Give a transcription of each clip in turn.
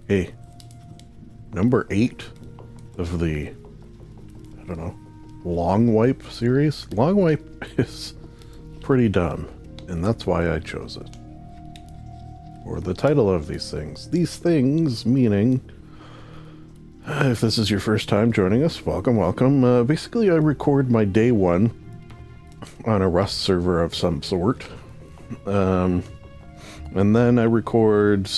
Hey, number 8 of the, I don't know, Longwipe series. Longwipe is pretty dumb, and that's why I chose it. Or the title of these things. These things meaning, if this is your first time joining us, welcome, welcome. Basically, I record my day one on a Rust server of some sort. And then I record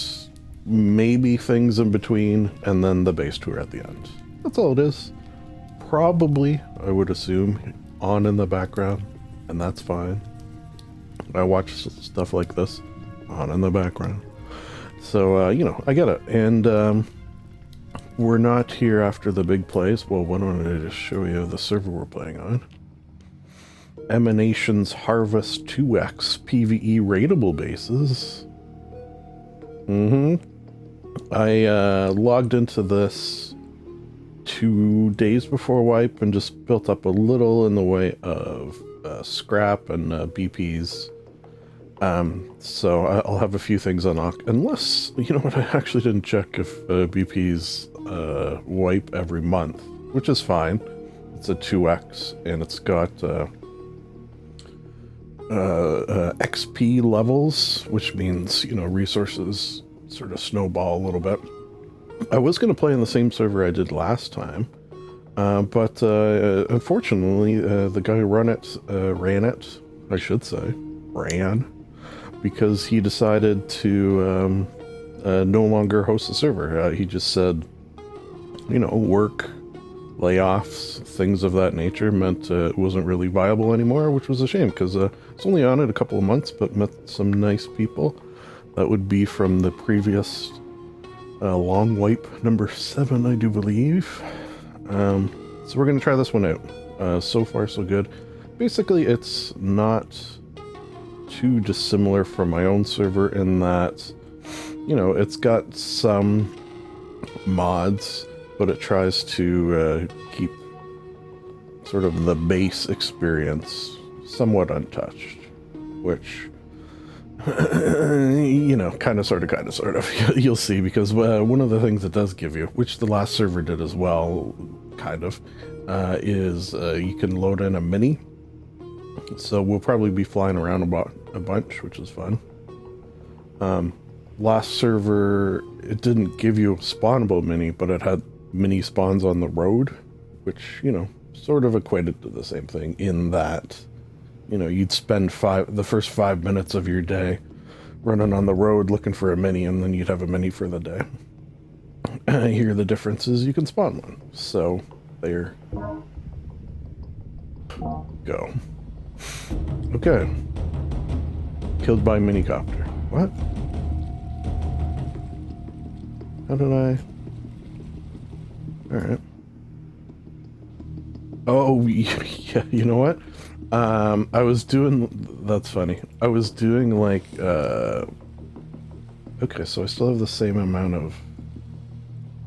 maybe things in between, and then the base tour at the end. That's all it is. Probably, I would assume, on in the background, and that's fine. I watch stuff like this on in the background. So, you know, I get it. And we're not here after the big plays. Well, why don't I just show you the server we're playing on? Emanations Harvest 2X PvE raidable bases. I logged into this 2 days before wipe and just built up a little in the way of scrap and BPs. So I'll have a few things unlocked, unless, you know what, I actually didn't check if BPs wipe every month, which is fine. It's a 2X, and it's got XP levels, which means, you know, resources sort of snowball a little bit. I was going to play in the same server I did last time, but unfortunately, the guy who ran it, I should say, because he decided to no longer host the server. He just said, you know, work, layoffs, things of that nature meant it wasn't really viable anymore, which was a shame, because it's only on it a couple of months, but met some nice people. That would be from the previous Longwipe number 7, I do believe. So we're going to try this one out. So far, so good. Basically, it's not too dissimilar from my own server in that, you know, it's got some mods, but it tries to keep sort of the base experience somewhat untouched, which, you know, kind of, sort of, you'll see, because one of the things it does give you, which the last server did as well, kind of, is you can load in a mini. So we'll probably be flying around about a bunch, which is fun. Last server, it didn't give you a spawnable mini, but it had mini spawns on the road, which, you know, sort of equated to the same thing in that, you know, you'd spend the first 5 minutes of your day running on the road looking for a mini, and then you'd have a mini for the day. Here the difference is you can spawn one. So there go. Okay. Killed by minicopter. What? How did I? Alright. Oh, yeah, you know what? I was doing, that's funny. I was doing like, okay, so I still have the same amount of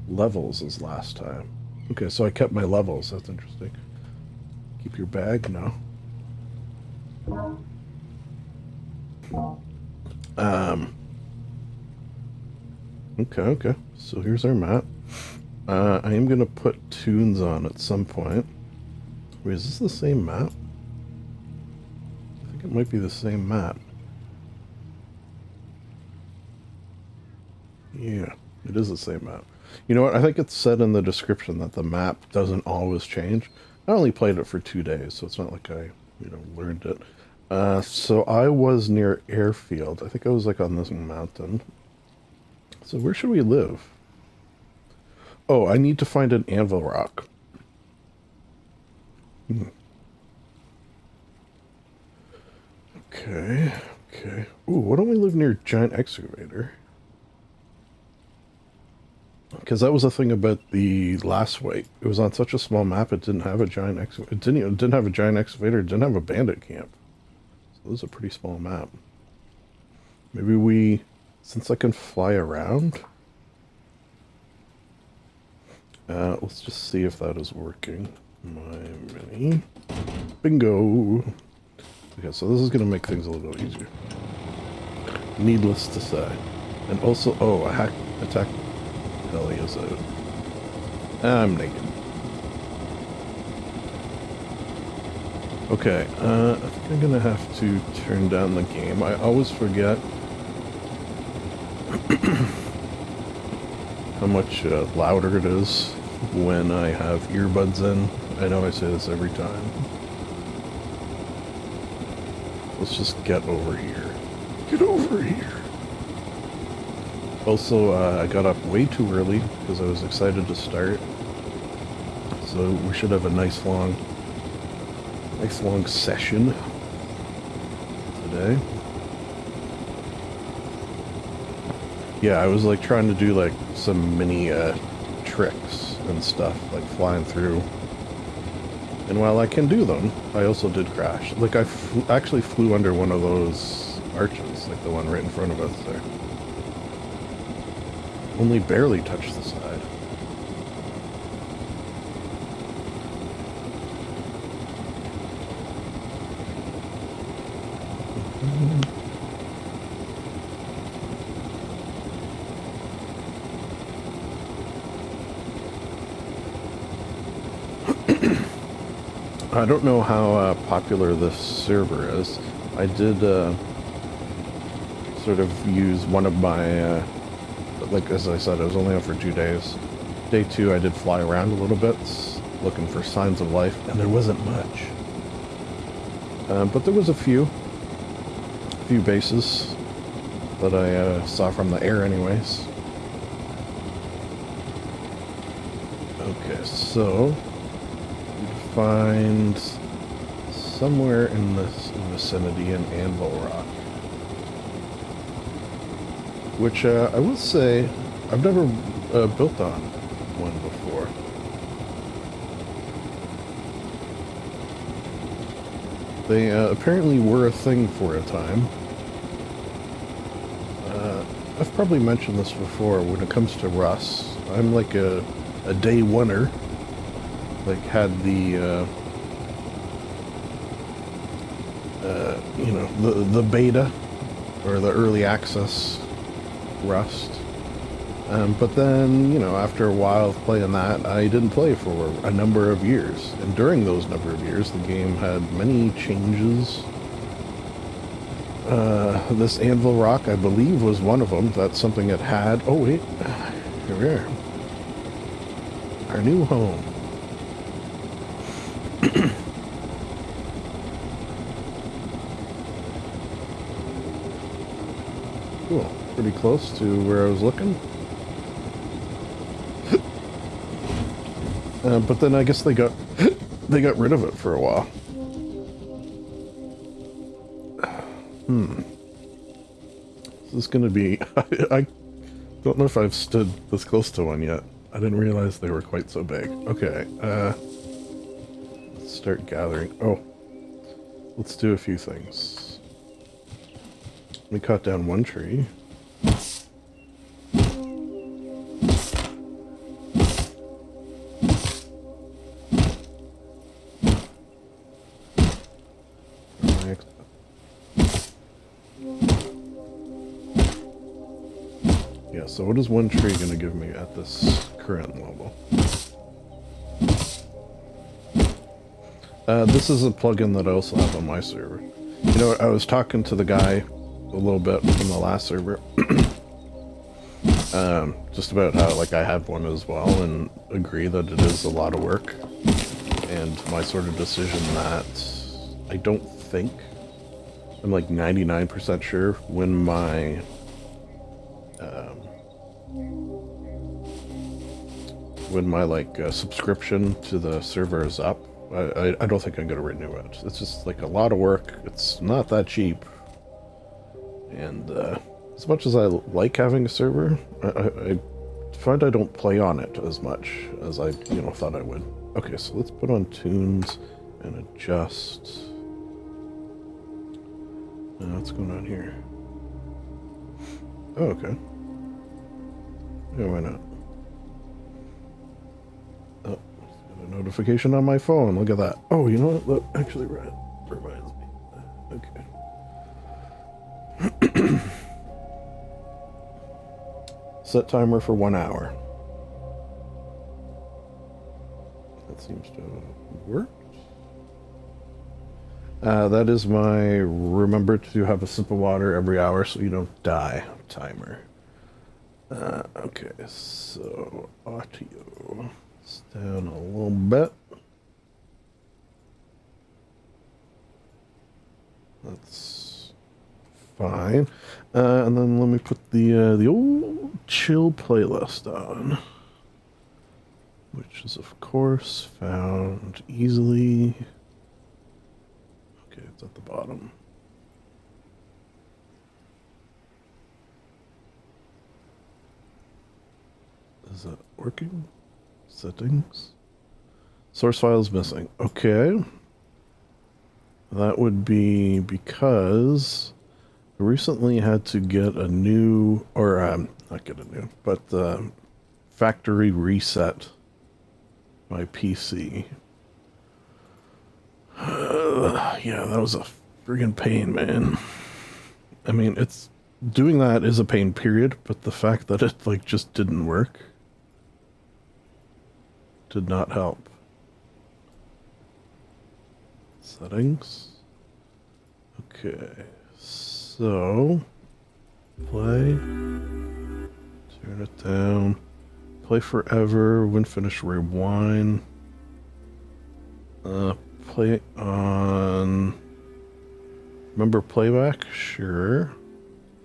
levels as last time. Okay, so I kept my levels, that's interesting. Keep your bag? No. Okay, so here's our map. I am gonna put tunes on at some point. Wait, is this the same map? I think it might be the same map. Yeah, it is the same map. You know what? I think it's said in the description that the map doesn't always change. I only played it for 2 days, so it's not like I, you know, learned it. So I was near Airfield. I think I was like on this mountain. So where should we live? Oh, I need to find an Anvil rock. Okay. Ooh, why don't we live near Giant Excavator? Because that was the thing about the last wipe. It was on such a small map, it didn't have a giant excavator. It didn't have a giant excavator. It didn't have a bandit camp. So this is a pretty small map. Maybe we, since I can fly around, let's just see if that is working. My mini. Bingo. Okay, so this is going to make things a little easier. Needless to say. And also, oh, a hack attack. belly is out. I'm naked. Okay, I think I'm gonna have to turn down the game. I always forget how much louder it is when I have earbuds in. I know I say this every time. Let's just get over here. Get over here! Also, I got up way too early because I was excited to start. So we should have a nice long session today. Yeah, I was like trying to do like some mini tricks and stuff, like flying through. And while I can do them, I also did crash. Like I actually flew under one of those arches, like the one right in front of us there. Only barely touched the side. I don't know how popular this server is. I did sort of use one of my, like as I said, I was only on for 2 days. Day 2 I did fly around a little bit, looking for signs of life, and there wasn't much. But there was a few bases that I saw from the air anyways. Okay, so find somewhere in this vicinity an Anvil rock, which I will say I've never built on one before. They apparently were a thing for a time. I've probably mentioned this before. When it comes to Rust, I'm like a day oneer. Like had the you know, the beta or the early access Rust, but then, you know, after a while of playing that, I didn't play for a number of years, and during those number of years the game had many changes. This Anvil rock, I believe, was one of them. That's something it had. Oh wait, here we are, our new home. Cool. Pretty close to where I was looking. But then I guess they got rid of it for a while. This is gonna be... I don't know if I've stood this close to one yet. I didn't realize they were quite so big. Okay, let's start gathering. Oh, let's do a few things. We cut down one tree. Yeah, so what is one tree going to give me at this current level? This is a plugin that I also have on my server. You know, I was talking to the guy a little bit from the last server, just about how, like, I have one as well, and agree that it is a lot of work, and my sort of decision that I don't think, I'm like 99% sure when my subscription to the server is up, I don't think I'm gonna renew it. It's just like a lot of work. It's not that cheap. And as much as I like having a server, I find I don't play on it as much as I, you know, thought I would. Okay, so let's put on tunes and adjust. What's going on here? Oh, okay. Yeah, why not? Oh, got a notification on my phone. Look at that. Oh, you know what? Look, actually, reminds me. Okay. Set timer for 1 hour. That seems to have worked. That is my remember to have a sip of water every hour so you don't die timer. Okay, so audio. It's down a little bit. That's fine. And then let me put the old chill playlist on, which is of course found easily. Okay, it's at the bottom. Is that working? Settings. Source file is missing. Okay. That would be because I recently had to get a new, or not get a new, but factory reset my PC. Yeah, that was a friggin' pain, man. I mean, it's doing that is a pain, period, but the fact that it like just didn't work did not help. Settings. Okay, so play, turn it down, play forever, win, finish, rewind, play on, remember playback, sure,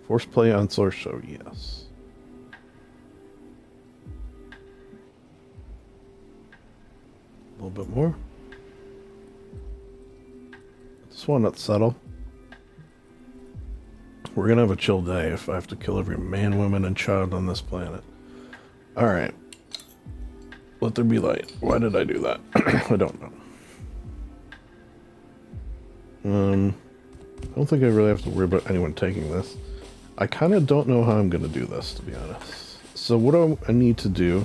force play on source show, yes. A little bit more. Just want it settle. We're gonna have a chill day if I have to kill every man, woman, and child on this planet. Alright. Let there be light. Why did I do that? I don't know. I don't think I really have to worry about anyone taking this. I kind of don't know how I'm gonna do this, to be honest. So what do I need to do?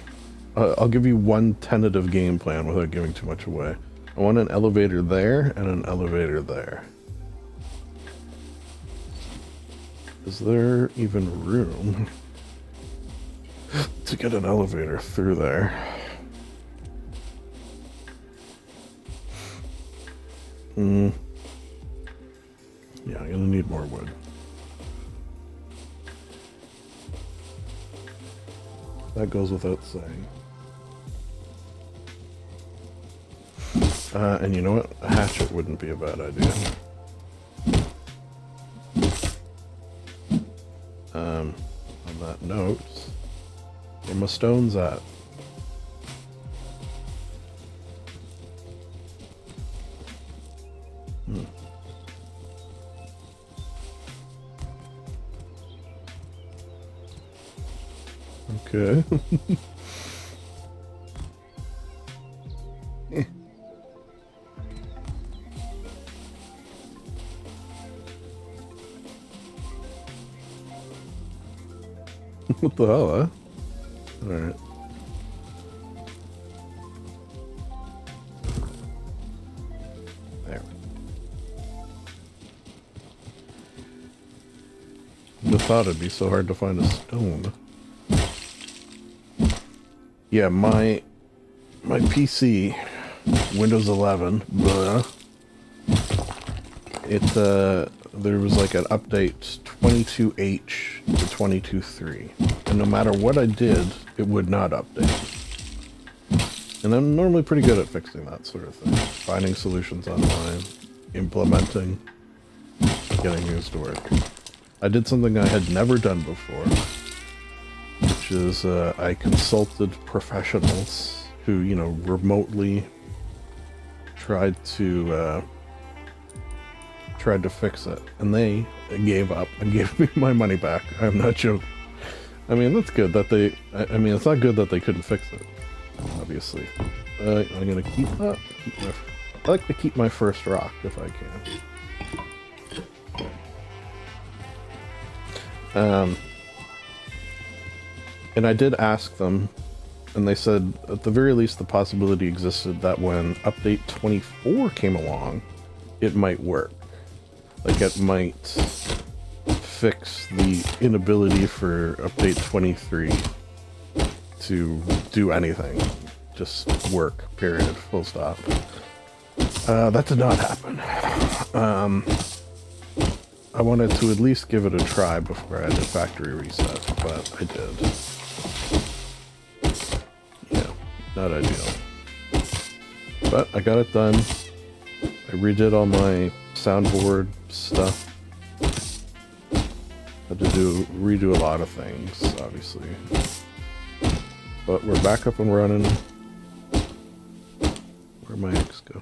I'll give you one tentative game plan without giving too much away. I want an elevator there and an elevator there. Is there even room to get an elevator through there? Yeah, I'm gonna need more wood. That goes without saying. And you know what? A hatchet wouldn't be a bad idea. On that note, where my stones at? Okay. What the hell, huh? Alright. There. I thought it'd be so hard to find a stone. Yeah, my PC, Windows 11, blah, there was like an update 22H to 22.3, and no matter what I did, it would not update. And I'm normally pretty good at fixing that sort of thing, finding solutions online, implementing, getting things to work. I did something I had never done before, which is I consulted professionals who, you know, remotely tried to fix it, and they gave up and gave me my money back. I'm not joking. I mean, that's good that they, I mean, it's not good that they couldn't fix it, obviously. I'm gonna keep that. I like to keep my first rock if I can. And I did ask them, and they said at the very least the possibility existed that when update 24 came along, it might work. Like, it might fix the inability for update 23 to do anything, just work, period, full stop. That did not happen. I wanted to at least give it a try before I did factory reset, but I did. Yeah, not ideal. But I got it done. I redid all my soundboard stuff. Had to redo a lot of things, obviously. But we're back up and running. Where'd my eggs go?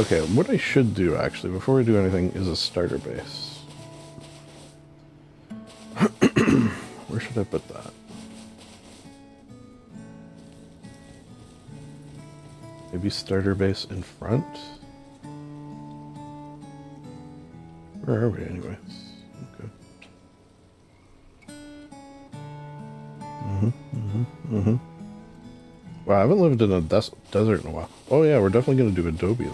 Okay, what I should do, actually, before we do anything, is a starter base. Where should I put that? Maybe starter base in front? Where are we, anyways? Okay. Wow, I haven't lived in a desert in a while. Oh yeah, we're definitely going to do Adobe then.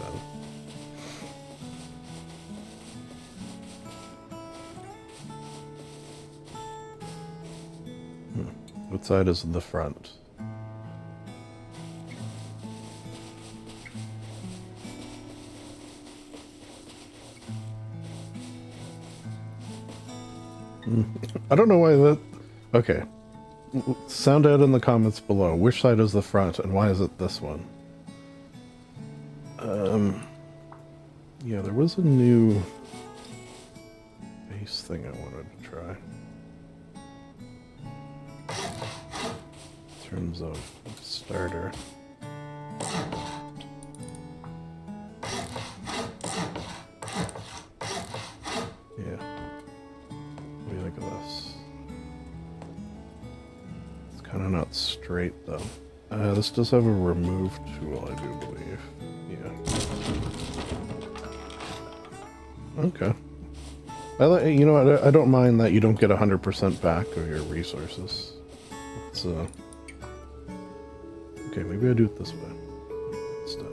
What side is the front? I don't know why that... Okay. Sound out in the comments below. Which side is the front, and why is it this one? Yeah, there was a new base thing I wanted to try. In terms of starter. Yeah. What do you think of this? It's kind of not straight though. This does have a remove tool, I do believe. Yeah. Okay. You know what? I don't mind that you don't get 100% back of your resources. It's okay, maybe I do it this way instead.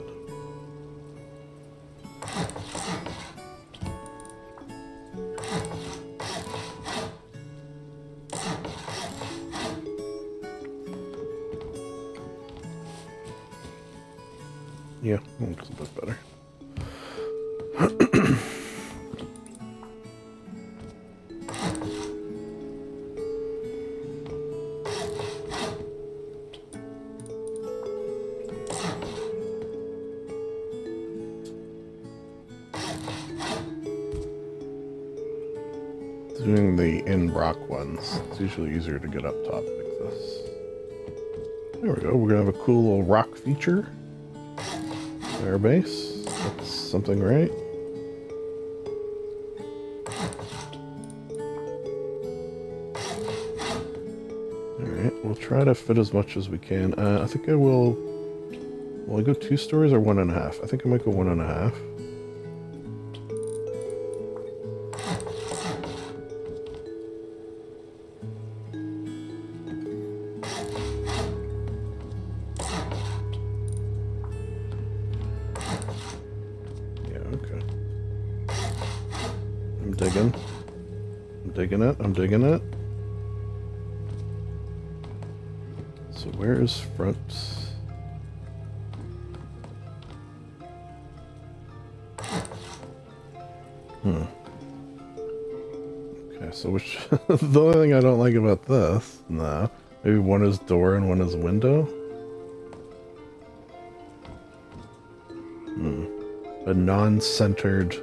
Yeah, that looks a bit better. Doing the in-rock ones, it's usually easier to get up top like this. There we go, we're gonna have a cool little rock feature. Our base, that's something, right? Alright, we'll try to fit as much as we can. I think I will... Will I go 2 stories or 1.5? I think I might go 1.5. I'm digging it. So where is front? Okay, so which... the only thing I don't like about this... No. Maybe one is door and one is window? A non-centered...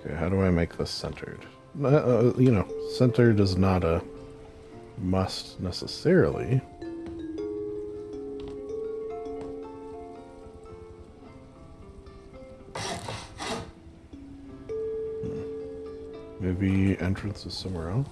Okay, how do I make this centered? You know, centered is not a must necessarily. Maybe entrance is somewhere else?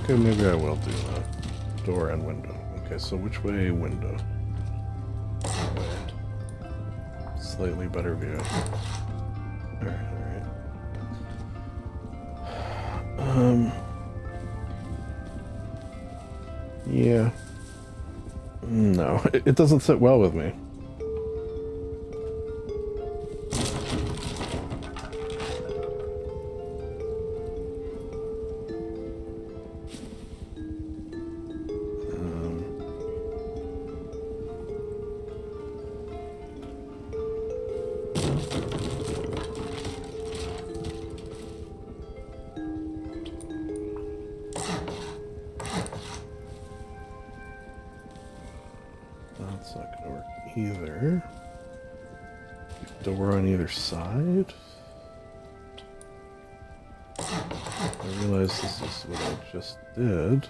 Maybe I will do door and window. Okay, so which way window? That way. Slightly better view. Alright, alright. Yeah. No, it doesn't sit well with me. That's not gonna work either. Door on either side. I realize this is what I just did.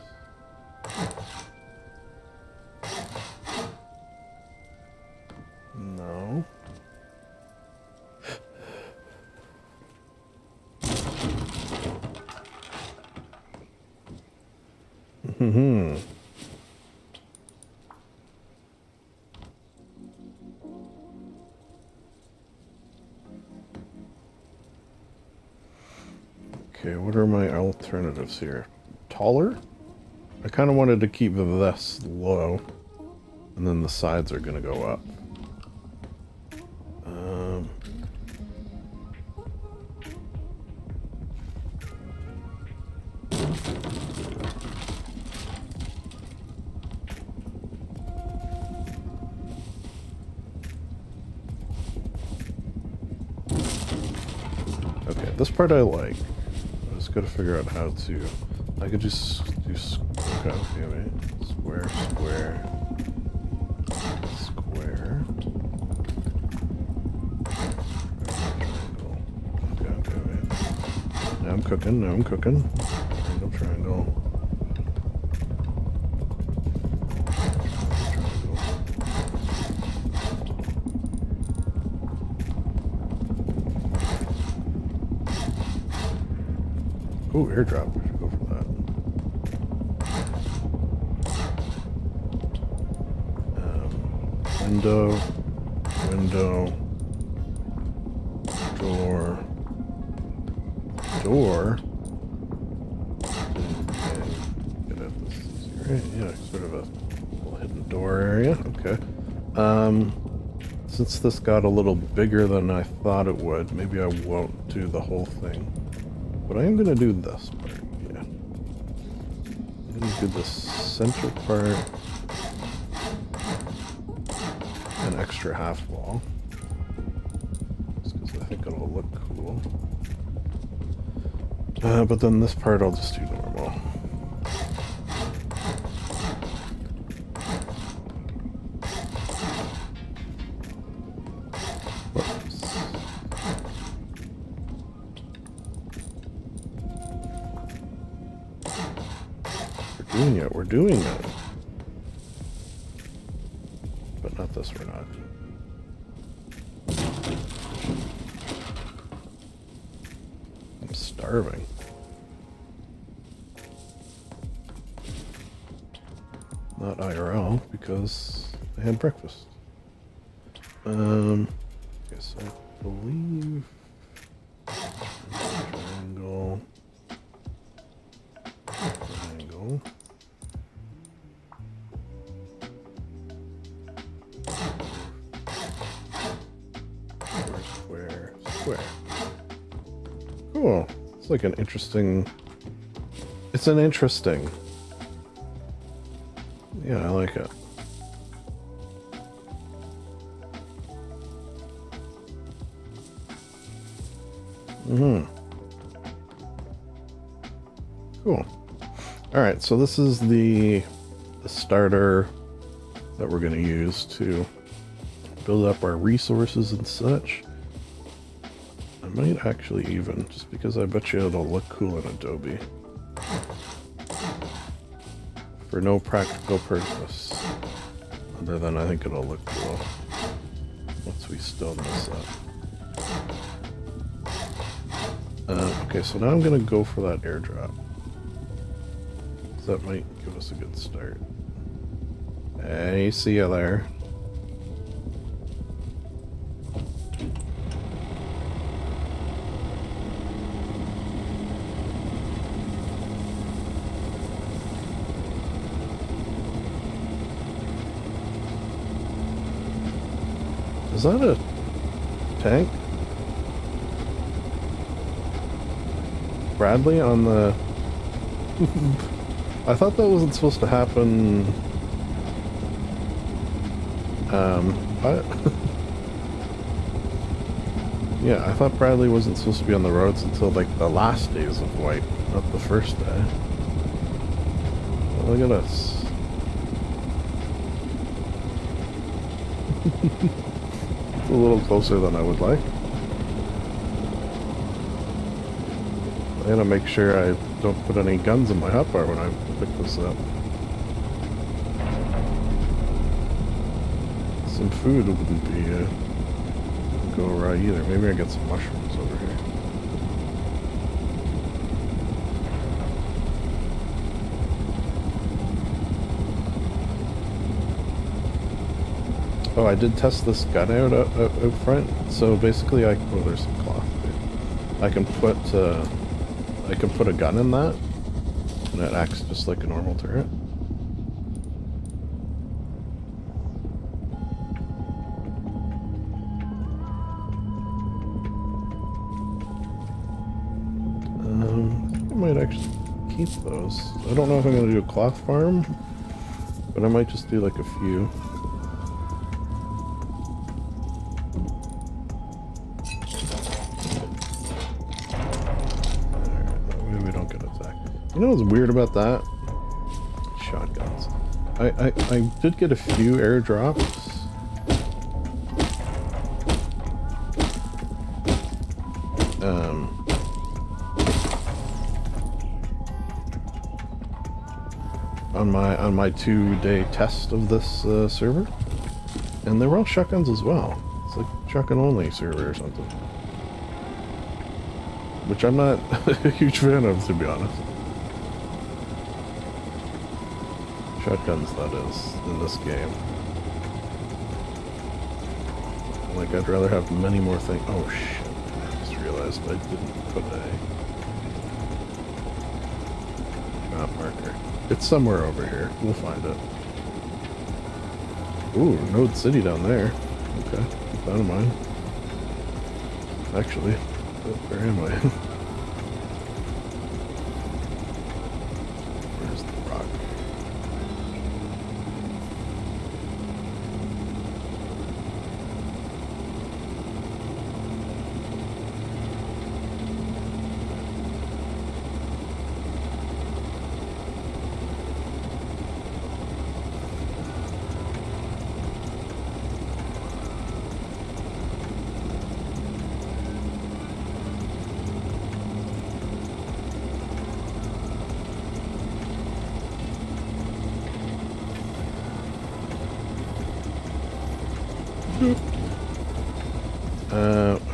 No. Hmm. Okay, what are my alternatives here? Taller? I kind of wanted to keep this low, and then the sides are going to go up. Okay, this part I like. I just got to figure out how to. I could just do okay, wait. Square, square, square. Triangle. Okay, wait. Now I'm cooking. Now I'm cooking. Triangle, triangle. Oh, airdrop. We should go for that. Window, window, door, door. Get at this easy, right? Yeah, sort of a little hidden door area. Okay. Since this got a little bigger than I thought it would, maybe I won't do the whole thing. But I am going to do this part, yeah. I'm going to do the center part. An extra half wall. Just because I think it'll look cool. But then this part I'll just do normal. Whoops. We're doing it, we're doing it. But not this, we're not. I'm starving. Not IRL, because I had breakfast. Yes, I believe... Triangle. Triangle. Square, square. Cool. It's like an interesting... It's an interesting... Yeah, I like it. Cool. Alright, so this is the starter that we're going to use to build up our resources and such. I might actually even, just because I bet you it'll look cool in Adobe. For no practical purpose. Other than I think it'll look cool. Once we stone this up. Okay, so now I'm going to go for that airdrop. That might give us a good start. Hey, see ya there. Is that a tank? Bradley on the... I thought that wasn't supposed to happen... what? Yeah, I thought Bradley wasn't supposed to be on the roads until, like, the last days of White, not the first day. Well, look at us. It's a little closer than I would like. I gotta make sure I don't put any guns in my hotbar when I pick this up. Some food wouldn't be go awry either. Maybe I get some mushrooms over here. Oh, I did test this gun out front. So basically, oh, there's some cloth. Dude. I can put a gun in that, and it acts just like a normal turret. I might actually keep those. I don't know if I'm going to do a cloth farm, but I might just do like a few. You know what's weird about that? Shotguns. I did get a few airdrops. On my 2-day test of this server, and they were all shotguns as well. It's like shotgun only server or something, which I'm not a huge fan of, to be honest. Shotguns, that is, in this game. Like, I'd rather have many more things. Oh shit, I just realized I didn't put a map marker. It's somewhere over here. We'll find it. Ooh, Node City down there. Okay, keep that in mind. Actually, where am I? Where's the rock?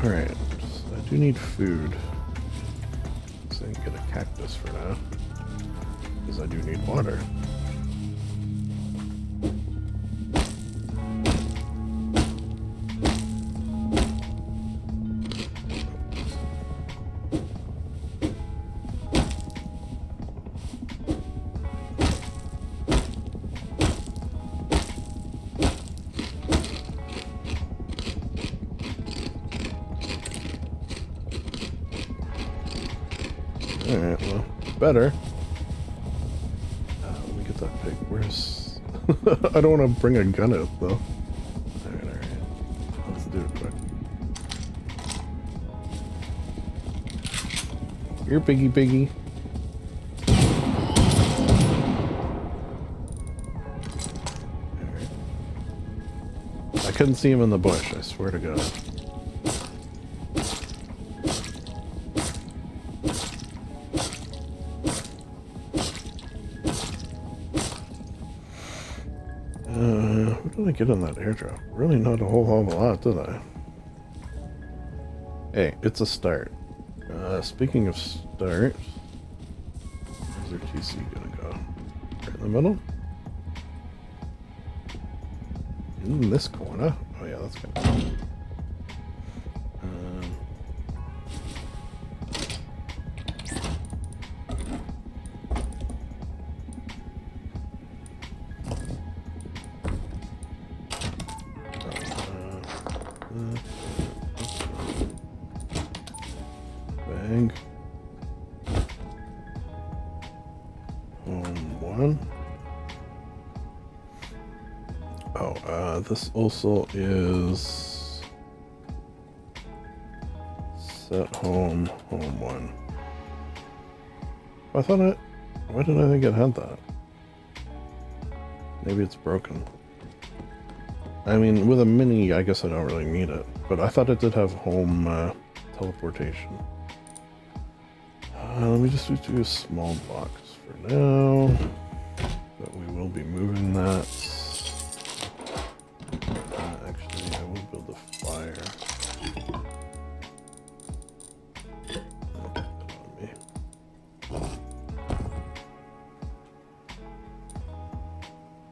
Alright. I do need food. So I can get a cactus for now. Because I do need water. Alright, well, better. Let me get that pig. Where's... I don't want to bring a gun out, though. Alright. Let's do it quick. Here, piggy piggy. Alright. I couldn't see him in the bush, I swear to God. What did I get on that airdrop? Really not a whole hell of a lot, did I? Hey, it's a start. Speaking of start, where's our TC gonna go? Right in the middle? In this corner? Oh yeah, that's kind of cool. this also is set home 1. I thought it. Why did I think it had that? Maybe it's broken. I mean, with a mini, I guess I don't really need it, but I thought it did have home teleportation. Let me just do a small box for now, but we will be moving that. Actually, I will build a fire.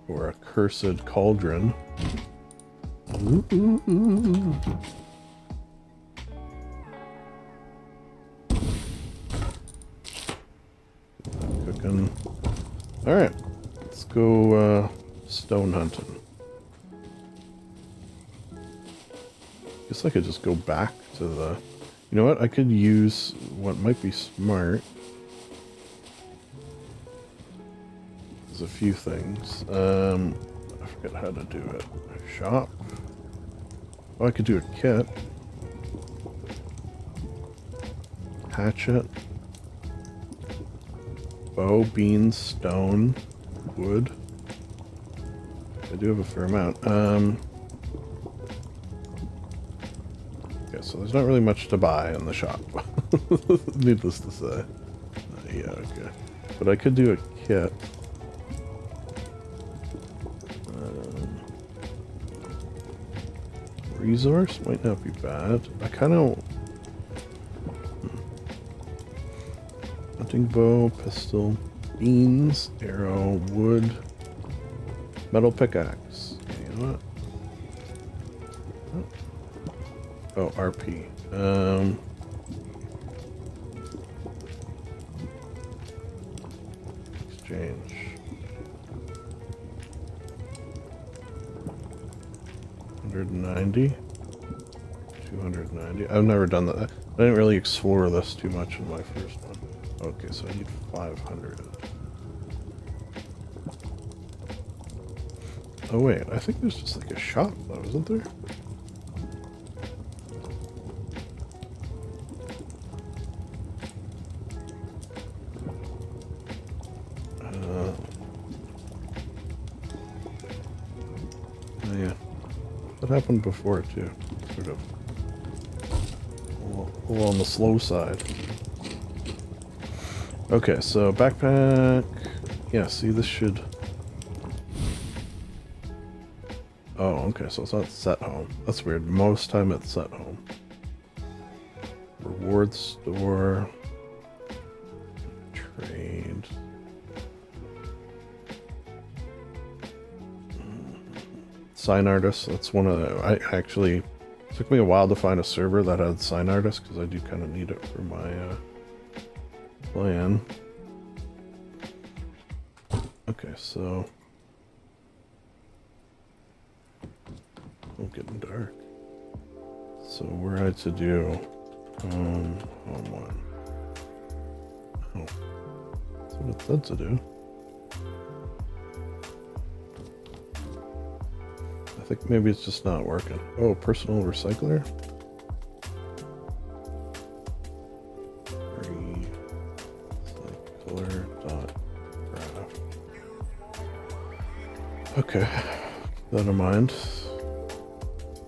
Or a cursed cauldron. Cooking. Alright, let's go stone hunting. Guess I could just go back to the... You know what? I could use what might be smart. There's a few things. I forget how to do it. Shop. Oh, I could do a kit. Hatchet. Bow, beans, stone, wood. I do have a fair amount. Okay, so there's not really much to buy in the shop. Needless to say. Yeah, okay. But I could do a kit. Resource might not be bad. I kind of... Hunting bow, pistol, beans, arrow, wood, metal pickaxe. Okay, you know what? Oh, RP. Exchange. 190. 290. I've never done that. I didn't really explore this too much in my first one. Okay, so I need 500. Oh wait, I think there's just like a shop though, isn't there? Oh yeah. That happened before too. Sort of a little on the slow side. Okay, so backpack. Yeah, see, this should... Oh, okay, so it's not set home. That's weird. Most time it's set home. Reward store. Trade. Sign artist. That's one of the... I actually... It took me a while to find a server that had sign artist, because I do kind of need it for my... plan. Okay, so it's getting dark. So we're at to do home one. Oh, that's what it said to do. I think maybe it's just not working. Oh, personal recycler. Okay, keep that in mind.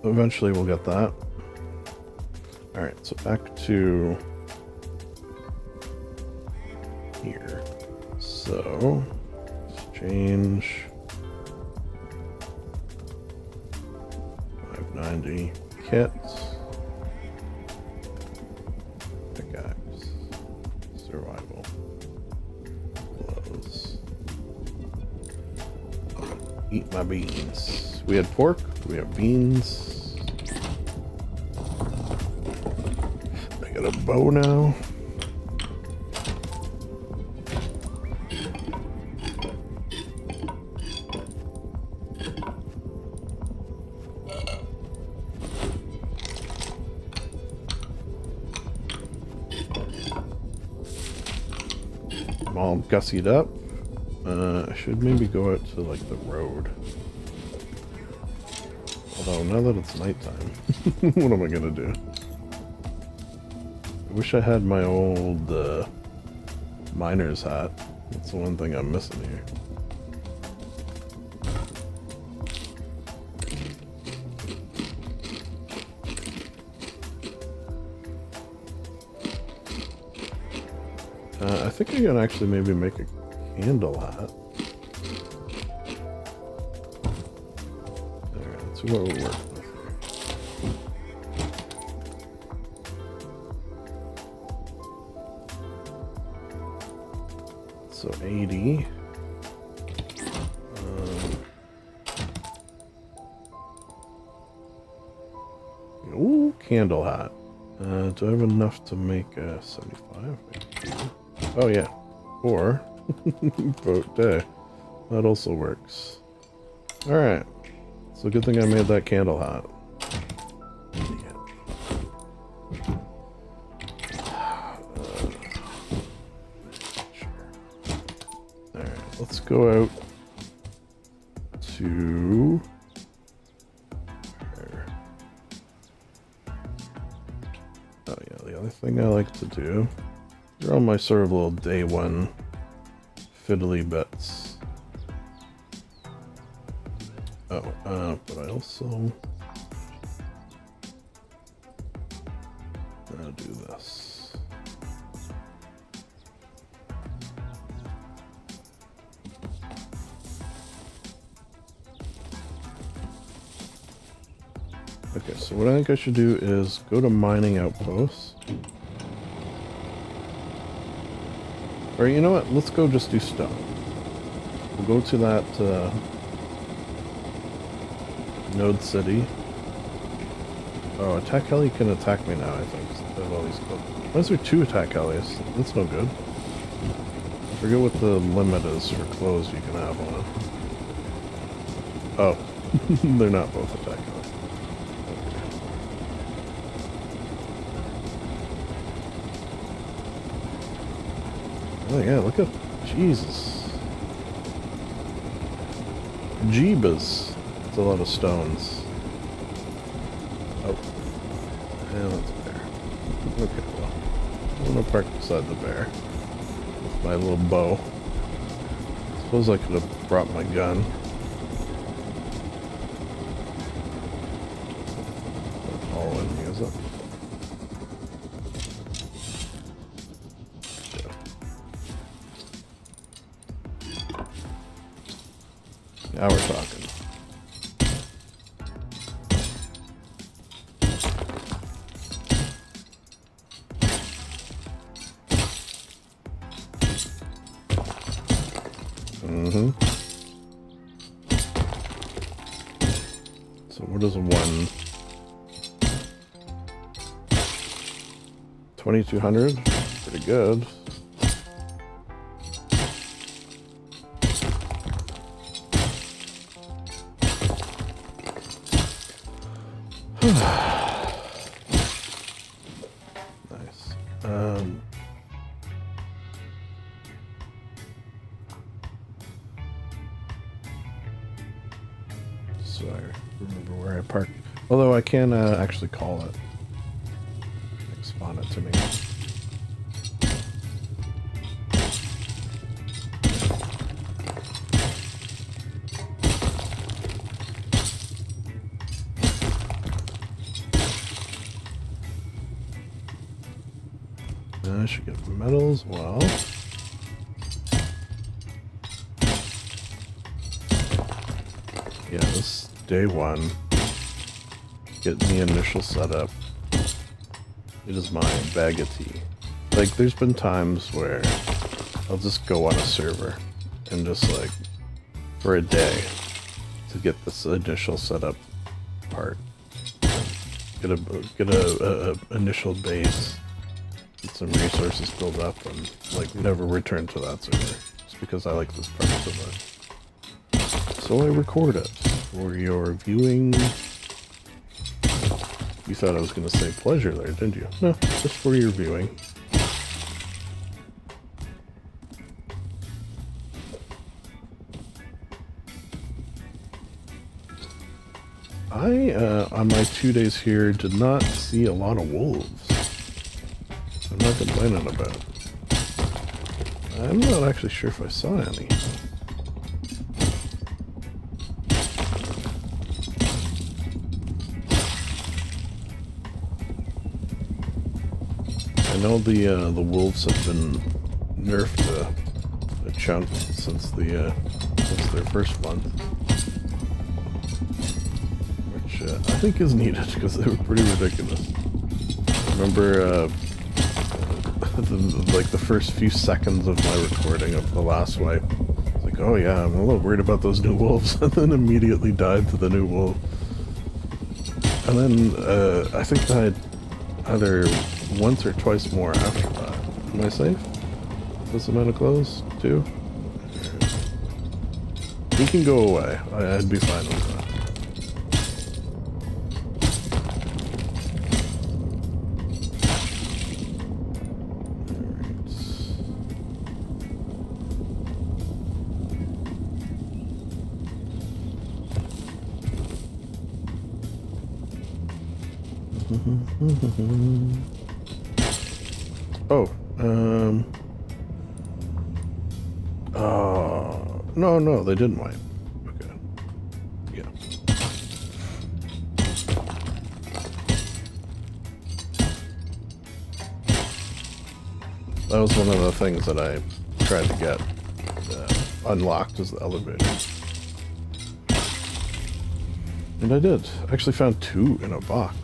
Eventually we'll get that. Alright, so back to here. So, exchange 590 kits. Pickaxe. Survival. Clothes. Eat my beans. We had pork, we have beans. I got a bow now. I'm all gussied up. I should maybe go out to like the road. Oh, now that it's nighttime, what am I gonna do? I wish I had my old miner's hat. That's the one thing I'm missing here. I think I can actually maybe make a candle hat. Alright, let's see what we're working with here. So 80. Ooh, candle hat. Do I have enough to make 75? Oh yeah, or boat day. That also works. Alright, so good thing I made that candle hat. Alright, let's go out to... Oh yeah, the other thing I like to do... They're all my sort of little day one fiddly bits. Oh, but I also I'll do this. Okay, so what I think I should do is go to mining outposts. Or you know what? Let's go just do stone. We'll go to that node city. Oh, attack heli can attack me now, I think. They have all these clothes. Why is there 2 attack helis? That's no good. I forget what the limit is for clothes you can have on it. Oh, they're not both attack helis. Oh yeah, look at... Jesus. Jeebus. It's a lot of stones. Oh. Yeah, that's a bear. Okay, well. I'm gonna park beside the bear. With my little bow. Suppose I could have brought my gun. All in me, is it? Now we're talking. Mm-hmm. So what is a 1? 2200? Pretty good. Nice. So I remember where I parked. Although I can actually call it. Spawn it to me. I should get metal as well. Yeah, this is day 1. Getting the initial setup. It is my bag of tea. Like, there's been times where I'll just go on a server and just like, for a day, to get this initial setup part. Get a initial base. Get some resources built up and like never return to that server just because I like this part so much. So I record it for your viewing. You thought I was going to say pleasure there, didn't you? No, just for your viewing. I, on my 2 days here, did not see a lot of wolves. I'm not complaining about it. I'm not actually sure if I saw any. I know the wolves have been nerfed a chunk since their first month, which I think is needed because they were pretty ridiculous. I remember like the first few seconds of my recording of the last wipe. It's like, oh yeah, I'm a little worried about those new wolves, and then immediately died to the new wolf. And then I think I died either once or twice more after that. Am I safe? This amount of clothes too? He can go away. I'd be fine with that. Oh, no, they didn't wipe. Okay. Yeah. That was one of the things that I tried to get unlocked as the elevator. And I did. I actually found 2 in a box.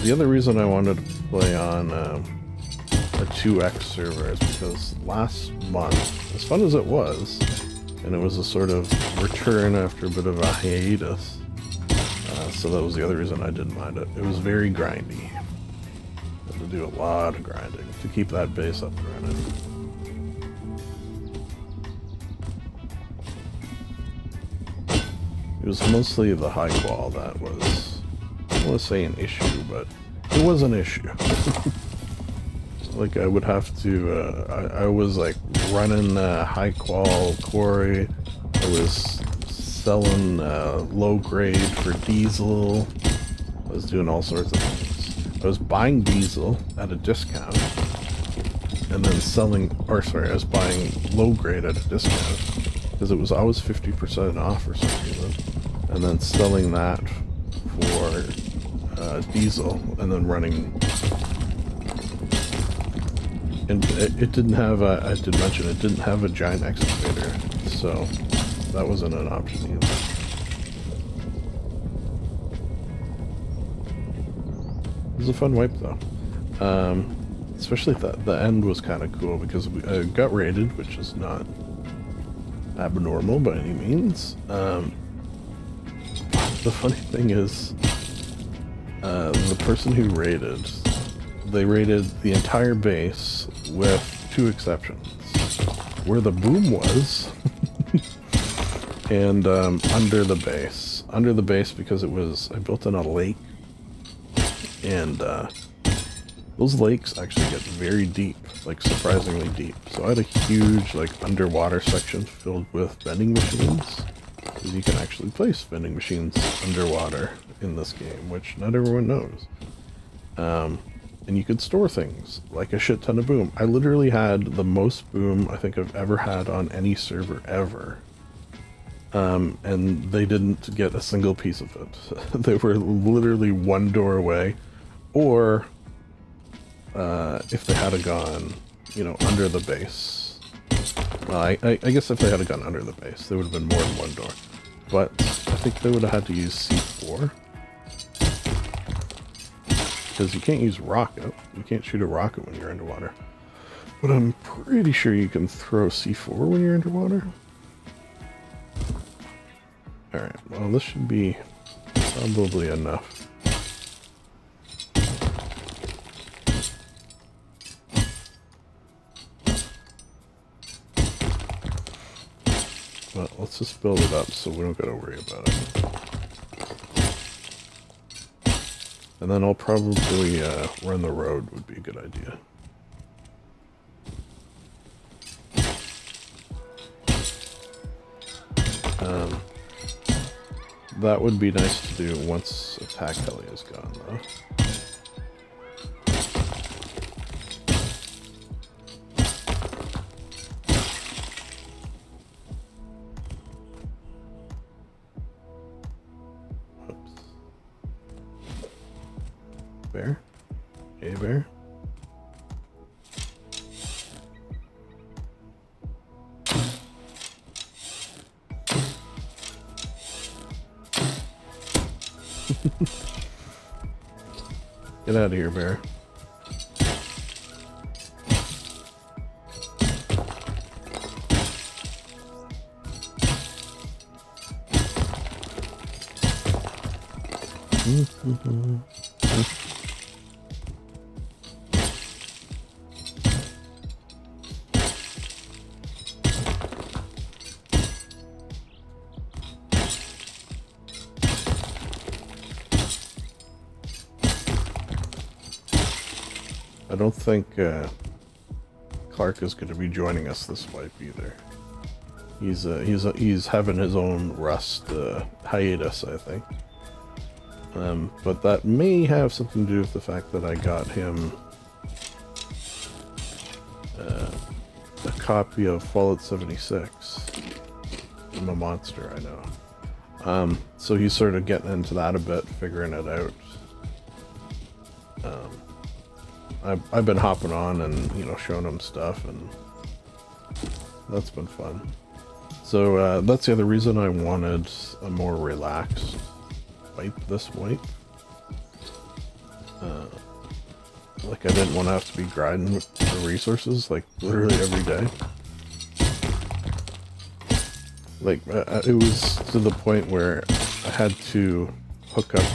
The other reason I wanted to play on a 2x server is because last month, as fun as it was, and it was a sort of return after a bit of a hiatus, so that was the other reason I didn't mind it. It was very grindy. I had to do a lot of grinding to keep that base up and running. It was mostly the high qual that was, I don't want to say an issue, but it was an issue. Like I would have to, I was like running high qual quarry. I was selling low grade for diesel. I was doing all sorts of things. I was buying diesel at a discount and then selling, or sorry, I was buying low grade at a discount because it was always 50% off for some reason, and then selling that for diesel, and then running. And it didn't have a, I did mention it didn't have a giant excavator, so that wasn't an option either. It was a fun wipe though. Especially the end was kind of cool because we got raided, which is not abnormal by any means. The funny thing is, the person who raided, they raided the entire base with 2 exceptions. Where the boom was, and under the base. Under the base because it was, I built in a lake, and those lakes actually get very deep, like surprisingly deep. So I had a huge like underwater section filled with vending machines. Because you can actually place vending machines underwater in this game, which not everyone knows. And you could store things, like a shit ton of boom. I literally had the most boom I think I've ever had on any server ever. And they didn't get a single piece of it. They were literally one door away, or if they had a gone, you know, under the base. Well, I guess if they had a gun under the base, there would have been more than one door. But I think they would have had to use C4. Because you can't use rocket. You can't shoot a rocket when you're underwater. But I'm pretty sure you can throw C4 when you're underwater. Alright, well this should be probably enough. Well, let's just build it up so we don't gotta worry about it. And then I'll probably run the road would be a good idea. That would be nice to do once attack heli is gone, though. Whoops. Bear? Hey, bear? Get out of here, bear. I don't think Clark is going to be joining us this wipe either. He's having his own Rust hiatus, I think. But that may have something to do with the fact that I got him a copy of Fallout 76. I'm a monster, I know. So he's sort of getting into that a bit, figuring it out. I've been hopping on and, you know, showing him stuff, and that's been fun. So that's the other reason I wanted a more relaxed wipe this wipe. Like, I didn't want to have to be grinding for resources, like, literally every day. Like, it was to the point where I had to hook up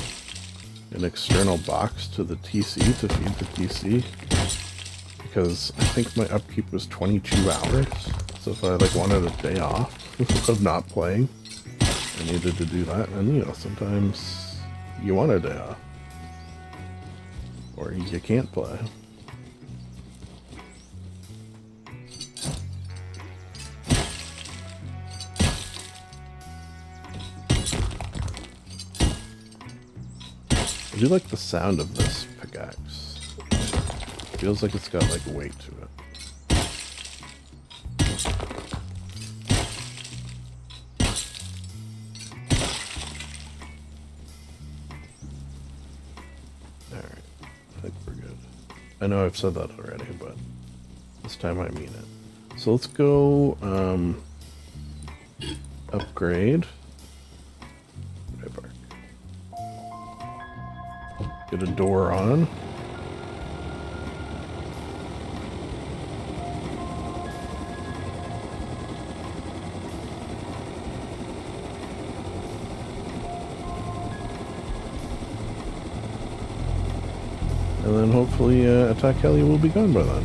an external box to the TC to feed the TC, because I think my upkeep was 22 hours. So if I like wanted a day off of not playing, I needed to do that. And you know, sometimes you want a day off, or you can't play. I do like the sound of this pickaxe. Feels like it's got like weight to it. Alright, I think we're good. I know I've said that already, but this time I mean it. So let's go upgrade. Get a door on. And then hopefully attack heli will be gone by then. In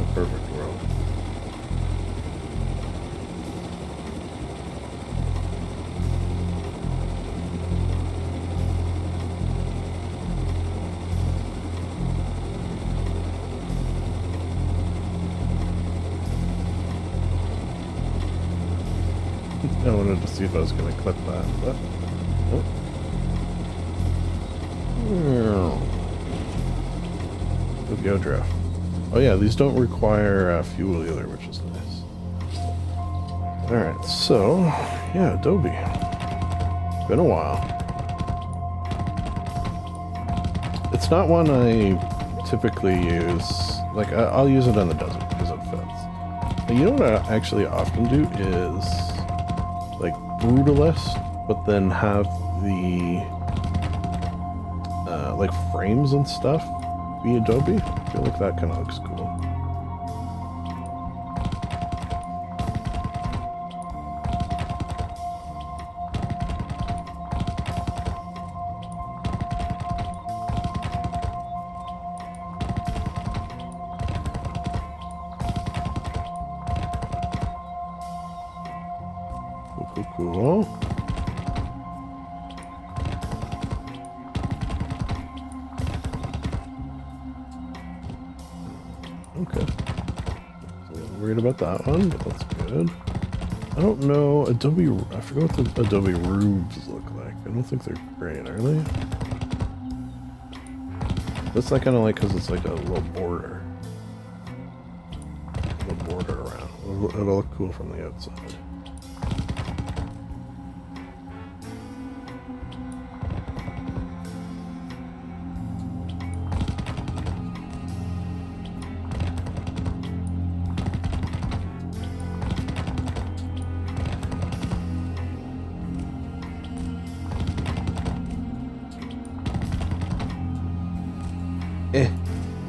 a perfect world. I wanted to see if I was going to clip that, but... Oh. Go draft. Oh yeah, these don't require fuel either, which is nice. Alright, so... Yeah, Adobe. It's been a while. It's not one I typically use. Like, I'll use it in the desert because it fits. But you know what I actually often do is... like brutalist, but then have the like frames and stuff be Adobe. I feel like that kind of looks cool. Cool. worried about that one, but that's good. I don't know, I forgot what the Adobe roofs look like. I don't think they're great, are they? That's I kind of like because it's like a little border. A little border around. It'll look cool from the outside.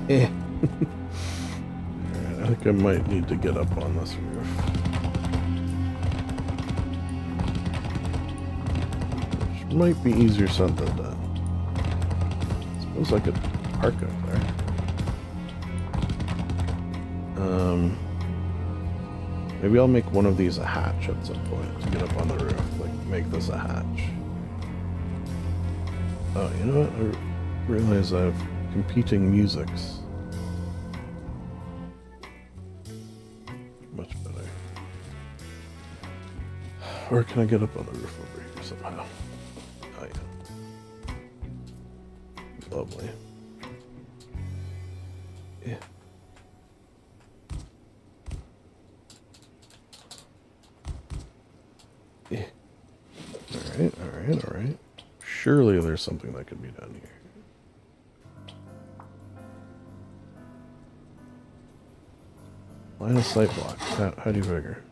Alright, I think I might need to get up on this roof. Which might be easier said than done. I suppose I could park up there. Maybe I'll make one of these a hatch at some point to get up on the roof. Like, make this a hatch. Oh, you know what? I realize I have competing musics. Much better. Or can I get up on the roof over here somehow? Oh yeah. Lovely. Yeah. Yeah. Alright. Surely there's something that could be done here. Line of sight block. How do you figure?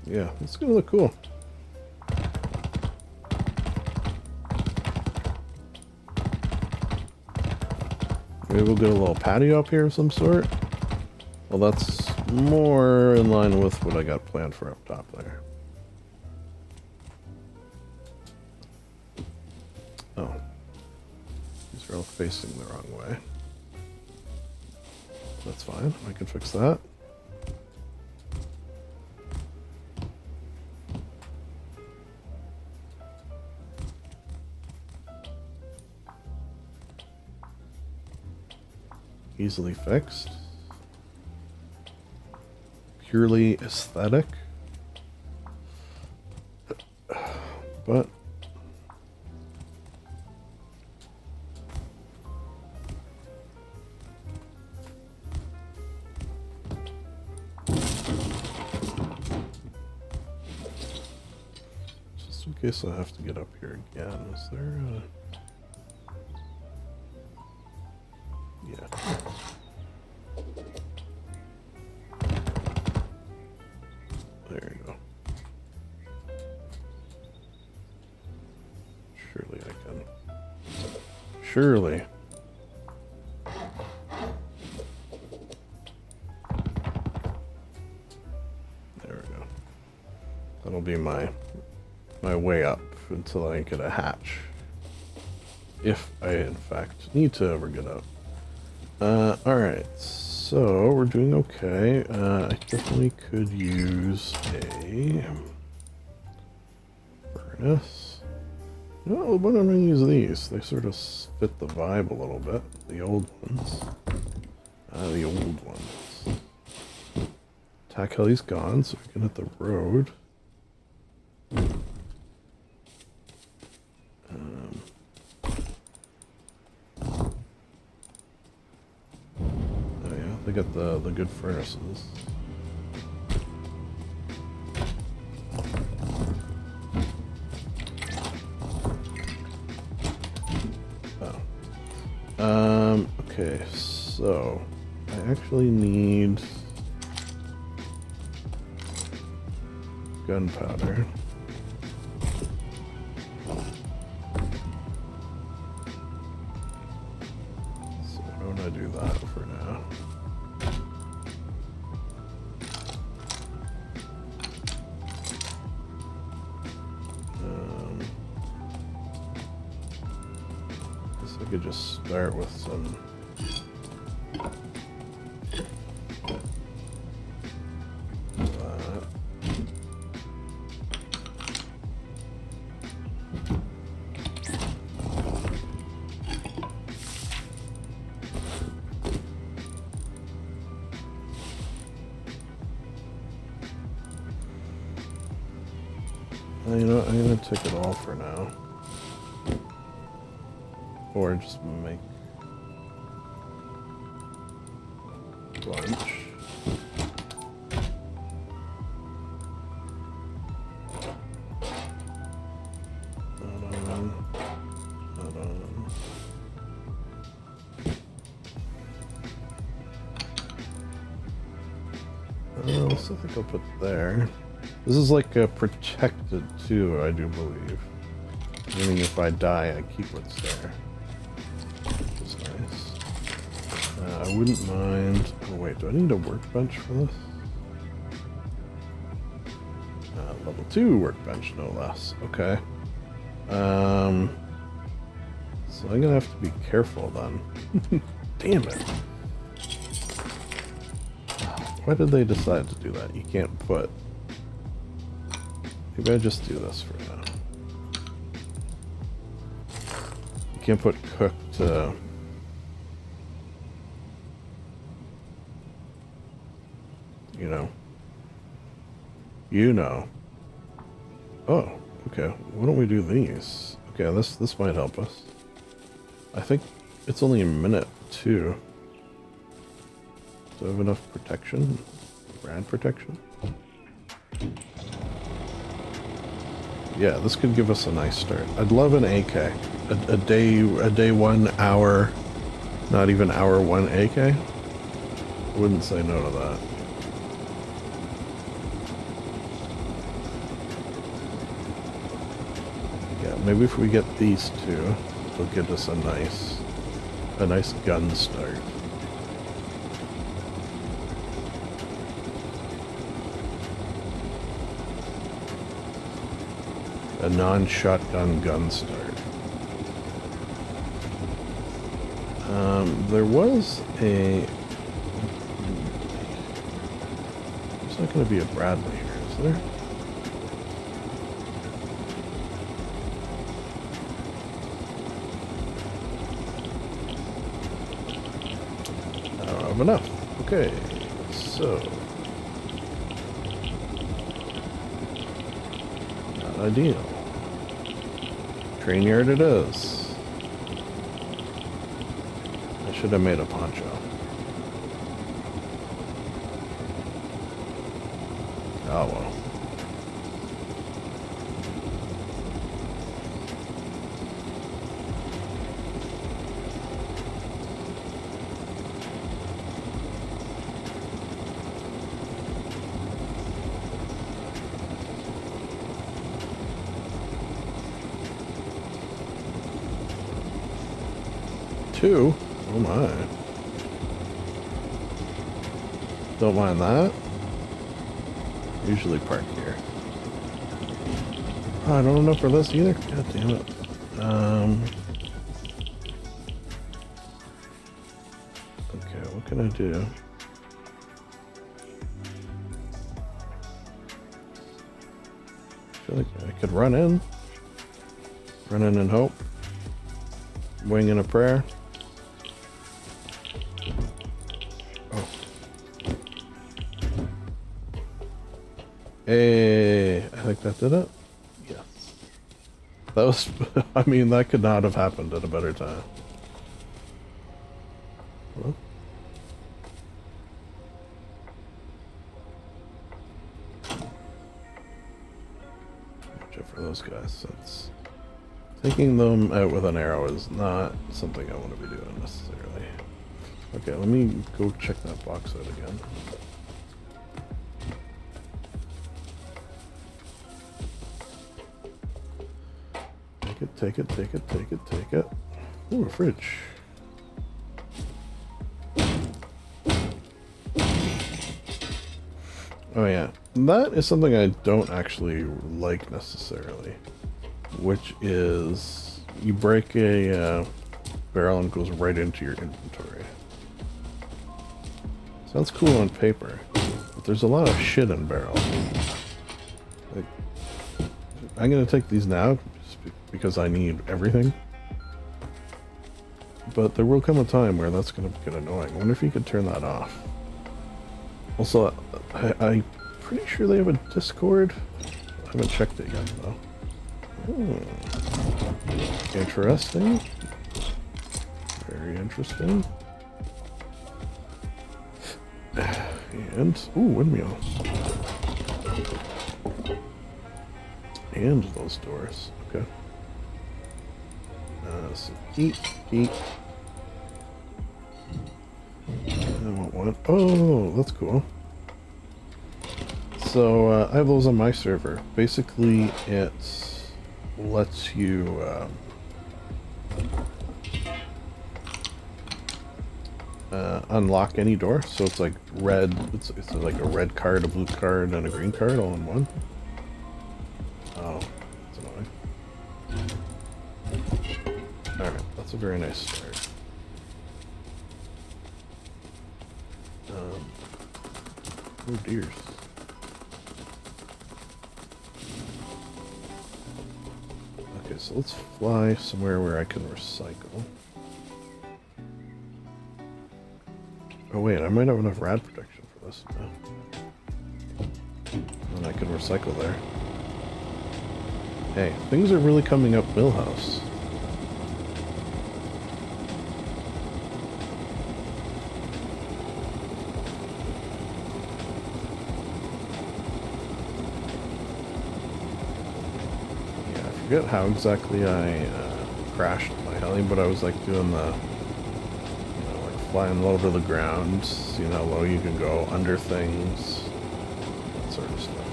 Yeah, it's gonna look cool. Maybe we'll get a little patio up here of some sort. Well, that's more in line with what I got planned for up top there. Oh. These are all facing the wrong way. That's fine. I can fix that. Easily fixed. Purely aesthetic. But just in case I have to get up here again, is there a... Yeah. There you go. Surely I can. Surely. There we go. That'll be my way up until I get a hatch. If I in fact need to ever get up. Alright, so we're doing okay. I definitely could use a furnace. You know, why don't I use these? They sort of fit the vibe a little bit. The old ones. The old ones. Tack Helly's gone, so we can hit the road. They got the good furnaces. Oh. Okay, so I actually need gunpowder. So why don't I do that for now? I could just start with some You know what, I'm gonna take it all for now. Or just make a bunch. I think I'll put there. This is like protected too, I do believe. Meaning if I die, I keep what's there. That's nice. I wouldn't mind. Oh wait, do I need a workbench for this? Level 2 workbench, no less. Okay. So I'm gonna have to be careful then. Damn it. Why did they decide to do that? You can't put... Maybe I just do this for now. You can't put cooked... You know. You know. Oh, okay. Why don't we do these? Okay, this might help us. I think it's only a minute, too. Do I have enough protection? Brand protection? Yeah, this could give us a nice start. I'd love an AK. A day 1 hour, not even hour 1 AK. I wouldn't say no to that. Yeah, maybe if we get these two, it'll give us a nice gun start. A non-shotgun gun start. There was a... There's not going to be a Bradley here, is there? I don't have enough. Okay, so... Not ideal. Train yard it is. I should have made a poncho. Oh well. Two? Oh my. Don't mind that. Usually park here. Oh, I don't have enough for this either. God damn it. Okay, what can I do? I feel like I could run in. Run in and hope. Wing in a prayer. Hey, I think that did it. Yes. That was, I mean, that could not have happened at a better time. Hello? Watch out for those guys, since taking them out with an arrow is not something I want to be doing necessarily. Okay, let me go check that box out again. Take it. Ooh, a fridge. Oh yeah, that is something I don't actually like necessarily, which is you break a barrel and it goes right into your inventory. Sounds cool on paper, but there's a lot of shit in barrels. Like, I'm gonna take these now because I need everything, but there will come a time where that's gonna get annoying. I wonder if you could turn that off. Also, I'm pretty sure they have a Discord. Haven't checked it yet, though. Interesting. Very interesting. And, ooh, windmill. And those doors. Okay. So eat. I want one. Oh, that's cool. So, I have those on my server. Basically, it lets you, unlock any door. So it's like red, it's like a red card, a blue card, and a green card all in one. Oh, that's annoying. Alright, that's a very nice start. Oh dears. Okay, so let's fly somewhere where I can recycle. Oh wait, I might have enough rad protection for this now. And I can recycle there. Hey, things are really coming up Millhouse. Yeah, I forget how exactly I crashed my heli, but I was like doing the flying low to the ground, seeing how low you can go under things, that sort of stuff.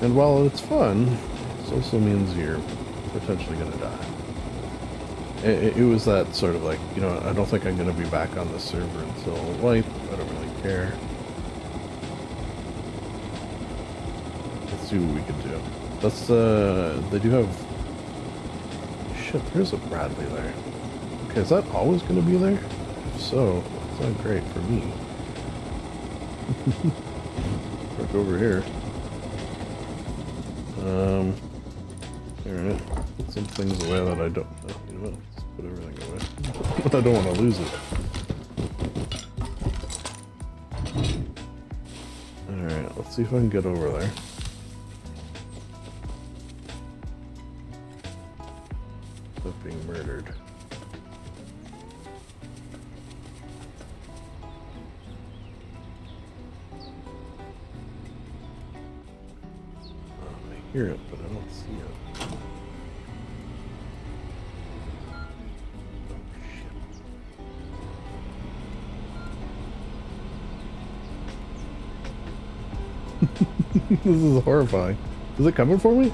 And while it's fun, it also means you're potentially going to die. It was that sort of like, I don't think I'm going to be back on the server until wipe. I don't really care. Let's see what we can do. That's, they do have... Shit, there's a Bradley there. Okay, is that always going to be there? If so, it's not great for me. Look over here. Alright. Put some things away that I don't know. You know what? Let's put everything away. I don't want to lose it. Alright, let's see if I can get over there. Without being murdered. I hear it, but I don't see it. Oh, shit. This is horrifying. Is it coming for me?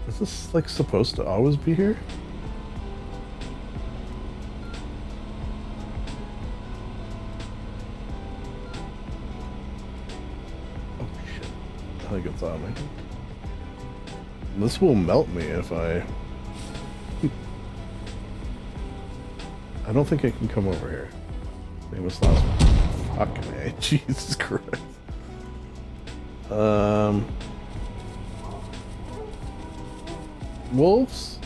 Is this, like, supposed to always be here? I think it's on me. This will melt me if I... I don't think I can come over here. Famous last one. Fucking A. Jesus Christ. Wolves?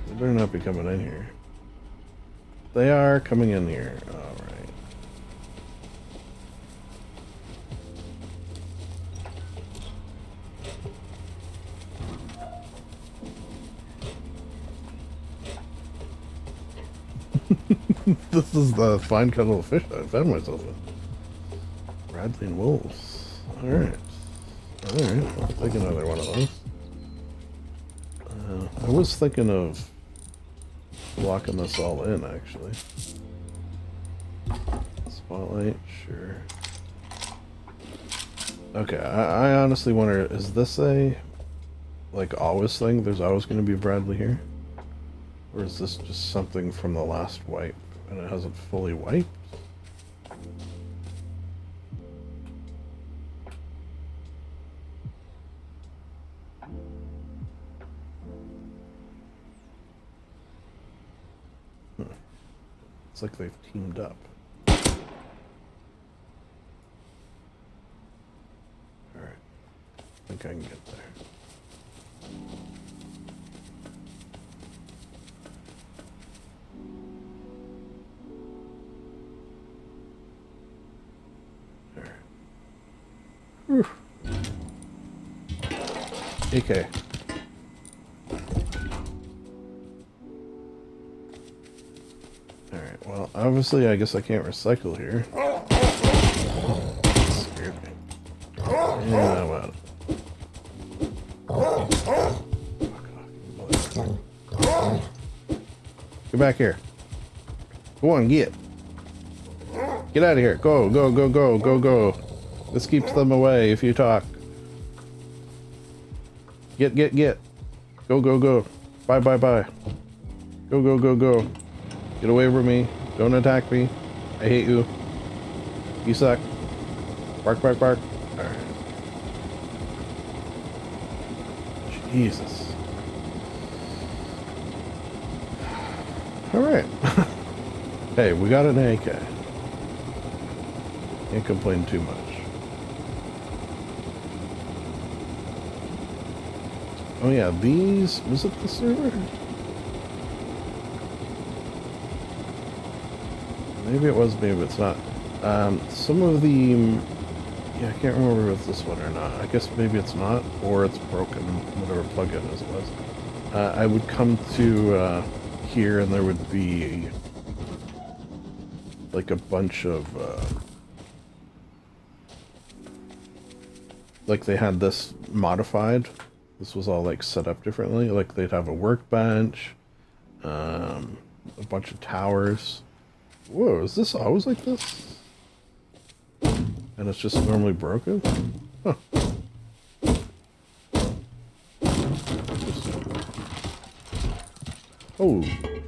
They better not be coming in here. They are coming in here. Alright. This is the fine kettle of fish I found myself in. Bradley and wolves. Alright. Alright, I'll take another one of those. I was thinking of locking this all in, actually. Spotlight, sure. Okay, I honestly wonder, is this a, like, always thing? There's always going to be Bradley here? Or is this just something from the last wipe, and it hasn't fully wiped? It's like they've teamed up. Alright. I think I can get there. AK. Alright, well, obviously I guess I can't recycle here. That scared me. Yeah, well. Get back here. Go on, get. Get out of here. Go, go, go, go, go, go. This keeps them away if you talk. Get, get, get. Go, go, go. Bye, bye, bye. Go, go, go, go. Get away from me. Don't attack me. I hate you. You suck. Bark, bark, bark. Alright. Jesus. Alright. Hey, we got an AK. Can't complain too much. Oh yeah, these... Was it the server? Maybe it was, maybe it's not. Some of the... Yeah, I can't remember if it's this one or not. I guess maybe it's not, or it's broken, whatever plugin it was. I would come to here and there would be like a bunch of... like they had this modified. This was all like set up differently. Like they'd have a workbench, a bunch of towers. Whoa, is this always like this? And it's just normally broken? Huh. Oh,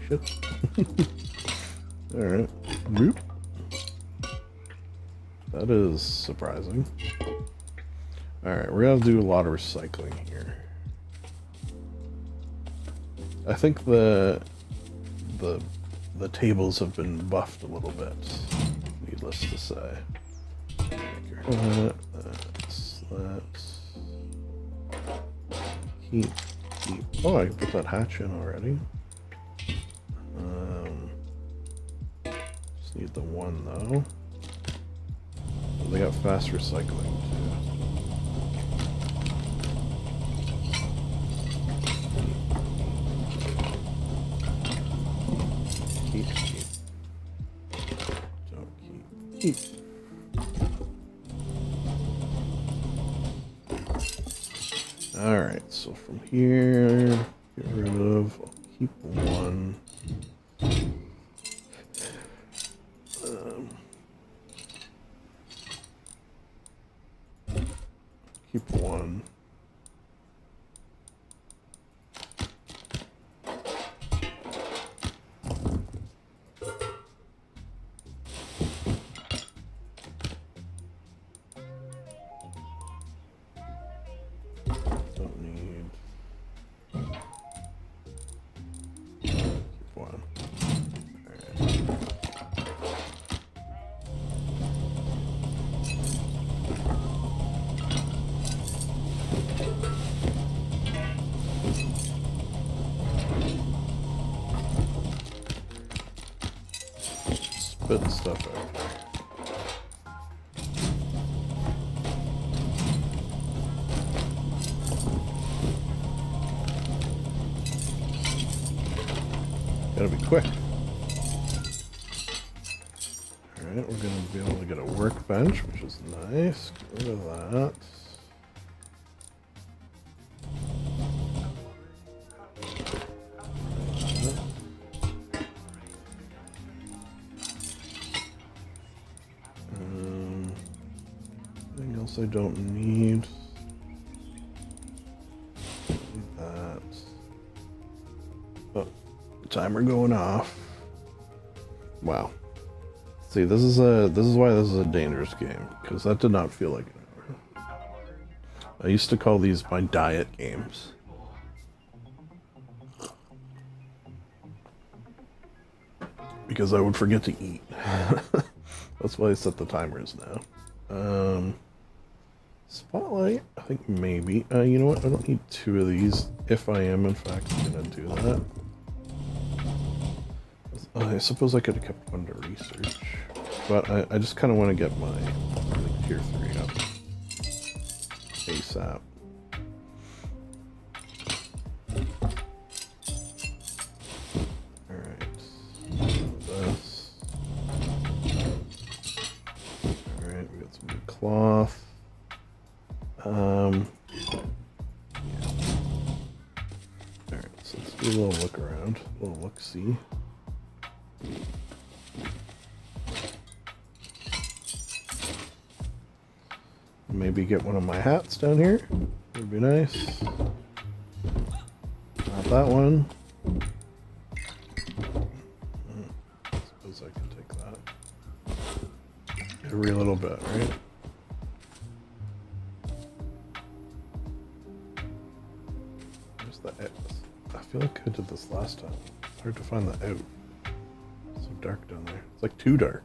shit. Alright. Boop. That is surprising. Alright, we're gonna do a lot of recycling here. I think the tables have been buffed a little bit, needless to say. That's keep. Oh, I can put that hatch in already. Just need the one though. They got fast recycling too. Keep. Alright, so from here, get rid of, I'll keep one. Keep one. Spit stuff out. Gotta be quick. Alright, we're gonna be able to get a workbench, which is nice. Get rid of that. Anything else I don't need? That. Oh, timer going off. Wow. See, this is why this is a dangerous game, because that did not feel like it. I used to call these my diet games. Because I would forget to eat. That's why I set the timers now. Spotlight, I think maybe. You know what? I don't need two of these if I am in fact gonna do that. I suppose I could have kept one to research, but I just kind of want to get my tier 3 up ASAP. cloth. Yeah. Alright, so let's do a little look around, a little look-see. Maybe get one of my hats down here. Would be nice. Not that one. I suppose I can take that. Every little bit, right? Where's the out? I feel like I did this last time. It's hard to find the out. It's so dark down there. It's like too dark.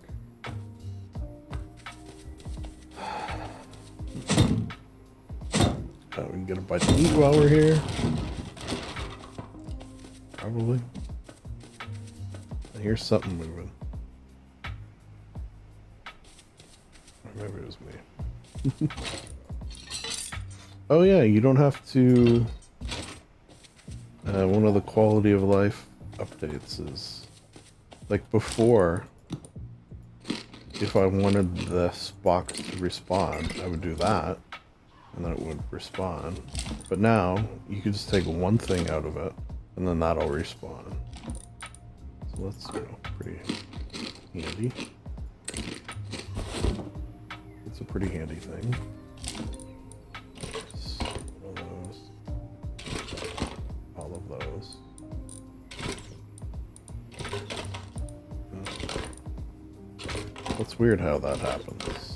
We can get a bite to eat while we're here. Probably. I hear something moving. Or maybe it was me. Oh yeah, you don't have to... one of the quality of life updates is... Like before, if I wanted this box to respawn, I would do that. And then it would respawn. But now, you can just take one thing out of it, and then that'll respawn. So that's, you know, pretty handy. It's a pretty handy thing. There's one of those. All of those. That's weird how that happens.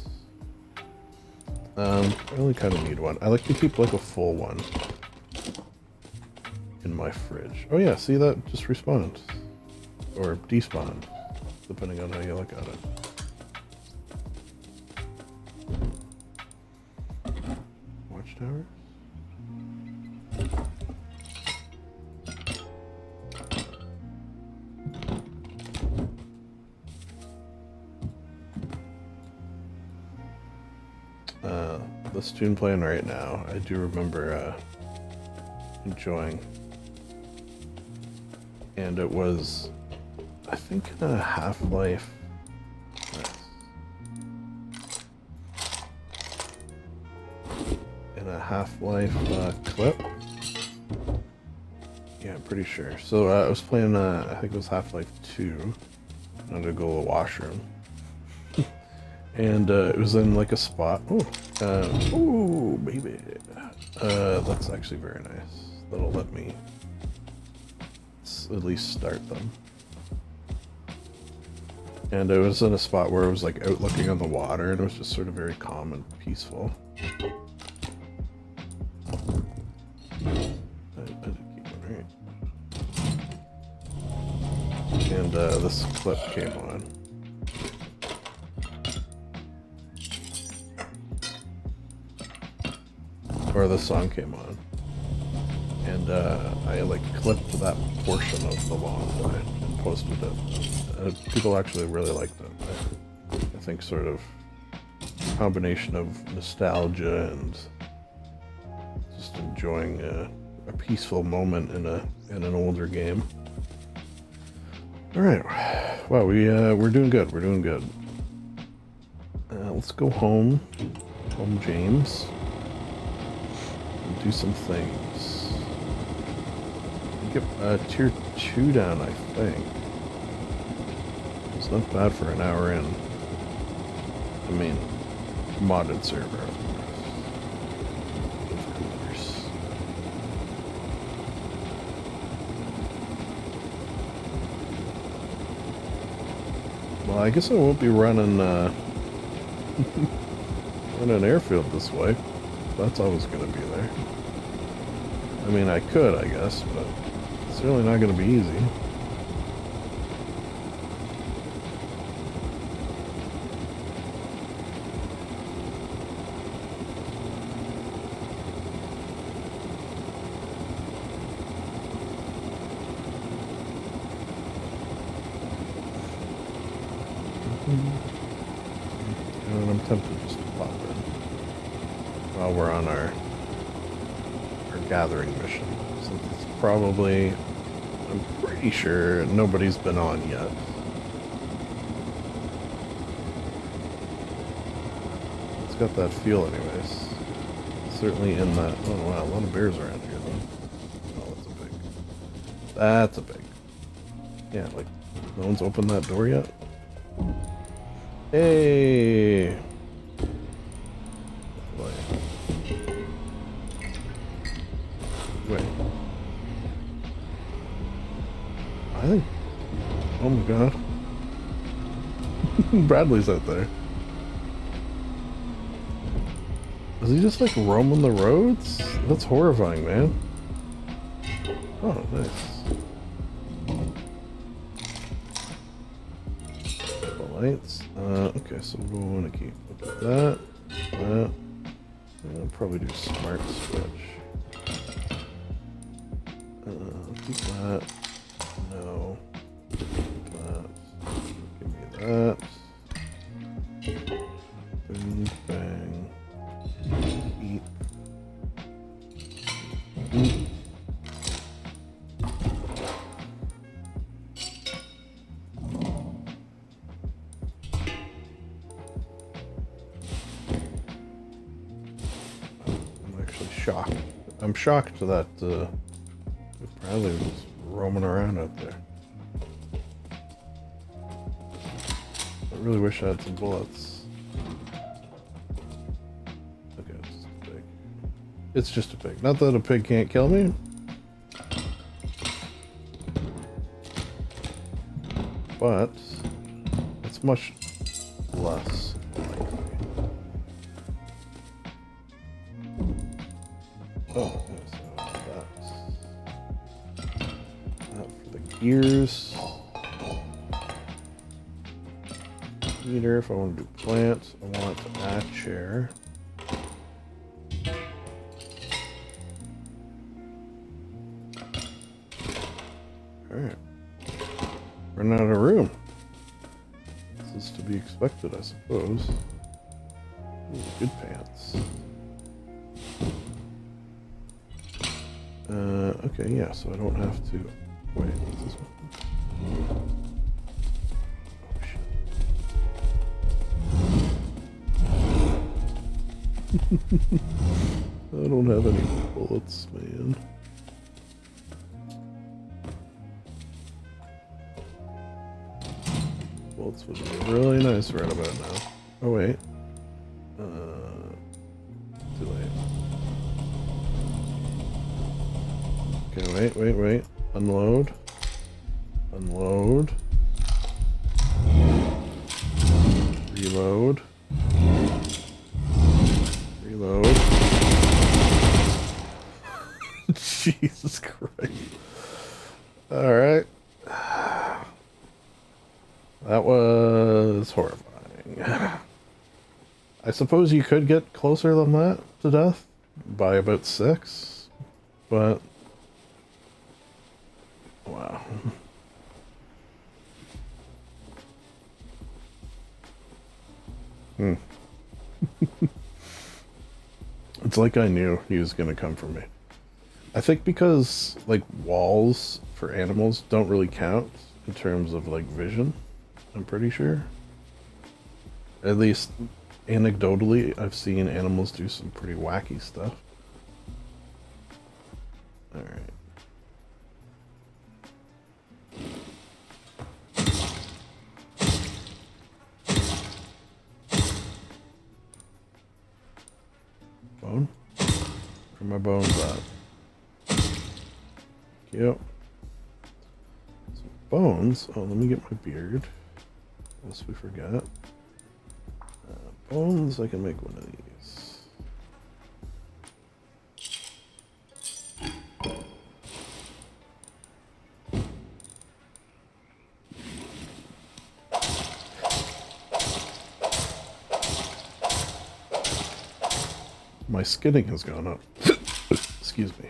I only kind of need one. I like to keep like a full one in my fridge. Oh yeah, see that just respawned. Or despawned, depending on how you look at it. Watchtowers? This tune playing right now, I do remember enjoying. And it was, I think, in a Half-Life. In a Half-Life clip. Yeah, I'm pretty sure. So I was playing, I think it was Half-Life 2. I had to go to the washroom. And it was in like a spot. Oh, baby. That's actually very nice. That'll let me at least start them. And it was in a spot where it was like out looking on the water, and it was just sort of very calm and peaceful. I did keep it right. And this clip came on. Or the song came on, and I like clipped that portion of the Longplay and posted it. People actually really liked it. I think sort of combination of nostalgia and just enjoying a peaceful moment in an older game. All right, wow, we're doing good. We're doing good. Let's go home, James. Do some things. Get tier 2 down, I think. It's not bad for an hour in. I mean, modded server, of course. Well, I guess I won't be running running airfield this way. That's always going to be there. I mean, I could, I guess, but it's really not going to be easy. And I'm tempted just to pop in while we're on our gathering mission. Since it's probably, I'm pretty sure nobody's been on yet. Let's got that feel anyways. Certainly in that... Oh wow, a lot of bears around here though. Oh, that's a big... That's a big... Yeah, like, no one's opened that door yet? Hey! Wait. I think... Oh my god. Bradley's out there. Is he just like roaming the roads? That's horrifying, man. Oh, nice. The lights. Okay, so we'll want to keep that. That. I'll probably do smart switch. Keep that. No. Keep that. Give me that. Boom, bang. Eat. Eat. I'm actually shocked. I'm shocked that Bradley was roaming around out there. I really wish I had some bullets. Okay, it's just a pig. It's just a pig. Not that a pig can't kill me. But it's much less likely. Oh, so that's that for the gears. Heater, if I want to do plants, I want to add chair. Alright. Running out of room. This is to be expected, I suppose. Ooh, good pants. Okay, yeah, so I don't have to... Wait, what's this one? I don't have any bullets, man. Bullets would be really nice right about now. Oh wait. Too late. Okay, wait. Unload. Unload. Reload. Reload. Jesus Christ. Alright. That was horrifying. I suppose you could get closer than that to death by about 6, but wow. It's like I knew he was gonna come for me. I think because like walls for animals don't really count in terms of like vision, I'm pretty sure. At least anecdotally, I've seen animals do some pretty wacky stuff. Alright. Bone? Where my bones at? Yep. So bones. Oh, let me get my beard. Lest we forget. Bones, I can make one of these. My skinning has gone up. Excuse me.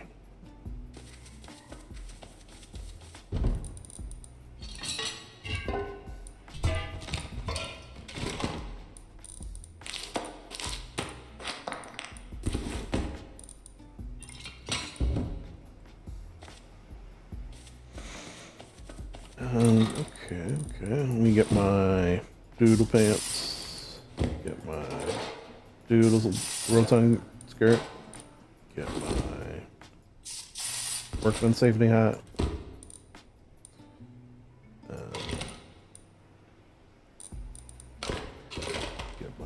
Okay. Let me get my doodle pants. Get my doodle rotating skirt. Get my workman safety hat. Get my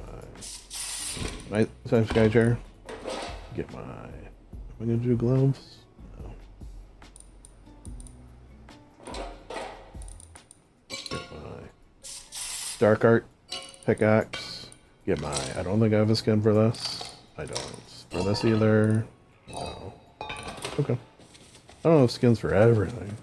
night time sky chair. Get my. Am I gonna do gloves? No. Get my dark art pickaxe. Get my. I don't think I have a skin for this. I don't. For this either. No. Okay. I don't have skins for everything.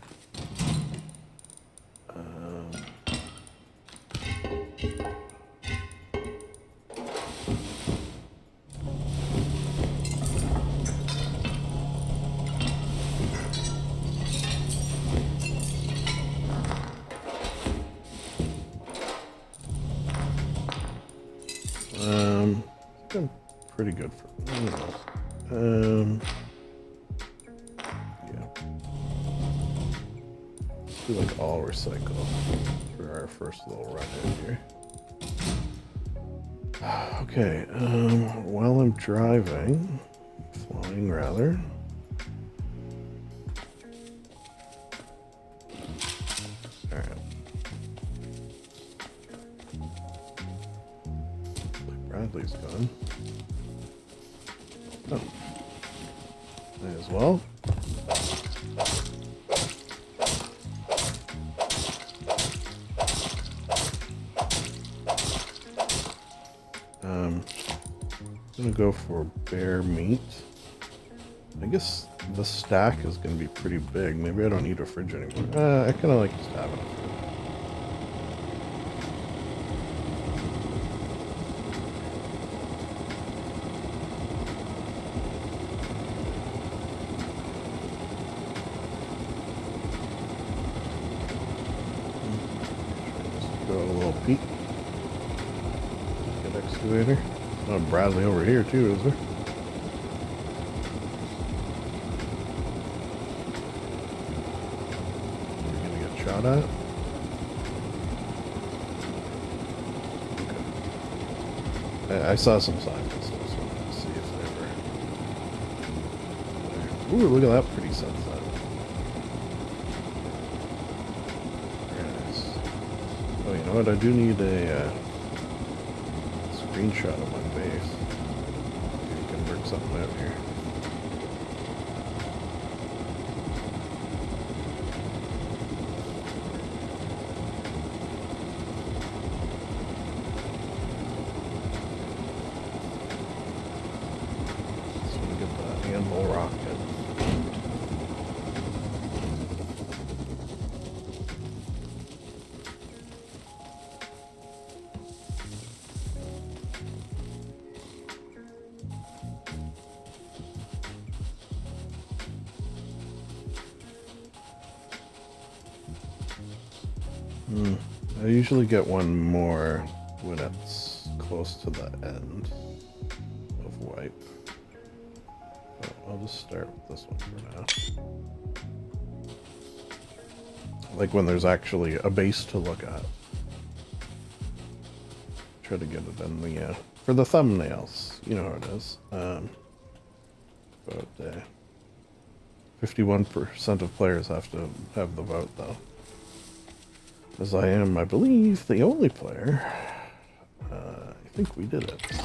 I'm pretty good for. I don't know. Yeah. Let's do like all recycle for our first little run in here. Okay. While I'm driving, flying rather. All right. Bradley's gone. Oh. May as well. I'm gonna go for bear meat. I guess the stack is gonna be pretty big. Maybe I don't need a fridge anymore. I kinda like just having a fridge. Peek. Good excavator. Oh, Bradley over here too, is there? You're gonna get shot at? Okay. I saw some signs and stuff, so I'm gonna see if they were. Ooh, look at that pretty sunset. Oh, you know what? I do need a screenshot of my base. Maybe you can work something out here. Just want to get the Anvil rocket. I usually get one more when it's close to the end of wipe. But I'll just start with this one for now. Like when there's actually a base to look at. Try to get it in the for the thumbnails. You know how it is. But 51% of players have to have the vote though. As I am, I believe, the only player. I think we did it. Okay,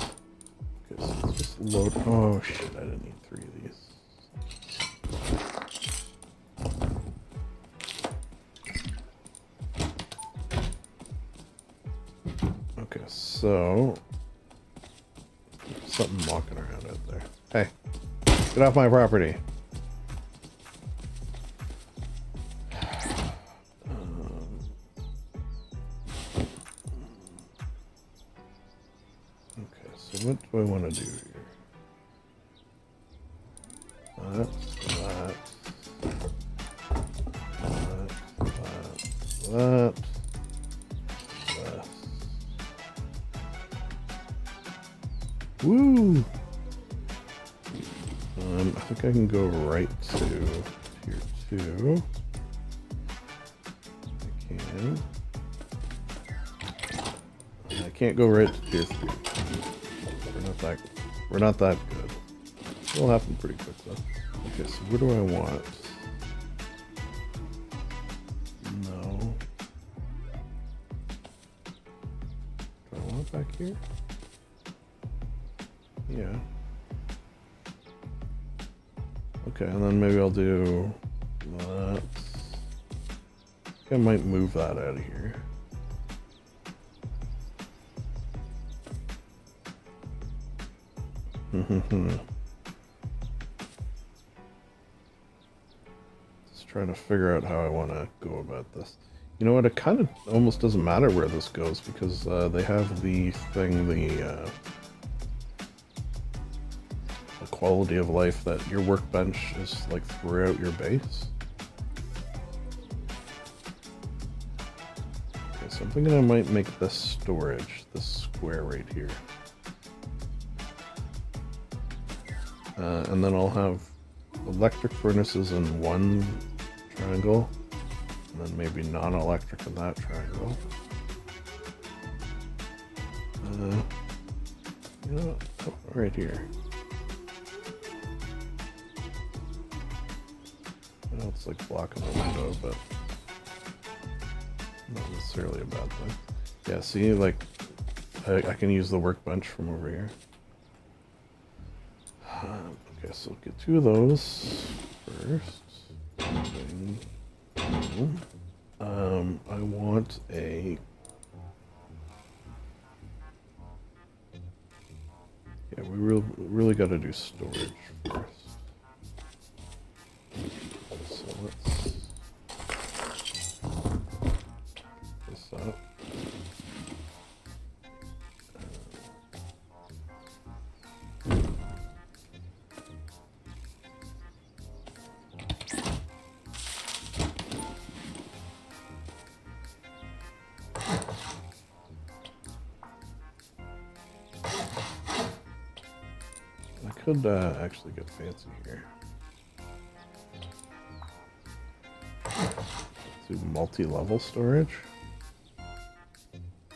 so let's just load. Oh shit, I didn't need 3 of these. Okay, so. Something walking around out there. Hey, get off my property. What do I want to do here? That. Woo! I think I can go right to tier 2. I can't go right to tier 3. For We're not that good. It'll happen pretty quick though. Okay, so what do I want? No. Do I want it back here? Yeah. Okay, and then maybe I'll do that. I think I might move that out of here. Just trying to figure out how I want to go about this. You know what? It kind of almost doesn't matter where this goes because they have the thing, the quality of life that your workbench is like throughout your base. Okay, so I'm thinking I might make this storage, this square right here. And then I'll have electric furnaces in one triangle, and then maybe non-electric in that triangle. You know what? Oh, right here. I know it's like blocking the window, but not necessarily a bad thing. Yeah, see, like, I can use the workbench from over here. Okay, so get 2 of those first. I want a... Yeah, we really got to do storage first. So let's this up. I could actually get fancy here. Do multi-level storage.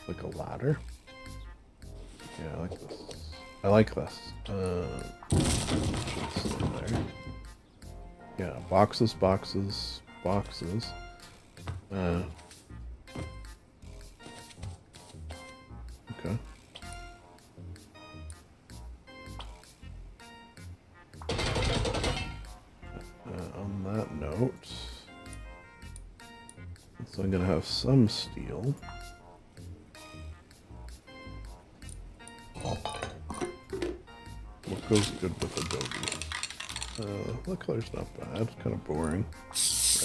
Like a ladder. Yeah, I like this. I like this. Should stay there. Yeah, boxes, boxes, boxes. Okay. On that note, so I'm gonna have some steel. What goes good with adobe? That color's not bad. It's kind of boring.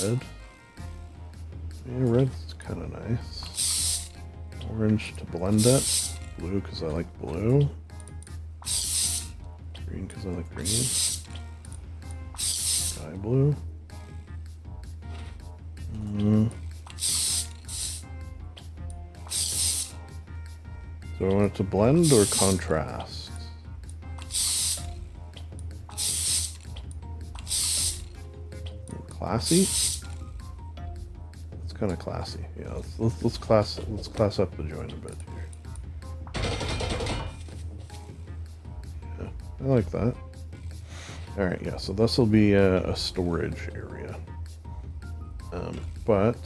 Red. Yeah, red's kind of nice. Orange to blend it. Blue because I like blue. Green because I like green. Sky blue. So I want it to blend or contrast? Classy? It's kind of classy. Yeah, let's class up the joint a bit here. Yeah, I like that. All right, yeah. So this will be a storage area, but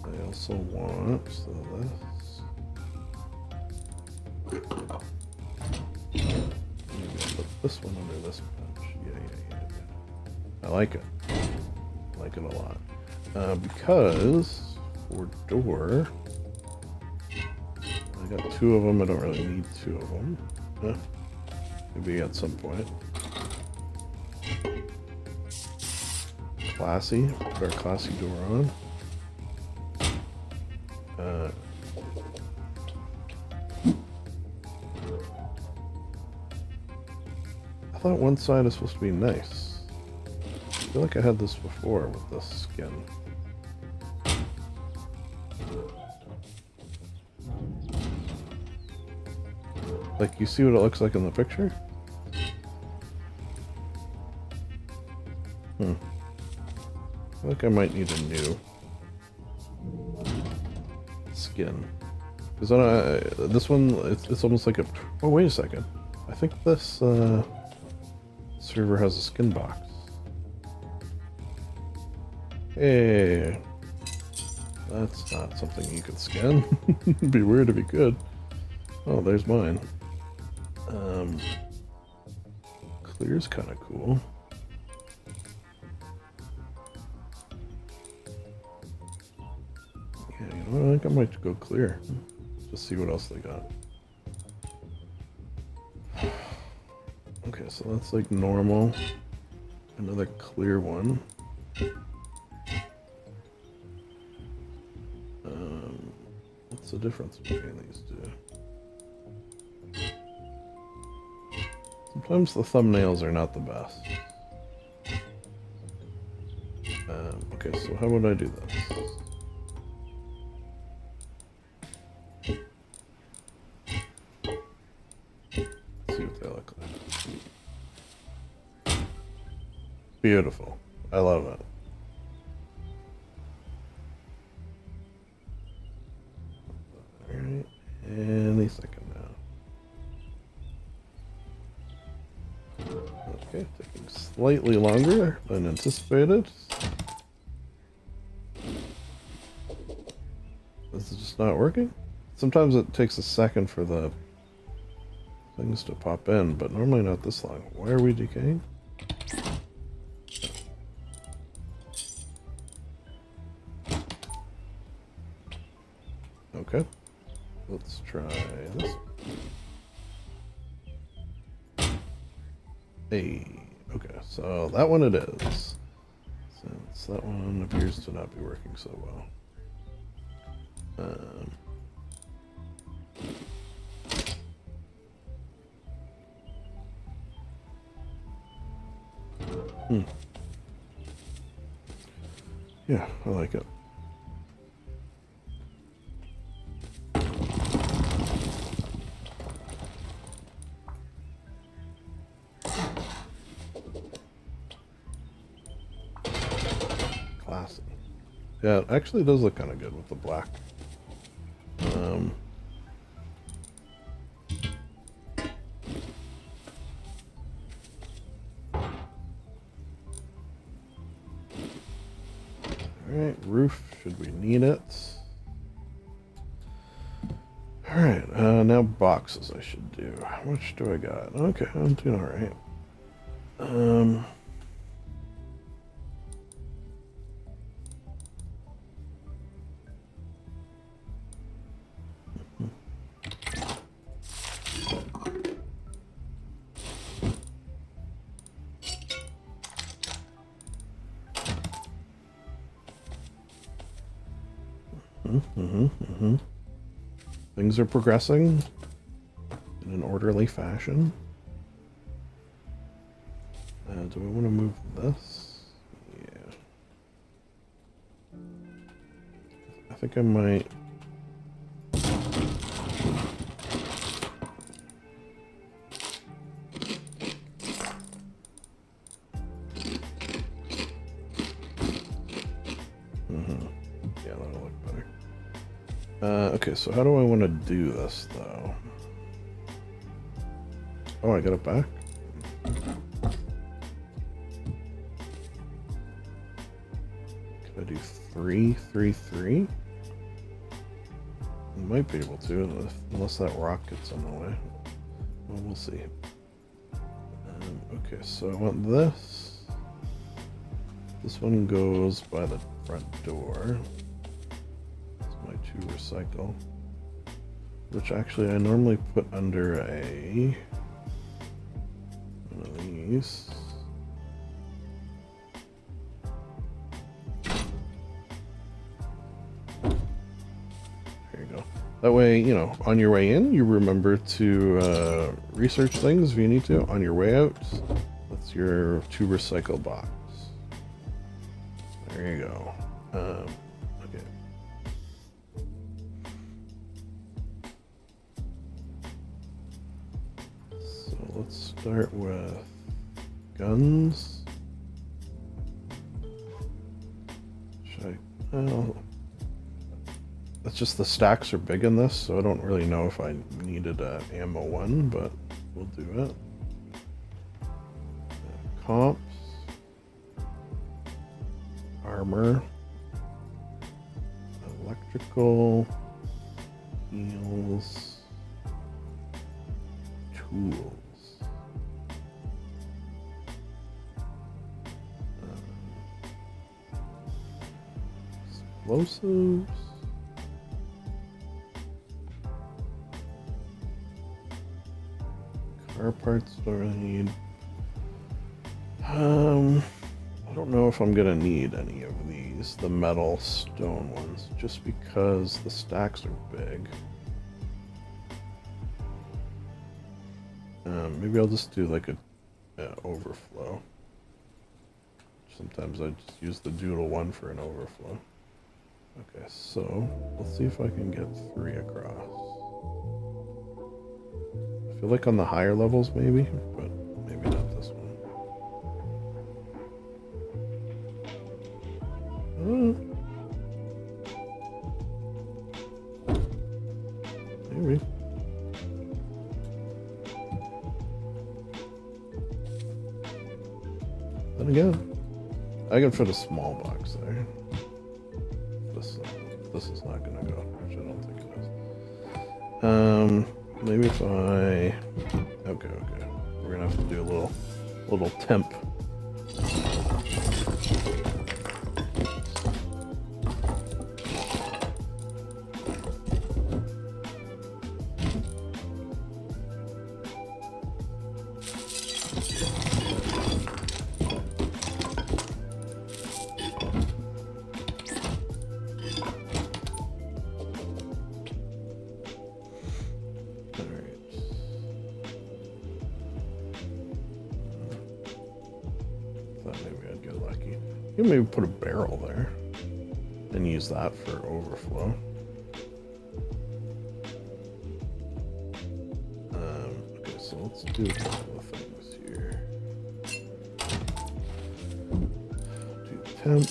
I also want this. Put this one under this bench. Yeah. I like it. I like it a lot. Because for door, I got 2 of them. I don't really need 2 of them. Maybe at some point. Classy. Put our classy door on. I thought one side is supposed to be nice. I feel like I had this before with this skin. Like, you see what it looks like in the picture? I feel like I might need a new skin. Because this one, it's almost like a... Oh, wait a second. I think this server has a skin box. Hey, that's not something you could skin. It'd be weird if you could. Oh, there's mine. Clear's kind of cool. Yeah, you know what? I think I might go clear. Just see what else they got. Okay, so that's like normal. Another clear one. What's the difference between these two? Sometimes the thumbnails are not the best. Okay, so how would I do this? Let's see what they look like. Beautiful. I love it. Alright, any second now. Okay, taking slightly longer than anticipated. This is just not working. Sometimes it takes a second for the things to pop in, but normally not this long. Why are we decaying? Okay, let's try this. Hey, okay, so that one it is. Since that one appears to not be working so well. Yeah, I like it. Classy. Yeah, it actually does look kind of good with the black. Alright, roof, should we need it? Alright, now boxes I should do. How much do I got? Okay, I'm doing alright. Things are progressing in an orderly fashion. Do I want to move this? Yeah. I think I might. Yeah, that'll look better. Okay, so how do I want to do this, though? Oh, I got it back? Can I do 3, 3, 3? I might be able to, unless that rock gets in the way. Well, we'll see. Okay, so I want this. This one goes by the front door. It's my 2 recycle. Which actually I normally put under one of these. There you go. That way, you know, on your way in, you remember to research things if you need to. On your way out, that's your 2 recycle box. There you go. Okay. So let's start with guns. Should I? Oh. It's just the stacks are big in this, so I don't really know if I needed an ammo one, but we'll do it. Comps. Armor. Electrical. Heals. Tools. Explosives. Car parts do I need? I don't know if I'm gonna need any of these, the metal stone ones, just because the stacks are big. Maybe I'll just do like a overflow. Sometimes I just use the doodle one for an overflow. Okay, so let's see if I can get 3 across. I feel like on the higher levels maybe, but maybe not this one. Maybe. Then again, I can fit a small box there. This is not gonna go, which I don't think it is. Maybe if I... Okay. We're gonna have to do a little temp. You can maybe put a barrel there and use that for overflow. Okay, so let's do a couple of things here. Do temp.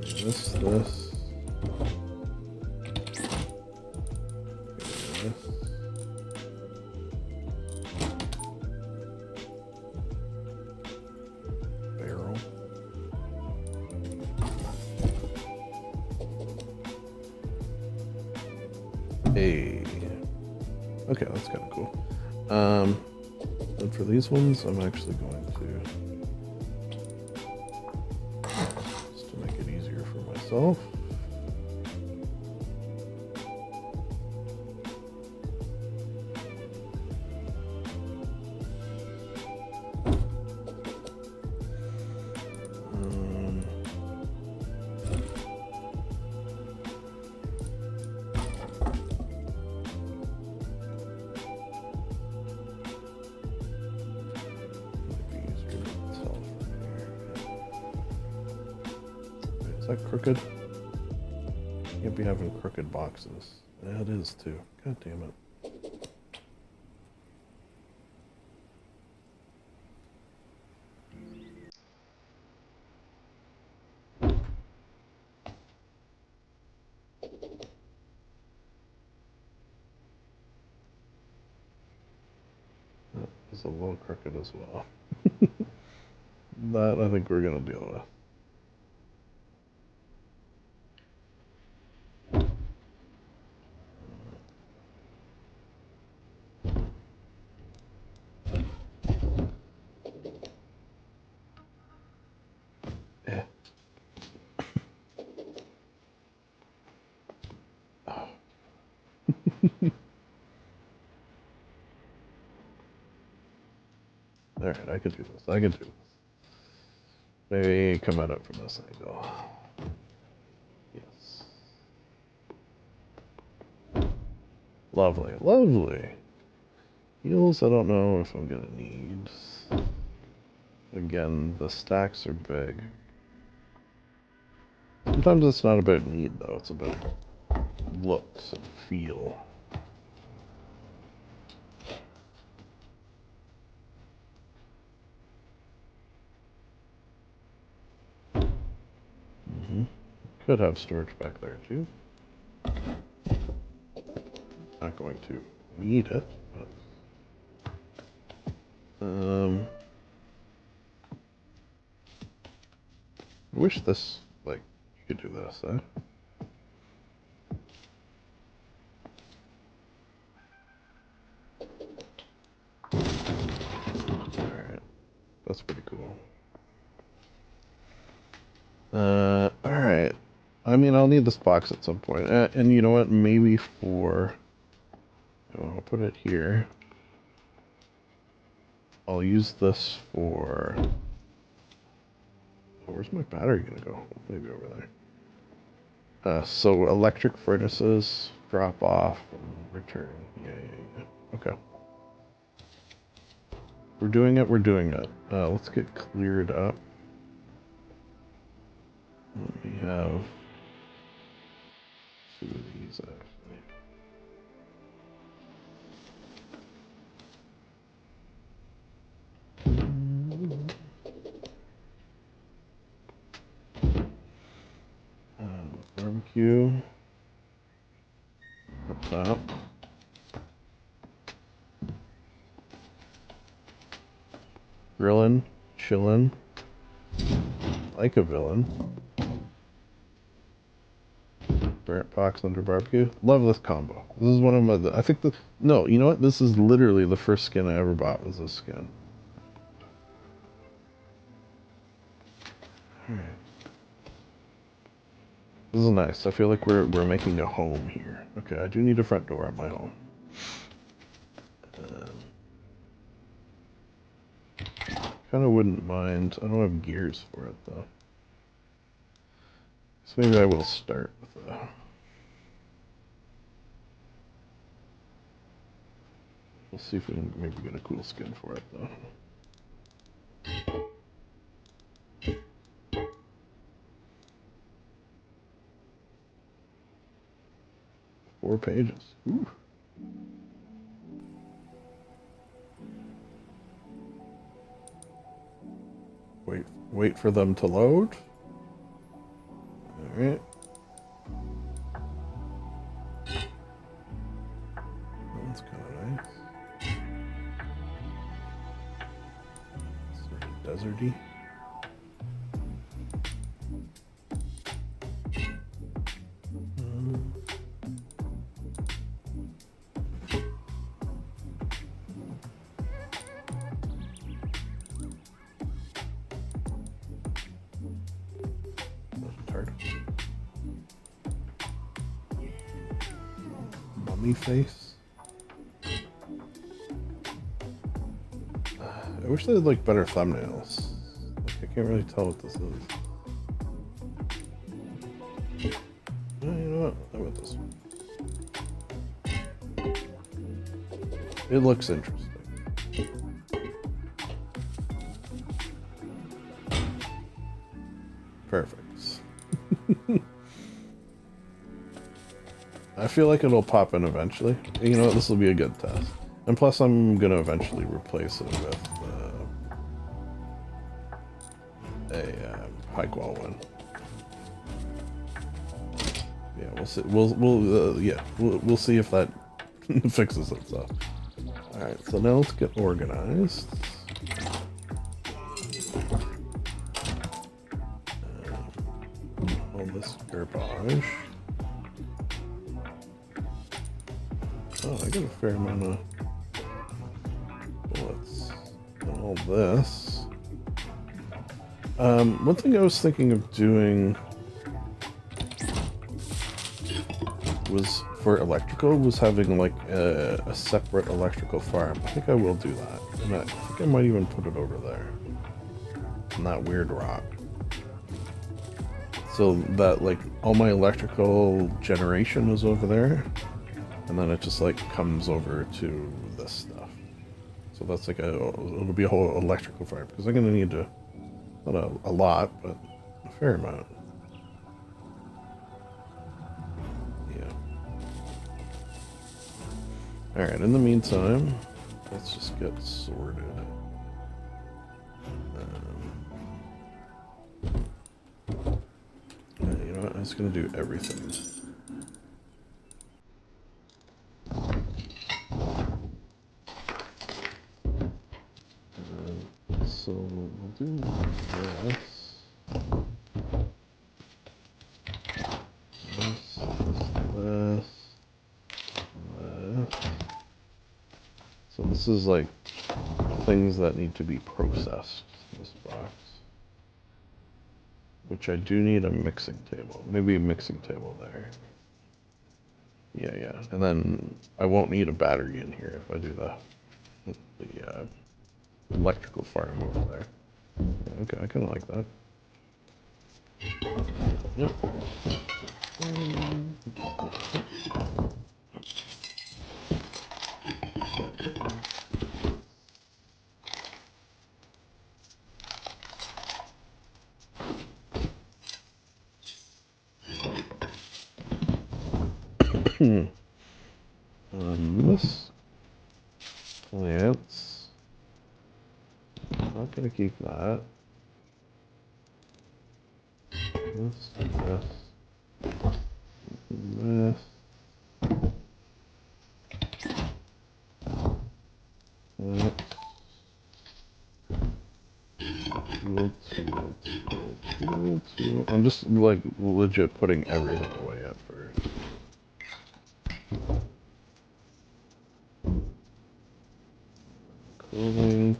Give me this. Okay, that's kind of cool. And for these ones, I'm actually going to, just to make it easier for myself. Crooked? Can't be having crooked boxes. Yeah, it is too. God damn it. That is a little crooked as well. That I think we're gonna deal with. Alright, I can do this. I can do this. Maybe come at it from this angle. Yes. Lovely, lovely. Heals, I don't know if I'm gonna need. Again, the stacks are big. Sometimes it's not about need, though. It's about looks and feel. could have storage back there too. Not going to need it, but I wish this, like, you could do this, eh? Alright. That's pretty cool. Alright. I mean, I'll need this box at some point. And you know what? Maybe for... Oh, I'll put it here. I'll use this for... Oh, where's my battery gonna go? Maybe over there. So electric furnaces, drop off, and return. Yeah. Okay. We're doing it, we're doing it. Let's get cleared up. We have two of these, actually. Barbecue. Up top. Grillin', chillin'. Like a villain. Burnt box under barbecue. Love this combo. This is one of my... I think the... No, you know what? This is literally the first skin I ever bought was this skin. Alright. This is nice. I feel like we're making a home here. Okay, I do need a front door at my home. Kind of wouldn't mind. I don't have gears for it though. So maybe I will start with a... We'll see if we can maybe get a cool skin for it though. 4 pages. Ooh. Wait for them to load. All right. That's kind of nice. Sort of deserty. Face. I wish they had like better thumbnails. Like, I can't really tell what this is. Oh, you know what? How about this one? It looks interesting. Perfect. I feel like it'll pop in eventually. You know what? This will be a good test. And plus, I'm gonna eventually replace it with a high qual one. Yeah, we'll see. We'll see if that fixes itself. All right, so now let's get organized. All this garbage. Oh, I got a fair amount of bullets and all this. One thing I was thinking of doing was for electrical was having like a separate electrical farm. I think I will do that. And I think I might even put it over there. On that weird rock. So that like all my electrical generation was over there. And then it just like comes over to this stuff. So that's like it'll be a whole electrical farm because I'm gonna need to, not a lot, but a fair amount. Yeah. All right. In the meantime, let's just get sorted. You know what? I'm just gonna do everything. So we'll do this. So this is like things that need to be processed in this box. Which I do need a mixing table. Maybe a mixing table there. Yeah. And then I won't need a battery in here if I do the electrical farm over there. Okay, I kind of like that. Yep. This plants. I'm not gonna keep that. This. I'm just like legit putting everything away at first. Cooling.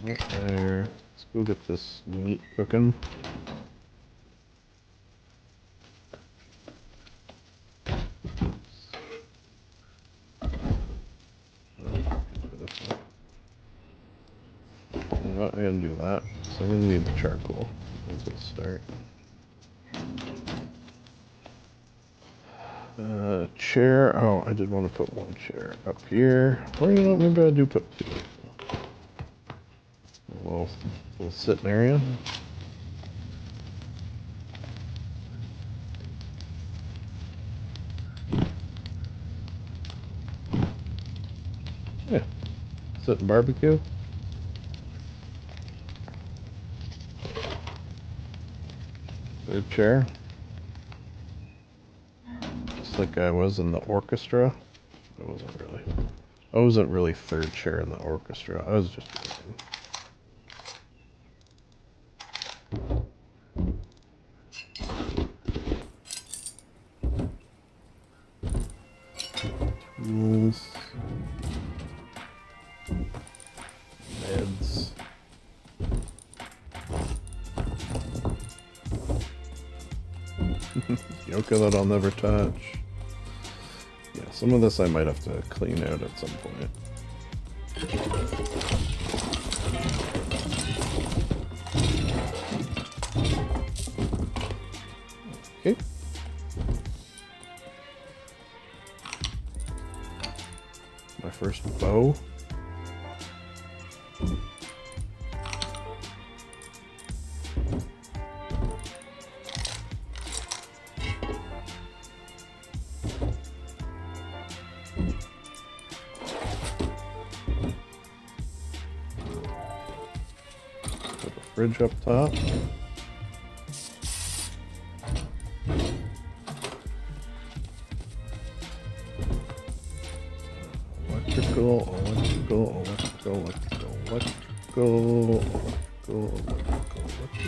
Right there. Let's go get this meat cooking. I'm not gonna do that, so I'm gonna need the charcoal. That's a good start. Chair. Oh, I did want to put one chair up here. Or you know, maybe I do put two. A little sitting area. Yeah. Sitting barbecue. Third chair. Just like I was in the orchestra. I wasn't really third chair in the orchestra. I was just tools. Meds. Yoka that I'll never touch. Yeah, some of this I might have to clean out at some point. Okay. My first bow. Fridge up top.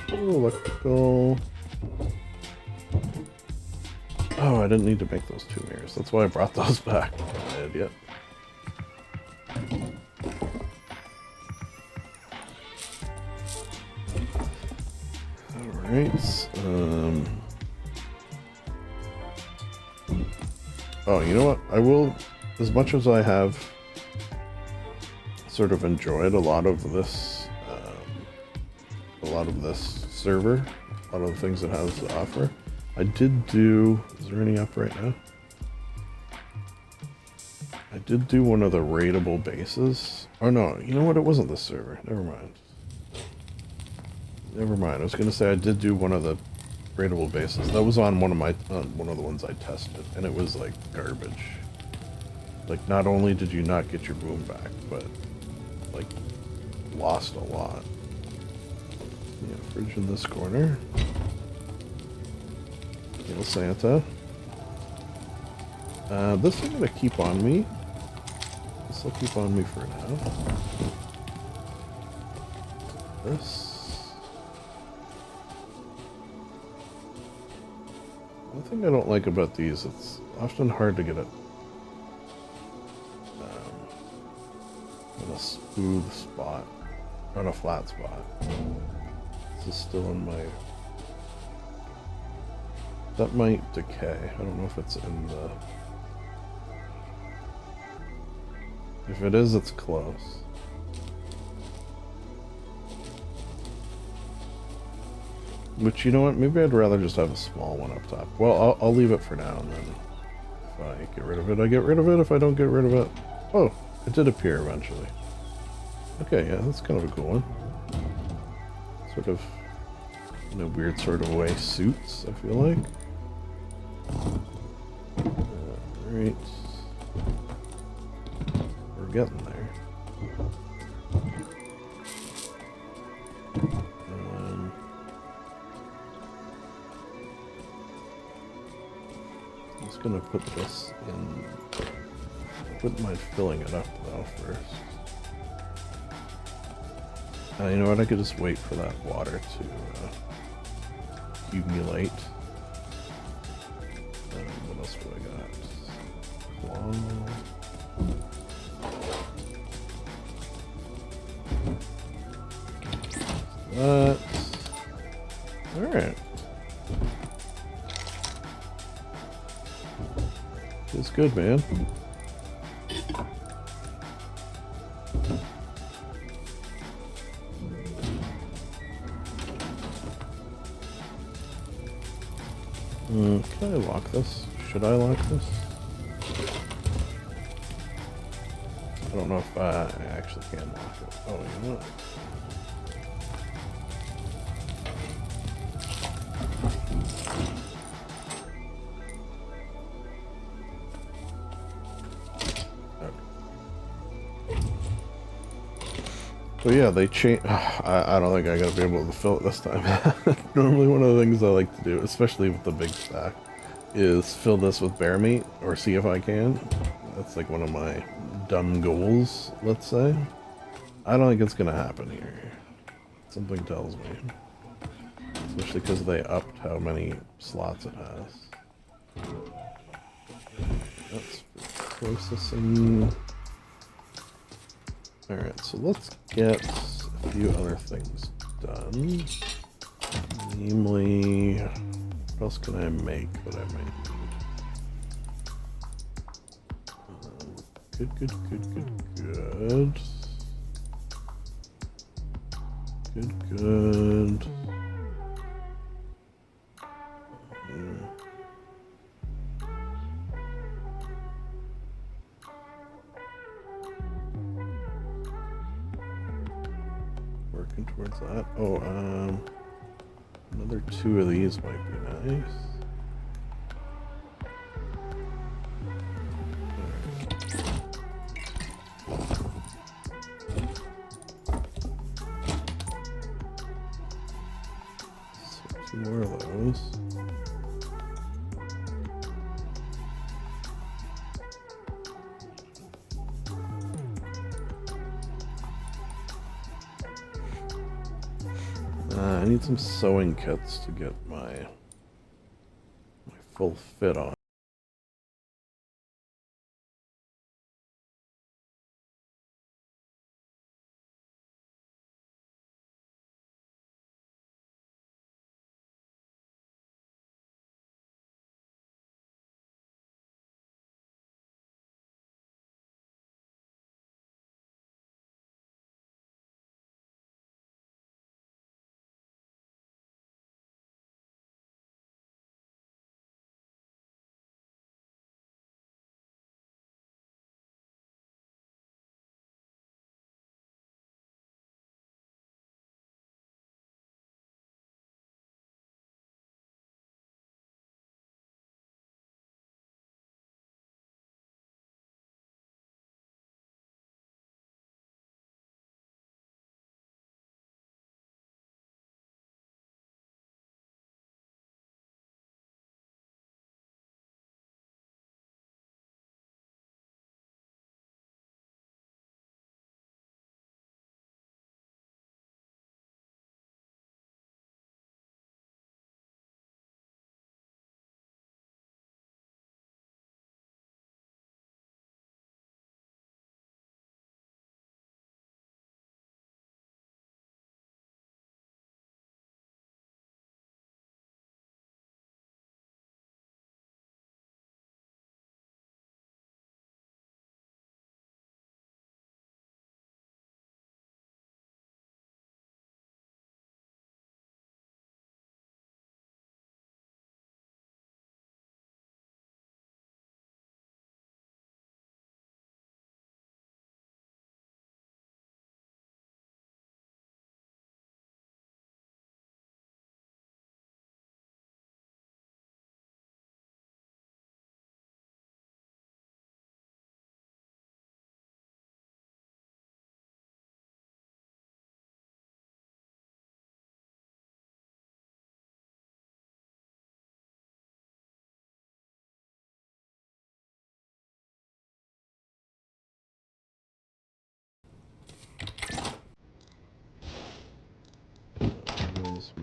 Electrical. Oh, I didn't need to make those two mirrors. That's why I brought those back. Idiot. Alright. Oh, you know what? I will, as much as I have sort of enjoyed a lot of this server, a lot of the things it has to offer, I did do, is there any up right now? I did do one of the raidable bases. Oh no, you know what? It wasn't this server. Never mind. I was gonna say I did do one of the raidable bases. That was on one of the ones I tested, and it was like garbage. Like, not only did you not get your boom back, but, like, lost a lot. Yeah, fridge in this corner. Little Santa. This I'm gonna keep on me. This will keep on me for now. This. One thing I don't like about these, it's often hard to get it in a smooth spot, on a flat spot. This is still in my... That might decay. I don't know if it's in the... If it is, it's close. Which, you know what? Maybe I'd rather just have a small one up top. Well, I'll leave it for now, and then if I get rid of it, I get rid of it. If I don't get rid of it... Oh, it did appear eventually. Okay, yeah, that's kind of a cool one. Sort of, in a weird sort of way, suits, I feel like. Alright. We're getting there. I'm just gonna put this in. I wouldn't mind filling it up though first. You know what? I could just wait for that water to accumulate. What else do I got? That. Alright. It's good, man. Can I lock this? Should I lock this? I don't know if I actually can lock it. Oh, you know what? So yeah, they change. I don't think I'm gonna be able to fill it this time. Normally, one of the things I like to do, especially with the big stack, is fill this with bear meat or see if I can. That's like one of my dumb goals, let's say. I don't think it's gonna happen here. Something tells me, especially because they upped how many slots it has. That's for processing. Alright, so let's get a few other things done. Namely, what else can I make that I might need? Good. Working towards that. Oh, another 2 of these might be nice. So 2 more of those. I need some sewing kits to get my full fit on.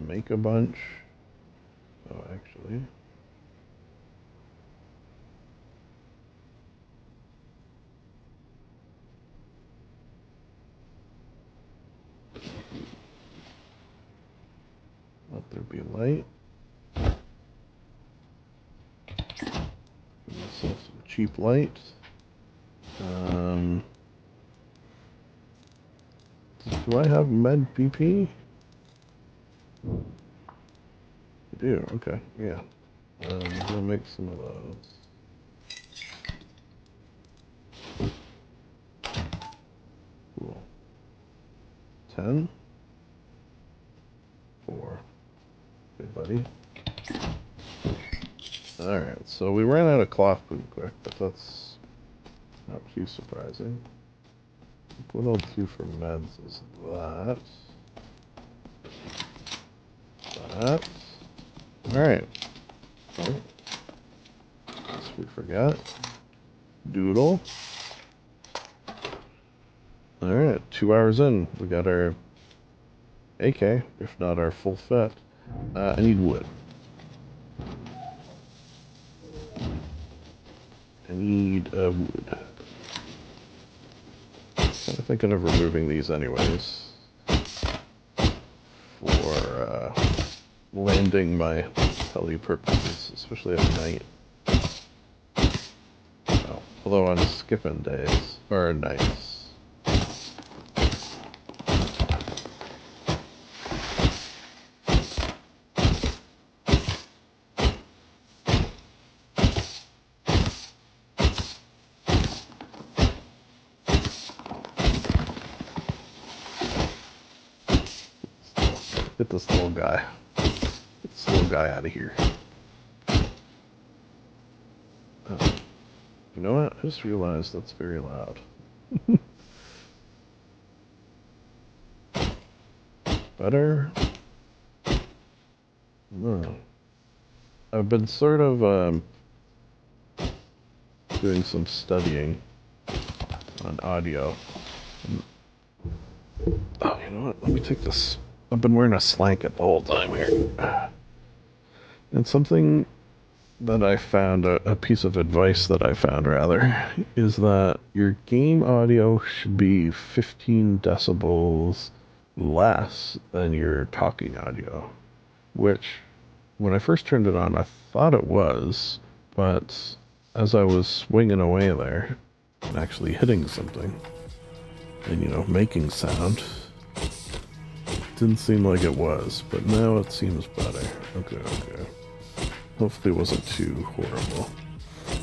make a bunch. Oh, actually. Let there be light. Give myself some cheap light. Do I have med PP? I do, okay, yeah. I'm gonna make some of those. Cool. 10. 4. Good buddy. Alright, so we ran out of cloth pretty quick, but that's not too surprising. What I'll do for meds is that. That. Alright. Oh. Lest we forget. Doodle. Alright, 2 hours in. We got our AK, if not our full fit. I need wood. I need wood. Kind of thinking of removing these anyways. For landing my tele purposes, especially at night. Oh, although I'm skipping days, or nights. Get this little guy. Get this little guy out of here. Oh. You know what? I just realized that's very loud. Better? No. I've been sort of doing some studying on audio. Oh, you know what? Let me take this. I've been wearing a slanket the whole time here. And something that I found, a piece of advice that I found rather, is that your game audio should be 15 decibels less than your talking audio. Which, when I first turned it on, I thought it was, but as I was swinging away there and actually hitting something and, you know, making sound, didn't seem like it was, but now it seems better. Okay. Hopefully it wasn't too horrible.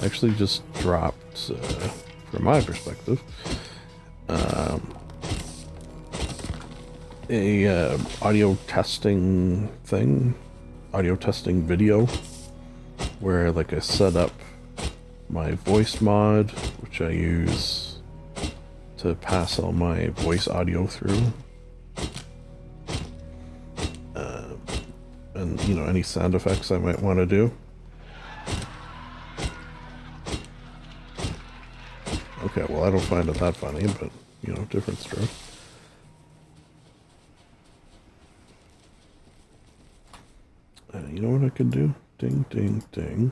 I actually just dropped, from my perspective, a audio testing thing, audio testing video, where like I set up my voice mod, which I use to pass all my voice audio through. And, you know, any sound effects I might want to do. Okay, well, I don't find it that funny, but, you know, different stroke. You know what I could do? Ding, ding, ding.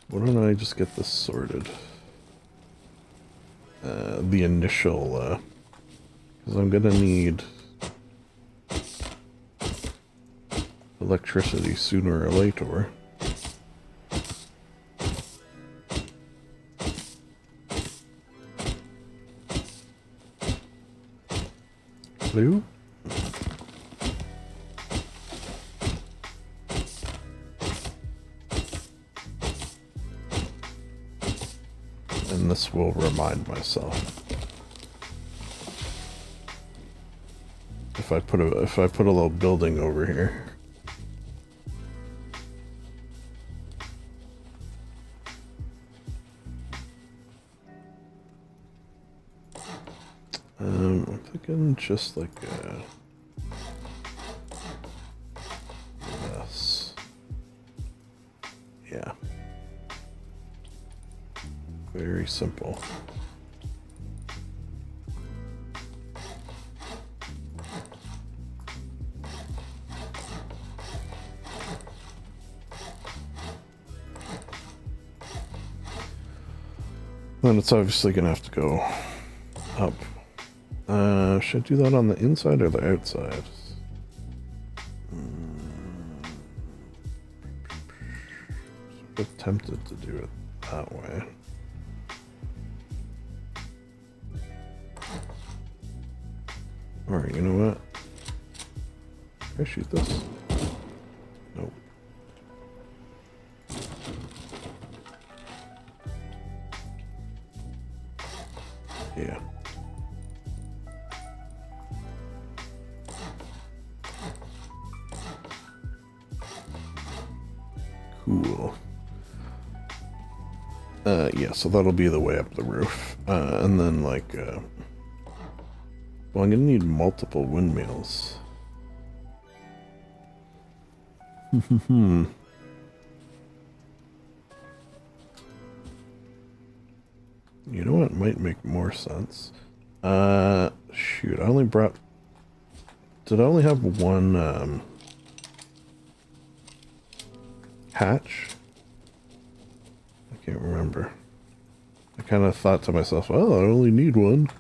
Why don't I just get this sorted? The initial, because I'm gonna need electricity sooner or later. Blue? And this will remind myself. If I put a little building over here. I'm thinking just like this. Yeah. Very simple. Then it's obviously gonna have to go up. Should I do that on the inside or the outside? Sort of tempted to do it that way. Alright, you know what? Can I shoot this? Nope. Yeah. Cool. Yeah, so that'll be the way up the roof. And then, like, well, I'm gonna need multiple windmills. You know what might make more sense? Shoot, I only brought... Did I only have one, hatch? I can't remember. I kind of thought to myself, well, I only need one.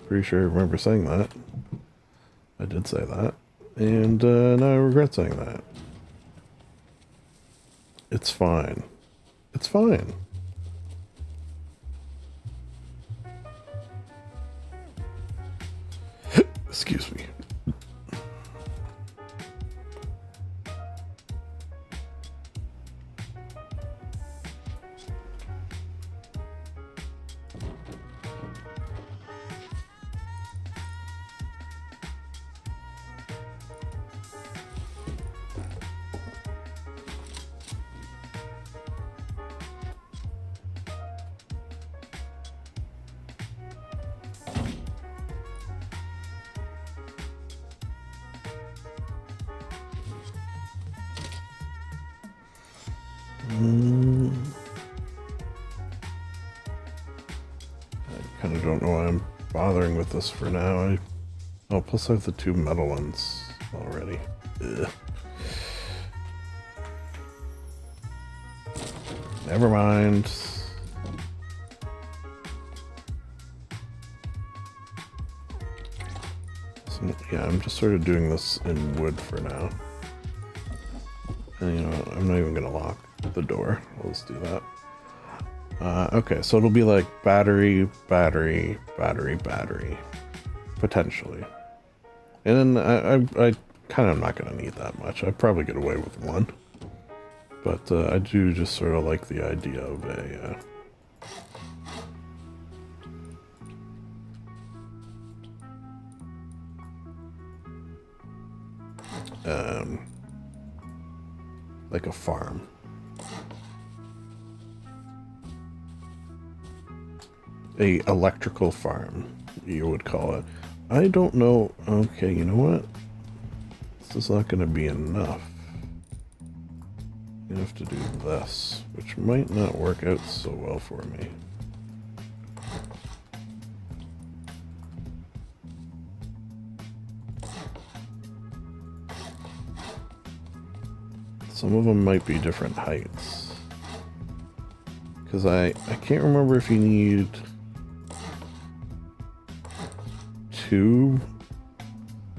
Pretty sure I remember saying that. I did say that. And now I regret saying that. It's fine. It's fine. Excuse me. I kind of don't know why I'm bothering with this for now. Oh, plus I have the two metal ones already. Ugh. Never mind. So, yeah, I'm just sort of doing this in wood for now. And you know, I'm not even gonna lock the door. I'll just do that. Okay, so it'll be like battery, battery, battery, battery, potentially. And then I kind of not gonna need that much. I'd probably get away with one. But I do just sort of like the idea of like a farm. A electrical farm, you would call it. I don't know. Okay, you know what? This is not going to be enough. You have to do this, which might not work out so well for me. Some of them might be different heights. Because I can't remember if you need two,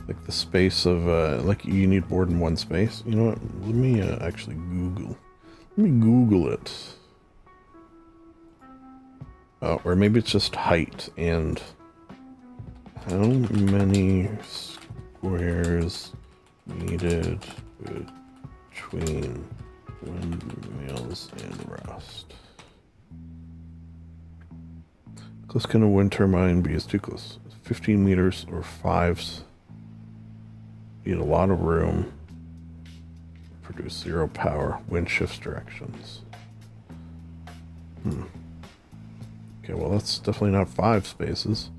like the space of, like you need more than one space. You know what? Let me actually Google. Let me Google it. Or maybe it's just height and how many squares needed between windmills and rust. Close can a wind turbine be? Is too close. 15 meters or 5s. Need a lot of room. Produce 0 power. Wind shifts directions. Okay, well that's definitely not 5 spaces.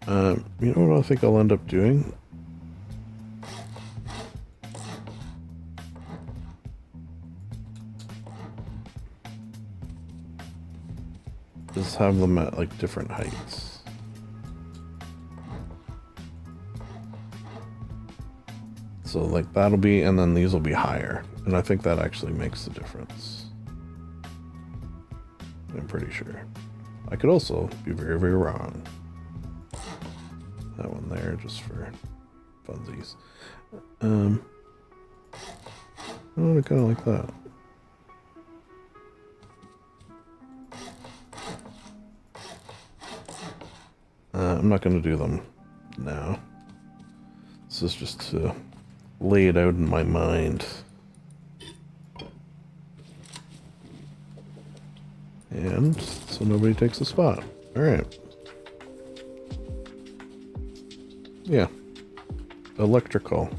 You know what I think I'll end up doing? Is have them at like different heights. So like that'll be, and then these will be higher. And I think that actually makes the difference. I'm pretty sure. I could also be very, very wrong. That one there, just for funsies. Oh, I kind of like that. I'm not going to do them now. This is just to lay it out in my mind. And so nobody takes a spot. Alright. Yeah. Electrical.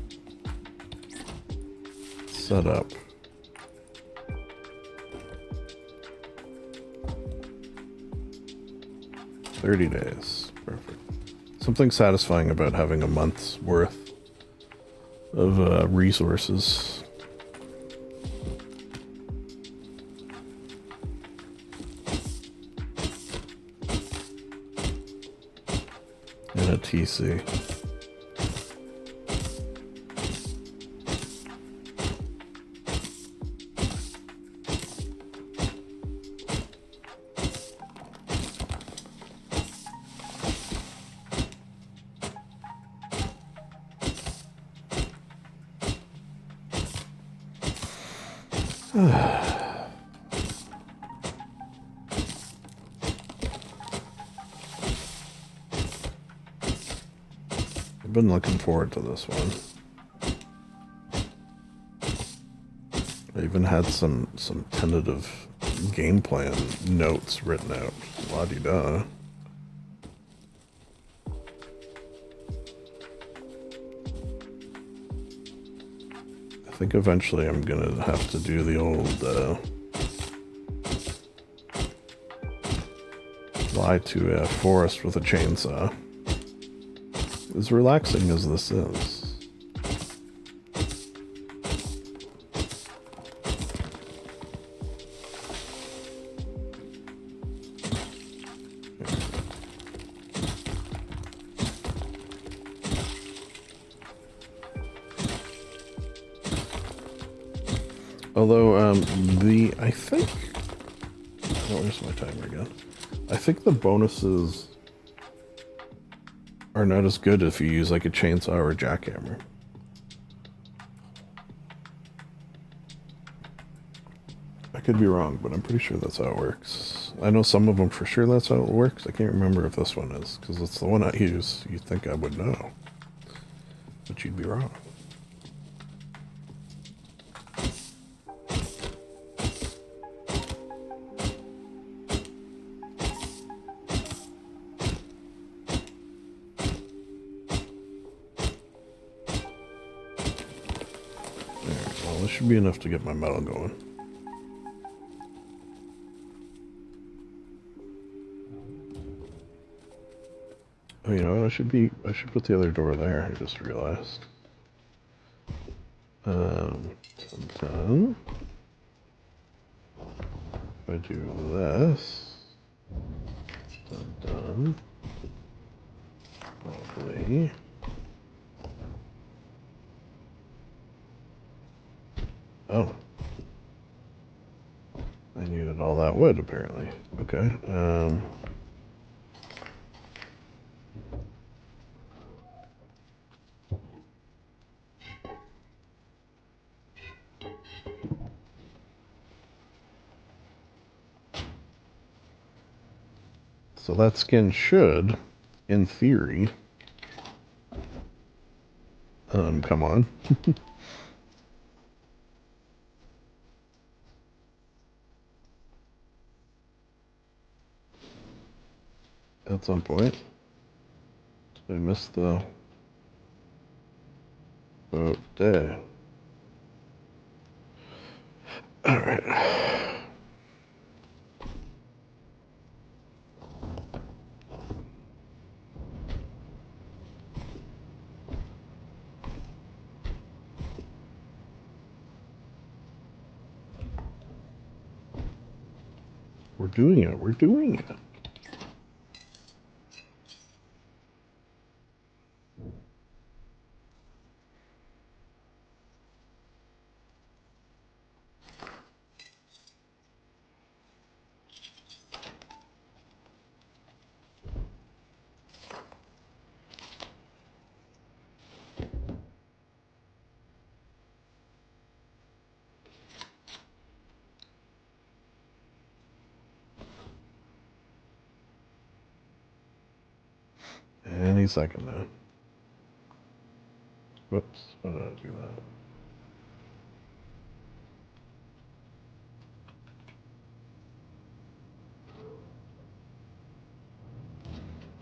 Set up. $30 days. Perfect. Something satisfying about having a month's worth of resources. And a TC. I've been looking forward to this one. I even had some tentative game plan notes written out. La-di-da. I think eventually I'm gonna have to do the old fly to a forest with a chainsaw. As relaxing as this is. Although, I think, oh, where's my timer again? I think the bonuses are not as good if you use like a chainsaw or a jackhammer. I could be wrong, but I'm pretty sure that's how it works. I know some of them for sure that's how it works. I can't remember if this one is, because it's the one I use. You'd think I would know, but you'd be wrong. This should be enough to get my metal going. Oh, you know what? I should put the other door there. I just realized. Done. If I do this, done. Lovely. Oh. I needed all that wood, apparently. Okay. So that skin should, in theory, come on. At some point. Did I miss the boat day? Alright. We're doing it. We're doing it. any second now. Whoops, why did I do that?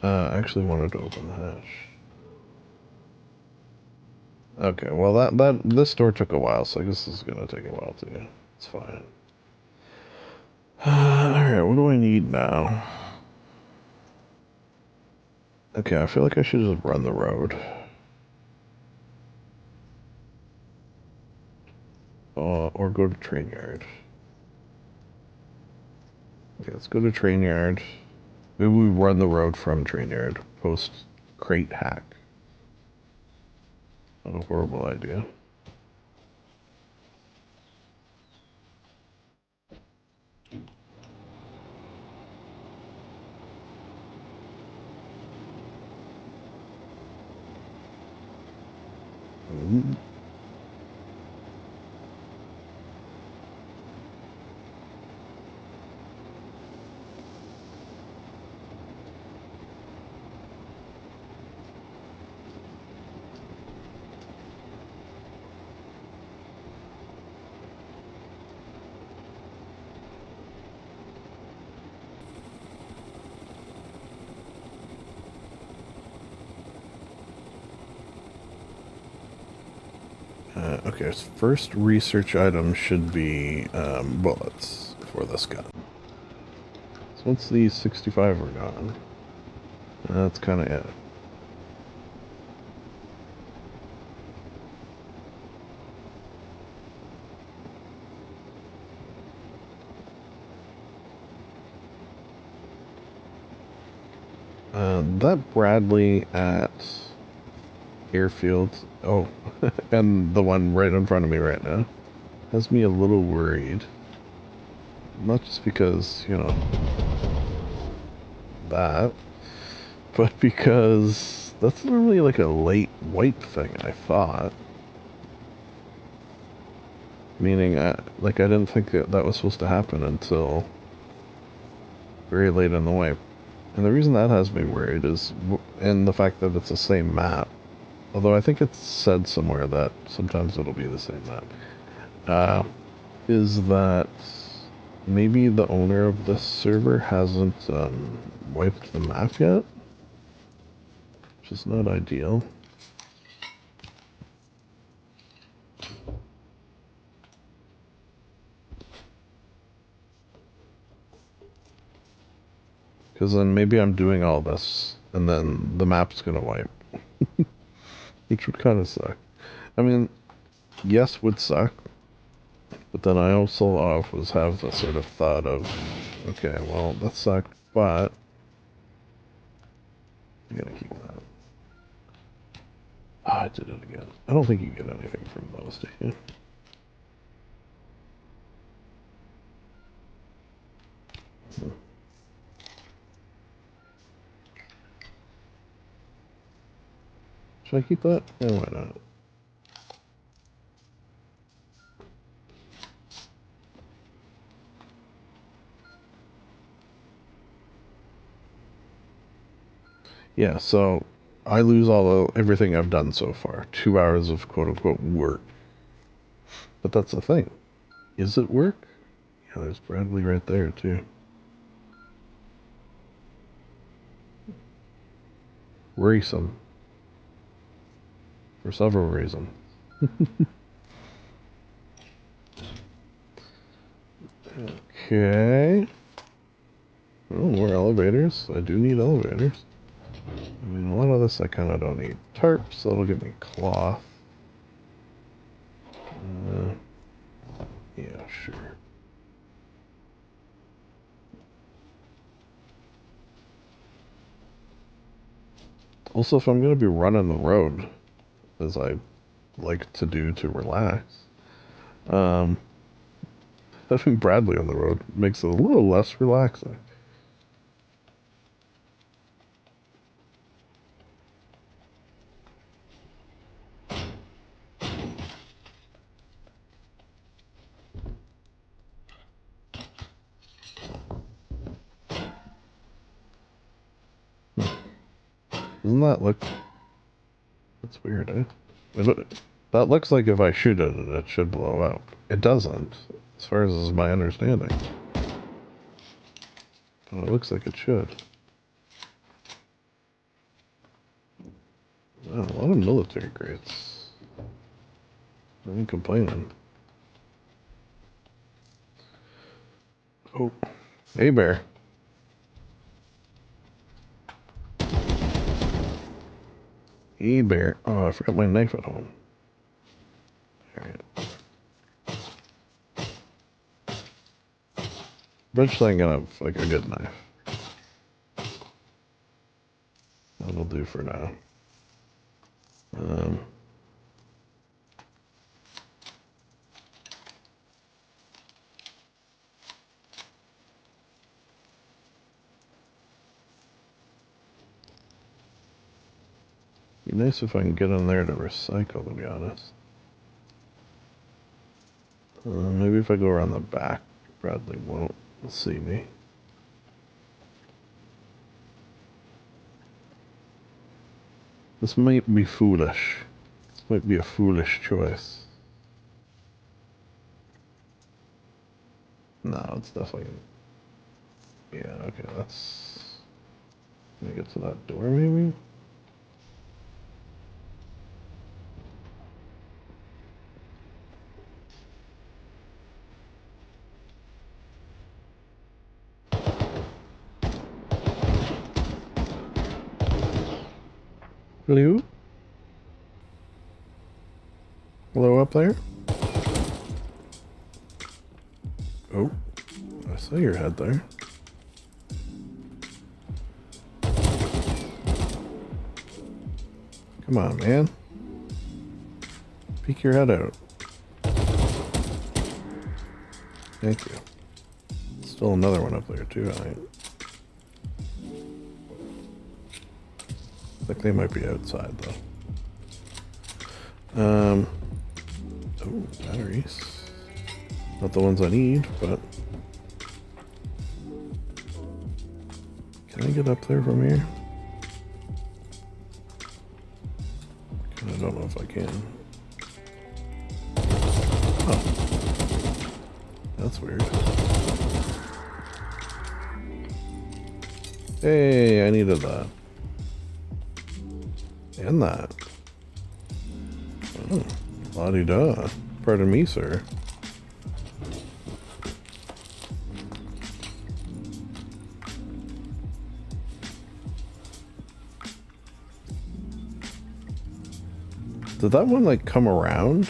I actually wanted to open the hatch. Okay, well this door took a while, so I guess this is gonna take a while too. It's fine. Alright, what do I need now? Okay, I feel like I should just run the road. Or go to train yard. Okay, let's go to train yard. Maybe we run the road from train yard. Post crate hack. Not a horrible idea. Ooh. Okay, so first research item should be bullets for this gun. So once these 65 are gone, that's kind of it. That Bradley at Airfield, oh, and the one right in front of me right now, has me a little worried. Not just because, you know, that, but because that's normally like a late wipe thing, I thought. Meaning, I didn't think that was supposed to happen until very late in the wipe. And the reason that has me worried is in the fact that it's the same map. Although I think it's said somewhere that sometimes it'll be the same map. Is that maybe the owner of this server hasn't wiped the map yet? Which is not ideal. Because then maybe I'm doing all this, and then the map's gonna wipe. Which would kind of suck. I mean, yes, would suck. But then I also always have the sort of thought of, okay, well, that sucked, but I'm gonna keep that. Ah, I did it again. I don't think you get anything from those, do you? Should I keep that? Yeah, why not? Yeah, so I lose everything I've done so far. 2 hours of quote-unquote work. But that's the thing. Is it work? Yeah, there's Bradley right there, too. Worrisome. For several reasons. Okay. Oh, more elevators. I do need elevators. I mean, a lot of this I kind of don't need. Tarps, that'll give me cloth. Yeah, sure. Also, if I'm going to be running the road, as I like to do to relax, having Bradley on the road makes it a little less relaxing. Doesn't that look... That's weird, eh? That looks like if I shoot at it, it should blow up. It doesn't, as far as is my understanding. But it looks like it should. Wow, a lot of military crates. I ain't complaining. Oh. Hey, bear. Hey, bear. Oh, I forgot my knife at home. Alright. Eventually I'm gonna have, like, a good knife. That'll do for now. Be nice if I can get in there to recycle, to be honest. Maybe if I go around the back, Bradley won't see me. This might be foolish. This might be a foolish choice. No, it's definitely... Yeah, okay, that's... Can I get to that door, maybe? Hello? Hello up there? Oh, I saw your head there. Come on, man. Peek your head out. Thank you. Still another one up there, too, I think they might be outside, though. Oh, batteries. Not the ones I need, but... Can I get up there from here? I don't know if I can. Oh. That's weird. Hey, I needed that. And that. Oh, la-di-da. Pardon me, sir. Did that one, like, come around?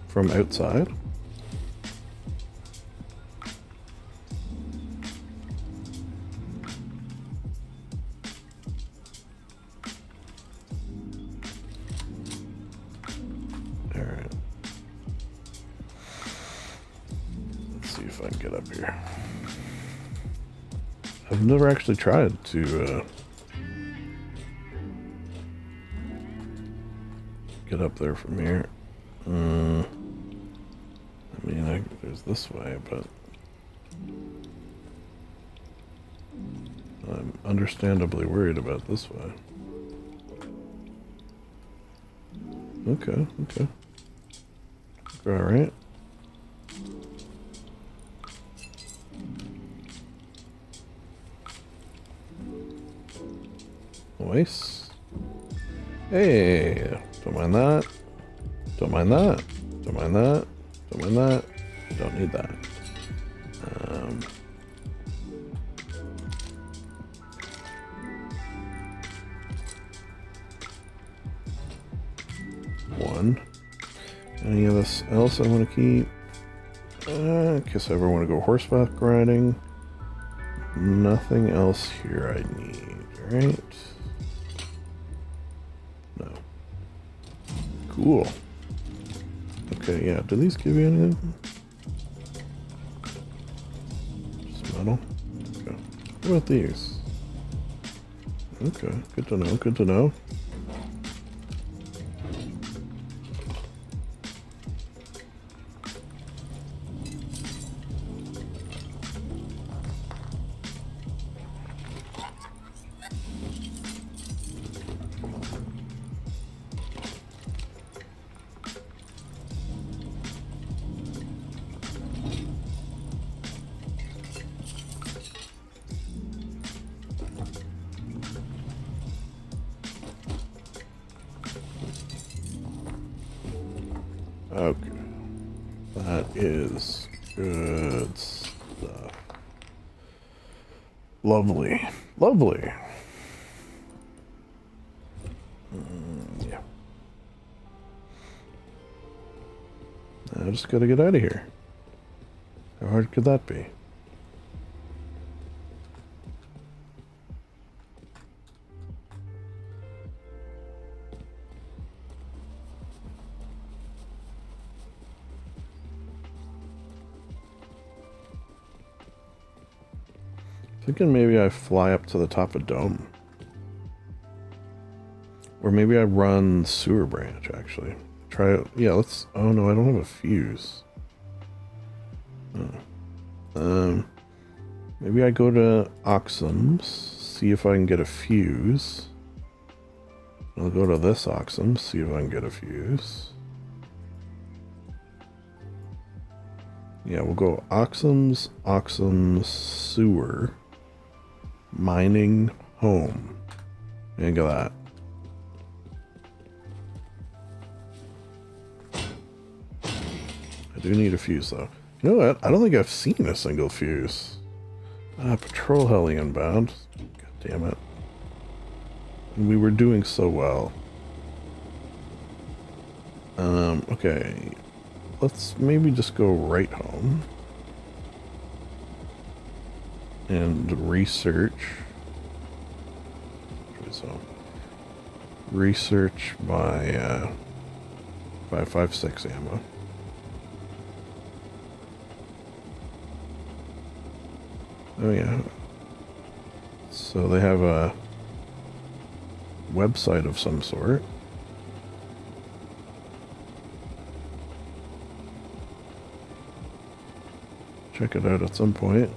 From outside? Alright. Let's see if I can get up here. I've never actually tried to, get up there from here. I mean, there's this way, but I'm understandably worried about this way. Okay, okay. Alright. Nice. Hey, don't mind that. Don't mind that. Don't mind that. Don't mind that. Don't need that. One. Any of this else I want to keep? In case I ever want to go horseback riding. Nothing else here I need, right? No. Cool. Okay, yeah. Do these give you anything? Just metal? Okay. What about these? Okay, good to know, good to know. Okay. That is good stuff. Lovely. Lovely. Yeah. I just gotta get out of here. How hard could that be? Thinking maybe I fly up to the top of Dome. Or maybe I run Sewer Branch, actually. Try it. Yeah, let's... Oh, no, I don't have a fuse. Oh. Maybe I go to Oxums, see if I can get a fuse. I'll go to this Oxum, see if I can get a fuse. Yeah, we'll go Oxums, Sewer, Mining, Home. Think of that. I do need a fuse, though. You know what? I don't think I've seen a single fuse. Patrol heli inbound. God damn it. And we were doing so well. Okay. Let's maybe just go right home. And research. So, research by 5.56 ammo. Oh yeah. So they have a website of some sort. Check it out at some point.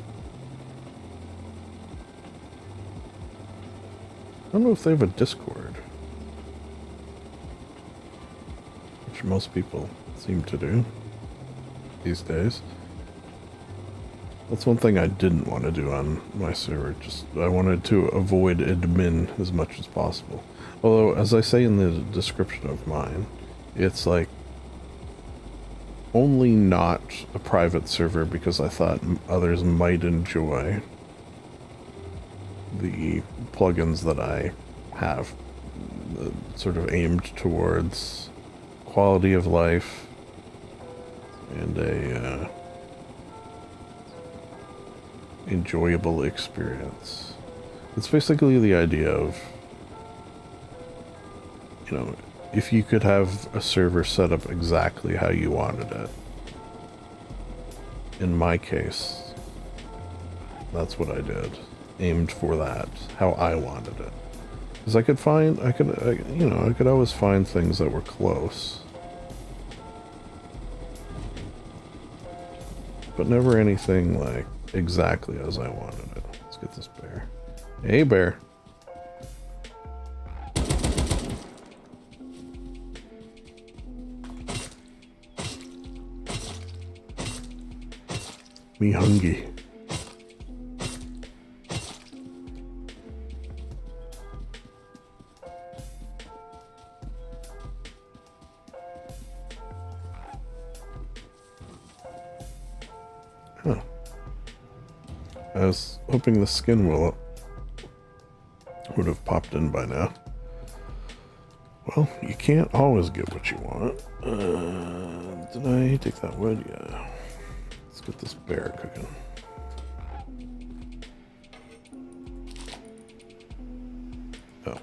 I don't know if they have a Discord, which most people seem to do these days. That's one thing I didn't want to do on my server. Just I wanted to avoid admin as much as possible. Although, as I say in the description of mine, it's like only not a private server because I thought others might enjoy the plugins that I have, sort of aimed towards quality of life and a enjoyable experience. It's basically the idea of, you know, if you could have a server set up exactly how you wanted it. In my case, that's what I did. Aimed for that, how I wanted it. Because I could always find things that were close. But never anything like exactly as I wanted it. Let's get this bear. Hey, bear. Me hungry. Huh. I was hoping the skin would have popped in by now. Well, you can't always get what you want. Did I take that wood? Yeah. Let's get this bear cooking. Oh.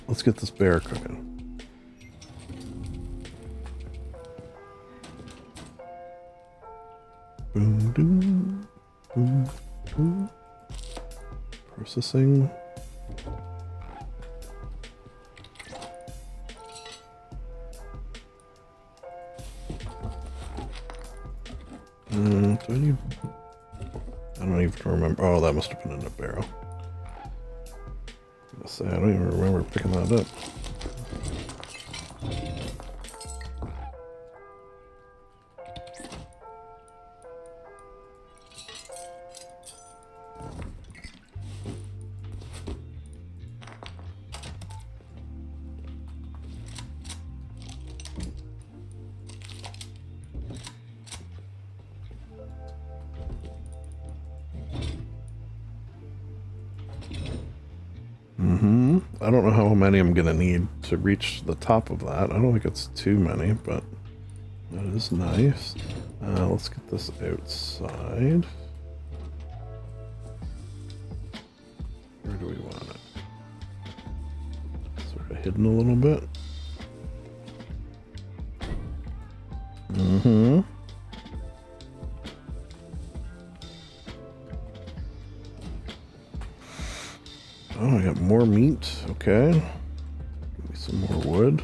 Let's get this bear cooking. Boom, boom, boom, boom. Processing. Do I need... I don't even remember. Oh, that must have been in a barrel. I was gonna say, I don't even remember picking that up. I don't know how many I'm gonna need to reach the top of that. I don't think it's too many, but that is nice. Let's get this outside. Where do we want it? Sort of hidden a little bit. Mm-hmm. Oh, I got more meat. Okay. Give me some more wood.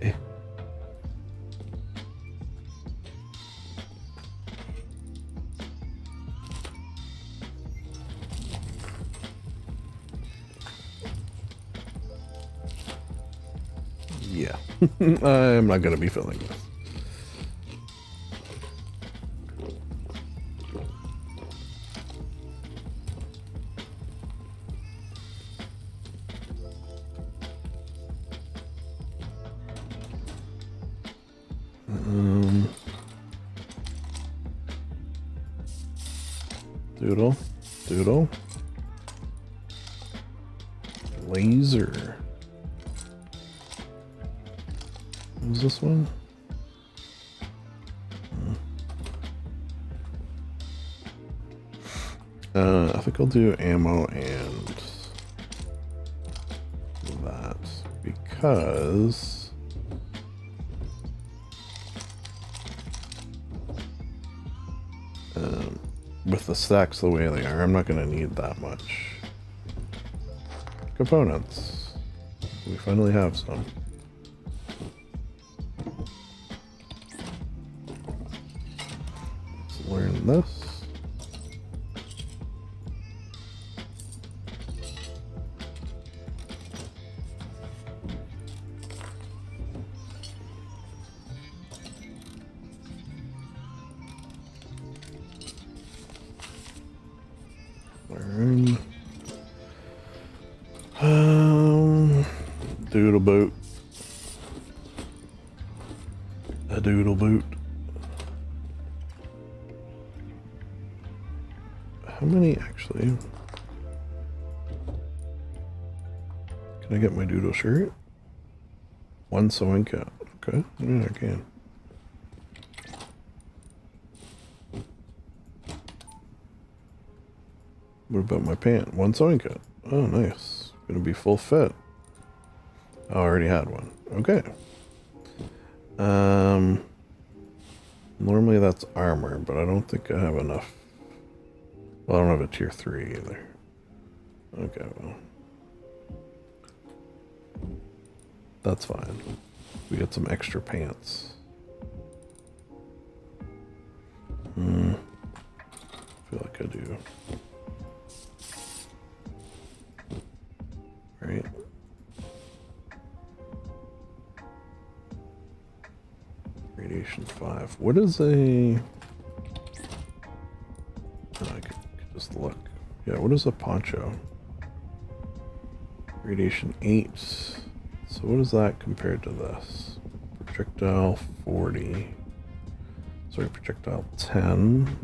Eh. Yeah. I'm not gonna be filling this. Doodle, doodle. Laser. What was this one? I think I'll do ammo and that because with the stacks the way they are, I'm not going to need that much. Components. We finally have some. Let's learn this. Learn. Doodle boot. A doodle boot. How many actually? Can I get my doodle shirt? One sewing kit. Okay, yeah, I can. What about my pant? One sewing kit. Oh, nice. Gonna be full fit. I already had one. Okay. Normally that's armor, but I don't think I have enough. Well, I don't have a tier 3 either. Okay, well. That's fine. We got some extra pants. I feel like I do. Right. Radiation 5. What is a... Oh, I could just look. Yeah, what is a poncho? Radiation 8. So what is that compared to this? Projectile 40. Sorry, projectile 10.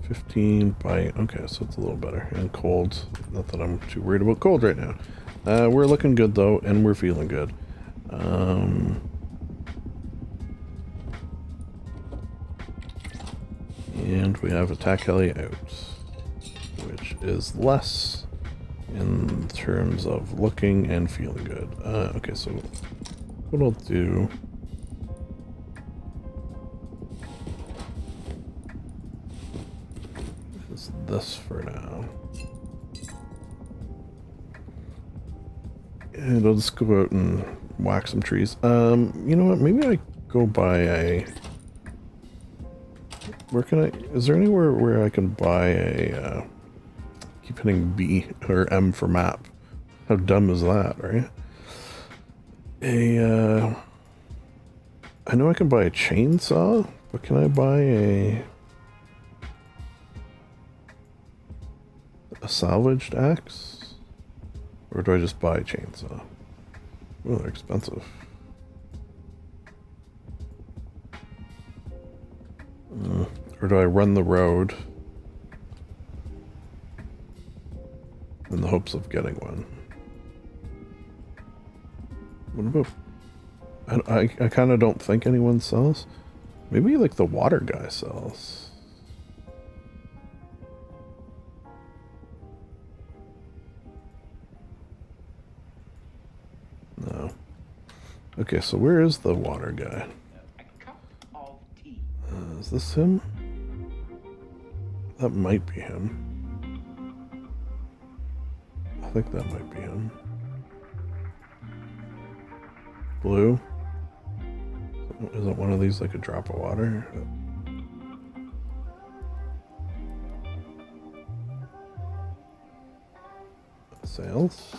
15 by... Okay, so it's a little better. And cold. Not that I'm too worried about cold right now. We're looking good though, and we're feeling good. And we have attack heli out, which is less in terms of looking and feeling good. Okay, so what I'll do is this for now. And I'll just go out and whack some trees. You know what? Maybe I go buy a... Where can I... Is there anywhere where I can buy a... keep hitting B or M for map. How dumb is that, right? I know I can buy a chainsaw, but can I buy a salvaged axe? Or do I just buy a chainsaw? Oh, they're expensive. Or do I run the road in the hopes of getting one? What about... I kind of don't think anyone sells. Maybe like the water guy sells. No. Okay, so where is the water guy? Is this him? That might be him. I think that might be him. Blue? Isn't one of these like a drop of water? Sales?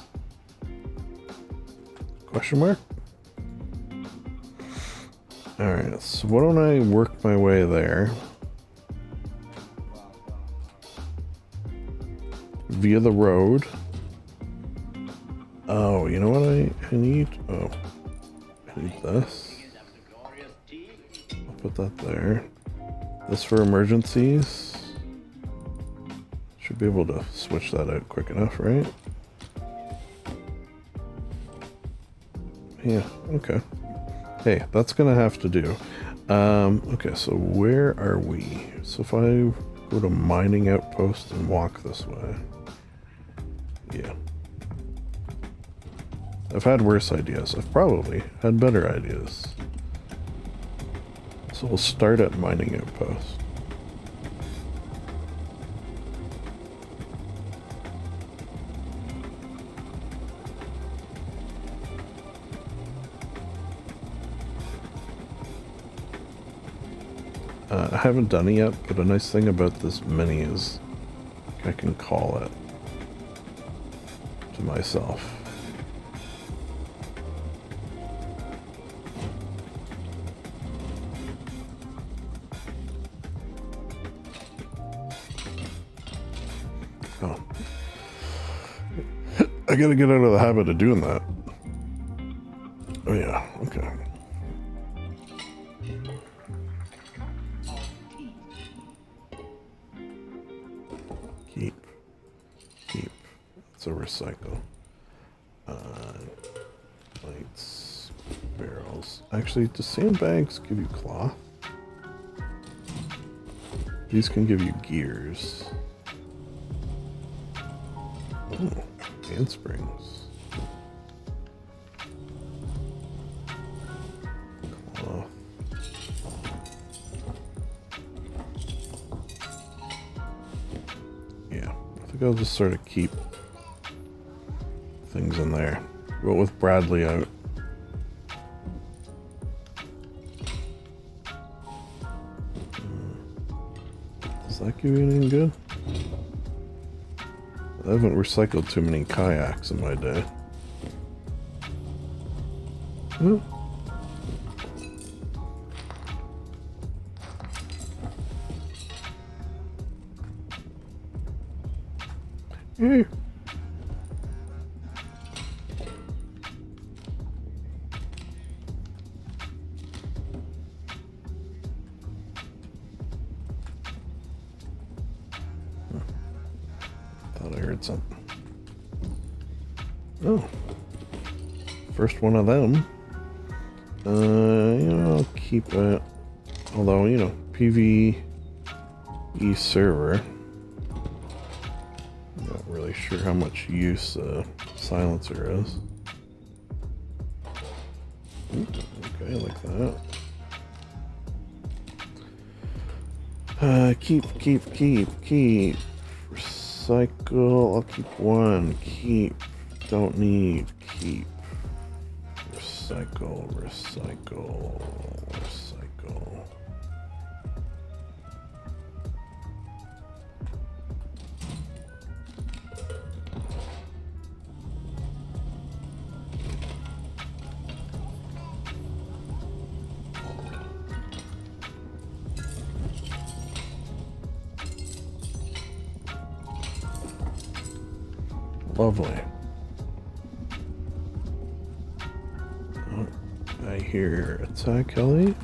Question mark? Alright, so why don't I work my way there? Via the road. Oh, you know what I need? Oh, I need this. I'll put that there. This for emergencies. Should be able to switch that out quick enough, right? Yeah, okay. Hey, that's gonna have to do. Okay, so where are we? So if I go to mining outpost and walk this way. Yeah. I've had worse ideas. I've probably had better ideas. So we'll start at mining outpost. I haven't done it yet, but a nice thing about this mini is I can call it to myself. Oh. I gotta get out of the habit of doing that. Oh yeah, okay. Keep. It's a recycle. Plates, barrels. Actually, do sandbags give you cloth? These can give you gears. Oh, hand springs. Cloth. Yeah, I think I'll just sort of keep things in there. But with Bradley out. Does that give you anything good? I haven't recycled too many kayaks in my day. Hmm. Hey. Thought I heard something. Oh. First one of them. I'll keep it. Although, PvE server. Not really sure how much use silencer is. Okay, like that. Keep. Recycle, I'll keep one. Keep, don't need. Keep. Recycle. Lovely. Oh, I hear attack heli.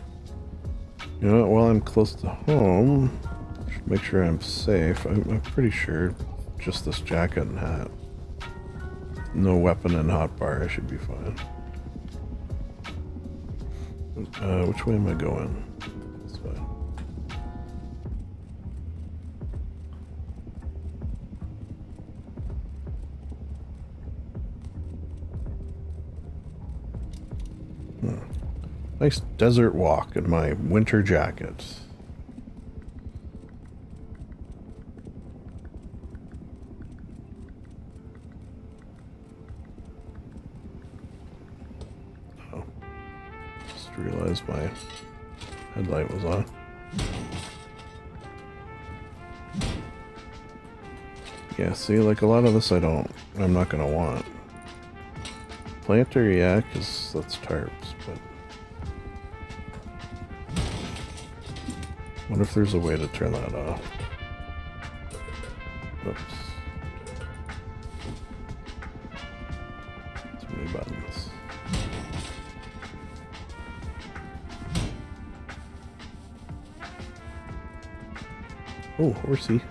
You know what, while I'm close to home, make sure I'm safe. I'm pretty sure just this jacket and hat. No weapon and hotbar, I should be fine. Which way am I going? This way. Nice desert walk in my winter jacket. Oh. Just realized my headlight was on. Yeah, see, like a lot of this I'm not gonna want. Planter, yeah, because that's tarps, but... What if there's a way to turn that off? Oops. Too many buttons. Oh, horsey.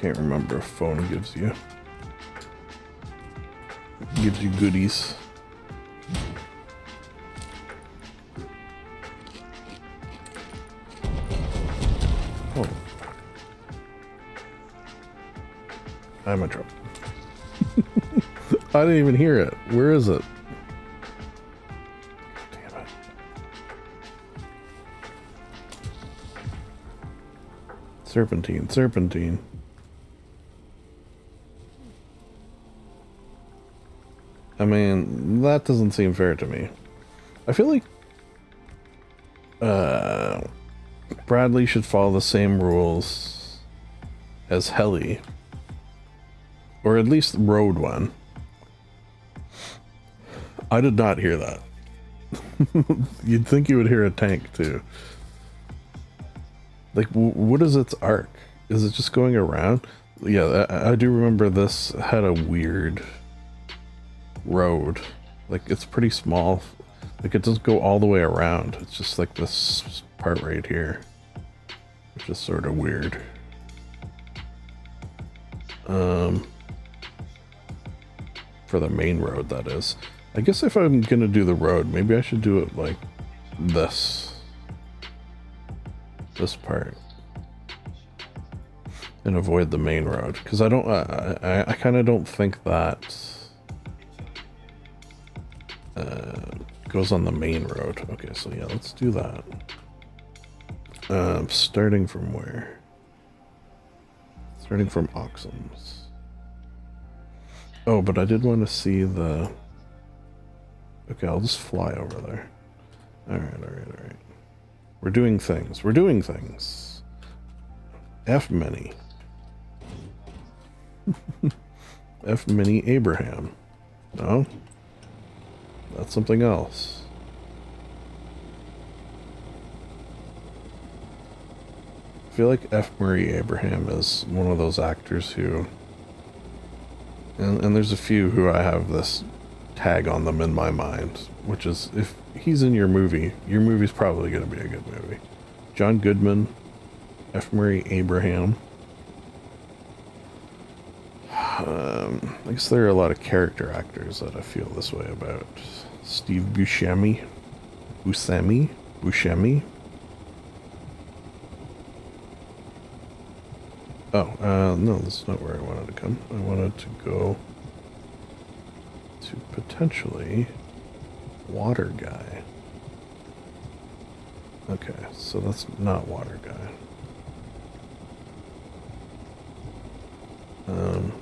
Can't remember if phone gives you goodies. Oh, I'm in trouble. I didn't even hear it. Where is it? Damn it. Serpentine, serpentine. I mean, that doesn't seem fair to me. I feel like Bradley should follow the same rules as Helly. Or at least Road One. I did not hear that. You'd think you would hear a tank too. Like, what is its arc? Is it just going around? Yeah, I do remember this had a weird road. Like, it's pretty small. Like, it doesn't go all the way around. It's just like this part right here, which is sort of weird. For the main road, that is. I guess if I'm gonna do the road, maybe I should do it like this part and avoid the main road, because I kind of don't think that goes on the main road. Okay, so yeah, let's do that. Starting from where? Starting from Oxums. Oh, but I did want to see the... Okay, I'll just fly over there. Alright. We're doing things. We're doing things. F many. F many Abraham. No? That's something else. I feel like F. Murray Abraham is one of those actors who... And there's a few who I have this tag on them in my mind, which is, if he's in your movie's probably going to be a good movie. John Goodman, F. Murray Abraham. I guess there are a lot of character actors that I feel this way about. Steve Buscemi. Oh, no, that's not where I wanted to come. I wanted to go to potentially Water Guy. Okay, so that's not Water Guy.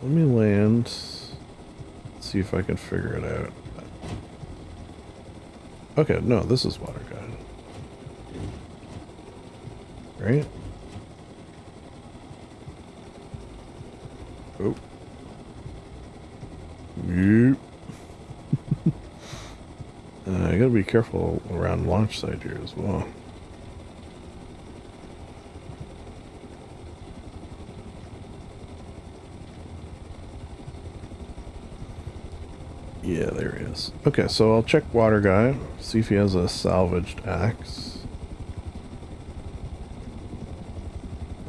Let me land. Let's see if I can figure it out. Okay, no, this is Water Guy. Right? Yep. I gotta be careful around launch site here as well. Yeah, there he is. Okay, so I'll check water guy, see if he has a salvaged axe.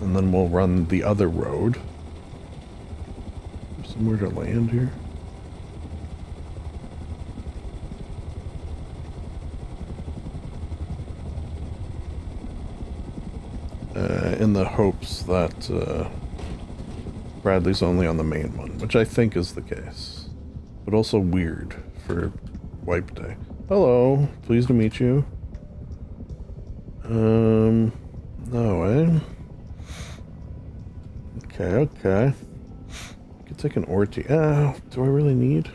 And then we'll run the other road. There's somewhere to land here. In the hopes that Bradley's only on the main one, which I think is the case. But also weird for wipe day. Hello, pleased to meet you. No, eh? Okay. Could take an orty. Do I really need?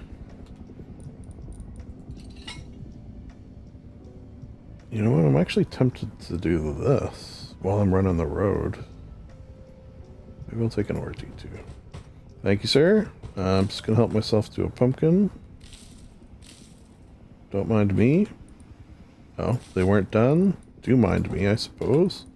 You know what? I'm actually tempted to do this while I'm running the road. Maybe I'll take an orty too. Thank you, sir. I'm just gonna help myself to a pumpkin. Don't mind me. Oh, they weren't done? Do mind me, I suppose.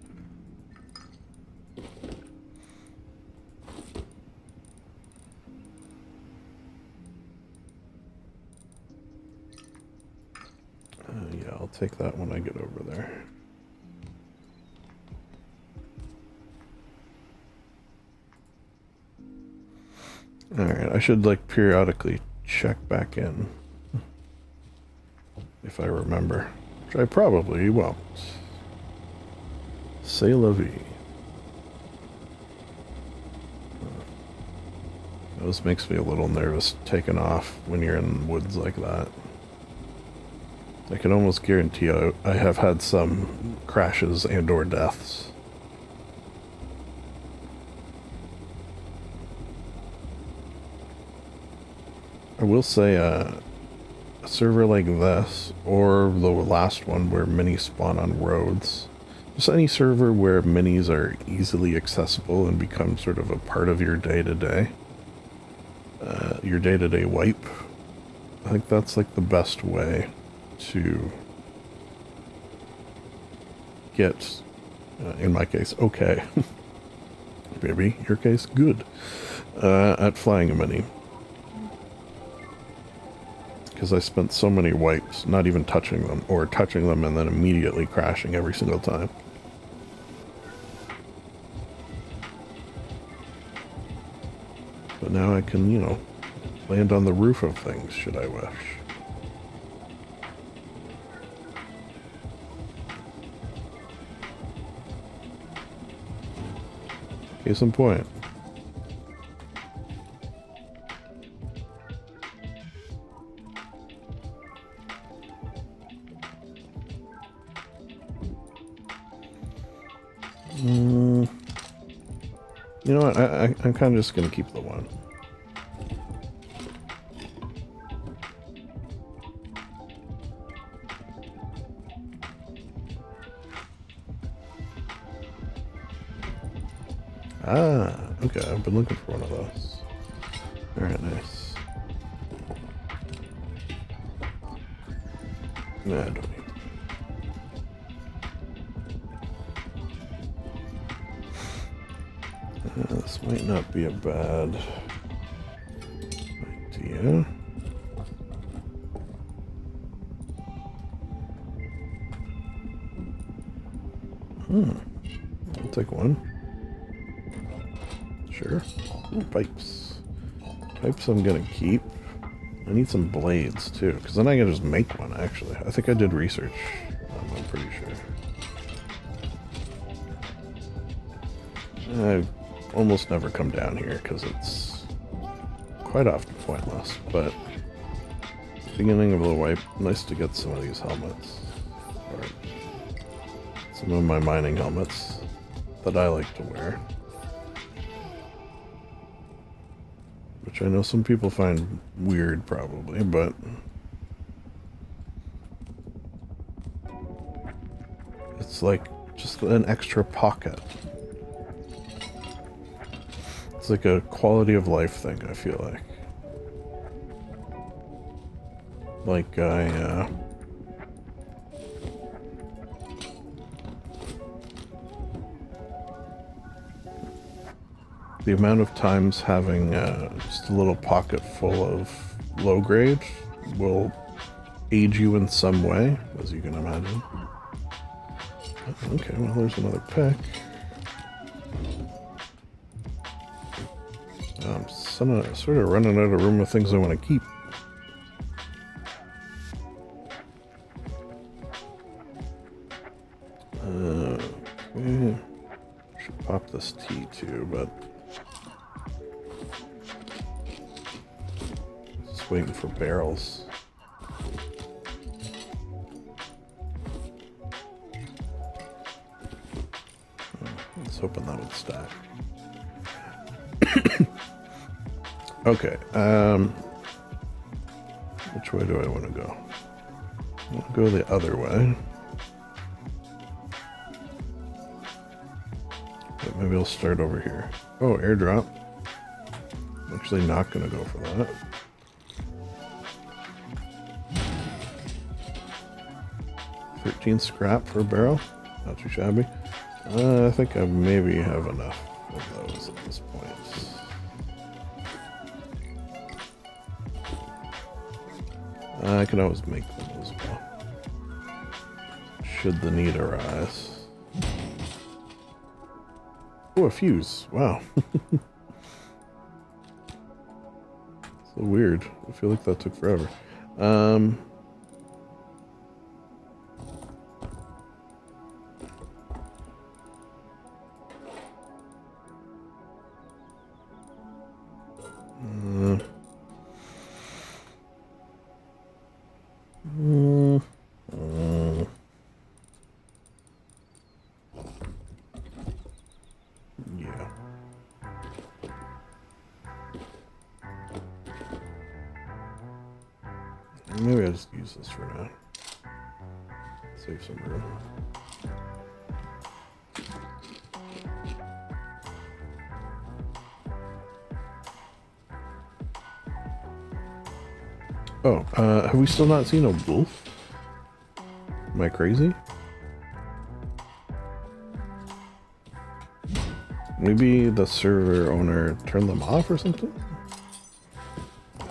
Yeah, I'll take that when I get over there. Alright, I should like periodically check back in. If I remember. Which I probably won't. C'est la vie. This makes me a little nervous taking off when you're in woods like that. I can almost guarantee I have had some crashes and or deaths. I will say a server like this, or the last one where minis spawn on roads, just any server where minis are easily accessible and become sort of a part of your day-to-day wipe, I think that's like the best way to get, in my case, okay, maybe your case, good, at flying a mini. Because I spent so many wipes not even touching them, or touching them and then immediately crashing every single time. But now I can, you know, land on the roof of things, should I wish. Case in point. You know what, I'm kind of just going to keep the one. Okay, I've been looking for one of those. Alright, nice. Nah, I don't need it. This might not be a bad idea. I'll take one. Sure. Ooh, pipes. Pipes I'm gonna keep. I need some blades too, because then I can just make one actually. I think I did research. I'm pretty sure. I almost never come down here because it's quite often pointless, but beginning of the wipe, nice to get some of these helmets. Or some of my mining helmets that I like to wear. Which I know some people find weird probably, but it's like just an extra pocket. It's like a quality of life thing, I feel like. Like the amount of times having just a little pocket full of low grade will aid you in some way, as you can imagine. Okay, well, there's another pick. I'm sort of running out of room of things I want to keep. Okay. Should pop this tea too, but just waiting for barrels. I was hoping that would stack. Okay, which way do I want to go? I want to go the other way. But maybe I'll start over here. Oh, airdrop. I'm actually not going to go for that. $13 scrap for a barrel. Not too shabby. I think I maybe have enough of those at this point. I can always make them as well, should the need arise. Oh, a fuse. Wow. So weird. I feel like that took forever. Yeah. Maybe I'll just use this for now. Save some room. Oh, have we still not seen a wolf? Am I crazy? Maybe the server owner turned them off or something? I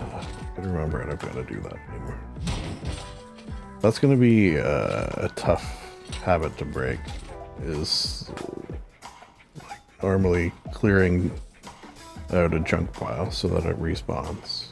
gotta remember I don't gotta do that anymore. That's gonna be a tough habit to break, is like normally clearing out a junk pile so that it respawns.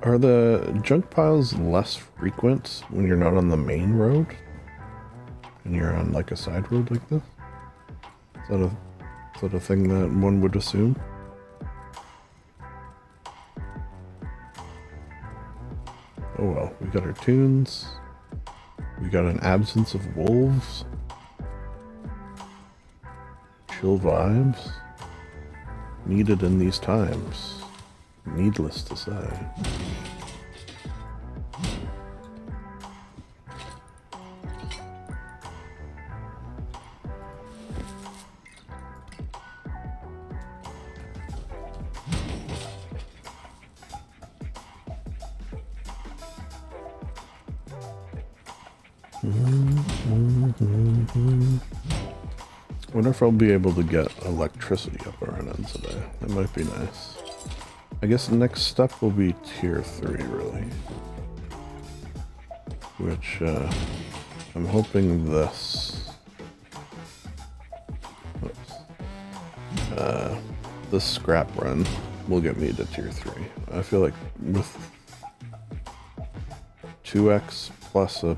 Are the junk piles less frequent when you're not on the main road? And you're on like a side road like this? Is that a thing that one would assume? Oh well, we got our tunes. We got an absence of wolves. Chill vibes. Needed in these times. Needless to say. I wonder if I'll be able to get electricity up and running today. That might be nice. I guess the next step will be tier 3, really. Which, I'm hoping this... Oops. This scrap run will get me to tier 3. I feel like with 2x plus a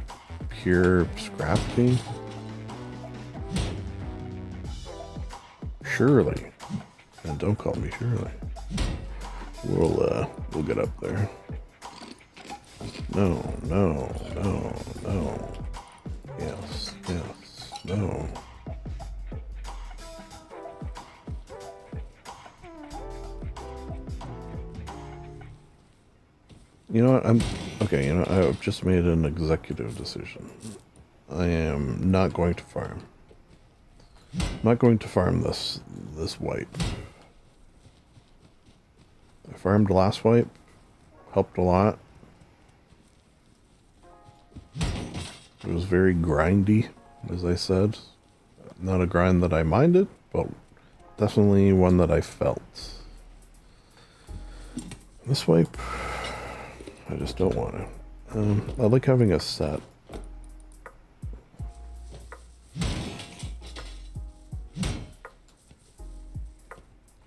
pure scrap team, surely, and don't call me Shirley, we'll get up there. No, no, no, no. Yes, yes, no. You know what? Okay, you know, I've just made an executive decision. I am not going to farm. I'm not going to farm this wipe. I farmed last wipe. Helped a lot. It was very grindy, as I said. Not a grind that I minded, but definitely one that I felt. This wipe, I just don't want it. I like having a set.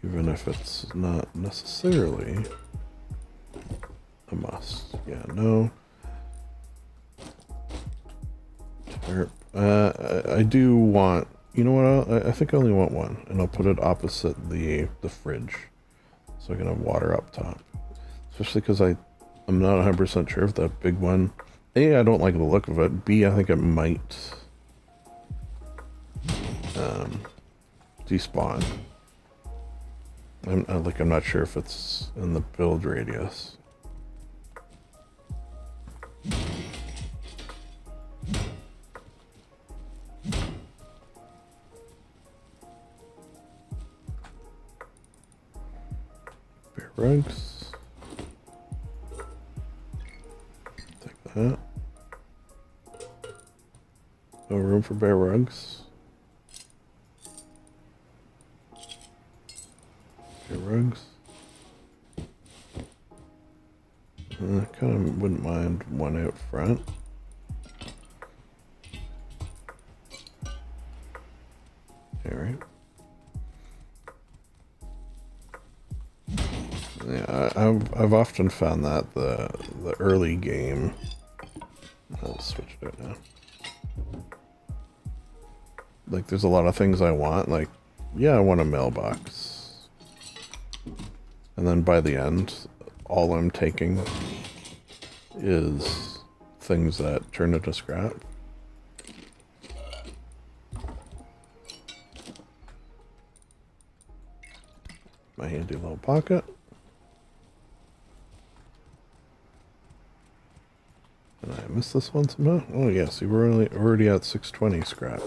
Even if it's not necessarily a must. Yeah, no. I do want, you know what, I think I only want one, and I'll put it opposite the fridge, so I can have water up top. Especially because I'm not 100% sure if that big one, A, I don't like the look of it, B, I think it might despawn. I'm not sure if it's in the build radius. Bear rugs. Take that. No room for bear rugs. Bear rugs. I kind of wouldn't mind one out front. Alright. Yeah, I've often found that the early game. I'll switch it out now. Like, there's a lot of things I want. Like, yeah, I want a mailbox. And then by the end, all I'm taking is things that turn into scrap. My handy little pocket. Did I miss this one somehow? Oh yeah, see, we're already at 620 scrap.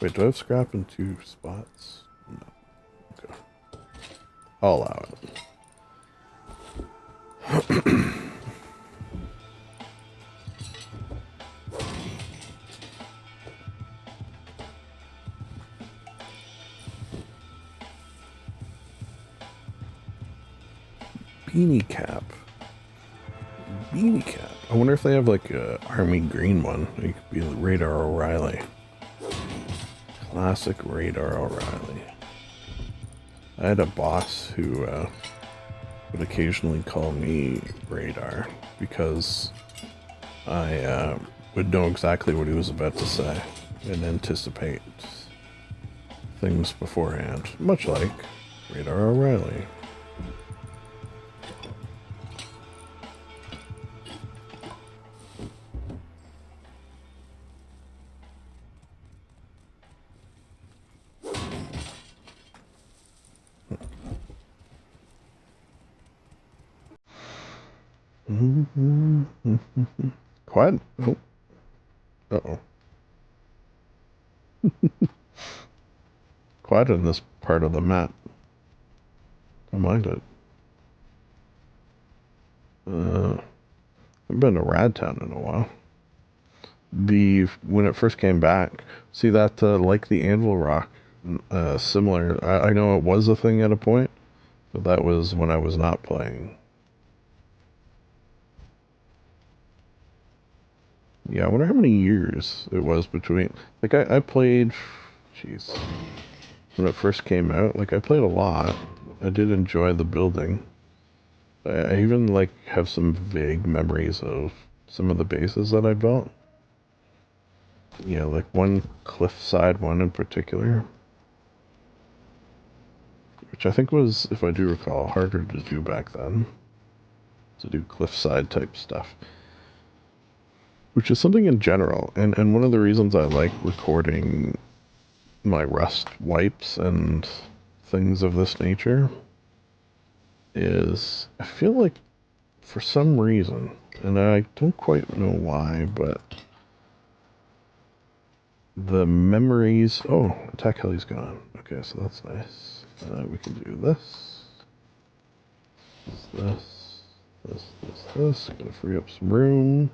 Wait, do I have scrap in 2 spots? No. Okay. I'll allow it. Beanie cap. Beanie cap. I wonder if they have like a army green one. It could be Radar O'Reilly. Classic Radar O'Reilly. I had a boss who would occasionally call me Radar because I would know exactly what he was about to say and anticipate things beforehand, much like Radar O'Reilly. Quiet. Oh. Uh-oh. Quiet in this part of the map. Don't mind it. I've been to Radtown in a while. When it first came back, see that like the Anvil rock, similar. I know it was a thing at a point, but that was when I was not playing. Yeah, I wonder how many years it was between. Like I played, jeez, when it first came out. Like I played a lot. I did enjoy the building. I even like have some vague memories of some of the bases that I built. Yeah, like one cliffside one in particular, which I think was, if I do recall, harder to do back then. To do cliffside type stuff. Which is something in general, and one of the reasons I like recording my Rust wipes and things of this nature is I feel like for some reason, and I don't quite know why, but the memories... Oh, attack heli's gone. Okay, so that's nice. We can do this. This. Gonna free up some room.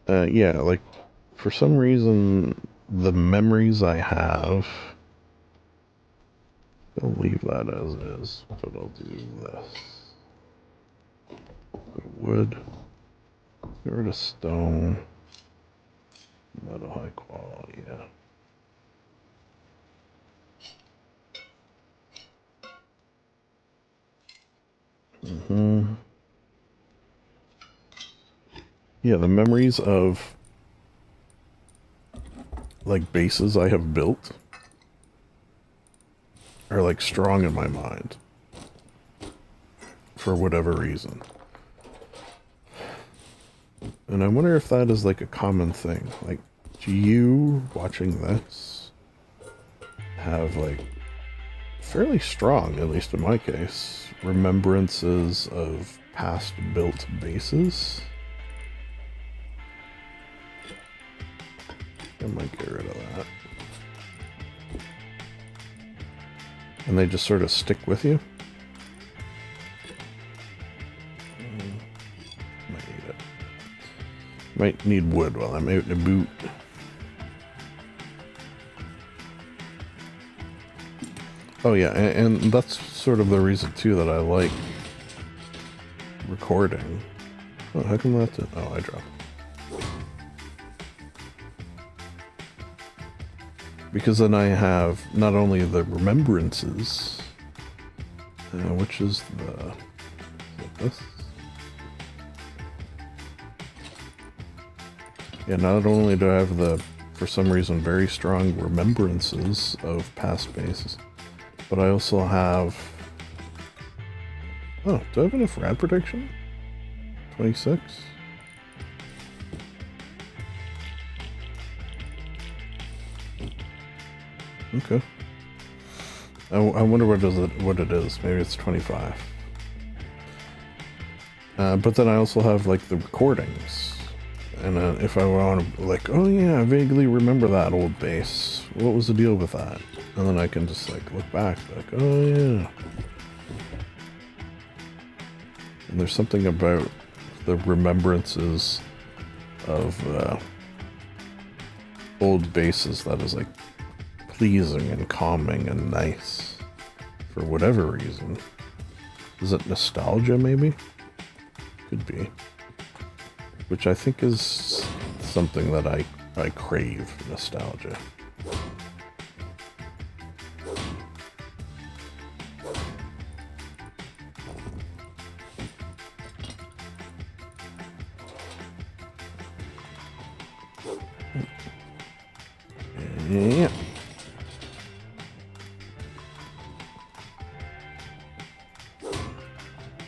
Yeah, like, for some reason, the memories I have... I'll leave that as is, but I'll do this. Wood. Get rid of stone. Metal high quality, yeah. Yeah, the memories of, like, bases I have built are, like, strong in my mind. For whatever reason. And I wonder if that is, like, a common thing. Like, do you, watching this, have, like, fairly strong, at least in my case, remembrances of past built bases? I might get rid of that. And they just sort of stick with you? Might need it. Might need wood while I'm out in the boot. Oh yeah, and that's sort of the reason too that I like recording. Oh, how come that did? Oh, I dropped. Because then I have not only the remembrances, which is this. Yeah, not only do I have the, for some reason, very strong remembrances of past bases, but I also have... Oh, do I have enough rad protection? 26? Okay. I wonder what it is. Maybe it's 25. But then I also have, like, the recordings. And if I want to, like, oh yeah, I vaguely remember that old base. What was the deal with that? And then I can just, like, look back, like, oh yeah. And there's something about the remembrances of old bases that is, like, pleasing and calming and nice for whatever reason. Is it nostalgia, maybe? Could be. Which I think is something that I crave, nostalgia. Yeah.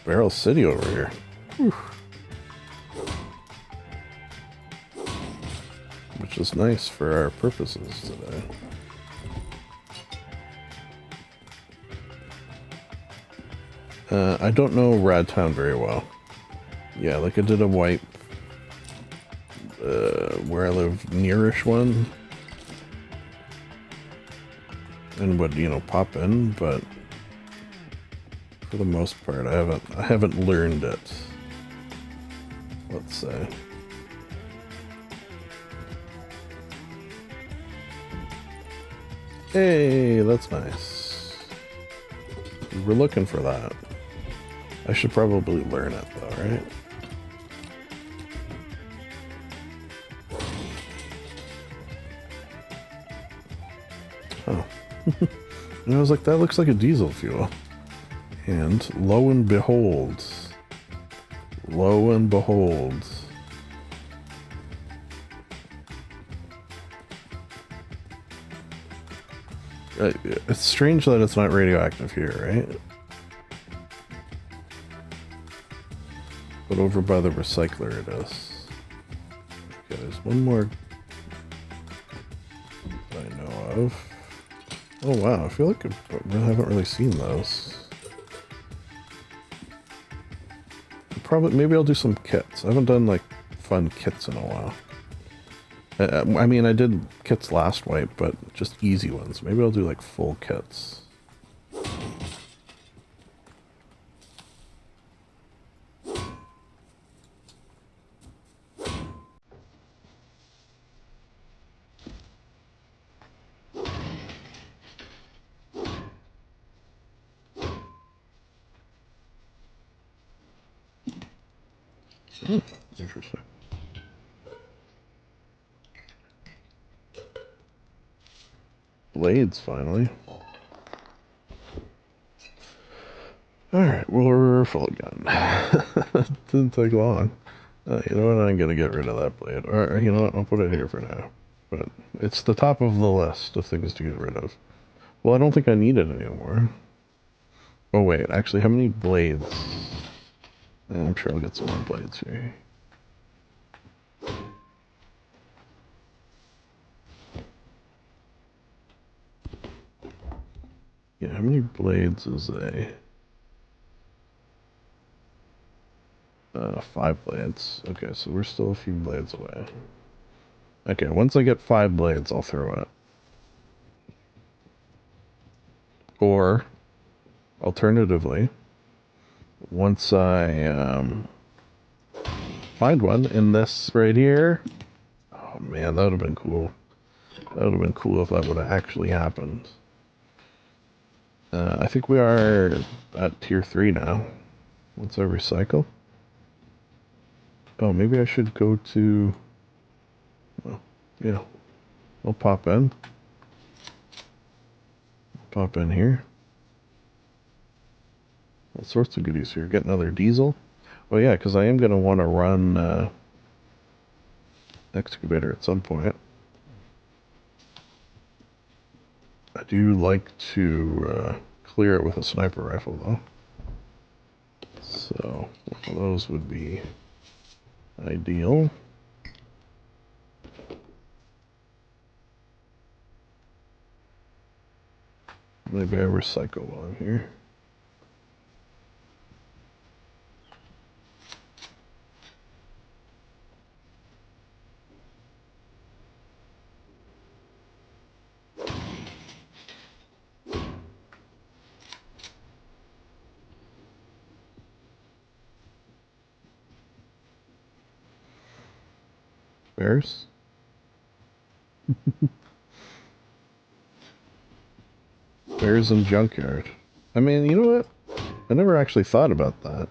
Barrel City over here. Whew. Which is nice for our purposes today. I don't know Radtown very well. Yeah, like I did a wipe where I live nearish one. And would, you know, pop in, but for the most part I haven't learned it. Let's say. Hey, that's nice. We're looking for that. I should probably learn it though, right? Oh. And I was like, that looks like a diesel fuel. And lo and behold, it's strange that it's not radioactive here, right? But over by the recycler it is. Okay, there's one more I know of. Oh wow, I feel like I haven't really seen those. probably, maybe I'll do some kits. I haven't done like fun kits in a while. I mean, I did kits last wipe, but just easy ones. Maybe I'll do like full kits. Interesting. Blades, finally. Alright, we'll refill again. Didn't take long. You know what, I'm gonna get rid of that blade. Or, you know what, I'll put it here for now. But it's the top of the list of things to get rid of. Well, I don't think I need it anymore. Oh wait, actually, how many blades? I'm sure I'll get some more blades here. Yeah, how many blades is a... 5 blades. Okay, so we're still a few blades away. Okay, once I get 5 blades, I'll throw it. Or, alternatively, once I find one in this right here... Oh man, that would have been cool. That would have been cool if that would have actually happened. I think we are at tier 3 now. Once I recycle. Oh, maybe I should go to... Well, yeah. I'll pop in. Pop in here. All sorts of goodies here. Get another diesel. Oh yeah, because I am going to want to run excavator at some point. I do like to clear it with a sniper rifle though. So one of those would be ideal. Maybe I recycle while I'm here. Bears? Bears and junkyard. I mean, you know what? I never actually thought about that.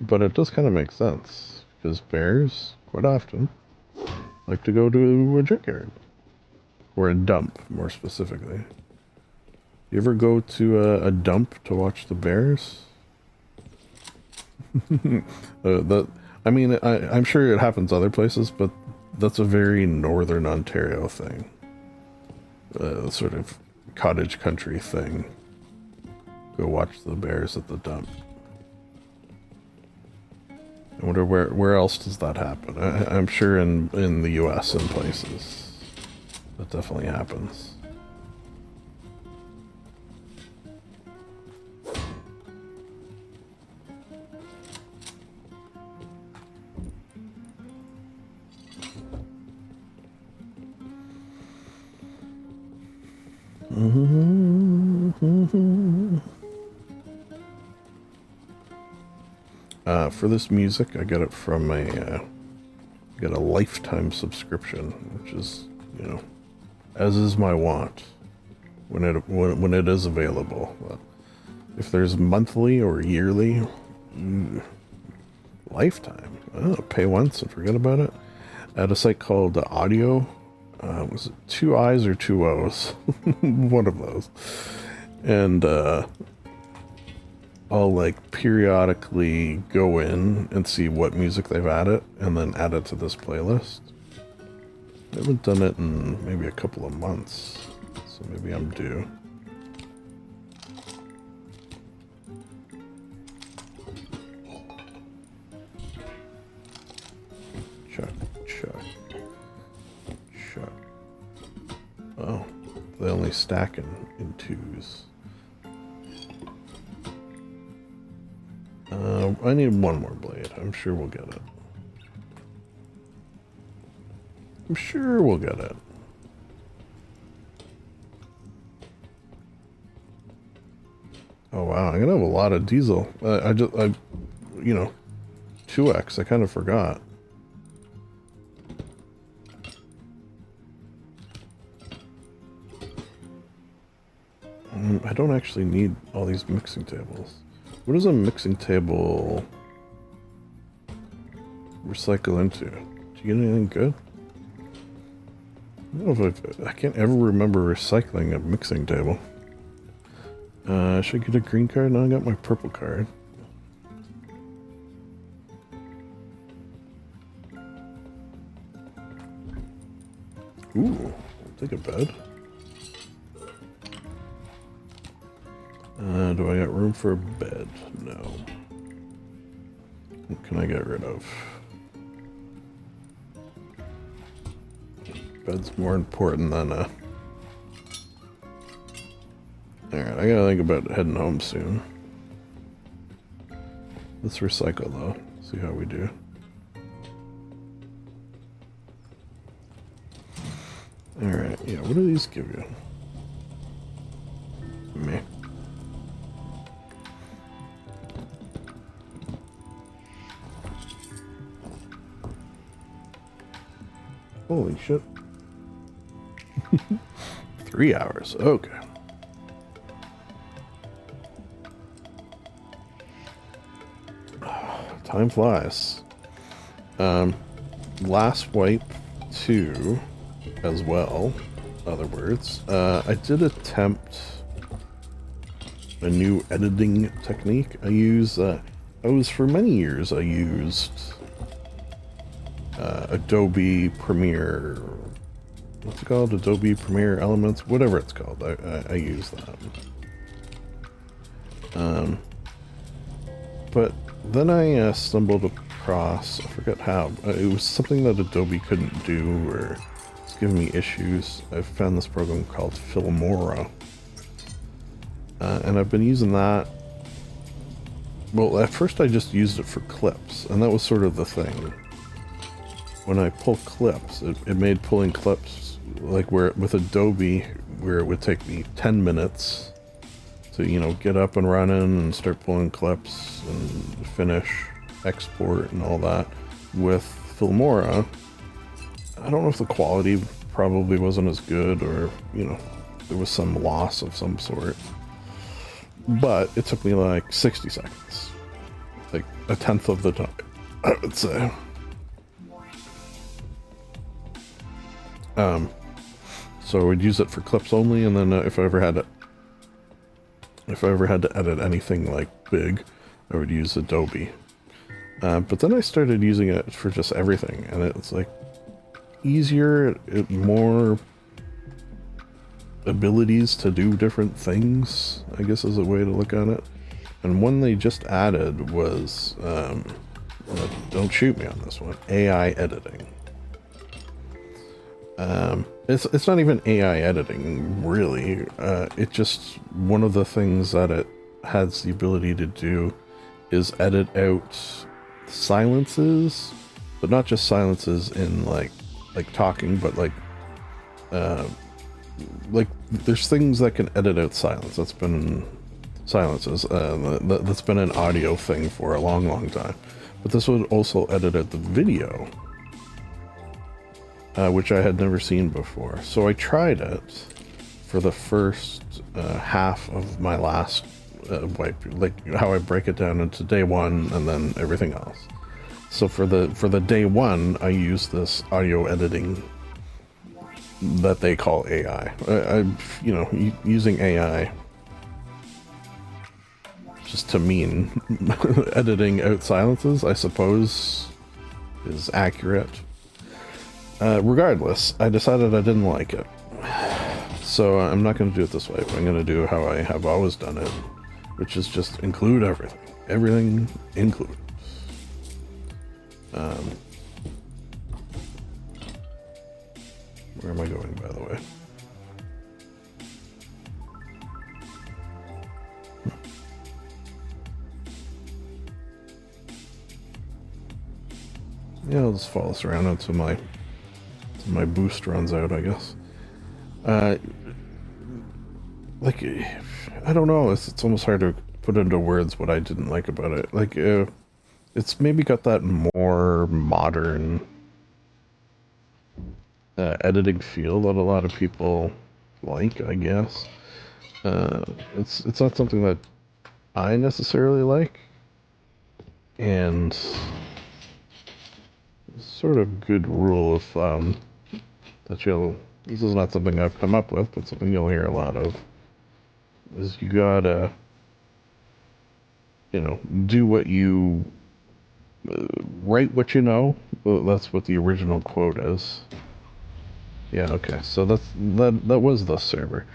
But it does kind of make sense. Because bears, quite often, like to go to a junkyard. Or a dump, more specifically. You ever go to a dump to watch the bears? I mean, I'm sure it happens other places, but that's a very northern Ontario thing. Sort of cottage country thing. Go watch the bears at the dump. I wonder where else does that happen? I'm sure in the US and places. That definitely happens. For this music, I get it from a lifetime subscription, which is, you know, as is my want when it is available. But if there's monthly or yearly, lifetime. Oh, pay once and forget about it. At a site called Audio. Was it 2 I's or 2 O's? One of those. And I'll like periodically go in and see what music they've added and then add it to this playlist. I haven't done it in maybe a couple of months, so maybe I'm due. Chuck. Oh, they only stack in 2s. I need one more blade. I'm sure we'll get it. I'm sure we'll get it. Oh wow, I'm gonna have a lot of diesel. You know, 2x, I kind of forgot. I don't actually need all these mixing tables. What does a mixing table recycle into? Do you get anything good? I don't know if I can't ever remember recycling a mixing table. Should I get a green card? No, I got my purple card. Ooh, I'll take a bed. Do I got room for a bed? No. What can I get rid of? Bed's more important than Alright, I gotta think about heading home soon. Let's recycle though. See how we do. Alright, yeah, what do these give you? Me. Holy shit. 3 hours, okay. Time flies. Last wipe 2 as well, other words. I did attempt a new editing technique. For many years I used Adobe Premiere, what's it called? Adobe Premiere Elements, whatever it's called. I use that. But then I stumbled across, I forget how, it was something that Adobe couldn't do, or it's giving me issues. I found this program called Filmora, and I've been using that. Well, at first I just used it for clips, and that was sort of the thing. When I pull clips, it made pulling clips, like with Adobe, where it would take me 10 minutes to, you know, get up and running and start pulling clips and finish, export and all that. With Filmora, I don't know if the quality probably wasn't as good, or, you know, there was some loss of some sort. But it took me like 60 seconds. Like a tenth of the time, I would say. So I would use it for clips only, and then if I ever had to edit anything like big, I would use Adobe. But then I started using it for just everything, and it's like easier, more abilities to do different things, I guess is a way to look at it. And one they just added was, don't shoot me on this one, AI editing. It's not even AI editing, really. It's just one of the things that it has the ability to do is edit out silences, but not just silences in like talking, but like there's things that can edit out silence. That's been silences. That's been an audio thing for a long time. But this would also edit out the video, which I had never seen before. So I tried it for the first half of my last wipe, like how I break it down into day one and then everything else. So for the day one, I used this audio editing that they call AI. You know, using AI just to mean editing out silences, I suppose, is accurate. Regardless, I decided I didn't like it. So I'm not going to do it this way. I'm going to do how I have always done it, which is just include everything. Everything included. Where am I going, by the way? Yeah, I'll just follow this around until my boost runs out, I guess. Like, I don't know. It's almost hard to put into words what I didn't like about it. Like, it's maybe got that more modern editing feel that a lot of people like, I guess. It's not something that I necessarily like, and sort of good rule of thumb that this is not something I've come up with, but something you'll hear a lot of, is you gotta, do what you, write what you know. Well, that's what the original quote is. Yeah, okay, so that was the server.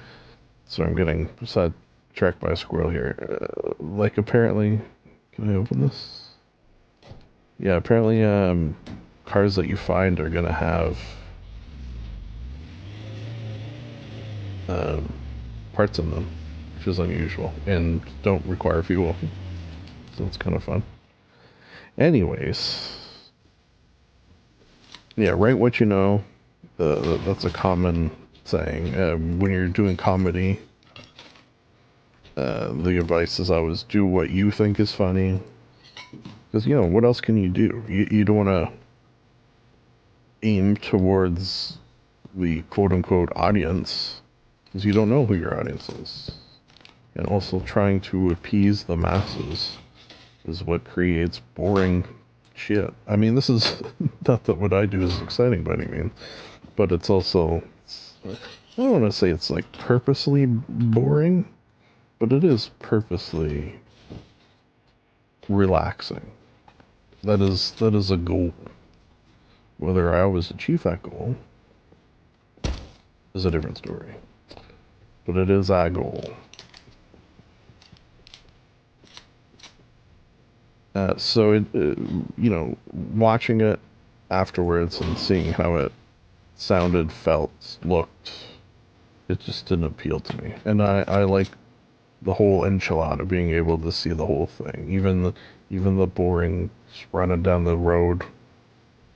So I'm getting sidetracked by a squirrel here. Like, apparently, can I open this? Yeah, apparently, cars that you find are gonna have um, parts in them, which is unusual, and don't require fuel. So it's kind of fun. Anyways, yeah, write what you know. That's a common saying. When you're doing comedy, the advice is always do what you think is funny. Because, what else can you do? You don't want to aim towards the quote-unquote audience, because you don't know who your audience is. And also trying to appease the masses is what creates boring shit. I mean, this is not that what I do is exciting by any means, but it's also, I don't want to say it's like purposely boring, but it is purposely relaxing. That is a goal. Whether I always achieve that goal is a different story, but it is our goal. Watching it afterwards and seeing how it sounded, felt, looked, it just didn't appeal to me. And I like the whole enchilada, being able to see the whole thing, even the boring running down the road,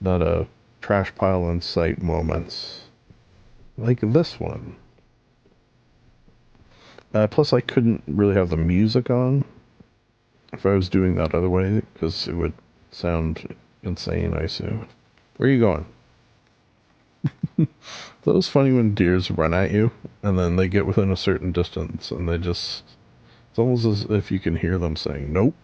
not a trash pile in sight moments, like this one. Plus, I couldn't really have the music on if I was doing that other way, because it would sound insane, I assume. Where are you going? That was funny when deers run at you, and then they get within a certain distance, and it's almost as if you can hear them saying, nope.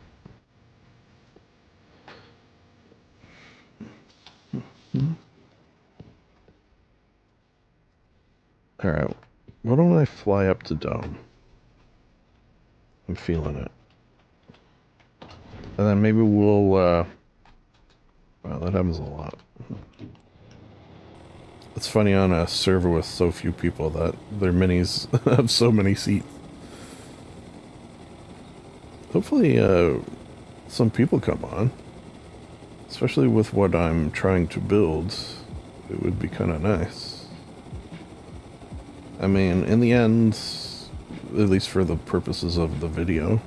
Alright, why don't I fly up to Dome? I'm feeling it. And then maybe we'll, wow, that happens a lot. It's funny on a server with so few people that their minis have so many seats. Hopefully, some people come on. Especially with what I'm trying to build. It would be kind of nice. I mean, in the end, at least for the purposes of the video,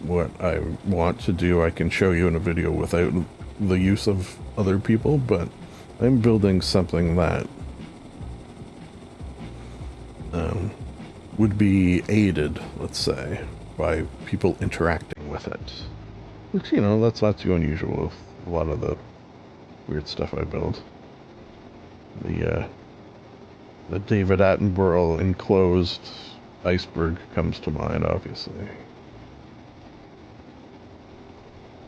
what I want to do I can show you in a video without the use of other people, but I'm building something that would be aided, let's say, by people interacting with it. Which, that's not too unusual with a lot of the weird stuff I build. The David Attenborough enclosed iceberg comes to mind, obviously.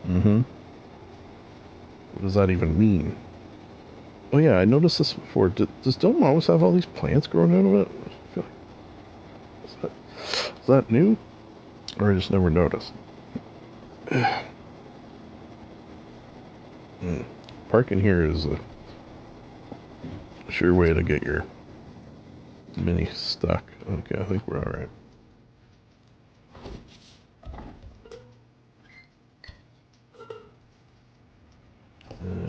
What does that even mean? Oh yeah, I noticed this before. Does Dome always have all these plants growing out of it? I feel like, is that new? Or I just never noticed? Parking here is a sure way to get your mini stuck. Okay, I think we're alright.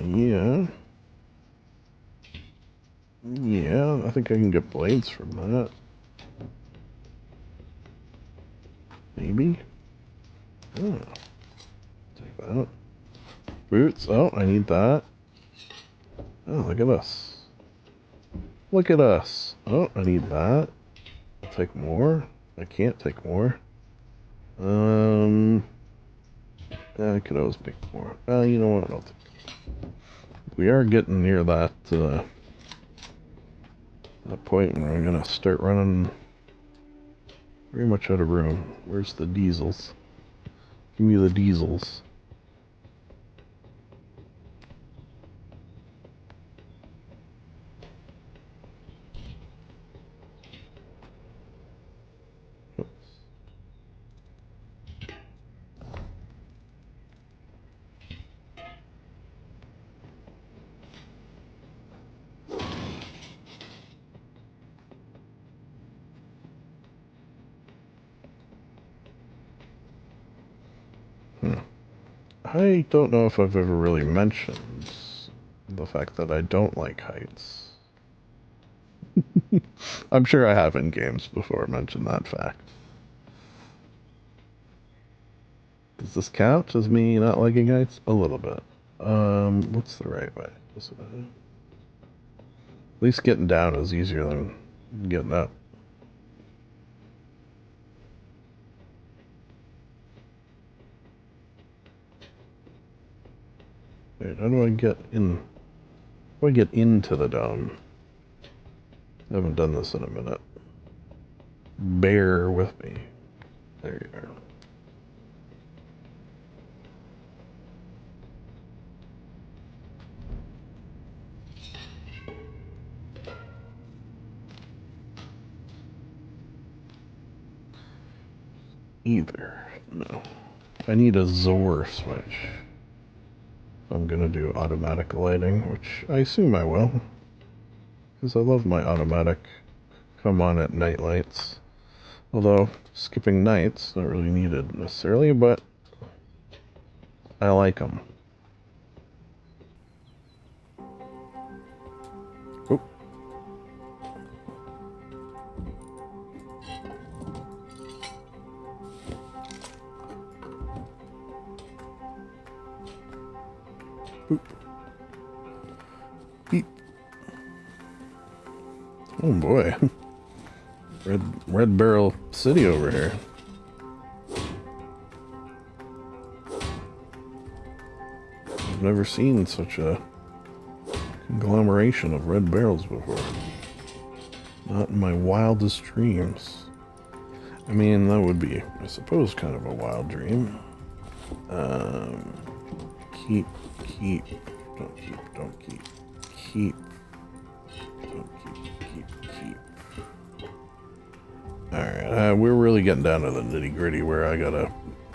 Yeah. Yeah, I think I can get blades from that. Maybe? Oh. Take that. Boots. Oh, I need that. Oh, look at us. Look at us. Oh, I need that. I'll take more. I can't take more. I could always pick more. You know what? I'll take. We are getting near that that point where I'm gonna start running very much out of room. Where's the diesels? Give me the diesels. I don't know if I've ever really mentioned the fact that I don't like heights. I'm sure I have in games before mentioned that fact. Does this count as me not liking heights? A little bit. What's the right way? At least getting down is easier than getting up. Wait, how do I get in? How do I get into the dome? I haven't done this in a minute. Bear with me. There you are. Either. No. I need a Zor switch. I'm gonna do automatic lighting, which I assume I will. Because I love my automatic come on at night lights. Although, skipping nights, not really needed necessarily, but I like them. Oop. Oop. Beep. Oh boy. Red Barrel City over here. I've never seen such a conglomeration of red barrels before. Not in my wildest dreams. I mean, that would be, I suppose, kind of a wild dream. Keep, don't keep, don't keep, keep, don't keep. Alright, we're really getting down to the nitty gritty where I gotta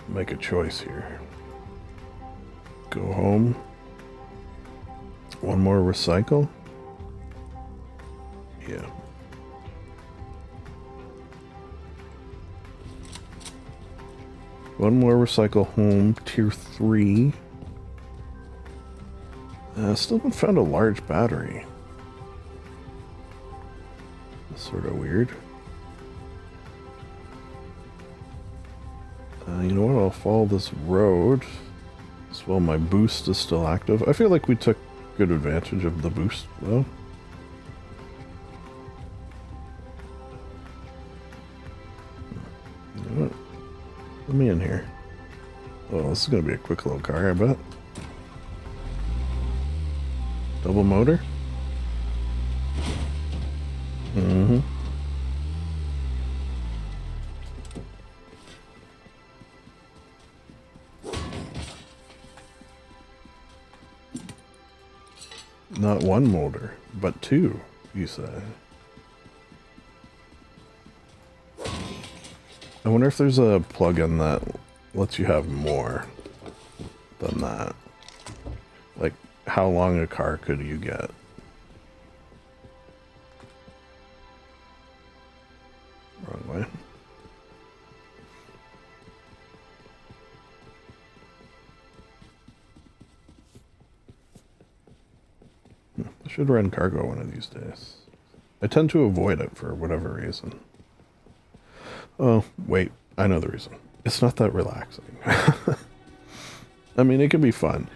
make a choice here. Go home. One more recycle? Yeah. One more recycle home, tier 3. Still haven't found a large battery. That's sort of weird. You know what? I'll follow this road. As well, my boost is still active. I feel like we took good advantage of the boost, though. You know what? Let me in here. Oh, this is going to be a quick little car, I bet. Double motor? Mm-hmm. Not one motor, but two, you say. I wonder if there's a plugin that lets you have more than that. Like, how long a car could you get? Wrong way. I should run cargo one of these days. I tend to avoid it for whatever reason. Oh, wait. I know the reason. It's not that relaxing. I mean, it can be fun.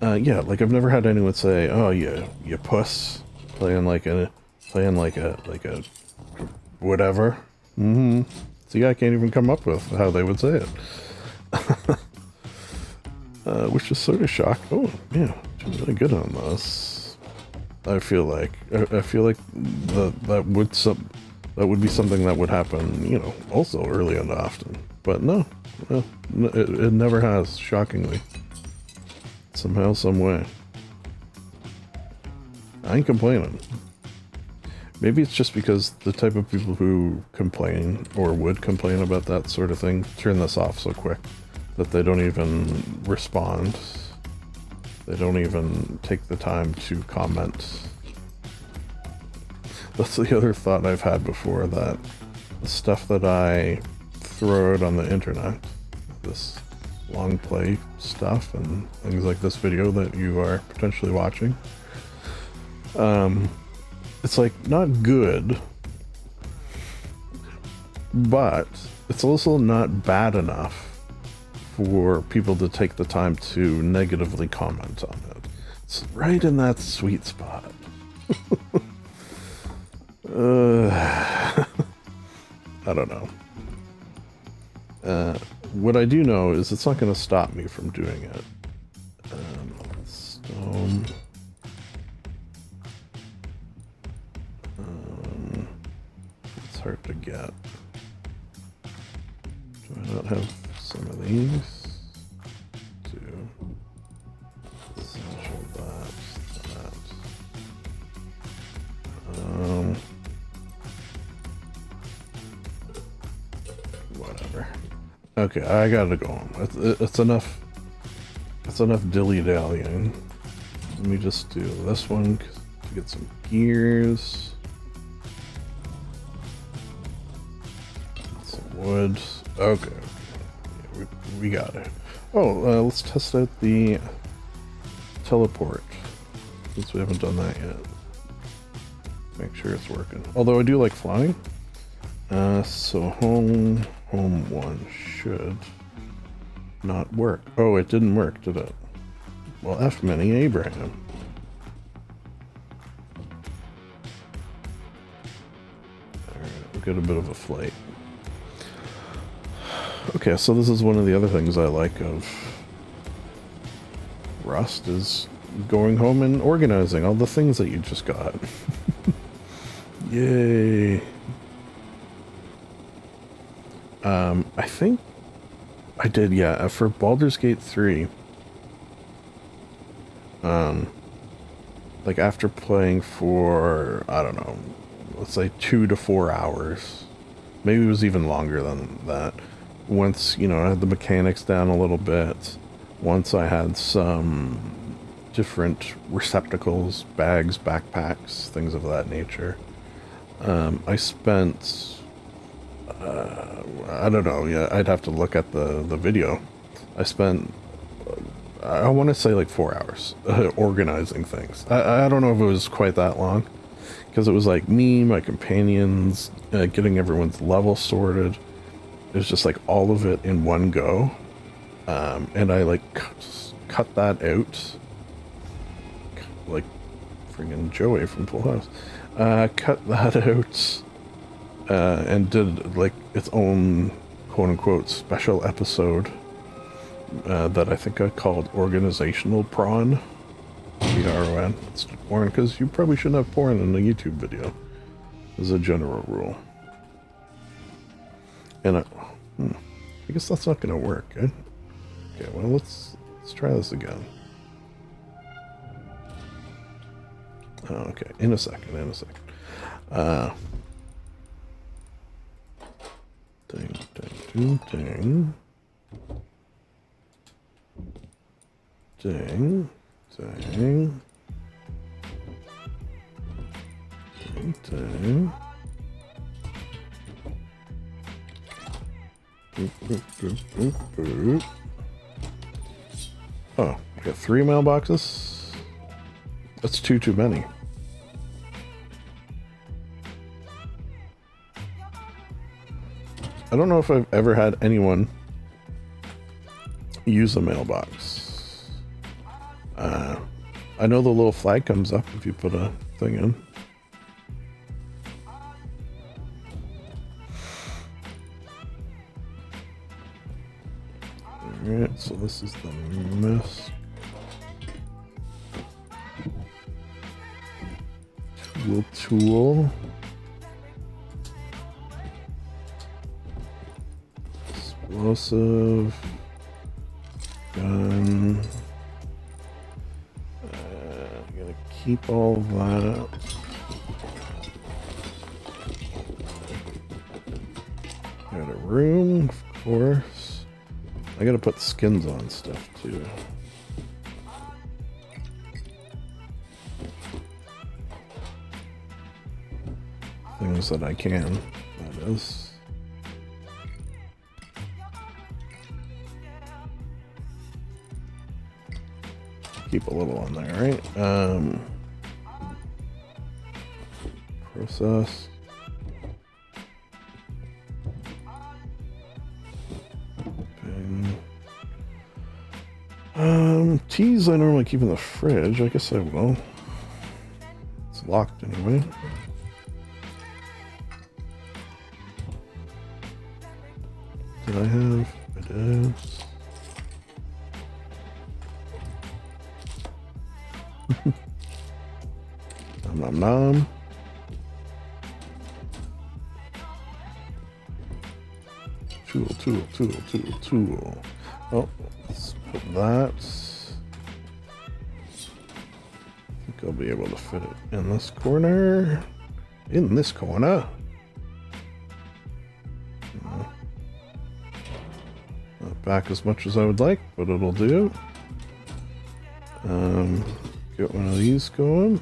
Yeah, like I've never had anyone say, "Oh, you puss," playing like a whatever. Mm-hmm. See, I can't even come up with how they would say it. Which is sort of shocked. Oh, yeah, doing really good on this. I feel like that would be something that would happen, you know, also early and often. But no, it never has. Shockingly, somehow, some way. I ain't complaining. Maybe it's just because the type of people who complain or would complain about that sort of thing turn this off so quick that they don't even respond. They don't even take the time to comment. That's the other thought I've had before, that the stuff that I throw out on the internet, this long play stuff and things like this video that you are potentially watching, it's like not good, but it's also not bad enough for people to take the time to negatively comment on it. It's right in that sweet spot. I don't know. What I do know is it's not going to stop me from doing it. Stone. It's hard to get. Do I not have some of these? Two. Essential that. Whatever. Okay, I gotta go on. It's enough. It's enough dilly-dallying. Let me just do this one to get some gears. Some wood. Okay. Yeah, we got it. Oh, let's test out the teleport, since we haven't done that yet. Make sure it's working. Although I do like flying. So home one should not work. Oh, it didn't work, did it? Well, F many Abraham. Alright, we'll get a bit of a flight. Okay, so this is one of the other things I like of Rust, is going home and organizing all the things that you just got. Yay! I think I did, yeah, for Baldur's Gate 3. Like after playing for, I don't know, let's say 2 to 4 hours. Maybe it was even longer than that. Once, you know, I had the mechanics down a little bit. Once I had some different receptacles, bags, backpacks, things of that nature. I spent, I don't know, yeah, I'd have to look at the video. I spent, I want to say like 4 hours organizing things. I don't know if it was quite that long, because it was like me, my companions, getting everyone's level sorted. It was just like all of it in one go. And I like cut that out, like friggin' Joey from Full House. Cut that out, and did like its own quote-unquote special episode that I think I called Organizational Prawn. P-R-O-N. It's porn, because you probably shouldn't have porn in a YouTube video, as a general rule. And I guess that's not going to work, eh? Okay, well, let's try this again. Oh, okay, in a second. Ding, ding, ding, ding. Ding. Ding, ding. Boop, boop, boop, boop, boop. Oh, I got 3 mailboxes? That's too many. I don't know if I've ever had anyone use a mailbox. I know the little flag comes up if you put a thing in. Alright, so this is the mist. Tool. Explosive. Gun. I'm gonna keep all that. Got a room, of course. I gotta put skins on stuff too. Things that I can, that is. Keep a little on there, right? Process. Teas I normally keep in the fridge. I guess I will. It's locked anyway. Did I have? I did. Nom nom nom. Tool. Oh, let's put that. I think I'll be able to fit it in this corner. In this corner. Not back as much as I would like, but it'll do. Get one of these going.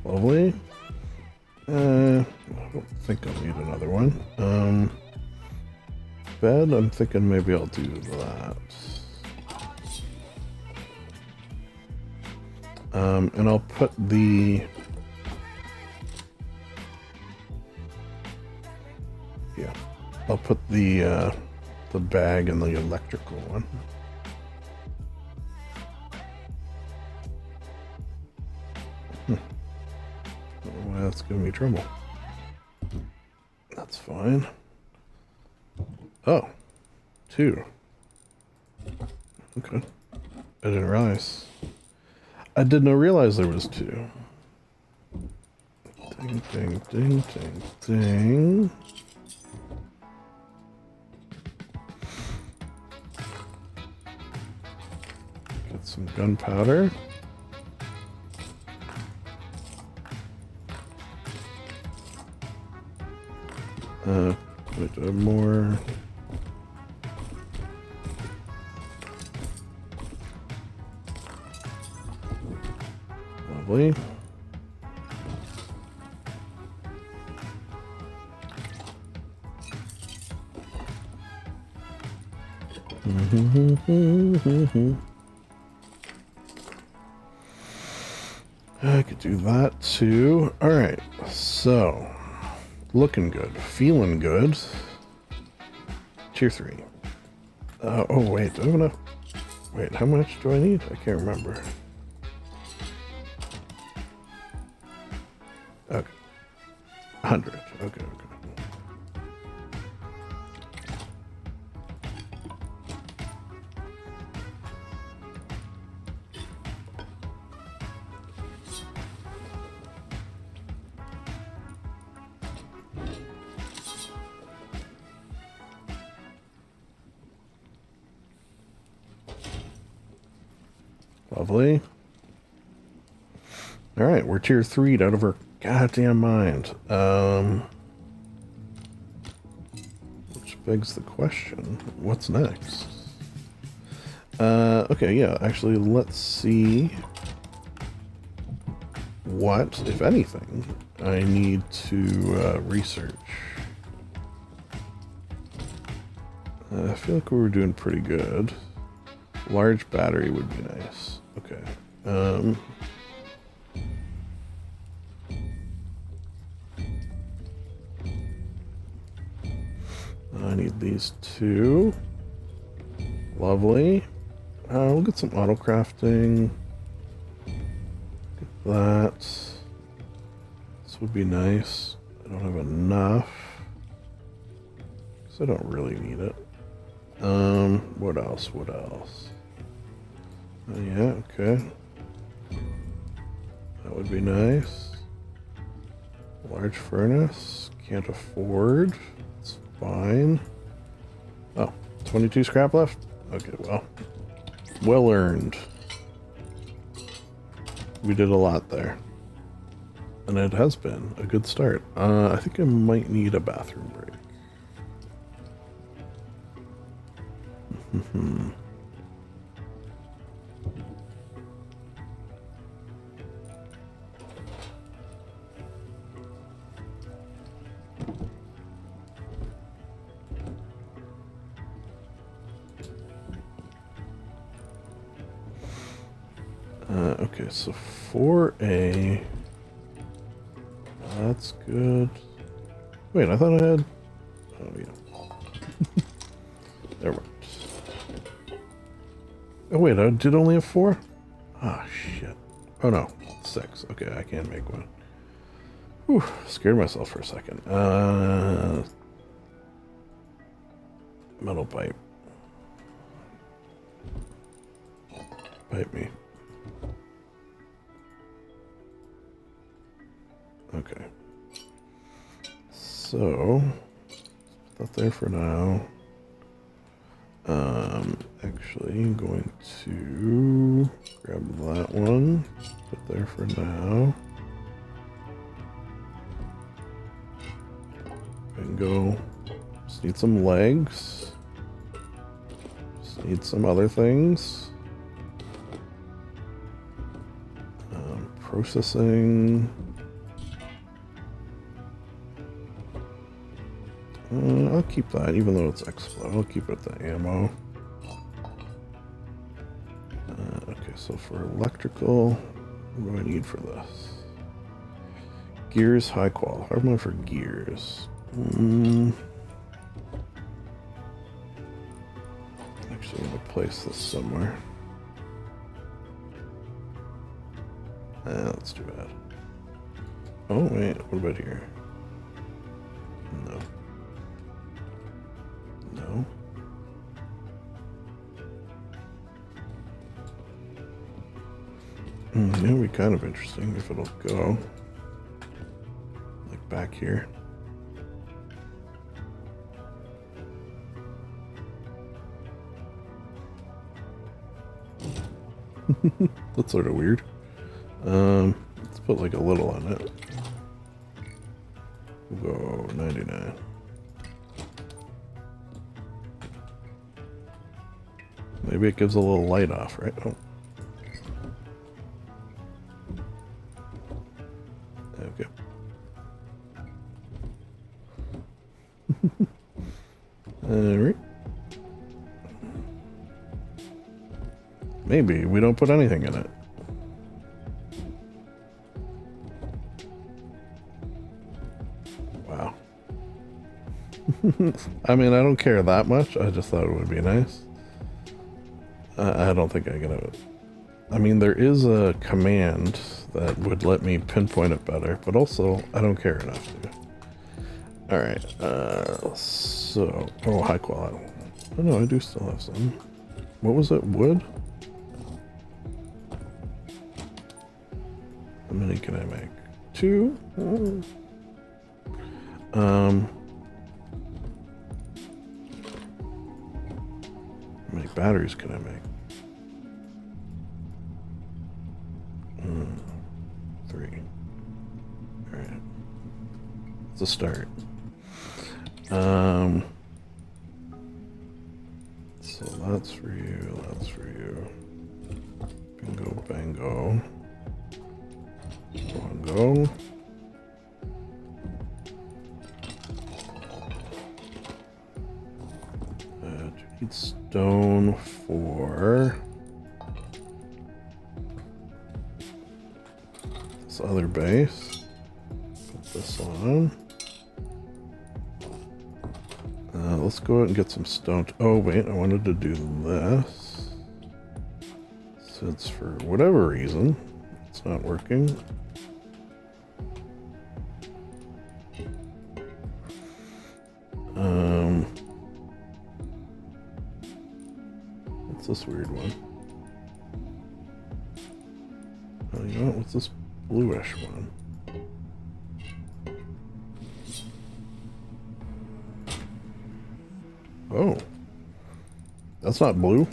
Lovely. I don't think I'll need another one. Bed, I'm thinking maybe I'll do that. And I'll put the... Yeah, I'll put the bag in the electrical one. I don't know why that's giving me trouble. That's fine. Oh, 2. Okay. I didn't realize. I did not realize there was 2. Ding, ding, ding, ding, ding. Get some gunpowder. Put more. Lovely. I could do that too. All right, so looking good, feeling good. Tier 3. Oh wait, do I have enough? Wait, how much do I need? I can't remember. Okay, 100. Okay. Lovely. All right, we're tier 3'd out of our goddamn mind. Which begs the question, what's next? Okay, yeah, actually, let's see what, if anything, I need to research. I feel like we were doing pretty good. Large battery would be nice. Okay. I need these two. Lovely. We'll get some auto crafting. Get that. This would be nice. I don't have enough. So I don't really need it. What else? What else? Yeah, okay. That would be nice. Large furnace. Can't afford. It's fine. Oh, 22 scrap left? Okay, well. Well earned. We did a lot there. And it has been a good start. I think I might need a bathroom break. Okay, so 4A. That's good. Wait, I thought I had... Oh, yeah. Never mind. Oh, wait, I did only have 4? Ah, shit. Oh, no. 6. Okay, I can make one. Whew, scared myself for a second. Metal pipe. Pipe me. Okay. So, put that there for now. Actually, I'm going to grab that one, put there for now. Bingo. Just need some legs. Just need some other things. Processing. I'll keep that, even though it's explode. I'll keep it the ammo. Okay, so for electrical, what do I need for this? Gears, high qual. How am I for gears? Actually, I'm gonna place this somewhere. That's too bad. Oh wait, what about here? No. No. That would be kind of interesting if it'll go. Like back here. That's sort of weird. Let's put like a little on it. We'll go 99. Maybe it gives a little light off, right? Oh. Okay. Alright. Maybe we don't put anything in it. Wow. I mean, I don't care that much. I just thought it would be nice. I don't think I'm gonna... I mean, there is a command that would let me pinpoint it better, but also, I don't care enough to. Alright, so... Oh, high quality. Oh no, I do still have some. What was it? Wood? How many can I make? 2? How many batteries can I make? 3. Alright. It's a start. So that's for you, that's for you. Bingo, bango. Bongo. Need stone for this other base. Put this on. let's go out and get some stone. Oh, wait, I wanted to do this. Since for whatever reason, it's not working. What's this weird one? Oh, you know what? What's this bluish one? Oh. That's not blue.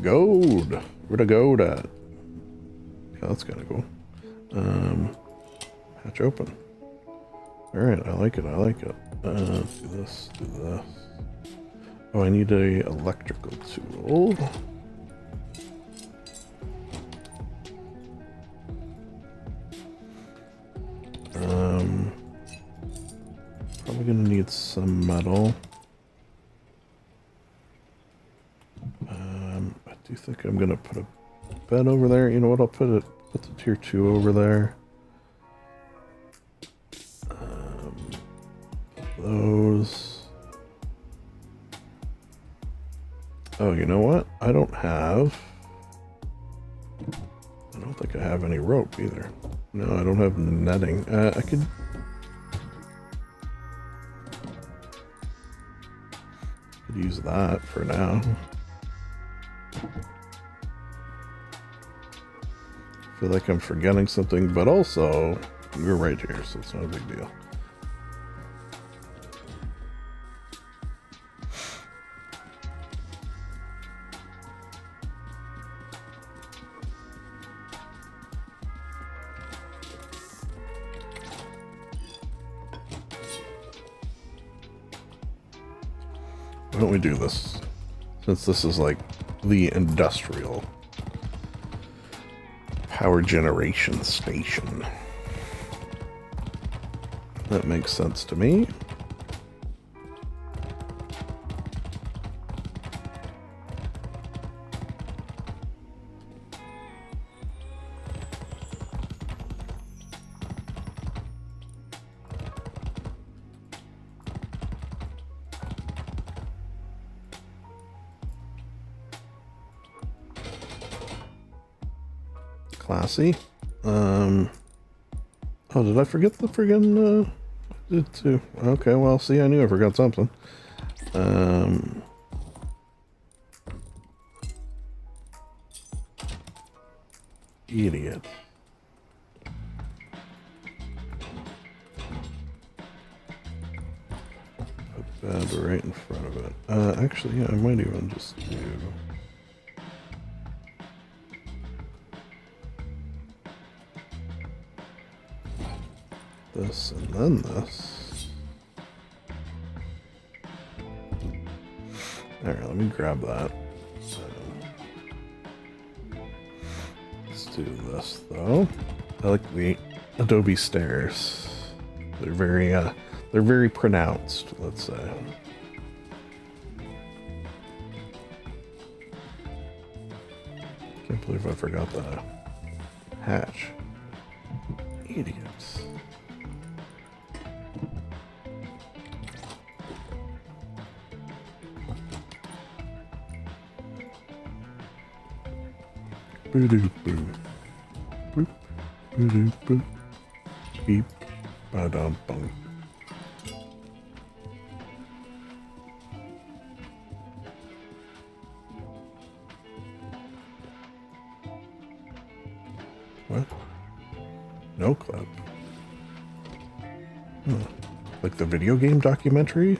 Gold. Where'd the gold at? Yeah, that's kind of cool. Hatch open. Alright, I like it, I like it. Do this, do this. Oh, I need a electrical tool. Probably gonna need some metal. I do think I'm gonna put a bed over there. You know what? I'll put the tier 2 over there. Those. Oh, you know what? I don't think I have any rope either. No, I don't have netting. I could use that for now. I feel like I'm forgetting something, but also we're right here, so it's not a big deal. Why don't we do this? Since this is like the industrial power generation station. That makes sense to me. Classy. Oh, did I forget the friggin', did too. Okay, well, see, I knew I forgot something. Idiot. Put bed right in front of it. Actually, yeah, I might even just do... this and then this. Alright, let me grab that. Let's do this though. I like the Adobe stairs. They're very pronounced, let's say. Can't believe I forgot the hatch. Idiots. Boo-doo boo. Boop. Boo-doo boo. Beep. Ba-dum bum. What? No clip. Huh. Like the video game documentary?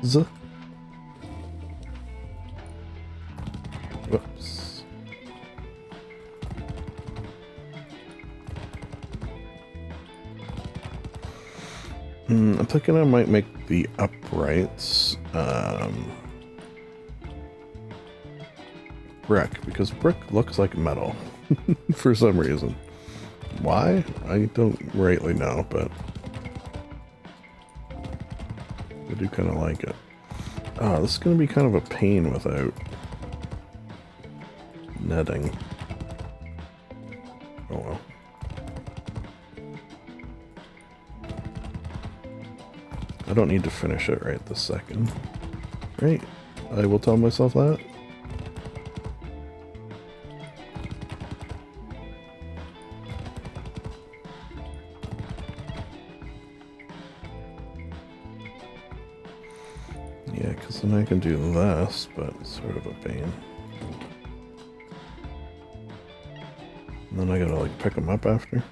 Whoops. I'm thinking I might make the uprights brick, because brick looks like metal for some reason. Why? I don't rightly know, but I do kind of like it. Oh, this is going to be kind of a pain without netting. Oh well. I don't need to finish it right this second. Right? I will tell myself that. Yeah, because then I can do this, but it's sort of a pain. And then I gotta like pick them up after.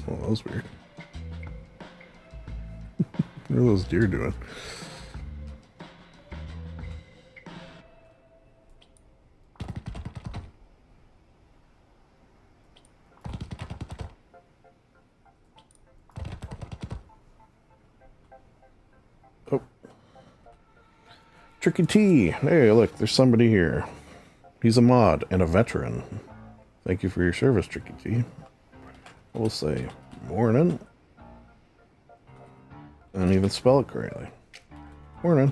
Oh, that was weird. What are those deer doing? Oh. Tricky T. Hey, look, there's somebody here. He's a mod and a veteran. Thank you for your service, Tricky T. We'll say morning. And even spell it correctly. Morning.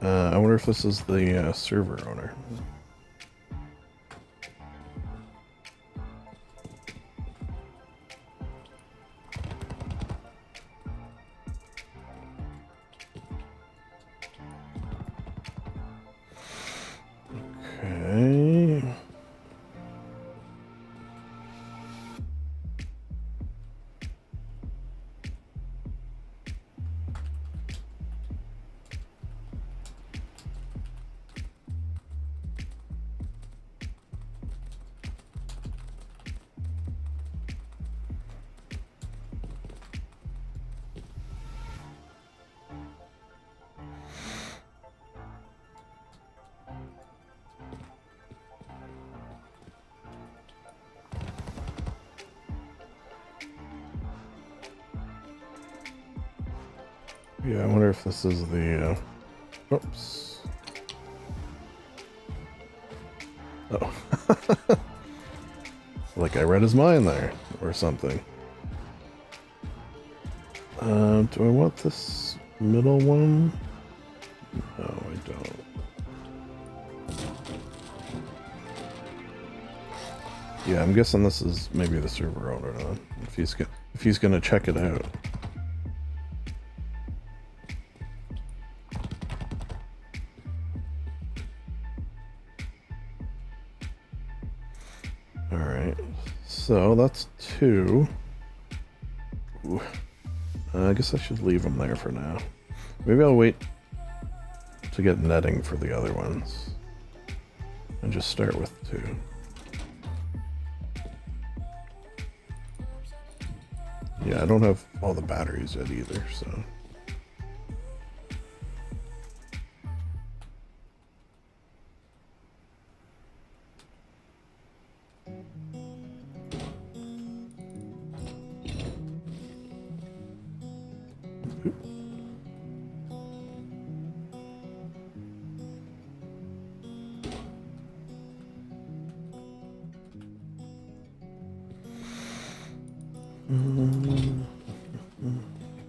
I wonder if this is the server owner. Okay. Yeah, I wonder if this is the, oops. Oh. Like I read his mind there, or something. Do I want this middle one? No, I don't. Yeah, I'm guessing this is maybe the server owner then, if he's gonna check it out. Alright, so that's 2. Ooh. I guess I should leave them there for now. Maybe I'll wait to get netting for the other ones. And just start with 2. Yeah, I don't have all the batteries yet either, so...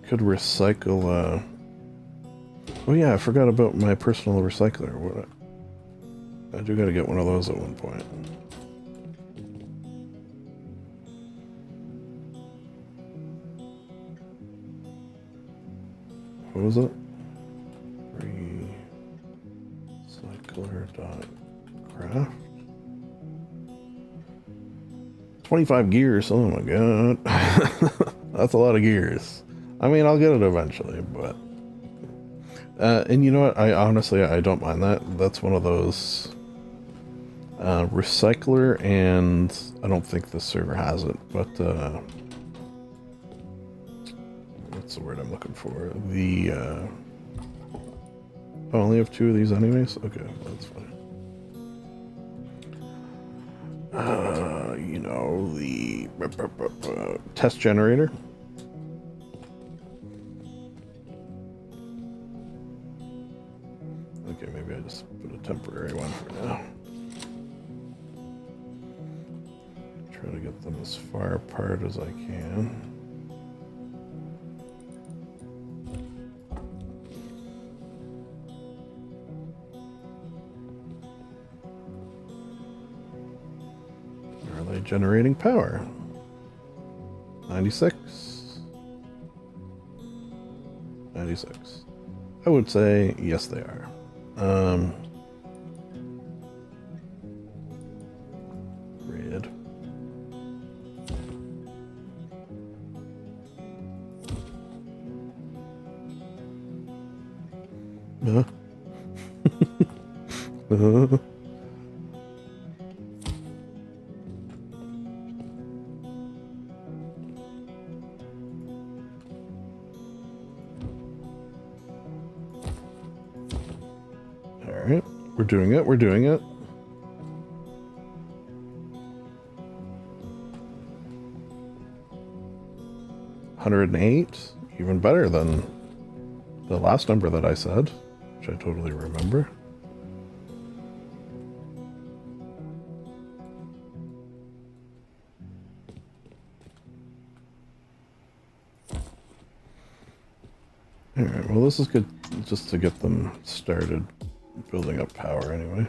Could recycle, oh yeah, I forgot about my personal recycler. I do gotta get one of those at one point. What was it? Recycler.craft? 25 gears, oh my god. That's a lot of gears. I mean, I'll get it eventually, but... and you know what, I don't mind that. That's one of those... recycler, and I don't think this server has it, but... what's the word I'm looking for? The... oh, I only have 2 of these anyways? Okay, that's fine. You know, the test generator. Okay, maybe I just put a temporary one for now. Try to get them as far apart as I can. generating power. 96. 96. I would say yes, they are. Red. Alright, we're doing it, we're doing it. $108, even better than the last number that I said, which I totally remember. Alright, well this is good just to get them started building up power anyway.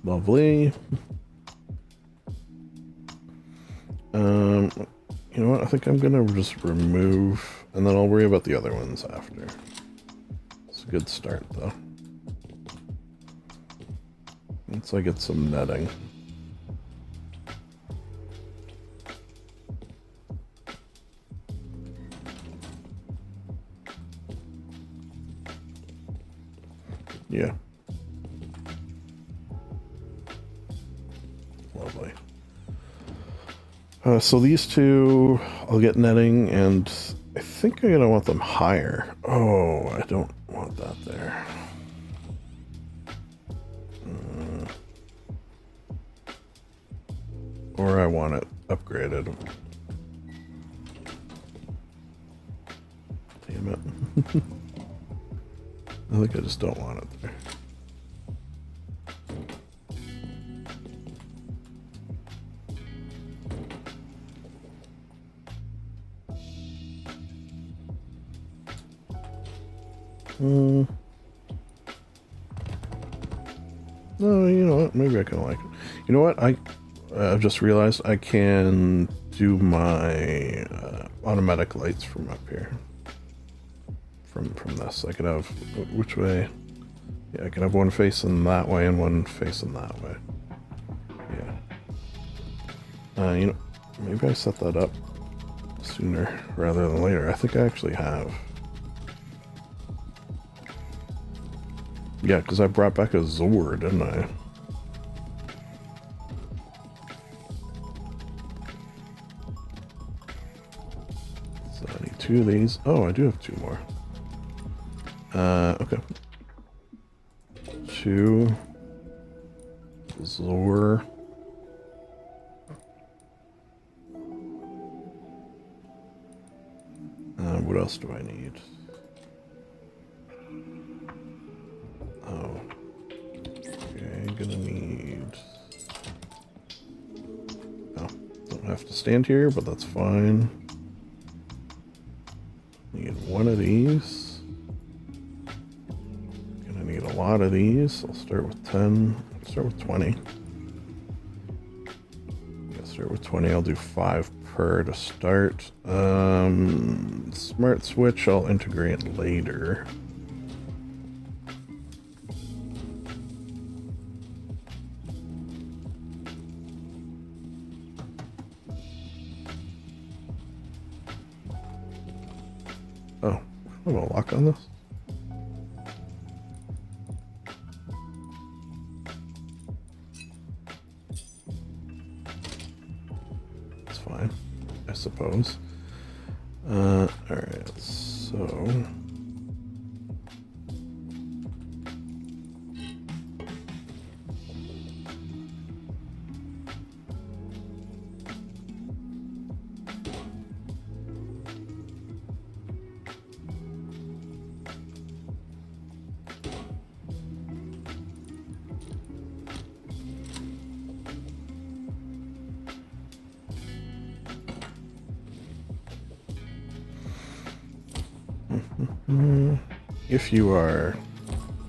Lovely. You know what? I think I'm gonna just remove, and then I'll worry about the other ones after. It's a good start, though. Once I get some netting. Yeah. Lovely. So these two, I'll get netting, and I think I'm gonna want them higher. Oh, I don't want that there. Or I want it upgraded. Damn it. I think I just don't want it there. No, you know what? Maybe I kind of like it. You know what? I've just realized I can do my automatic lights from up here. From this, I could have which way? Yeah, I can have one facing that way and one facing that way. Yeah. You know, maybe I set that up sooner rather than later. I think I actually have. Yeah, because I brought back a Zor, didn't I? So I need 2 of these. Oh, I do have 2 more. Okay. 2 Zor. What else do I need? Oh. Okay, gonna need... Oh, don't have to stand here, but that's fine. Need 1 of these. Gonna need a lot of these. I'll start with 10. I'll start with 20. I'll start with 20. I'll do 5 per to start. Smart switch I'll integrate later. Oh, I have a lock on this? It's fine, I suppose. Alright, so... If you are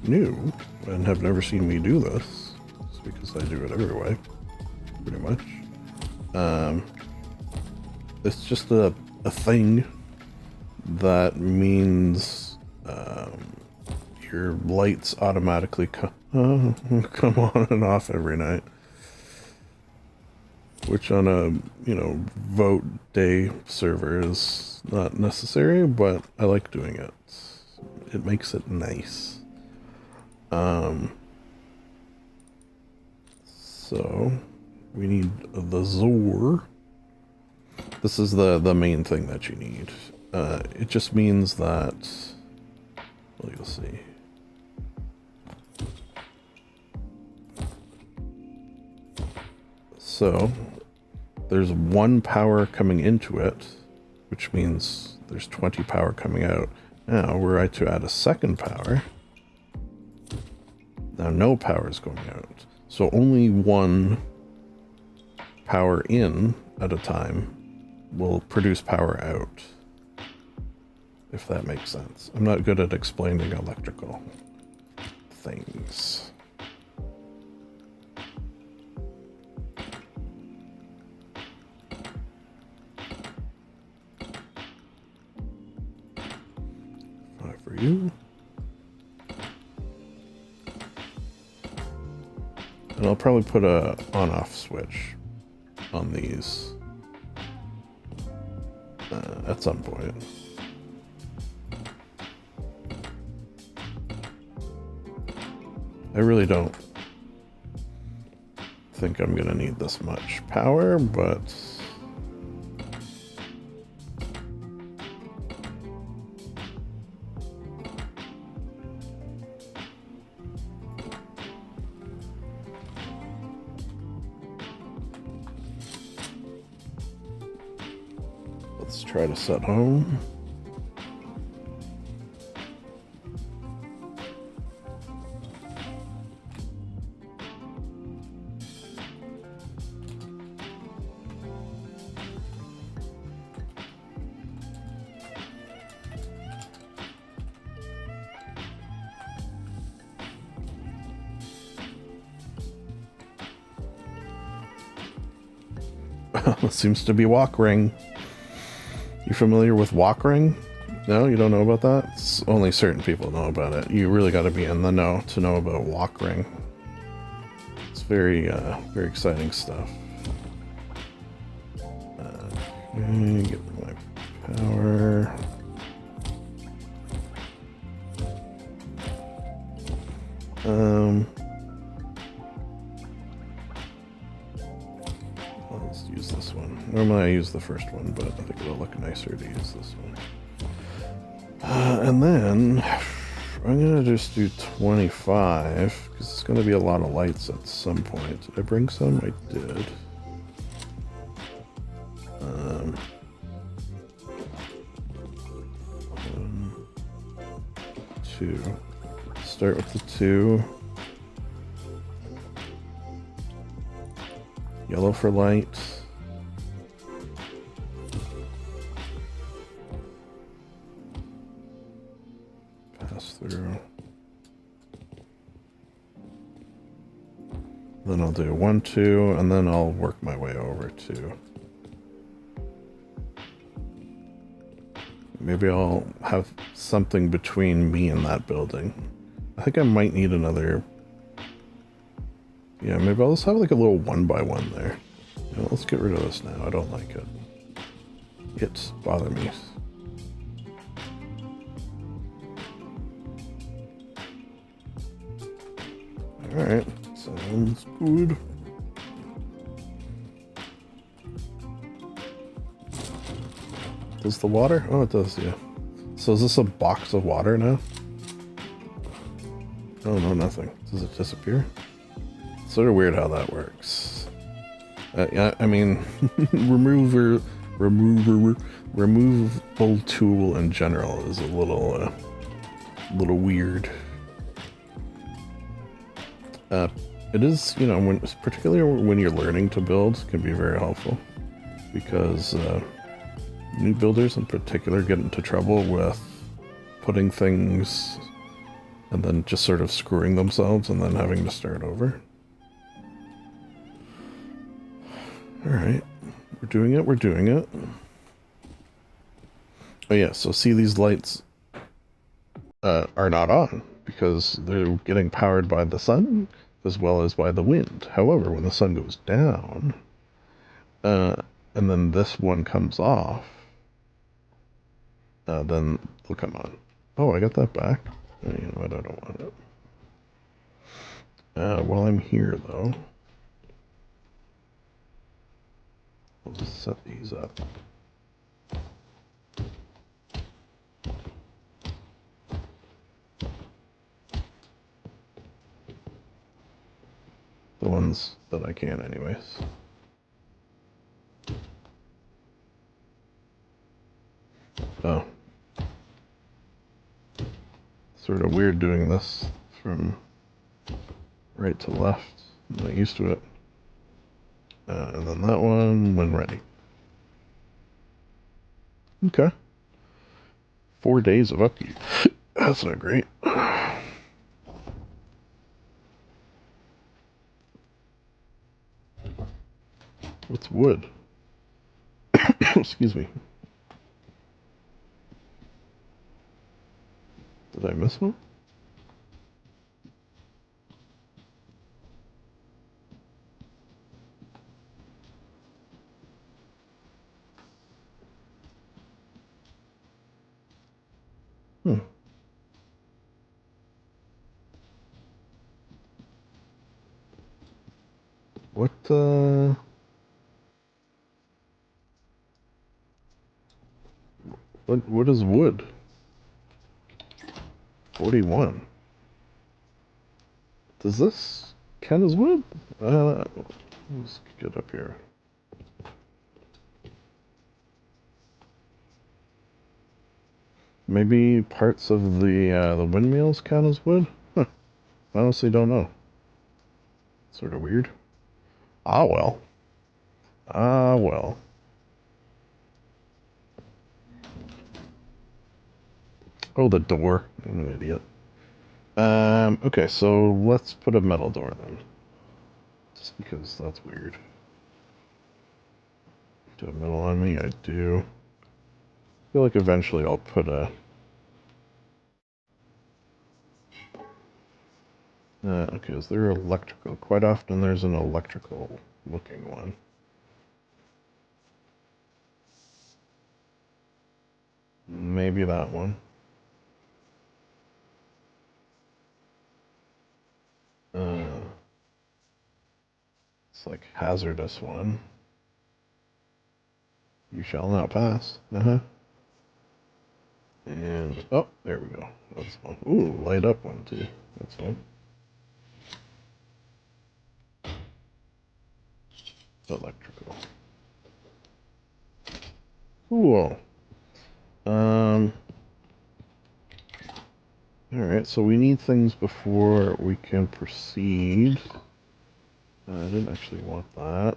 new, and have never seen me do this, it's because I do it every way, pretty much. It's just a thing that means your lights automatically come on and off every night. Which on a, vote day server is not necessary, but I like doing it. It makes it nice. So we need the Zor. This is the main thing that you need. It just means that, well, you'll see. So there's 1 power coming into it, which means there's 20 power coming out. Now, were I to add a second power, now no power is going out. So only 1 power in at a time will produce power out, if that makes sense. I'm not good at explaining electrical things. For you. And I'll probably put a on-off switch on these at some point. I really don't think I'm gonna need this much power, but let's try to set home. It seems to be walk ring. You familiar with walk ring? No, you don't know about that? It's only certain people know about it. You really got to be in the know to know about walk ring. It's very, very exciting stuff. Get my power. Let's use this one. Normally I use the first one, but I think it'll look nicer to use this one. And then I'm gonna just do 25 because it's gonna be a lot of lights at some point. Did I bring some? I did. 1, 2. Start with the 2. Yellow for light. Pass through. Then I'll do 1, 2, and then I'll work my way over to. Maybe I'll have something between me and that building. I think I might need another. Yeah, maybe I'll just have like a little 1x1 there. You know, let's get rid of this now. I don't like it. It's bothering me. Alright, sounds good. Does the water? Oh, it does, yeah. So is this a box of water now? Oh, no, nothing. Does it disappear? It's sort of weird how that works. Yeah, I mean, removable tool in general is a little weird. It is, you know, particularly when you're learning to build, can be very helpful because new builders in particular get into trouble with putting things and then just sort of screwing themselves and then having to start over. Alright. We're doing it, we're doing it. Oh yeah, so see, these lights are not on because they're getting powered by the sun as well as by the wind. However, when the sun goes down, and then this one comes off, then they'll come on. Oh, I got that back. You know what, I don't want it. While I'm here, though, I'll just set these up. The ones that I can, anyways. Oh. Sort of weird doing this from right to left. I'm not used to it. And then that one when ready. Okay. 4 days of upkeep. That's not great. What's wood? Excuse me. Did I miss one? Hmm. What is wood? 41. Does this count as wood? Let's get up here. Maybe parts of the windmills count as wood? Huh. I honestly don't know. Sort of weird. Ah well. Ah well. Oh, the door. I'm an idiot. Okay, so let's put a metal door then. Just because that's weird. Do a metal on me? I do. I feel like eventually I'll put a... okay, is there electrical? Quite often there's an electrical looking one. Maybe that one. It's like hazardous one. You shall not pass. Uh-huh. And, oh, there we go. That's one. Ooh, light up one too. That's fun. Electrical. Cool. Alright, so we need things before we can proceed. I didn't actually want that.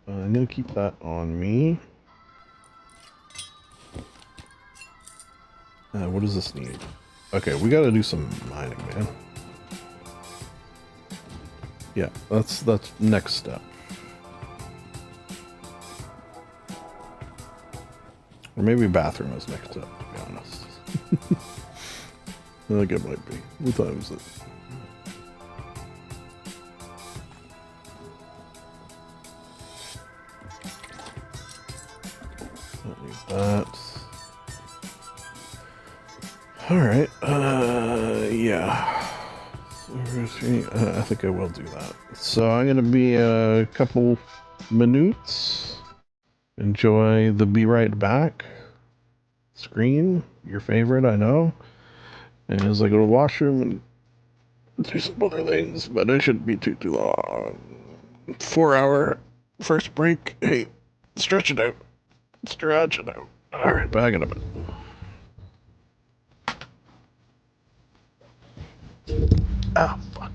I'm gonna keep that on me. What does this need? Okay, we gotta do some mining, man. Yeah, that's next step. Or maybe bathroom is next step, to be honest. I think it might be. What time is it? Don't need that. Alright, yeah. I think I will do that. So I'm gonna be a couple minutes. Enjoy the Be Right Back screen. Your favorite, I know. And as I go to the washroom and do some other things, but it shouldn't be too long. 4 hour first break. Hey, stretch it out. Stretch it out. Alright, back in a minute. Ah, fuck.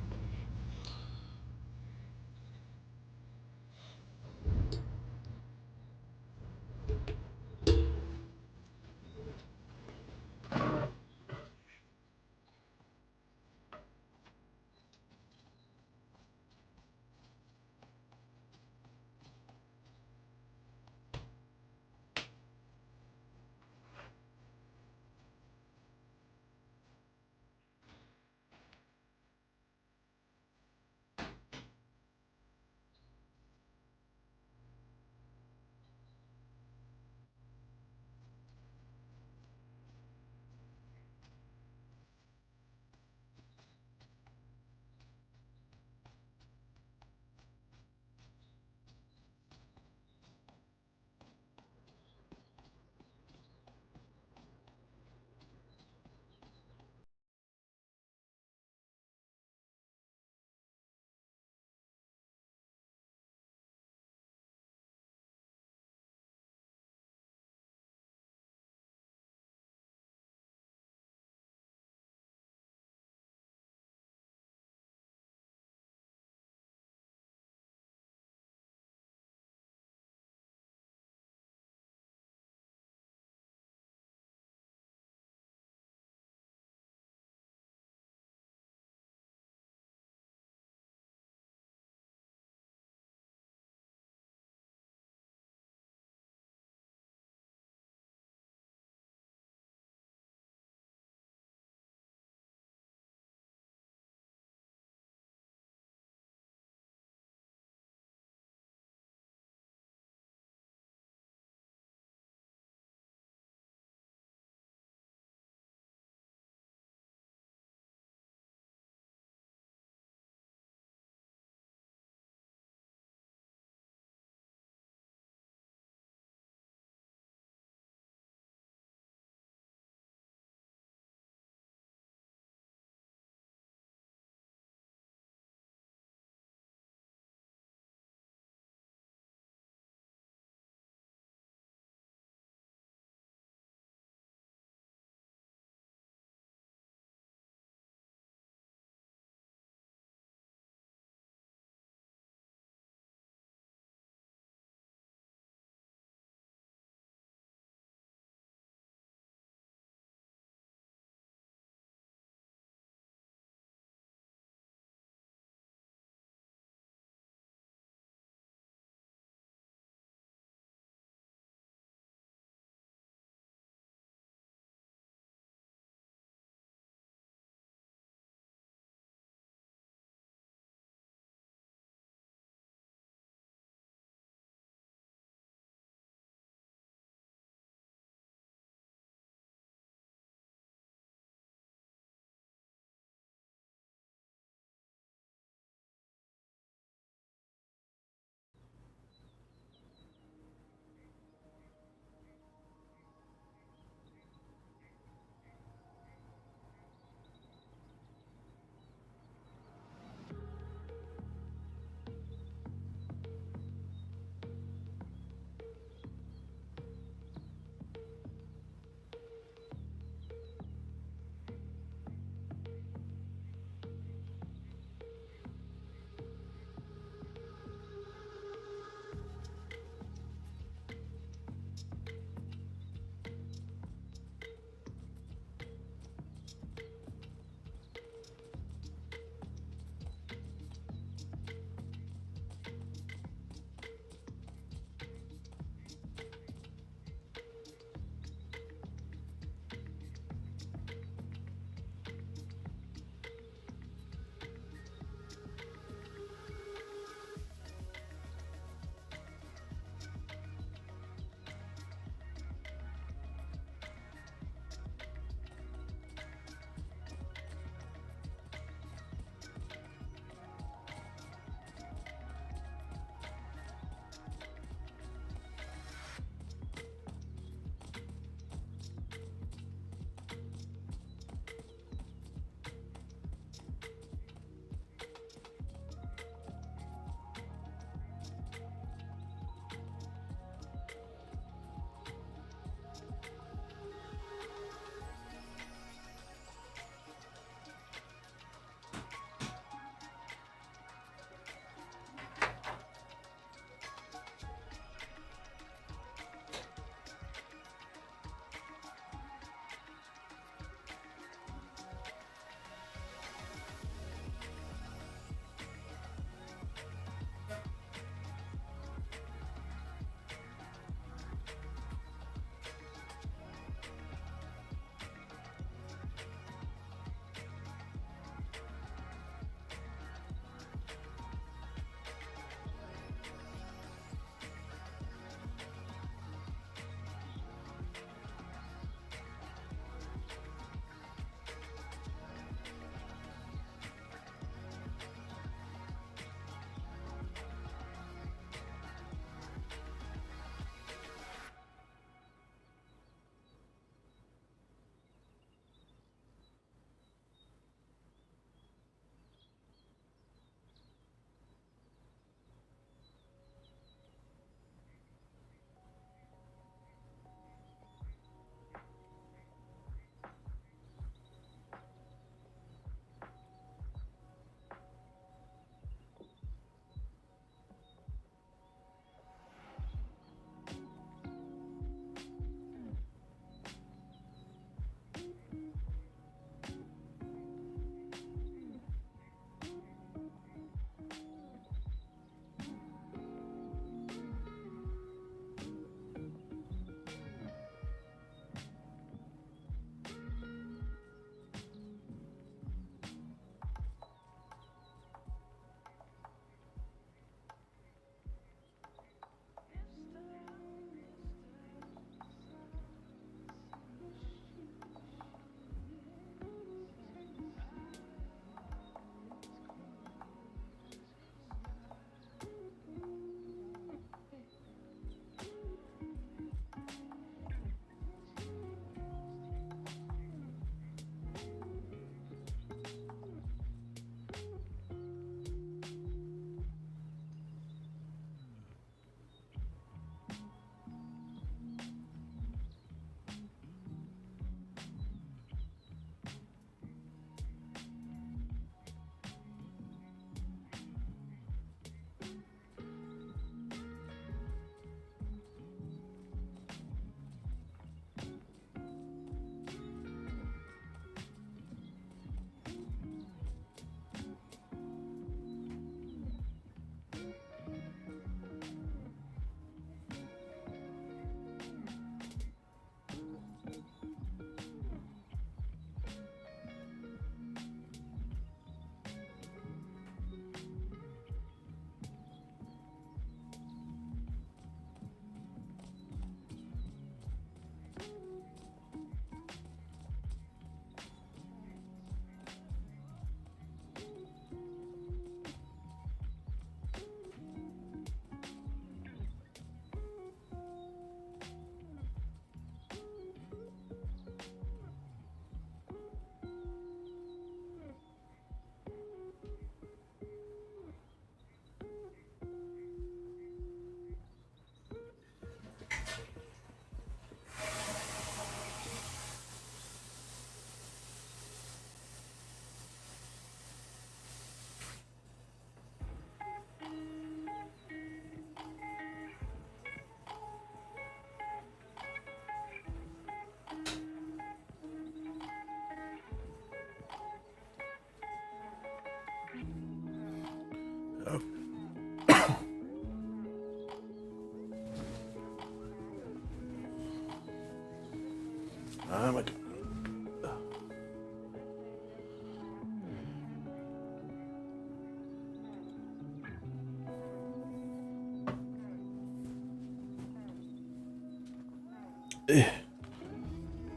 Oh.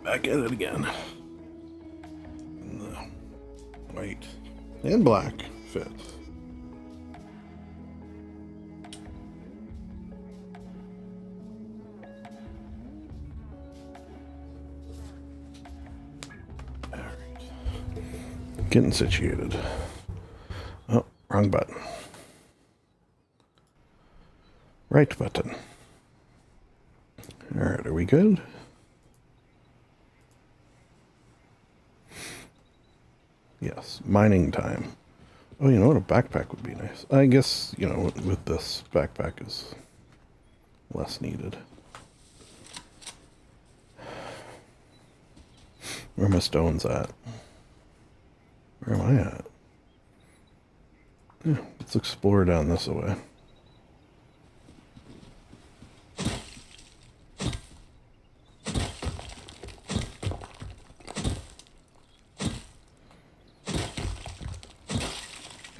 Back at it again. And the white and black fit. All right. Getting situated. Oh, wrong button. Right button. All right, are we good? Yes, mining time. Oh, you know what? A backpack would be nice. I guess, you know, with this, backpack is less needed. Where are my stones at? Where am I at? Yeah, let's explore down this way.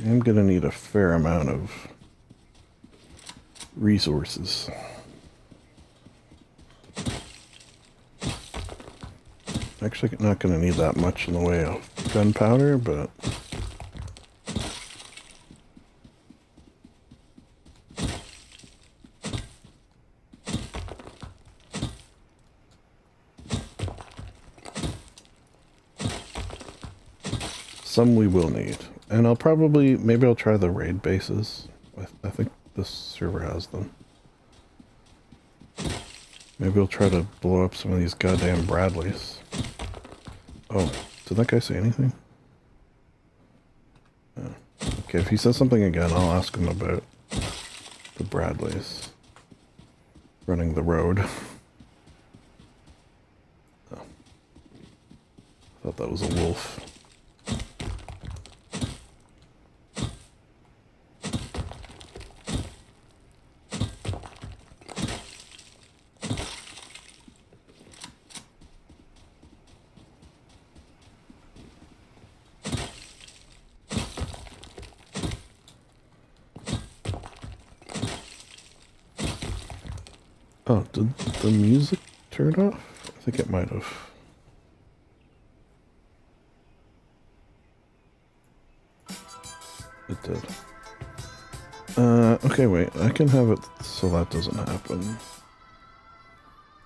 I'm gonna need a fair amount of resources. Actually, not gonna need that much in the way of gunpowder, but some we will need. And I'll probably, maybe I'll try the raid bases. I think this server has them. Maybe I'll try to blow up some of these goddamn Bradleys. Oh, did that guy say anything? Oh. Okay, if he says something again, I'll ask him about the Bradleys running the road. Oh. I thought that was a wolf. Oh, did the music turn off? I think it might have. It did. Okay, wait. I can have it so that doesn't happen.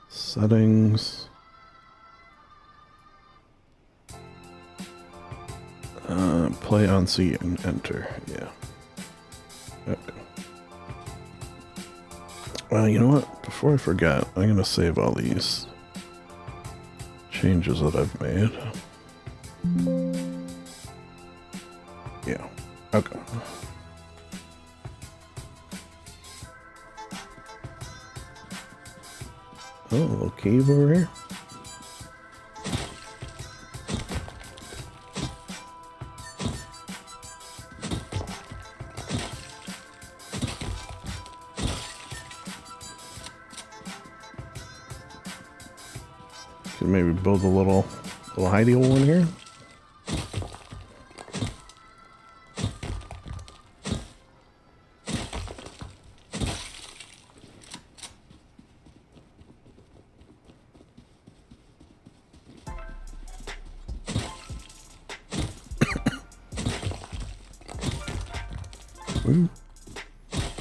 Settings. Play on C and enter. Yeah. Okay. Well, you know what? Before I forget, I'm going to save all these changes that I've made. Yeah. Okay. Oh, a little cave over here. Can maybe build a little hidey hole in here. Blue,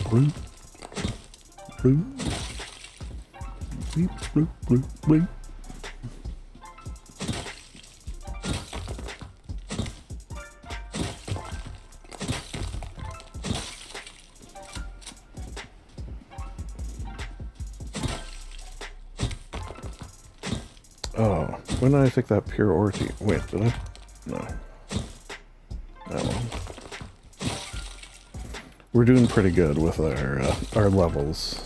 blue, blue, blue, blue, blue, blue. Oh, when did I take that pure ore to? Wait, did I? No. That one. We're doing pretty good with our levels.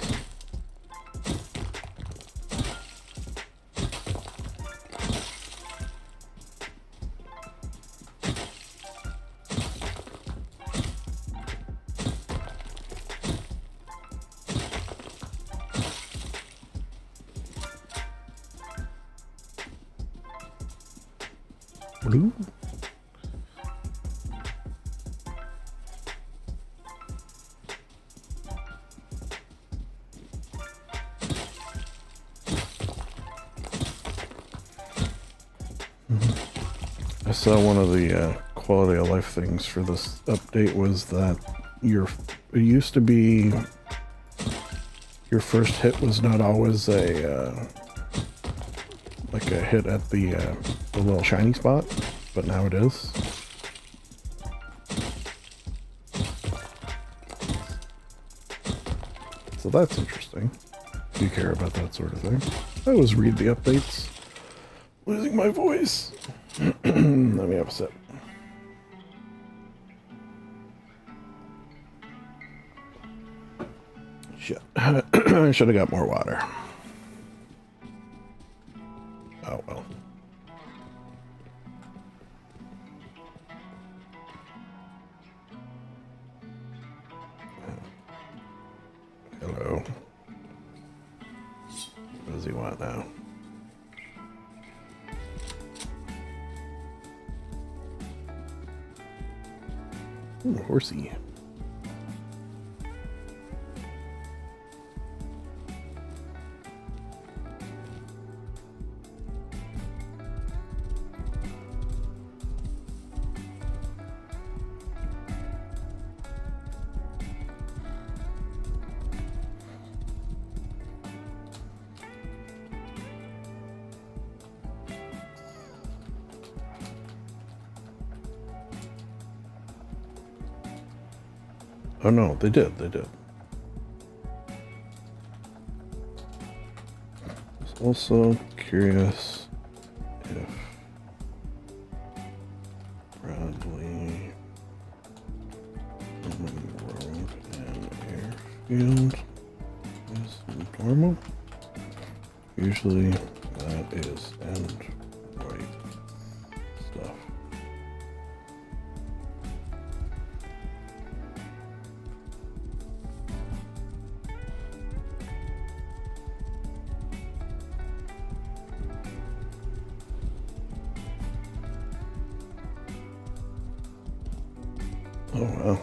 Blue. I saw one of the quality of life things for this update was that it used to be your first hit was not always like a hit at the little shiny spot, but now it is. So that's interesting, if you care about that sort of thing. I always read the updates. Losing my voice. Let me have a sip. Shit. I should have got more water. Oh well. Hello. What does he want now? Ooh, horsey. Oh no, they did. I was also curious if Bradley Road and Airfield is normal. Usually that is end right stuff. Oh well.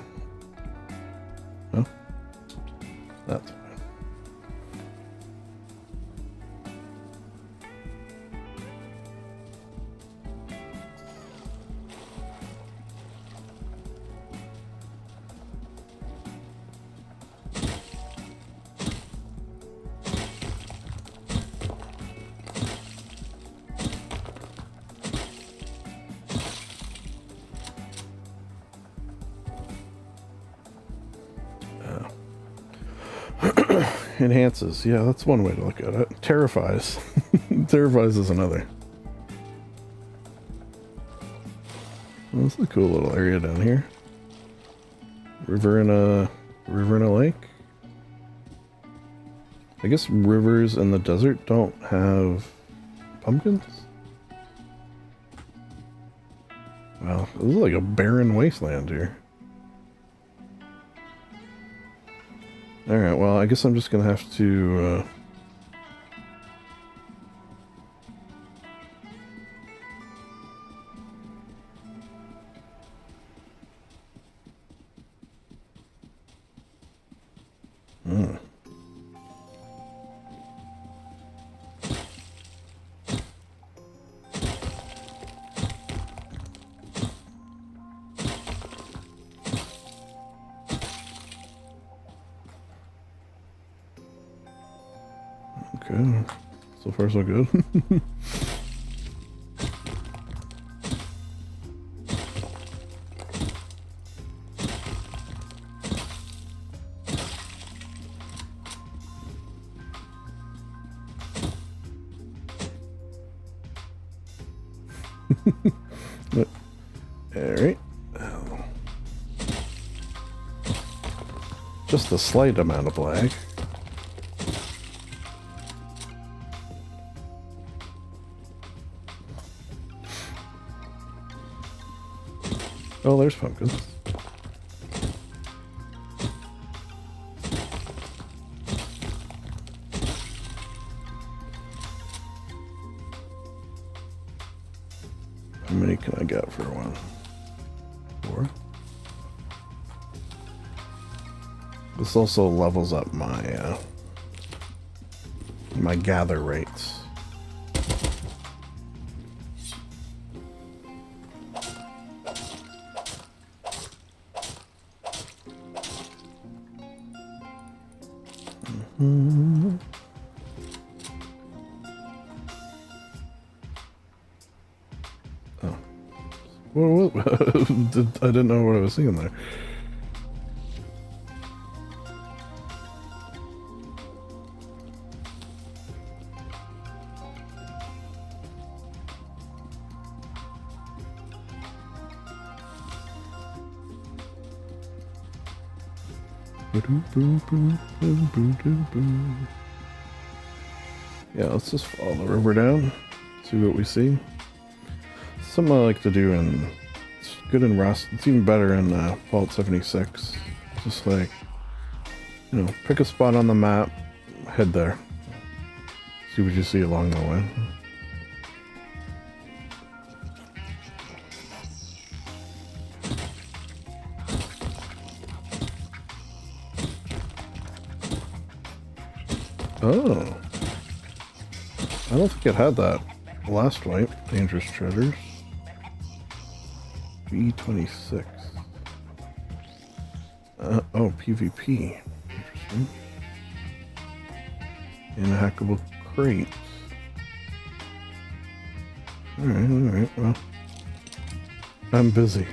No? That's fine. Enhances. Yeah, that's one way to look at it. Terrifies. Terrifies is another. Well, this is a cool little area down here. River and a lake. I guess rivers in the desert don't have pumpkins. Wow, this is like a barren wasteland here. Alright, well, I guess I'm just gonna have to, Okay, so far so good. Alright. Just a slight amount of lag. Oh, there's pumpkins. How many can I get for one? 4. This also levels up my my gather rates. Mm-hmm. Oh. Whoa. I didn't know what I was seeing there. Yeah, let's just follow the river down, see what we see. Something I like to do, and it's good in Rust. It's even better in Fallout 76. Just like, you know, pick a spot on the map, head there, see what you see along the way. Oh, I don't think it had that last wipe. Dangerous treasures. B26. Oh, PvP. Interesting. Unhackable crates. Alright, well. I'm busy.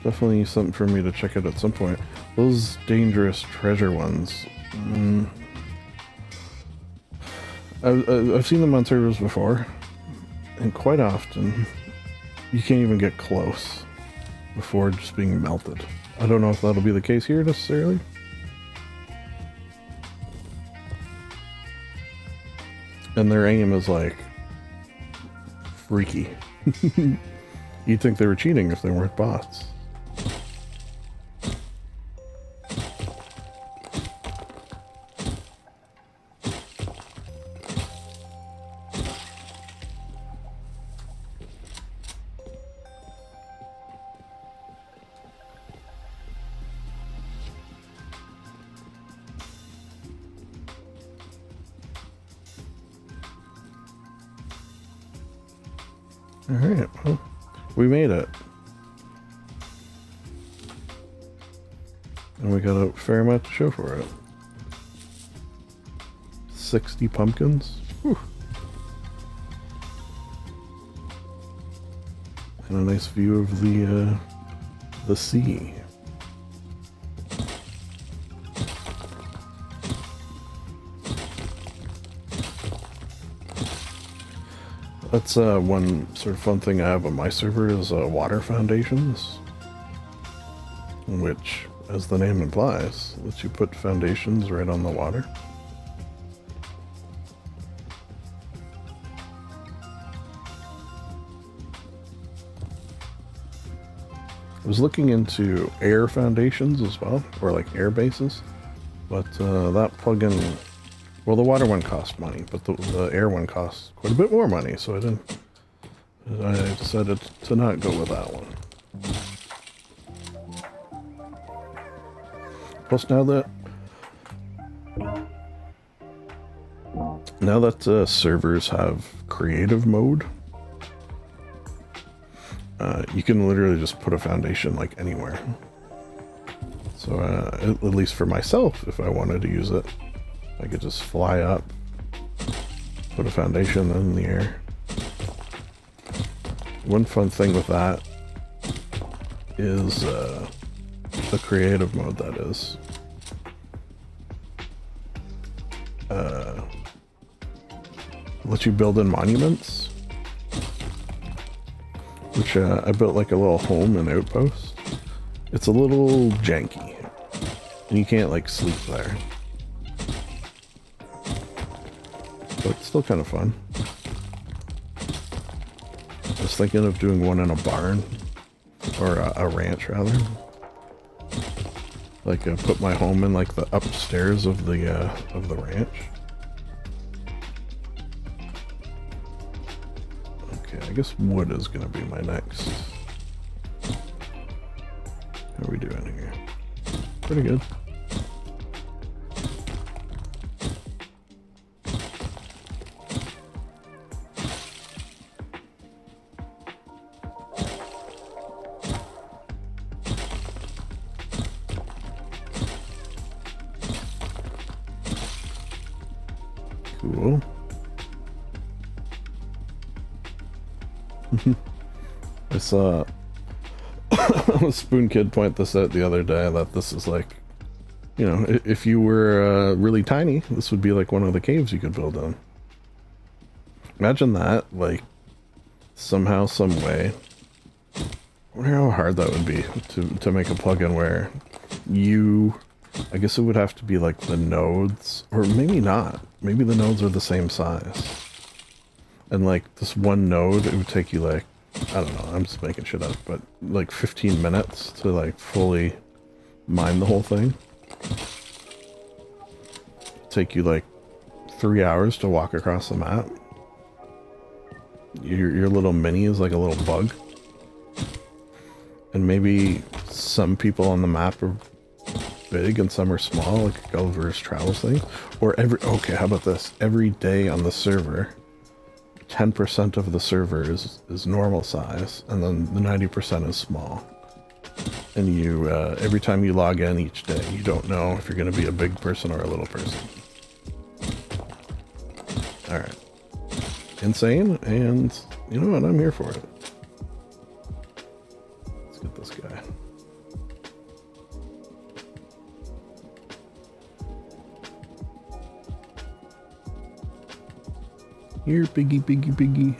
Definitely something for me to check out at some point. Those dangerous treasure ones. I've seen them on servers before, and quite often you can't even get close before just being melted. I don't know if that'll be the case here necessarily. And their aim is like freaky. You'd think they were cheating if they weren't bots. Alright, well, we made it. And we got a fair amount to show for it. 60 pumpkins. Whew. And a nice view of the sea. That's one sort of fun thing I have on my server is water foundations, which, as the name implies, lets you put foundations right on the water. I was looking into air foundations as well, or like air bases, but that plugin, well, the water one cost money, but the air one costs quite a bit more money, so I decided to not go with that one. Plus, now that servers have creative mode, you can literally just put a foundation like anywhere. So at least for myself, if I wanted to use it, I could just fly up, put a foundation in the air. One fun thing with that is the creative mode, that is. Lets you build in monuments, which I built like a little home and outpost. It's a little janky, and you can't like sleep there. But it's still kind of fun. I was thinking of doing one in a barn, or a ranch rather. Like put my home in like the upstairs of the ranch. Okay, I guess wood is gonna be my next. How are we doing here? Pretty good. Cool. I saw a Spoon Kid point this out the other day, that this is like, you know, if you were really tiny, this would be like one of the caves you could build in. Imagine that, like, somehow, some way. I wonder how hard that would be to make a plugin where you, I guess it would have to be like the nodes, or maybe not. Maybe the nodes are the same size. And like this one node, it would take you like, I don't know, I'm just making shit up, but like 15 minutes to like fully mine the whole thing. Take you like 3 hours to walk across the map. Your little mini is like a little bug. And maybe some people on the map are big and some are small, like Gulliver's Travels thing. Or okay, how about this? Every day on the server, 10% of the server is normal size, and then the 90% is small. And you, every time you log in each day, you don't know if you're going to be a big person or a little person. Alright. Insane, and you know what? I'm here for it. Let's get this guy. Here, piggy, piggy, piggy.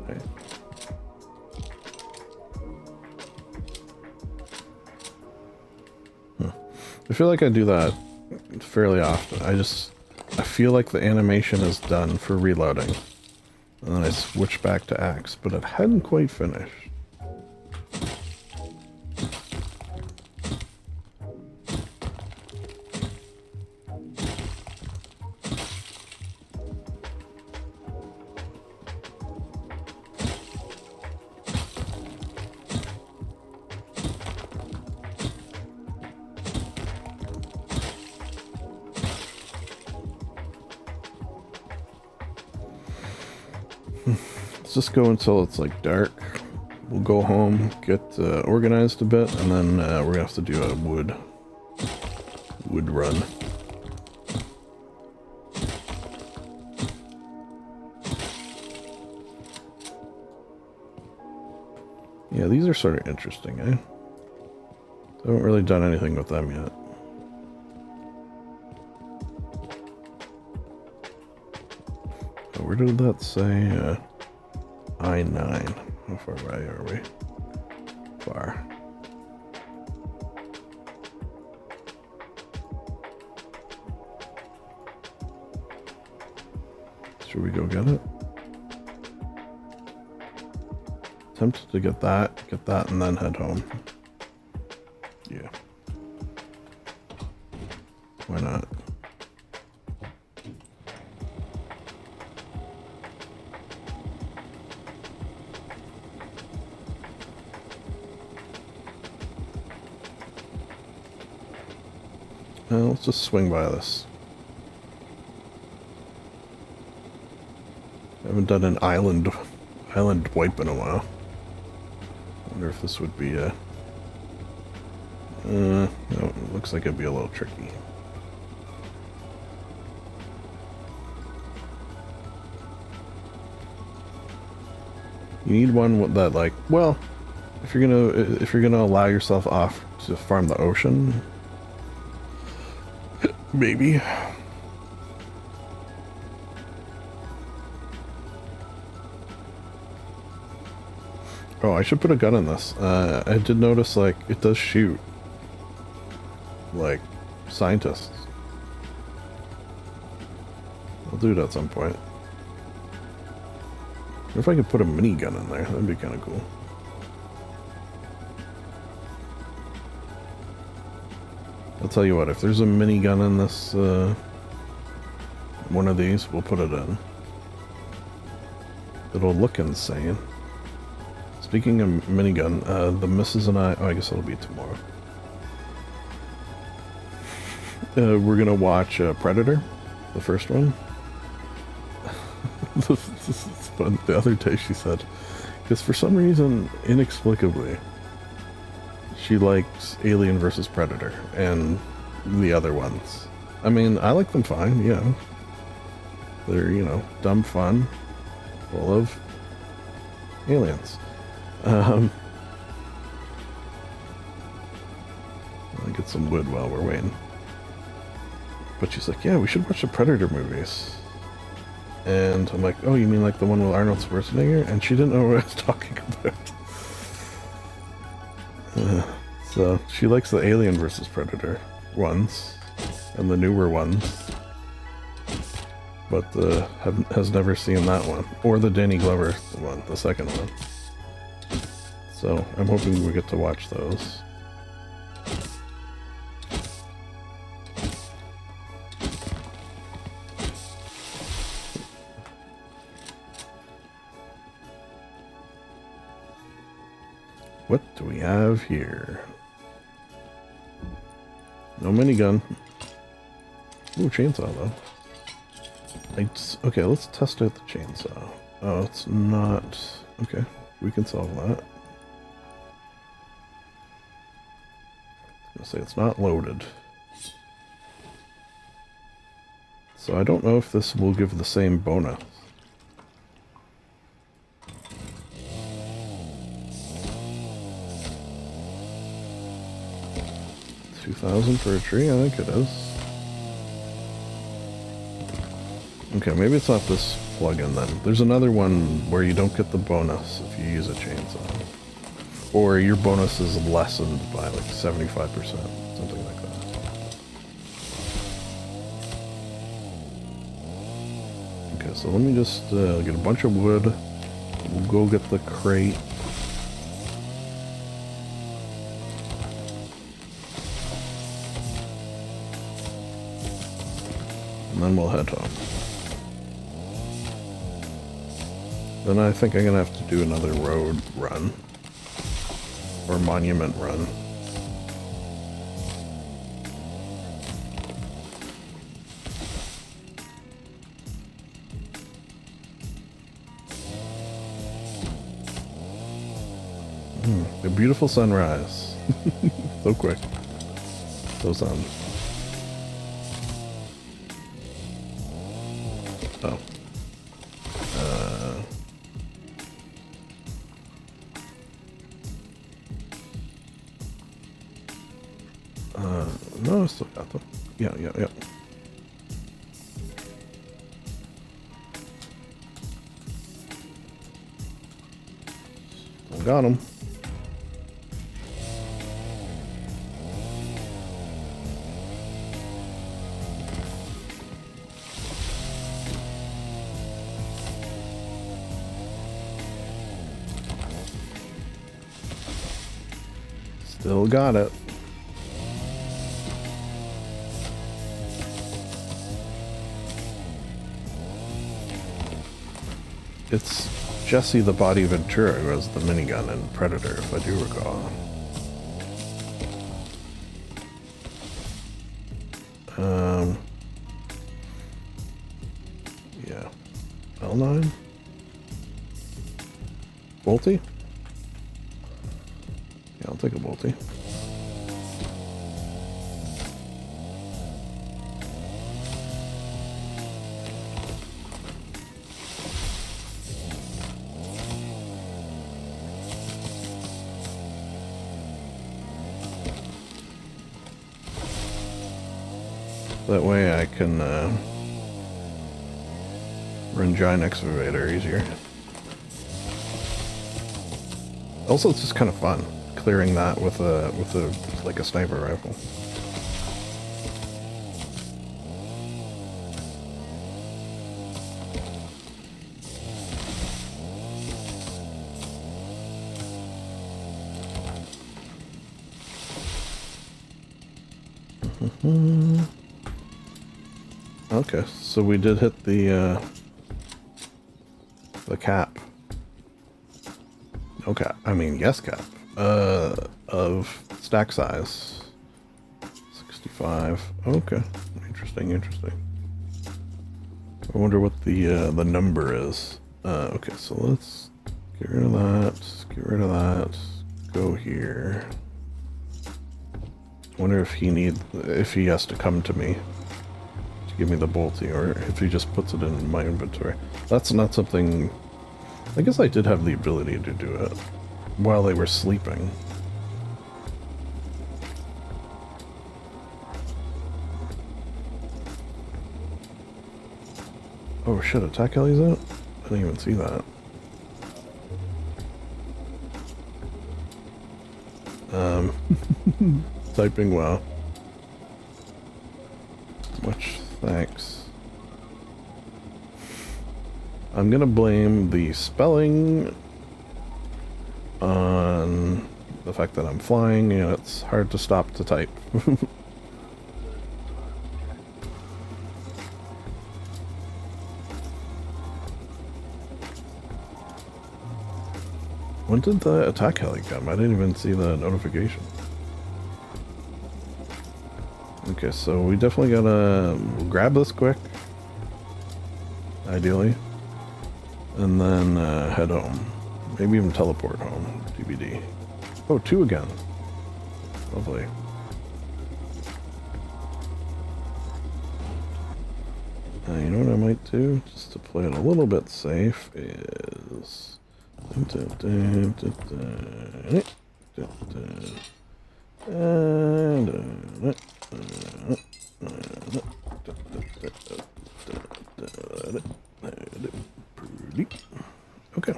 Okay. I feel like I do that fairly often. I feel like the animation is done for reloading. And then I switch back to axe, but it hadn't quite finished. Just go until it's like dark. We'll go home, get organized a bit, and then we're gonna have to do a wood run. Yeah, these are sort of interesting, eh? I haven't really done anything with them yet. Oh, where did that say? I-9. How far away are we? Far. Should we go get it? Tempted to get that, and then head home. Yeah. Why not? Let's just swing by this. I haven't done an island wipe in a while. Wonder if this would be a... no, it looks like it'd be a little tricky. You need one that, like, well, if you're gonna allow yourself off to farm the ocean, maybe. Oh, I should put a gun in this. I did notice, like, it does shoot. Like, scientists. I'll do it at some point. If I could put a minigun in there, that'd be kind of cool. I'll tell you what, if there's a minigun in this, one of these, we'll put it in. It'll look insane. Speaking of minigun, the missus and I guess it'll be tomorrow. We're gonna watch Predator, the first one. This is fun. The other day she said, because for some reason, inexplicably, she likes Alien vs. Predator and the other ones. I mean, I like them fine, yeah. They're, you know, dumb fun, full of aliens. I'll get some wood while we're waiting. But she's like, yeah, we should watch the Predator movies. And I'm like, oh, you mean like the one with Arnold Schwarzenegger? And she didn't know what I was talking about. So she likes the Alien vs. Predator ones and the newer ones, but has never seen that one or the Danny Glover one, the second one. So I'm hoping we get to watch those. What do we have here? No minigun. Ooh, chainsaw though. Okay, let's test out the chainsaw. Oh, it's not... Okay, we can solve that. I was gonna say it's not loaded. So I don't know if this will give the same bonus. 2,000 for a tree? I think it is. Okay, maybe it's not this plugin then. There's another one where you don't get the bonus if you use a chainsaw. Or your bonus is lessened by like 75%, something like that. Okay, so let me just get a bunch of wood. We'll go get the crate. And then we'll head home. Then I think I'm gonna have to do another road run. Or monument run. A beautiful sunrise. So quick. So sun. Oh. No, I still got them. Yeah. Still got them. Still got it. It's Jesse the Body Ventura who has the minigun in Predator, if I do recall. Yeah. L9? Bolty? Yeah, I'll take a Bolty. That way I can run giant excavator easier. Also, it's just kind of fun clearing that with a like a sniper rifle. Okay, so we did hit the cap. No cap. I mean, yes cap. Of stack size. 65. Okay. Interesting, interesting. I wonder what the number is. Okay, so let's get rid of that. Get rid of that. Go here. I wonder if he has to come to me to give me the bolty, or if he just puts it in my inventory. That's not something... I guess I did have the ability to do it while they were sleeping. Oh shit, attack heli's out? I didn't even see that. Typing well. Much thanks. I'm gonna blame the spelling on the fact that I'm flying and it's hard to stop to type. When did the attack heli come? I didn't even see the notification. Okay, so we definitely gotta grab this quick. Ideally. And then head home. Maybe even teleport home. DVD. Oh, 2 again. Lovely. You know what I might do? Just to play it a little bit safe is... Okay.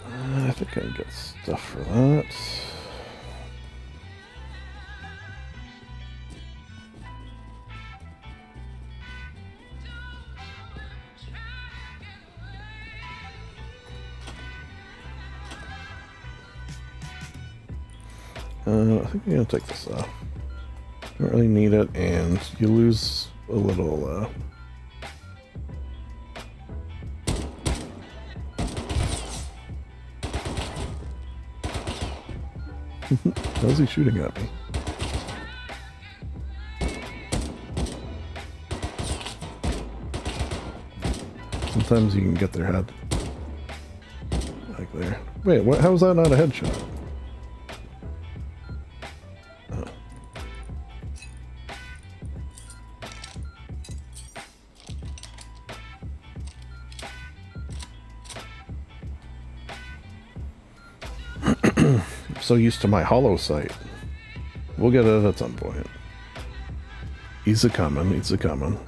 I think I can get stuff for that. I think I'm gonna take this off. Don't really need it, and you lose a little, How's he shooting at me? Sometimes you can get their head. Like there. Wait, what? How was that not a headshot? So used to my hollow sight. We'll get it at some point. He's a coming. He's a coming.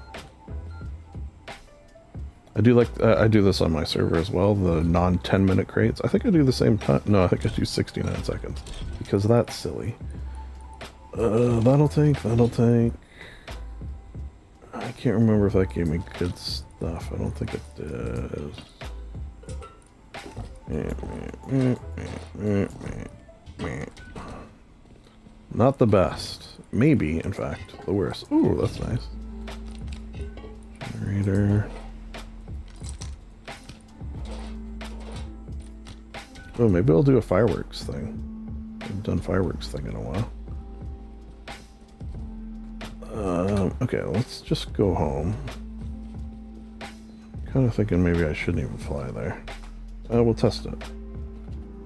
I do like I do this on my server as well. The non 10-minute crates. I think I do the same time. No, I think I do 69 seconds because that's silly. That'll take. That'll take. I can't remember if that gave me good stuff. I don't think it did. Not the best. Maybe, in fact, the worst. Ooh, that's nice. Generator. Oh, maybe I'll do a fireworks thing. I haven't done fireworks thing in a while. Okay, let's just go home. Kind of thinking maybe I shouldn't even fly there. We'll test it.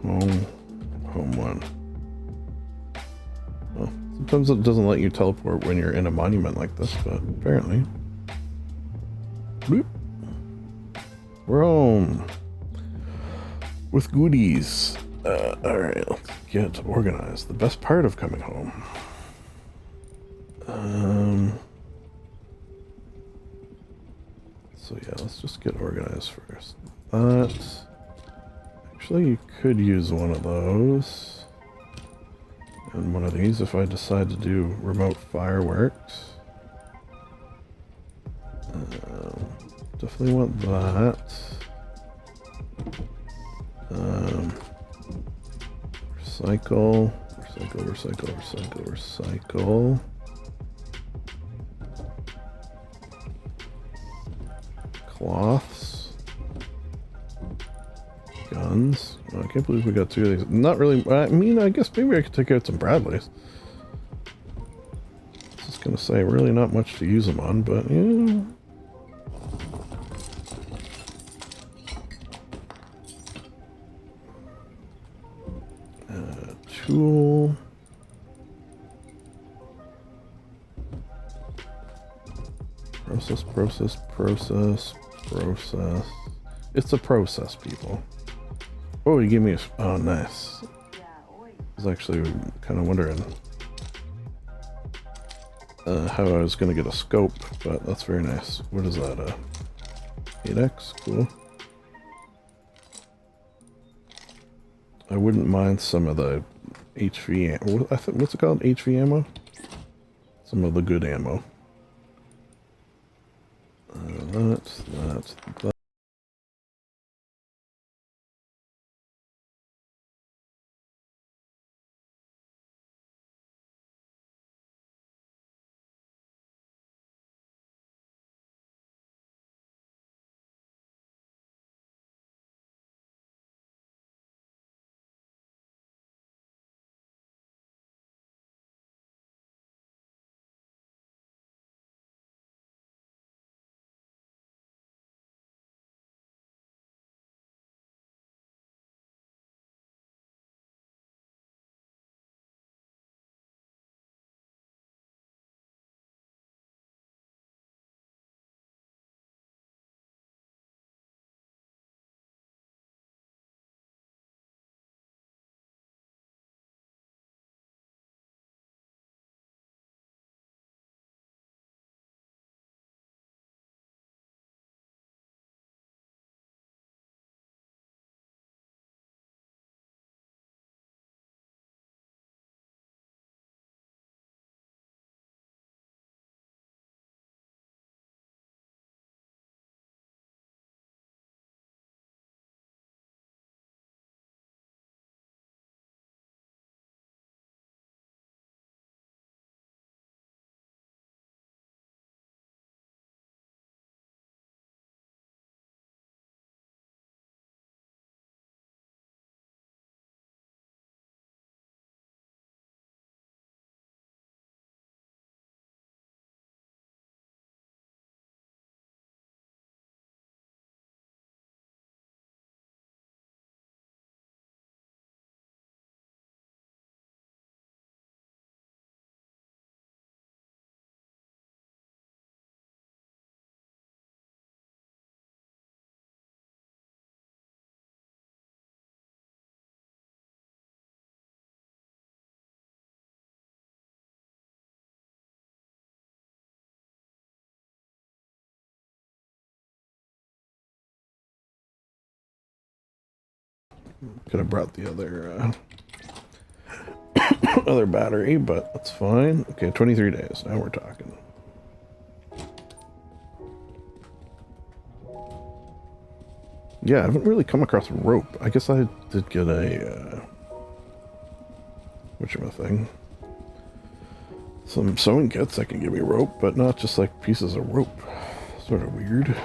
Home 1. Well, sometimes it doesn't let you teleport when you're in a monument like this, but apparently. Bloop. We're home. With goodies. Alright, let's get organized. The best part of coming home. So yeah, let's just get organized first. Actually, you could use one of those. And one of these if I decide to do remote fireworks. Definitely want that. Recycle, recycle, recycle, recycle, recycle. Cloths. Guns. Oh, I can't believe we got 2 of these. Not really. I mean, I guess maybe I could take out some Bradleys. Just gonna say, really not much to use them on, but yeah. Tool. Process, process, process, process. It's a process, people. Oh, you gave me a... Oh, nice. I was actually kind of wondering how I was going to get a scope, but that's very nice. What is that? 8x? Cool. I wouldn't mind some of the HV... What's it called? HV ammo? Some of the good ammo. That's that. Could have brought the other other battery, but that's fine. Okay, 23 days. Now we're talking. Yeah, I haven't really come across rope. I guess I did get a whatchamacallit, some sewing kits that can give me rope, but not just like pieces of rope. Sort of weird.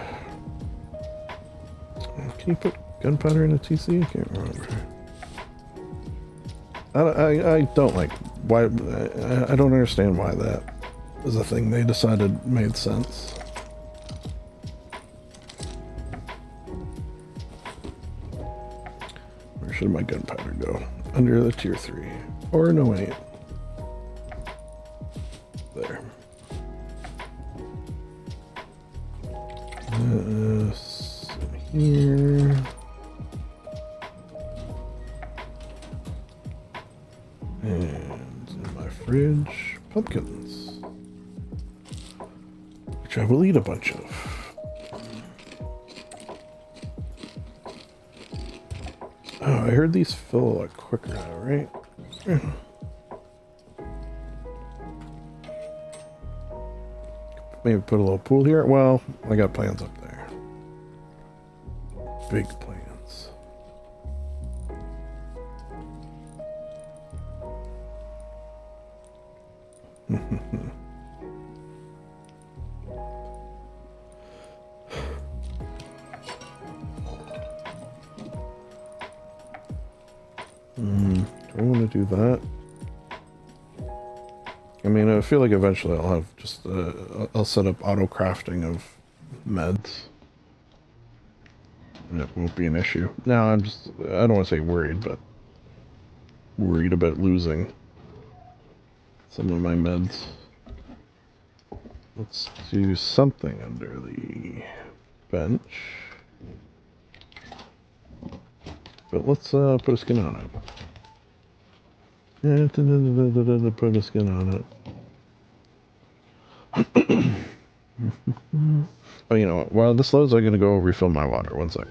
Can you put gunpowder in a TC? I can't remember. I don't like why. I don't understand why that is a thing they decided made sense. Where should my gunpowder go? Under the tier 3 or no 8. There. Here. And in my fridge, pumpkins, which I will eat a bunch of. Oh, I heard these fill a lot quicker now, right? Maybe put a little pool here. Well, I got plans up there. Big plans. Do I want to do that? I mean, I feel like eventually I'll have just, I'll set up auto crafting of meds. And it won't be an issue. Now I don't want to say worried, but worried about losing some of my meds. Let's do something under the bench. But let's put a skin on it. Put a skin on it. Oh, you know what? While this loads, I'm going to go refill my water. One sec.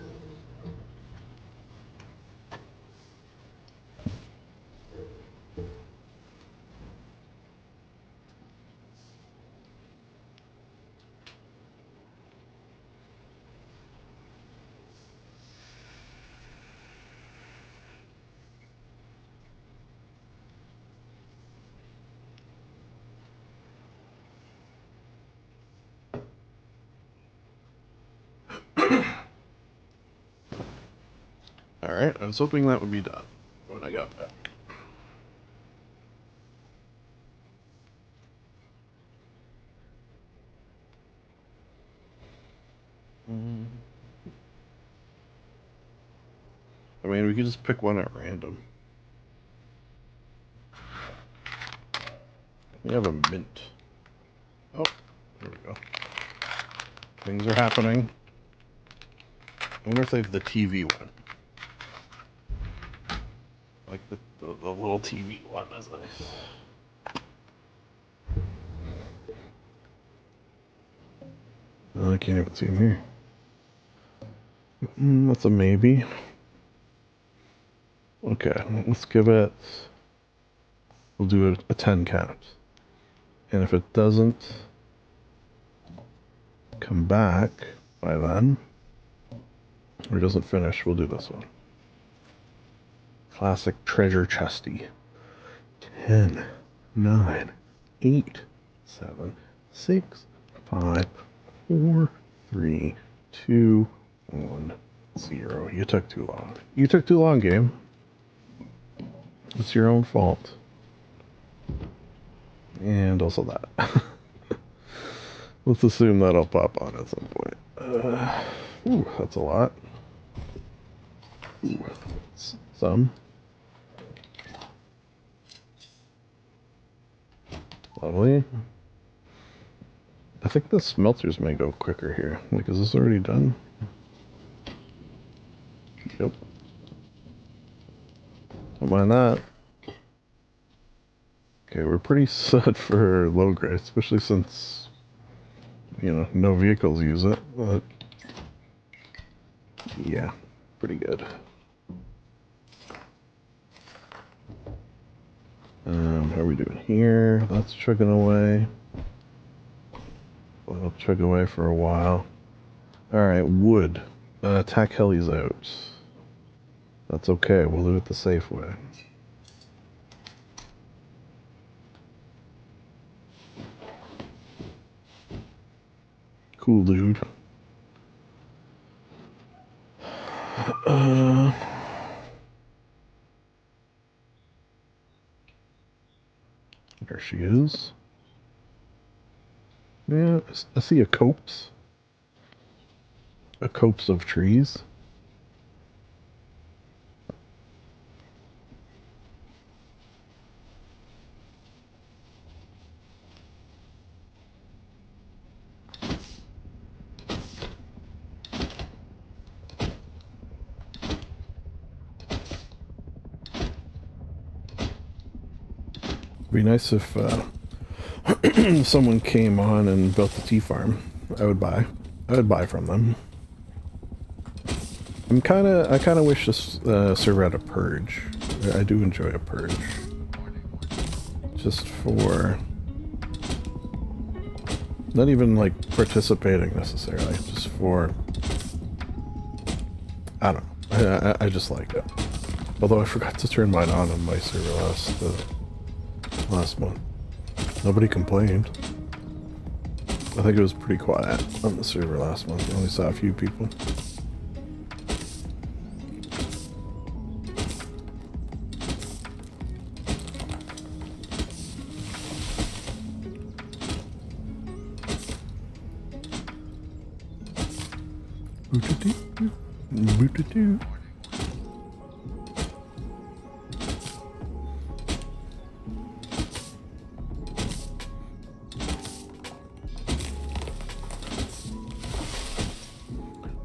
Alright, I was hoping that would be done when I got back. I mean, we could just pick one at random. We have a mint. Oh, there we go. Things are happening. I wonder if they have the TV one. Like the little TV one, that's nice. Oh, I can't even see him here. That's a maybe. Okay, let's give it... We'll do a 10 count. And if it doesn't come back by then, or doesn't finish, we'll do this one. Classic treasure chesty. 10, 9, 8, 7, 6, 5, 4, 3, 2, 1, 0. You took too long. You took too long, game. It's your own fault. And also that. Let's assume that'll pop on at some point. Ooh, that's a lot. Ooh, some. Lovely. I think the smelters may go quicker here. Like, is this already done? Yep. Don't mind that. Okay, we're pretty set for low grade, especially since, you know, no vehicles use it. But yeah, pretty good. How are we doing here? That's chugging away. It'll chug away for a while. Alright, wood. Attack helis out. That's okay, we'll do it the safe way. Cool, dude. There she is. Yeah, I see a copse. A copse of trees. It'd be nice if someone came on and built the tea farm. I would buy from them. I kind of wish this server had a purge. I do enjoy a purge. Just for not even like participating necessarily, just for I don't know. I just like it. Although I forgot to turn mine on my server last month. Nobody complained. I think it was pretty quiet on the server last month. I only saw a few people.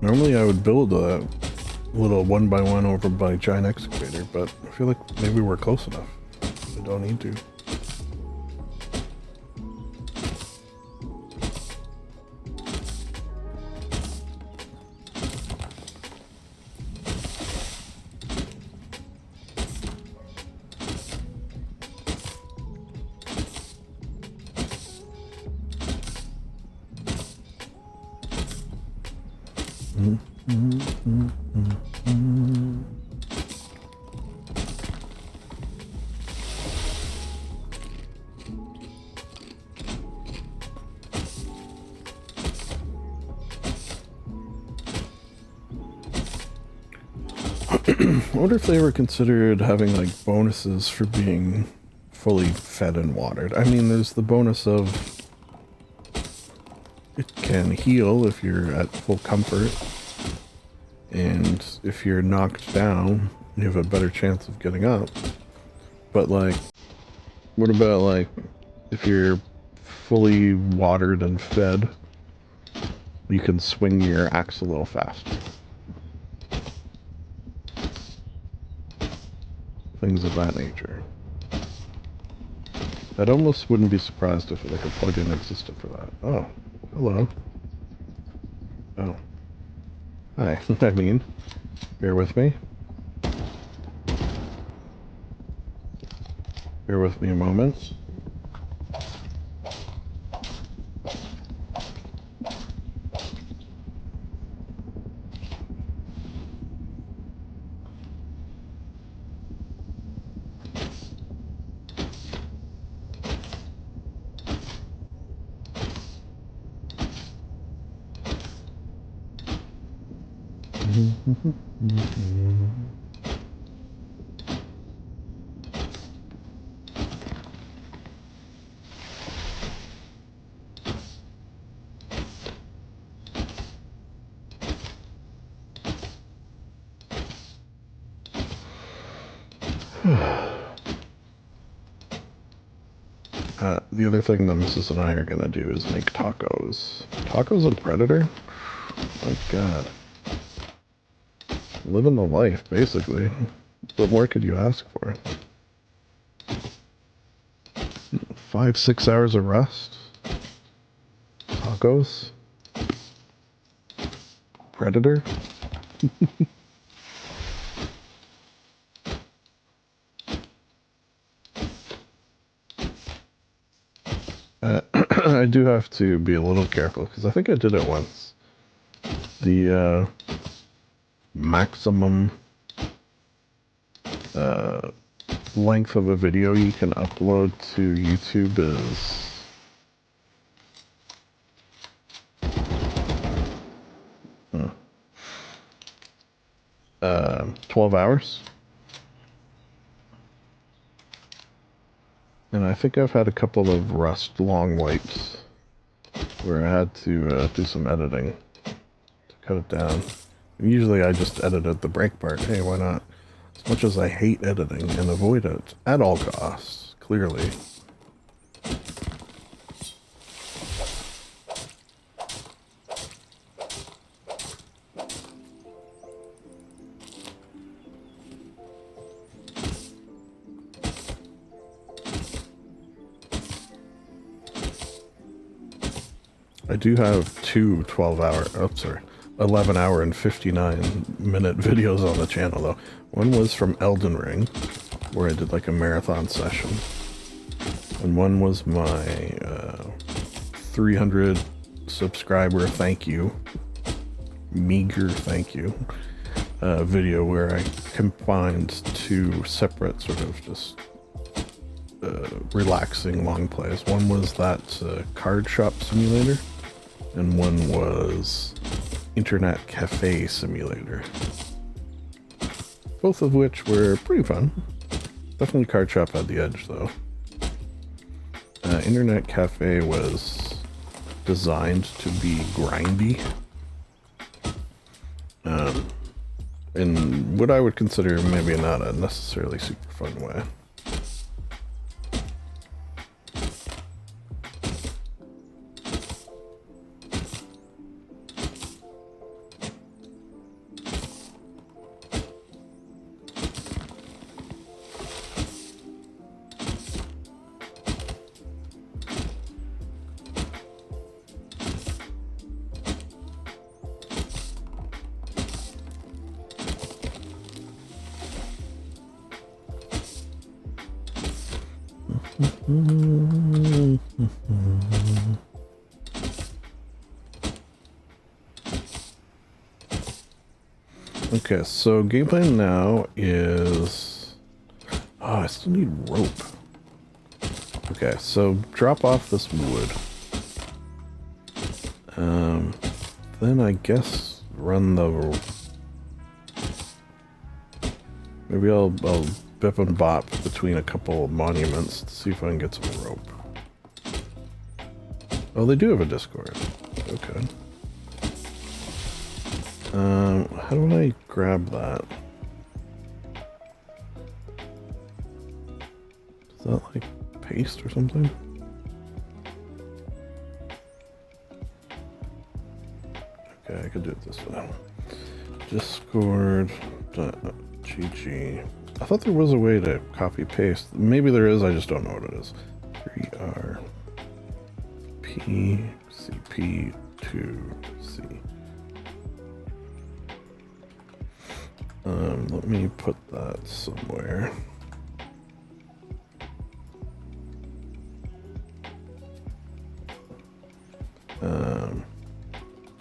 Normally I would build a little 1x1 over by giant excavator, but I feel like maybe we're close enough. I don't need to. I wonder if they were considered having like bonuses for being fully fed and watered. I mean, there's the bonus of it can heal if you're at full comfort, and if you're knocked down, you have a better chance of getting up. But like, what about like if you're fully watered and fed, you can swing your axe a little faster. Things of that nature. I'd almost wouldn't be surprised if like a plugin existed for that. Oh, hello. Oh. Hi. I mean, bear with me. Bear with me a moment. The other thing that Mrs. and I are gonna do is make tacos. Tacos and Predator? My god. Living the life, basically. What more could you ask for? 5-6 hours of rest? Tacos? Predator? I do have to be a little careful, because I think I did it once. The maximum length of a video you can upload to YouTube is 12 hours. And I think I've had a couple of Rust Longwipes where I had to do some editing to cut it down. And usually I just edit at the break part. Hey, why not? As much as I hate editing and avoid it at all costs, clearly. I do have two 11 hour and 59 minute videos on the channel though. One was from Elden Ring, where I did like a marathon session. And one was my 300 subscriber thank you, meager thank you, video where I combined two separate sort of just relaxing long plays. One was that card shop simulator, and one was Internet Cafe Simulator. Both of which were pretty fun. Definitely Card Shop had the edge though. Internet Cafe was designed to be grindy. in what I would consider maybe not a necessarily super fun way. Okay, so game plan now is... Oh, I still need rope. Okay, so drop off this wood. Then I guess run the... Maybe I'll bip and bop between a couple of monuments to see if I can get some rope. Oh, they do have a Discord. Okay. How do I grab that? Is that like paste or something? Okay, I could do it this way. Discord.gg. I thought there was a way to copy paste. Maybe there is, I just don't know what it is. 3RPCP2C. Let me put that somewhere.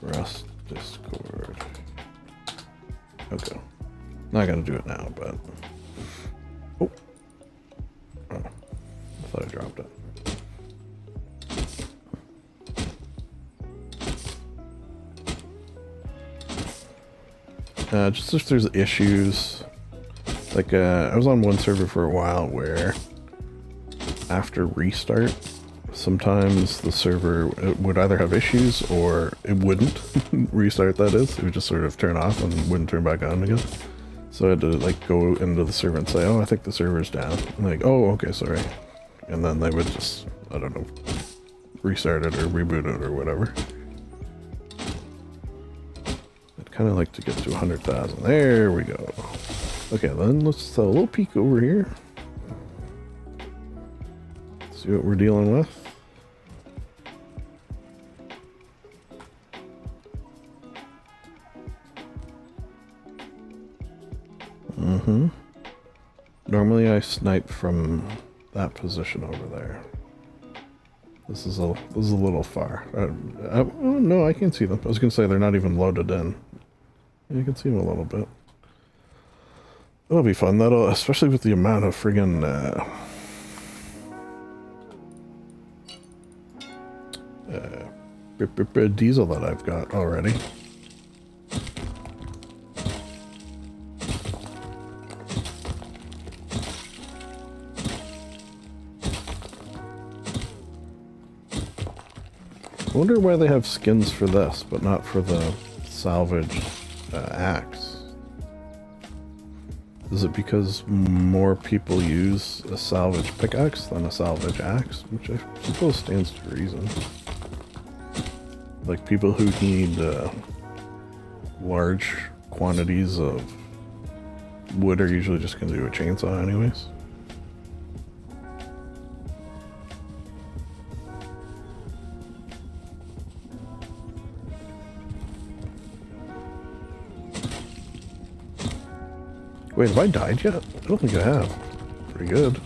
Rust Discord. Okay. Not gonna do it now, but... Oh. I thought I dropped it. Just if there's issues, like I was on one server for a while where after restart, sometimes the server would either have issues or it wouldn't restart, that is. It would just sort of turn off and wouldn't turn back on again. So I had to like go into the server and say, oh, I think the server's down. And like, oh, okay, sorry. And then they would just, I don't know, restart it or reboot it or whatever. Kind of like to get to 100,000. There we go. Okay, then let's have a little peek over here. See what we're dealing with. Normally I snipe from that position over there. This is a little far. Oh no, I can see them. I was gonna say they're not even loaded in. You can see them a little bit. That'll be fun. That'll, especially with the amount of friggin' diesel that I've got already. I wonder why they have skins for this, but not for the salvage axe. Is it because more people use a salvage pickaxe than a salvage axe? Which I suppose stands to reason. Like people who need large quantities of wood are usually just going to do a chainsaw anyways. Wait, have I died yet? I don't think I have. Pretty good.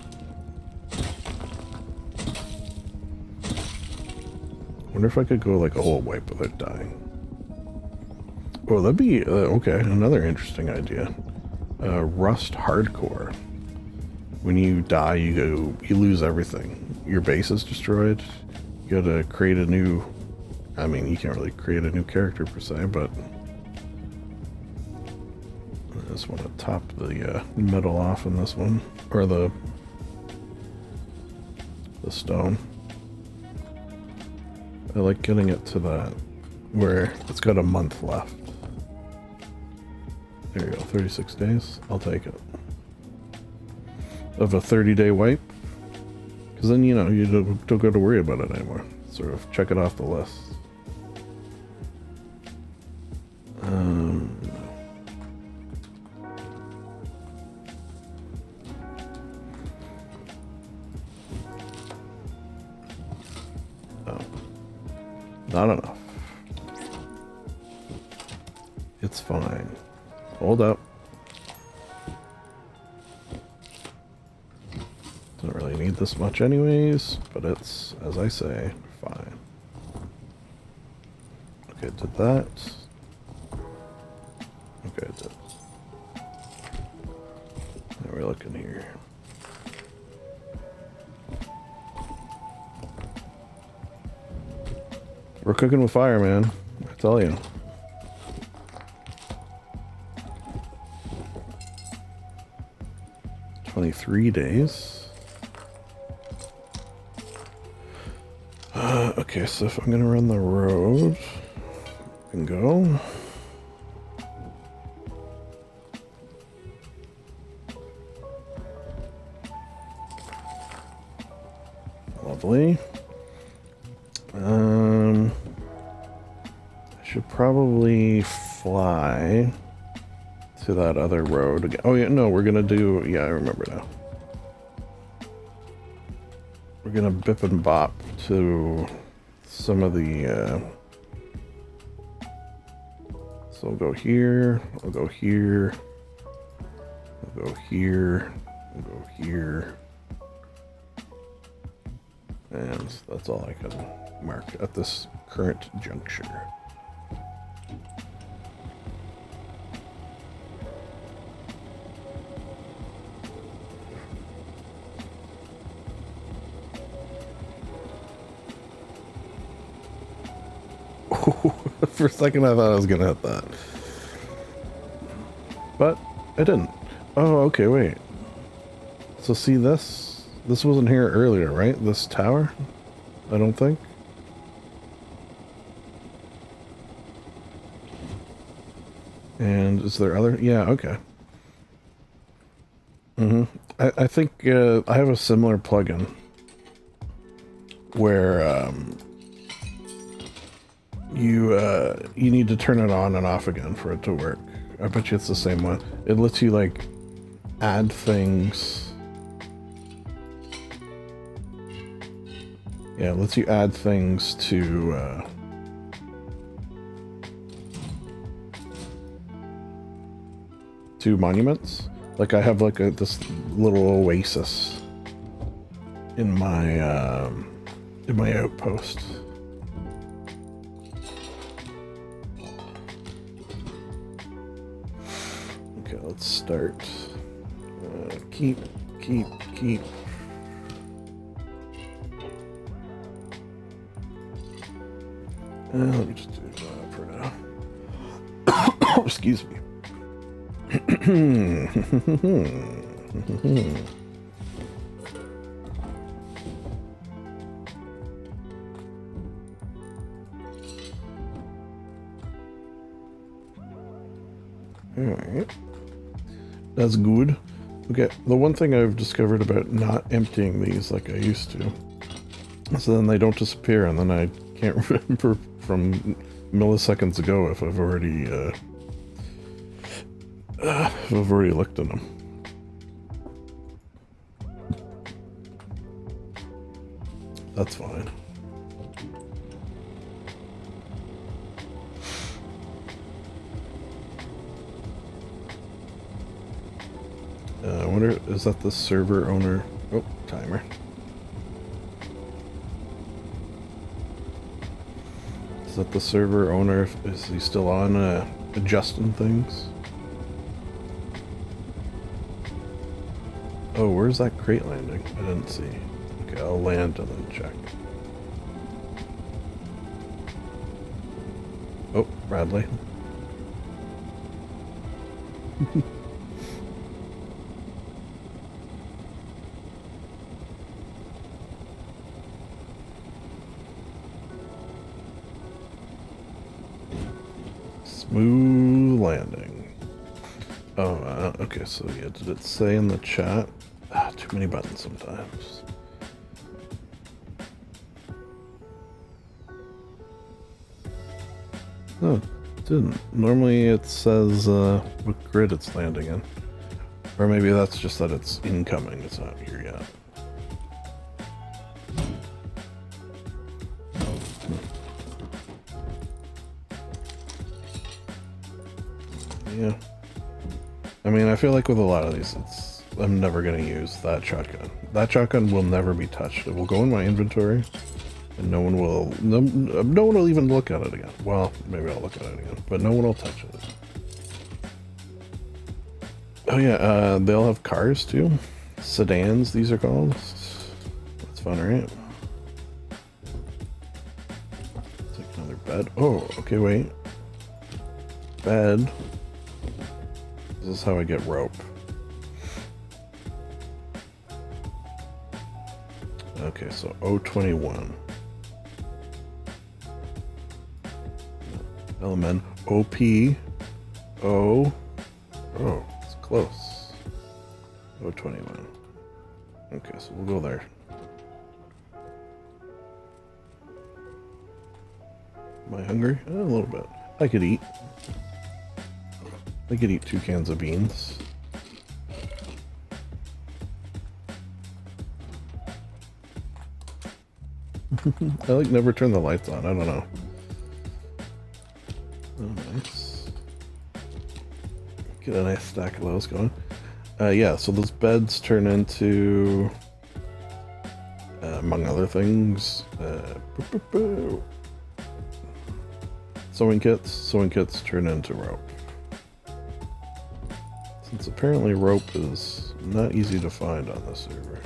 Wonder if I could go like a whole wipe without dying. Oh, that'd be, okay, another interesting idea. Rust hardcore. When you die, you lose everything. Your base is destroyed. You gotta create a new, I mean, you can't really create a new character per se, but I just want to top the metal off in this one, or the stone. I like getting it to that where it's got a month left. There you go, 36 days. I'll take it. Of a 30-day wipe. Because then, you know, you don't got to worry about it anymore. Sort of check it off the list. Oh. Not enough. It's fine. Hold up. Don't really need this much anyways, but it's, as I say, fine. Okay, did that. Okay, did. Now we're looking here. We're cooking with fire, man. I tell you. $23 days. Okay, so if I'm gonna run the road, I can go. Lovely. I should probably fly to that other road again. Oh yeah, no, we're gonna do, yeah, I remember now. We're gonna bip and bop to some of the, so I'll go here, I'll go here, I'll go here, I'll go here. And that's all I can mark at this current juncture. For a second I thought I was gonna hit that. But I didn't. Oh, okay, wait. So see this? This wasn't here earlier, right? This tower? I don't think. And is there other? Yeah, okay. I think I have a similar plugin where you need to turn it on and off again for it to work. I bet you it's the same one. It lets you like add things. Yeah, it lets you add things to monuments. Like I have like this little oasis in my outpost. Okay, let's start. Keep. Let me just do that for now. Excuse me. Alright. That's good. Okay, the one thing I've discovered about not emptying these like I used to is then they don't disappear, and then I can't remember from milliseconds ago if I've already looked at them. That's fine. I wonder, is that the server owner? Oh, timer. Is that the server owner? Is he still on adjusting things? Oh, where's that crate landing? I didn't see. Okay, I'll land and then check. Oh, Bradley. Smooth landing. Oh, okay, so yeah, did it say in the chat? Ah, too many buttons sometimes. Oh, it didn't. Normally it says what grid it's landing in. Or maybe that's just that it's incoming, it's not here yet. Yeah. I mean, I feel like with a lot of these, I'm never going to use that shotgun. That shotgun will never be touched. It will go in my inventory, and no one will even look at it again. Well, maybe I'll look at it again, but no one will touch it. Oh yeah, they'll have cars too. Sedans, these are called. That's fun, right? Take another bed. Oh, okay, wait. Bed. This is how I get rope. Okay, so O21. Element OP. O. Oh, it's close. O21. Okay, so we'll go there. Am I hungry? A little bit. I could eat. I could eat 2 cans of beans. I like never turn the lights on. I don't know. Oh, nice. Get a nice stack of those going. Yeah, so those beds turn into, among other things, sewing kits. Sewing kits turn into rope. Since apparently rope is not easy to find on this server.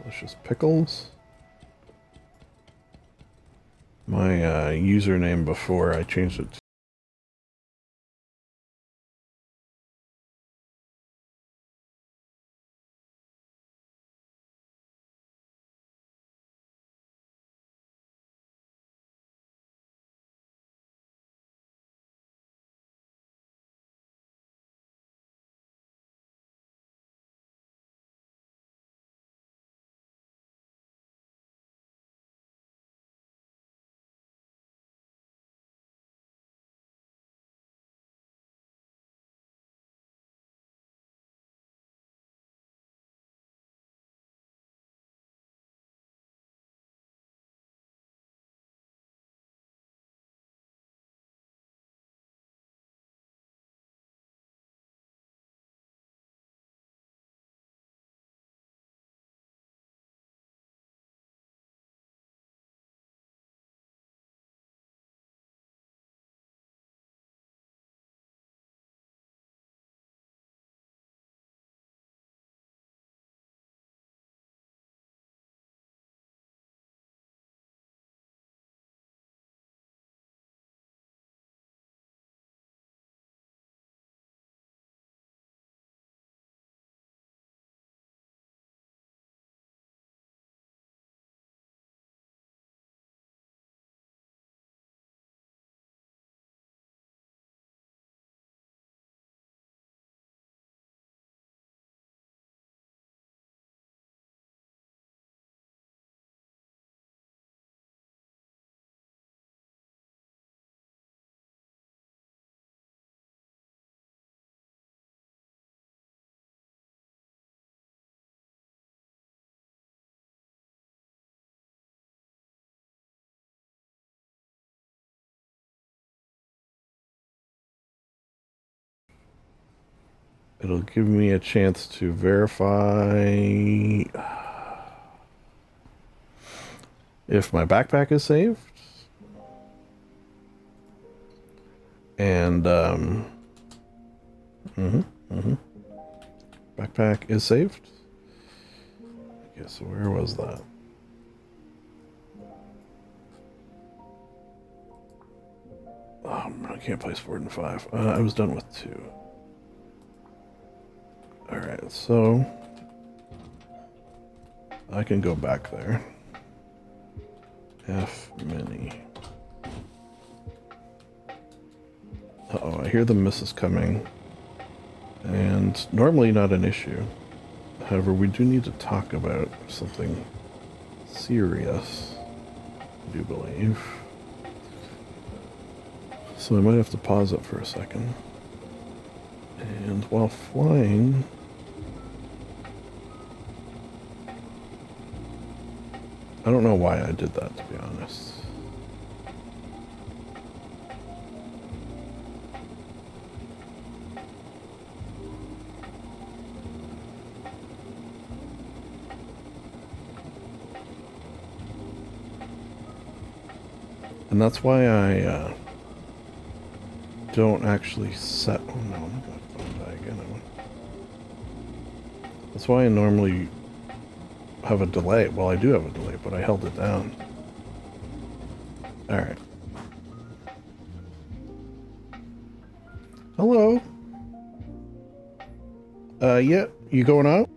Delicious pickles. My username before I changed it to it'll give me a chance to verify if my backpack is saved. And backpack is saved. Okay, so where was that? I can't place 4 and 5. I was done with 2. Alright, so I can go back there. F mini. Uh-oh, I hear the missus coming. And normally not an issue. However, we do need to talk about something serious, I do believe. So I might have to pause it for a second. And while flying... I don't know why I did that, to be honest. And that's why I don't actually set... Oh no, I'm going to die again. That's why I normally have a delay. Well, I do have a delay, but I held it down. Alright. Hello? Yeah, you going out?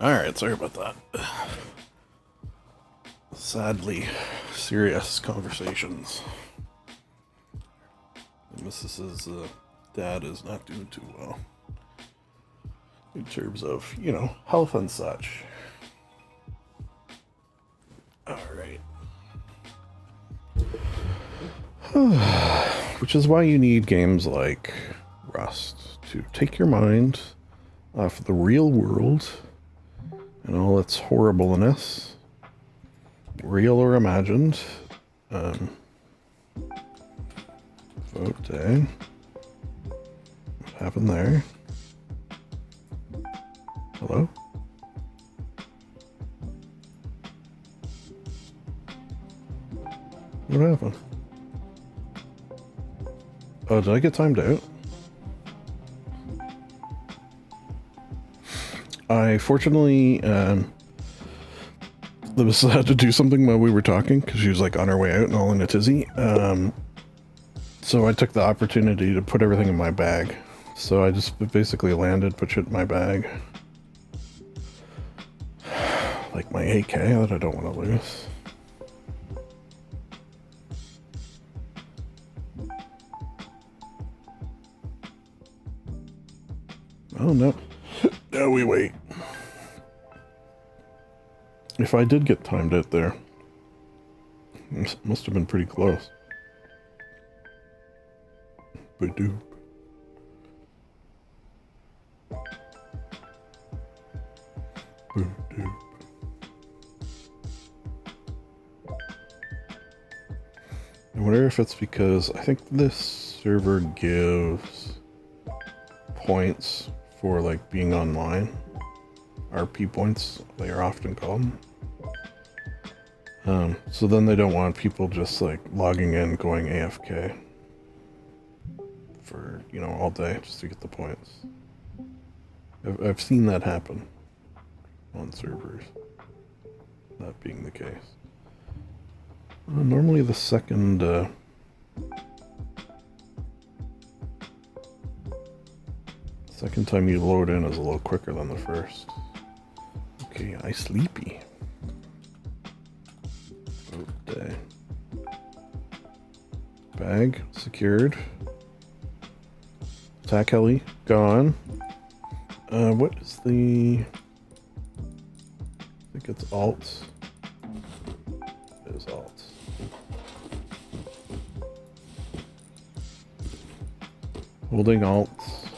Alright, sorry about that. Sadly, serious conversations. Mrs.'s dad is not doing too well. In terms of, you know, health and such. Alright. Which is why you need games like Rust to take your mind off the real world and all its horribleness, real or imagined. Vote day. What happened there? Hello? What happened? Oh, did I get timed out? I fortunately Liz had to do something while we were talking because she was like on her way out and all in a tizzy. So I took the opportunity to put everything in my bag. So I just basically landed, put shit in my bag. Like my AK that I don't want to lose. Oh no. No, we wait. If I did get timed out there, it must have been pretty close. Ba-doop. Ba-doop. I wonder if it's because I think this server gives points for like being online. RP points, they are often called. So then they don't want people just like logging in, going AFK for, you know, all day just to get the points. I've seen that happen on servers, that being the case. Normally the second time you load in is a little quicker than the first. Okay, I sleepy. Bag secured. Attack heli gone. What is the... I think it's alts. It is alts. Holding alts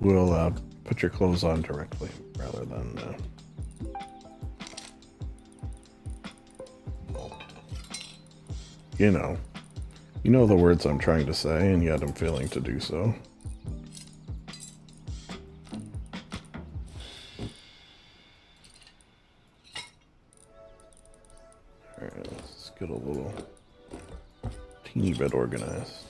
will put your clothes on directly rather than you know the words I'm trying to say, and yet I'm failing to do so. Alright, let's get a little teeny bit organized.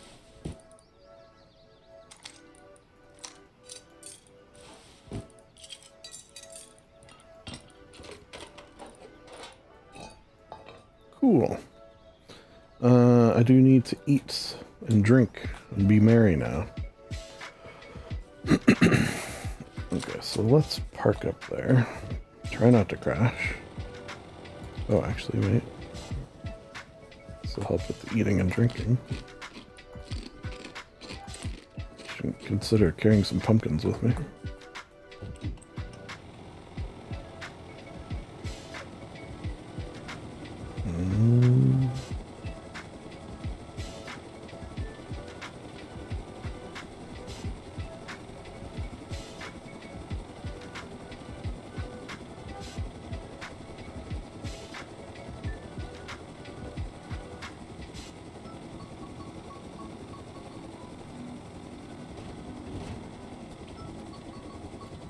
Cool. I do need to eat and drink and be merry now. Okay, so let's park up there. Try not to crash. Oh, actually, wait. This will help with the eating and drinking. Should consider carrying some pumpkins with me.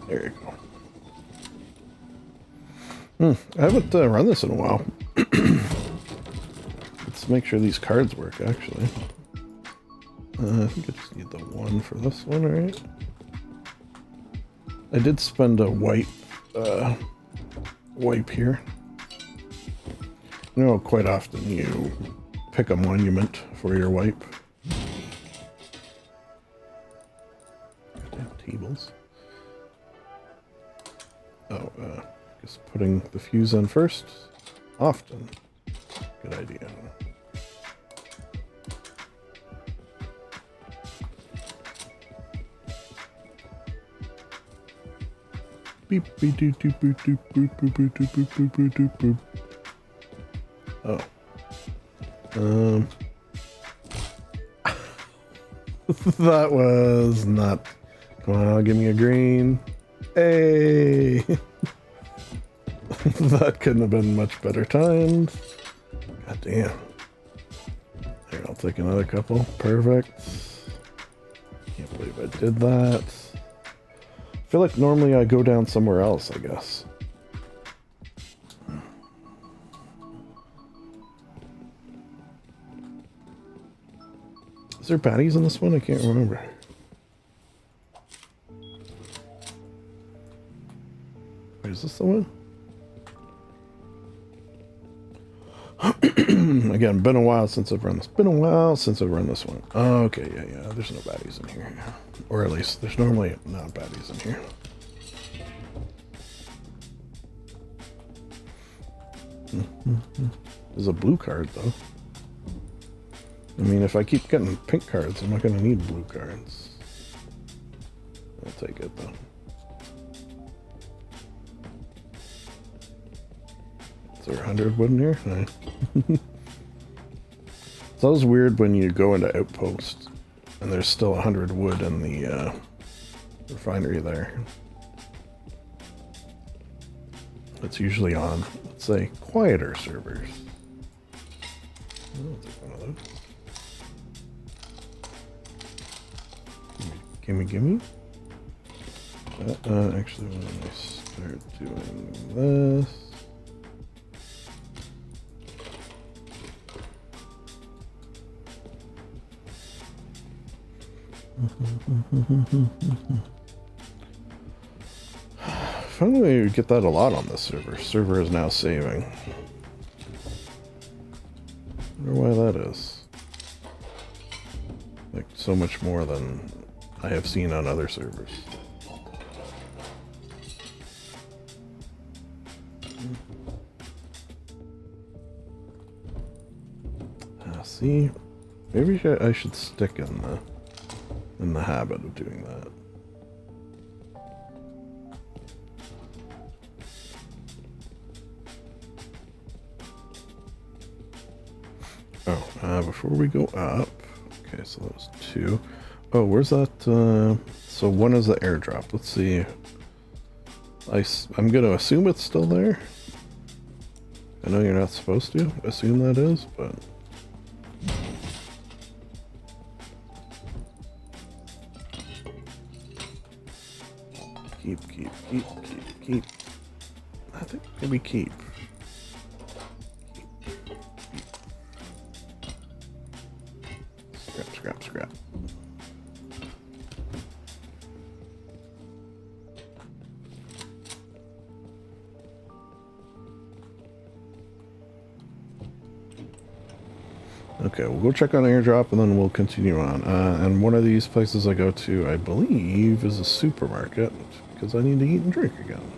There you go. I haven't run this in a while. Let's make sure these cards work, actually. I think I just need the one for this one, right? I did spend a wipe here. You know, quite often you pick a monument for your wipe. Goddamn tables. Oh, guess putting the fuse in first. Often. Good idea. Beep beep doop doop boop doop boop boop boop doop boop boop boop doop boop. Oh. That was not... Come on, give me a green. Hey! That couldn't have been much better timed. God damn. Here, I'll take another couple. Perfect. Can't believe I did that. I feel like normally I go down somewhere else, I guess. Is there baddies in this one? I can't remember. Wait, is this the one? Again, been a while since I've run this. Been a while since I've run this one. Oh, okay, yeah. There's no baddies in here. Or at least, there's normally not baddies in here. There's a blue card, though. I mean, if I keep getting pink cards, I'm not going to need blue cards. I'll take it, though. Is there 100 wood in here? No. It's always weird when you go into Outpost and there's still 100 wood in the refinery there. It's usually on, let's say, quieter servers. I'll take one of those. Gimme. Actually, when I start doing this... Finally, we get that a lot on this server. Server is now saving. Wonder why that is. Like, so much more than I have seen on other servers. See, maybe I should stick in the habit of doing that. Oh, before we go up, okay, so that was 2. Oh, where's that? So one is the airdrop. Let's see. I'm gonna assume it's still there. I know you're not supposed to assume that is, but keep. I think maybe keep. Scrap. Okay, we'll go check on airdrop and then we'll continue on. And one of these places I go to, I believe, is a supermarket because I need to eat and drink again.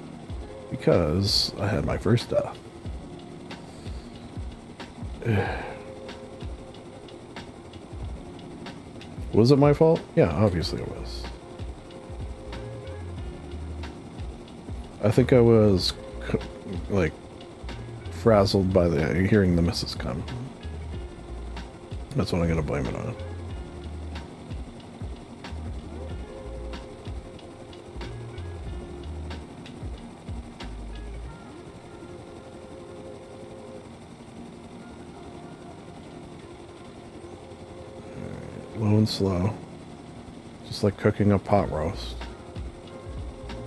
Because I had my first death. Was it my fault? Yeah, obviously it was. I think I was, like, frazzled by hearing the missus come. That's what I'm gonna blame it on. Low and slow. Just like cooking a pot roast.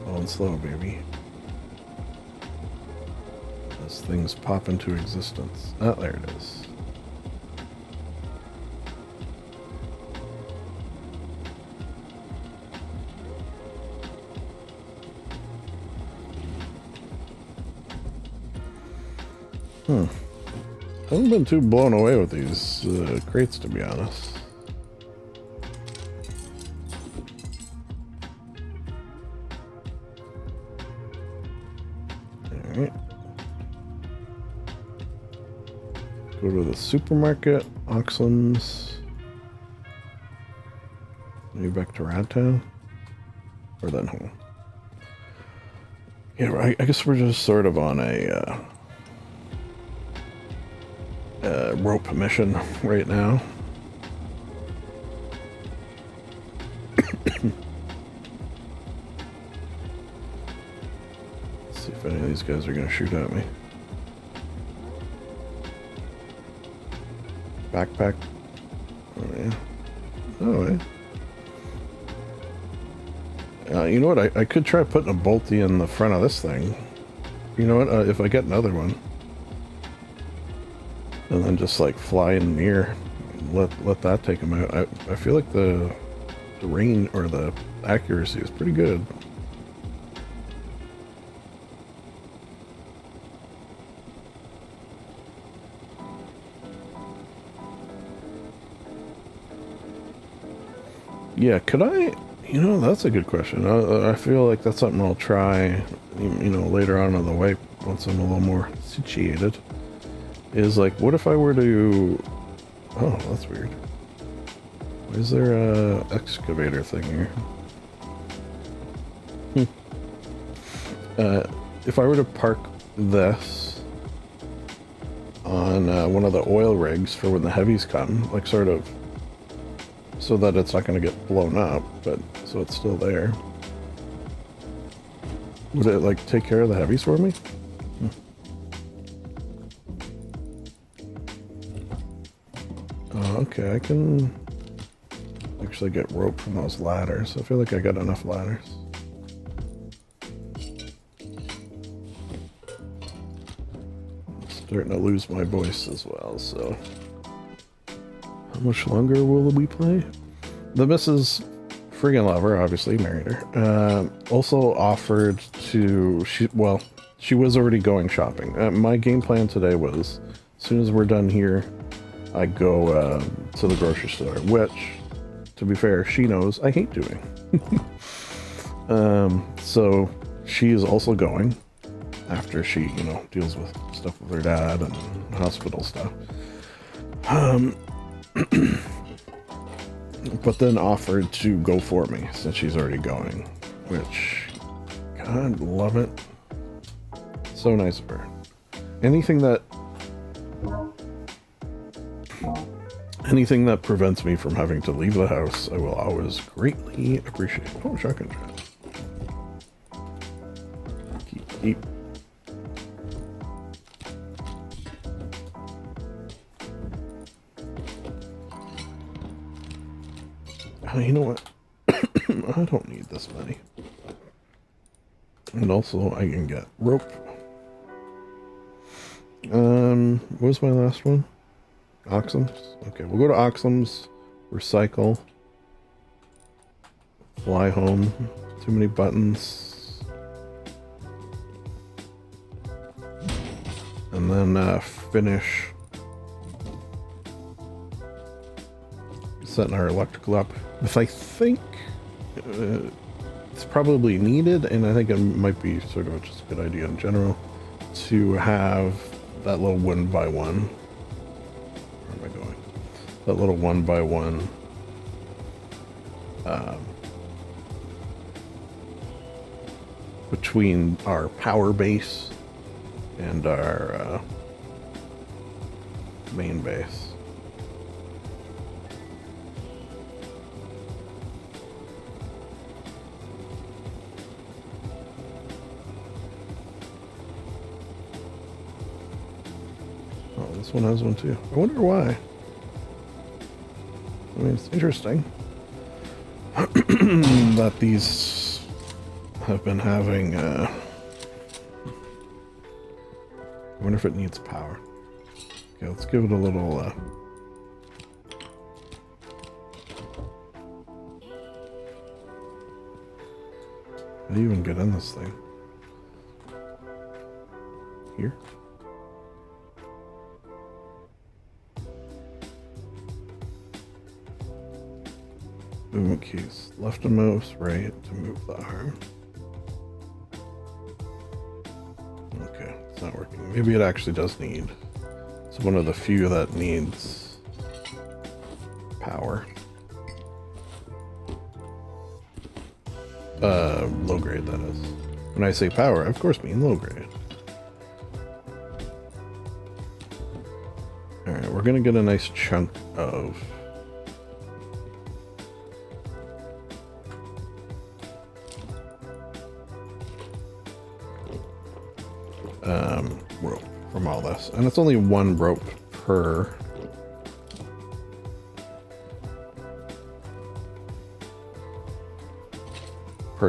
Low and slow, baby. As things pop into existence. Oh, there it is. I haven't been too blown away with these crates, to be honest. Alright. Go to the supermarket, Oxland's. Maybe back to Radtown? Or then home. Yeah, I guess we're just sort of on a rope mission right now. Let's see if any of these guys are going to shoot at me. Backpack. Oh, yeah. Oh, yeah. You know what? I could try putting a bolty in the front of this thing. You know what? If I get another one. And then just like fly in the air and let that take them out. I feel like the range or the accuracy is pretty good. Yeah, could I? You know, that's a good question. I feel like that's something I'll try, you know, later on the wipe once I'm a little more situated. Is like, what if I were to... Oh, that's weird. Why is there a excavator thing here? If I were to park this on one of the oil rigs for when the heavies come, like sort of, so that it's not going to get blown up, but so it's still there. Would it like take care of the heavies for me? Okay, I can actually get rope from those ladders. I feel like I got enough ladders. I'm starting to lose my voice as well, so... How much longer will we play? The missus, friggin' love her, obviously, married her. Also offered to... She was already going shopping. My game plan today was, as soon as we're done here, I go to the grocery store, which, to be fair, she knows I hate doing. So she is also going after she, you know, deals with stuff with her dad and hospital stuff. But then offered to go for me since she's already going, which, God, love it. So nice of her. Anything that prevents me from having to leave the house, I will always greatly appreciate. Oh, shotgun shot. Keep. You know what? I don't need this many. And also, I can get rope. What was my last one? Oxums? Okay, we'll go to Oxums, recycle, fly home. Too many buttons. And then finish setting our electrical up. If I think it's probably needed, and I think it might be sort of just a good idea in general, to have that little 1x1. Where am I going? That little 1x1 between our power base and our main base. Oh, this one has one too. I wonder why. I mean, it's interesting that these have been having, I wonder if it needs power. Okay, let's give it a little, how do you even get in this thing? Here? Movement keys. Left and mouse, right to move the arm. Okay, it's not working. Maybe it actually does need. It's one of the few that needs power. Low grade, that is. When I say power, I of course mean low grade. Alright, we're gonna get a nice chunk of rope from all this, and it's only one rope per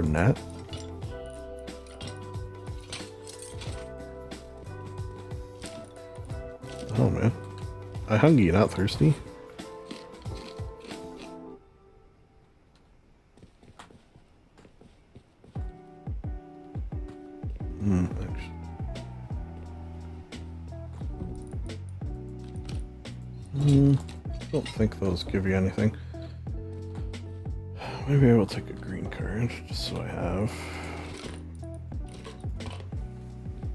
net. Oh man, I hungry, not thirsty. Don't think those give you anything. Maybe I will take a green card just so I have,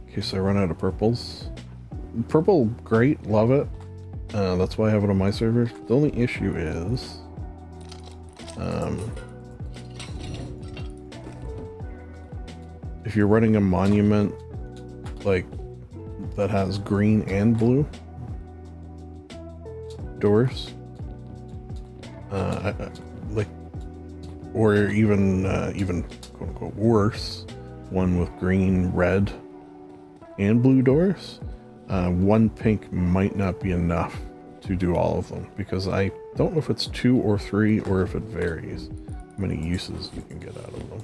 in case I run out of purples. Purple, great, love it. That's why I have it on my server. The only issue is if you're running a monument like that has green and blue doors, like, or even quote unquote worse, one with green, red, and blue doors, one pink might not be enough to do all of them, because I don't know if it's 2 or 3 or if it varies how many uses you can get out of them.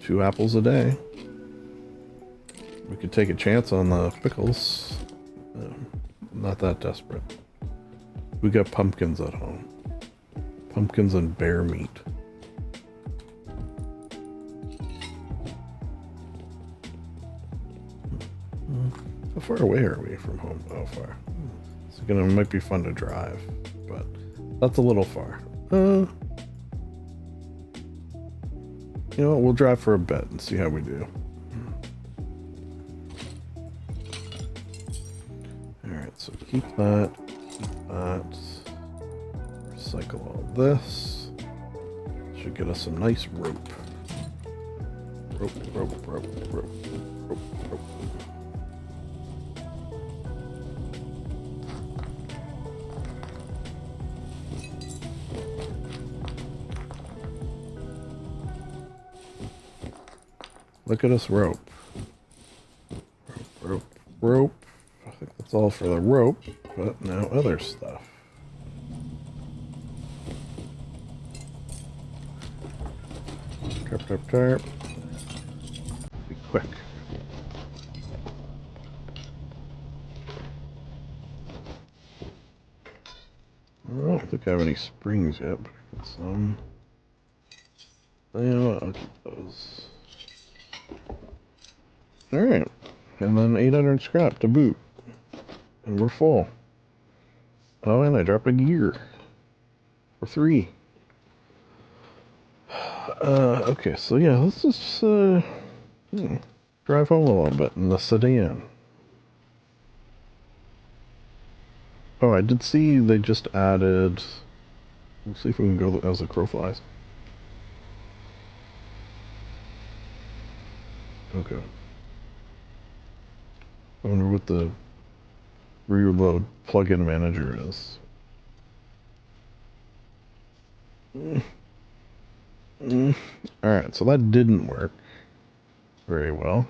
2 apples a day. We could take a chance on the pickles. Not that desperate. We got pumpkins at home. Pumpkins and bear meat. How far away are we from home? Oh, far. It's gonna might be fun to drive, but that's a little far. You know what? We'll drive for a bit and see how we do. Keep that. Keep that. Recycle all this. Should get us some nice rope. Rope, rope, rope, rope, rope, rope. Look at us rope. Rope, rope, rope. I think that's all for the rope, but now other stuff. Tarp, tarp, tarp. Be quick. I don't think I have any springs yet, but I got some. You know what? I'll keep those. Alright. And then 800 scrap to boot. And we're full. Oh, and I dropped a gear. For 3. Okay, so yeah, let's just drive home a little bit in the sedan. Oh, I did see they just added... We'll see if we can go as the crow flies. Okay. I wonder what the reload plugin manager is. Alright, so that didn't work very well.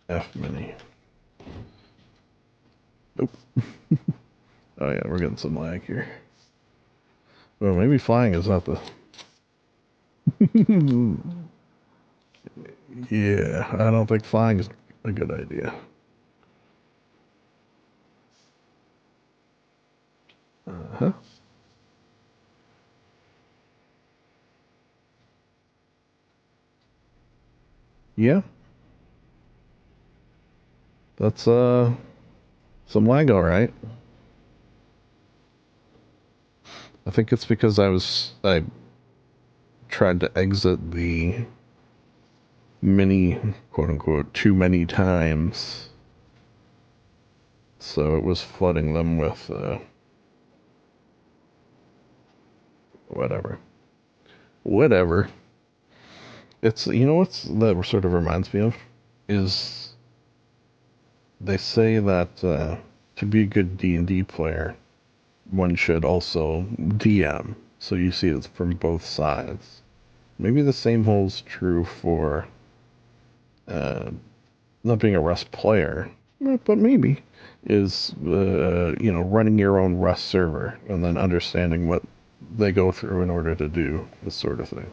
F mini. Nope. Oh yeah, we're getting some lag here. Well, maybe flying is not the... Yeah, I don't think flying is a good idea. Uh-huh. Yeah. That's, some lag, alright. I think it's because I tried to exit the mini, quote-unquote, too many times. So it was flooding them with, whatever. Whatever. It's, you know what's, that sort of reminds me of? Is they say that, to be a good D&D player, one should also DM, so you see it from both sides. Maybe the same holds true for not being a Rust player, but maybe, is, you know, running your own Rust server and then understanding what they go through in order to do this sort of thing.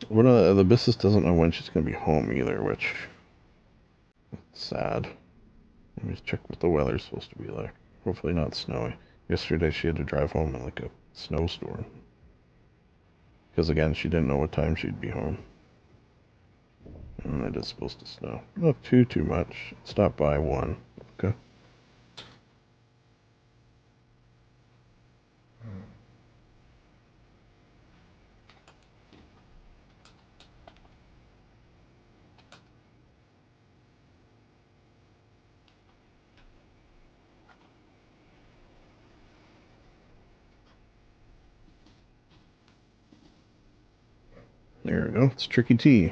One of the business doesn't know when she's going to be home either, which is sad. Let me check what the weather's supposed to be like. Hopefully not snowy. Yesterday she had to drive home in like a snowstorm. Because again, she didn't know what time she'd be home. And it is supposed to snow. Not too much. Stop by 1. Okay. There we go. It's Tricky Tea.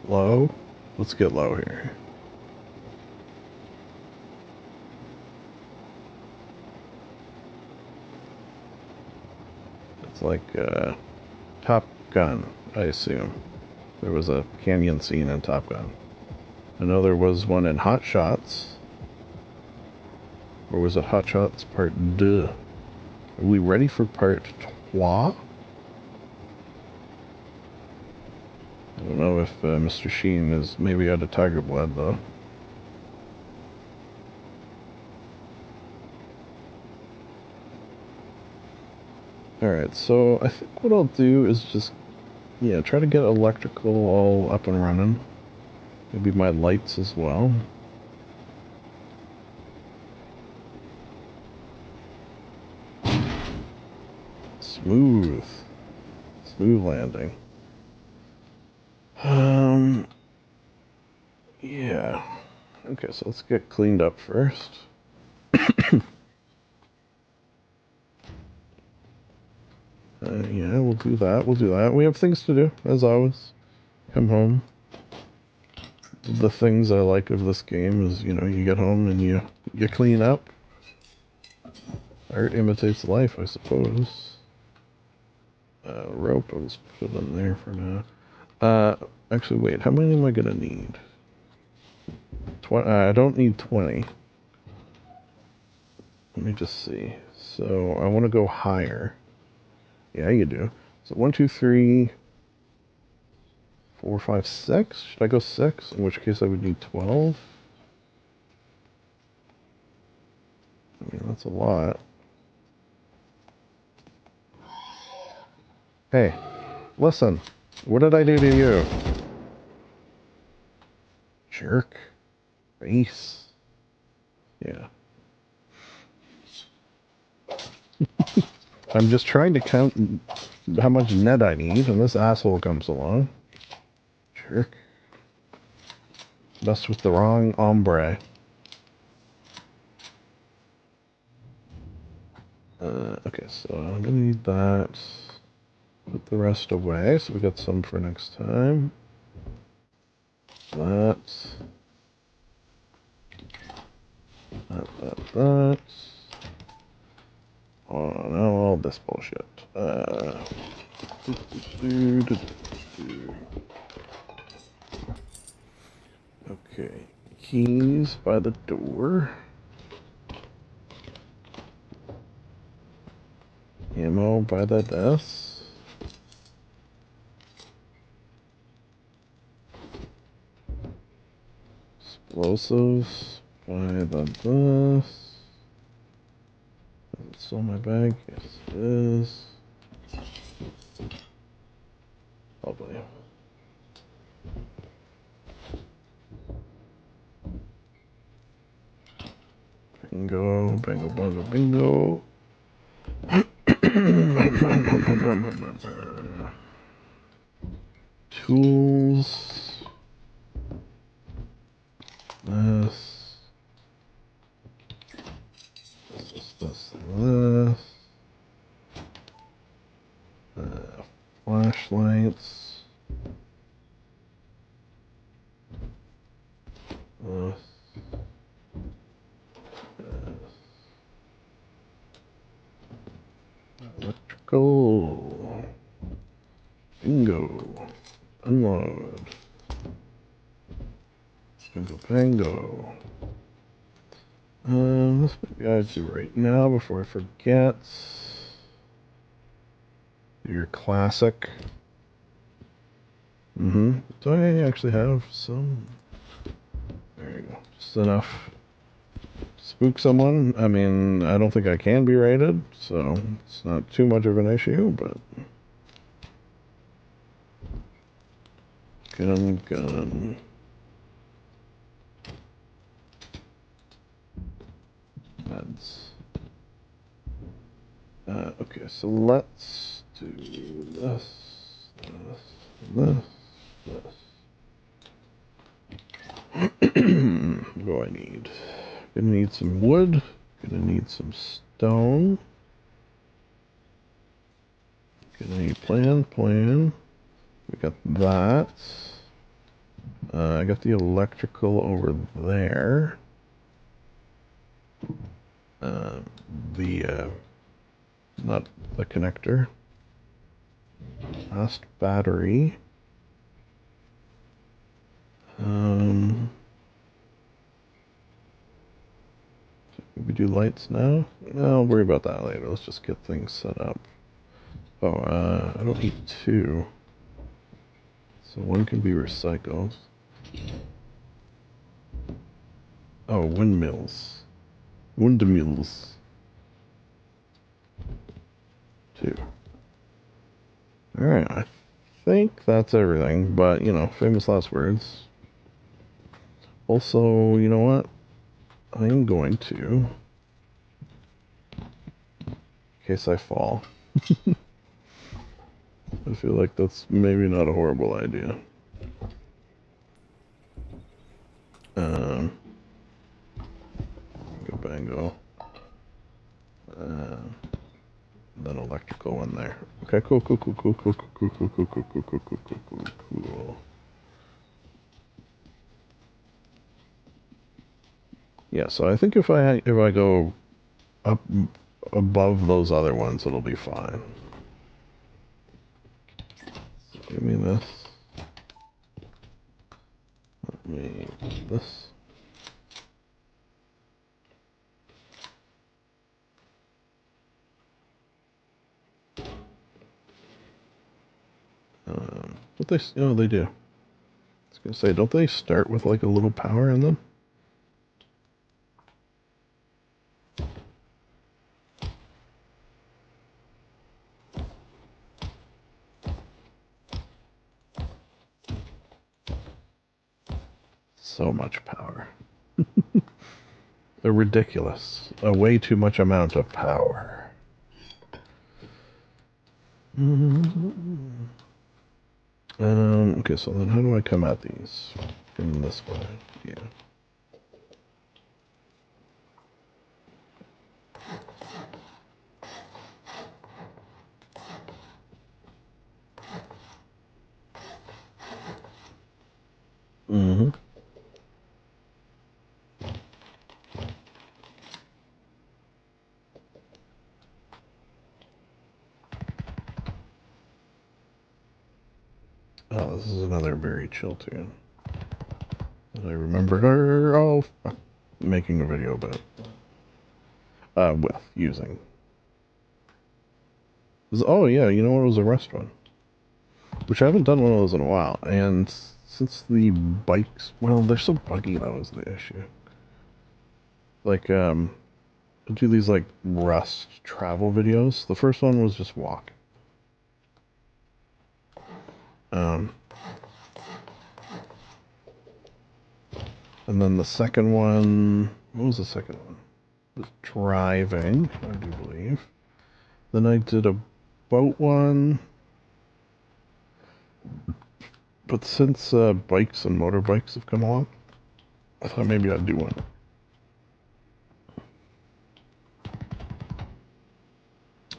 Low. Let's get low here. It's like Top Gun, I assume. There was a canyon scene in Top Gun. I know there was one in Hot Shots. Or was it Hot Shots Part 2? Are we ready for Part 3? I don't know if Mr. Sheen is maybe out of tiger blood, though. Alright, so I think what I'll do is just, yeah, try to get electrical all up and running. Maybe my lights as well. Smooth. Smooth landing. Yeah. Okay, so let's get cleaned up first. Yeah, we'll do that. We'll do that. We have things to do, as always. Come home. The things I like of this game is, you know, you get home and you clean up. Art imitates life, I suppose. Rope, I'll just put it in there for now. Actually, wait, how many am I gonna need? I don't need 20. Let me just see. So, I want to go higher. Yeah, you do. So, 1, 2, 3, 4, 5, 6? Should I go 6? In which case I would need 12. I mean, that's a lot. Hey, listen. What did I do to you? Jerk. Face. Yeah. I'm just trying to count how much net I need, and this asshole comes along. Jerk. Messed with the wrong ombre. Okay, so I'm gonna need that. Put the rest away, so we got some for next time. That. That. Oh, no, all this bullshit. Okay, keys by the door. Ammo by the desk. Explosives by the desk. Is it still in my bag? Yes, it is. Lovely. Bingo, bingo, bongo, bingo. Tools. This. This. Flashlights. This. Electrical. Bingo. Unload. Bingo bango. This might be I do right now before I forget. Your classic. Do I actually have some? There you go. Just enough. Spook someone. I mean, I don't think I can be raided, so it's not too much of an issue, but... Gun. Meds. Okay, so let's do this, this. What do I need? Gonna need some wood. Gonna need some stone. Gonna need plan. We got that. I got the electrical over there. Not the connector. Fast battery. We do lights now? No, I'll worry about that later. Let's just get things set up. Oh, I don't need two. So one can be recycled. Oh, windmills. Windmills. Two. Alright, I think that's everything, but, you know, famous last words. Also, you know what? I am going to, in case I fall. I feel like that's maybe not a horrible idea. Go bango. Then electrical in there. Okay, cool. Yeah, so I think if I go up above those other ones, it'll be fine. So give me this. Let me do this. What they? Oh, they do. I was gonna say, don't they start with like a little power in them? So much power. They're ridiculous. A way too much amount of power. Okay, so then how do I come at these? From this way, yeah. Mm-hmm. Oh, this is another very chill tune that I remember making a video about. With using. Oh yeah, you know what, it was a Rust one. Which I haven't done one of those in a while, and since the bikes, well, they're so buggy, that was the issue. Like, I do these, like, Rust travel videos. The first one was just walk. And then the second one, what was the second one? It was driving, I do believe. Then I did a boat one. But since bikes and motorbikes have come along, I thought maybe I'd do one.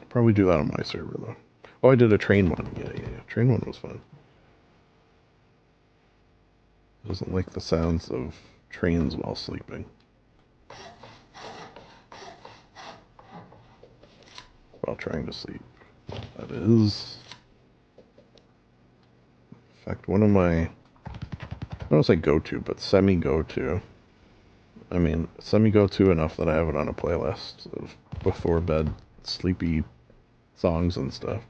Probably do that on my server, though. Oh, I did a train one. Yeah. Train one was fun. Doesn't like the sounds of trains while sleeping. While trying to sleep. That is... In fact, one of my... I don't want to say go-to, but semi-go-to. I mean, semi-go-to enough that I have it on a playlist of before bed sleepy songs and stuff.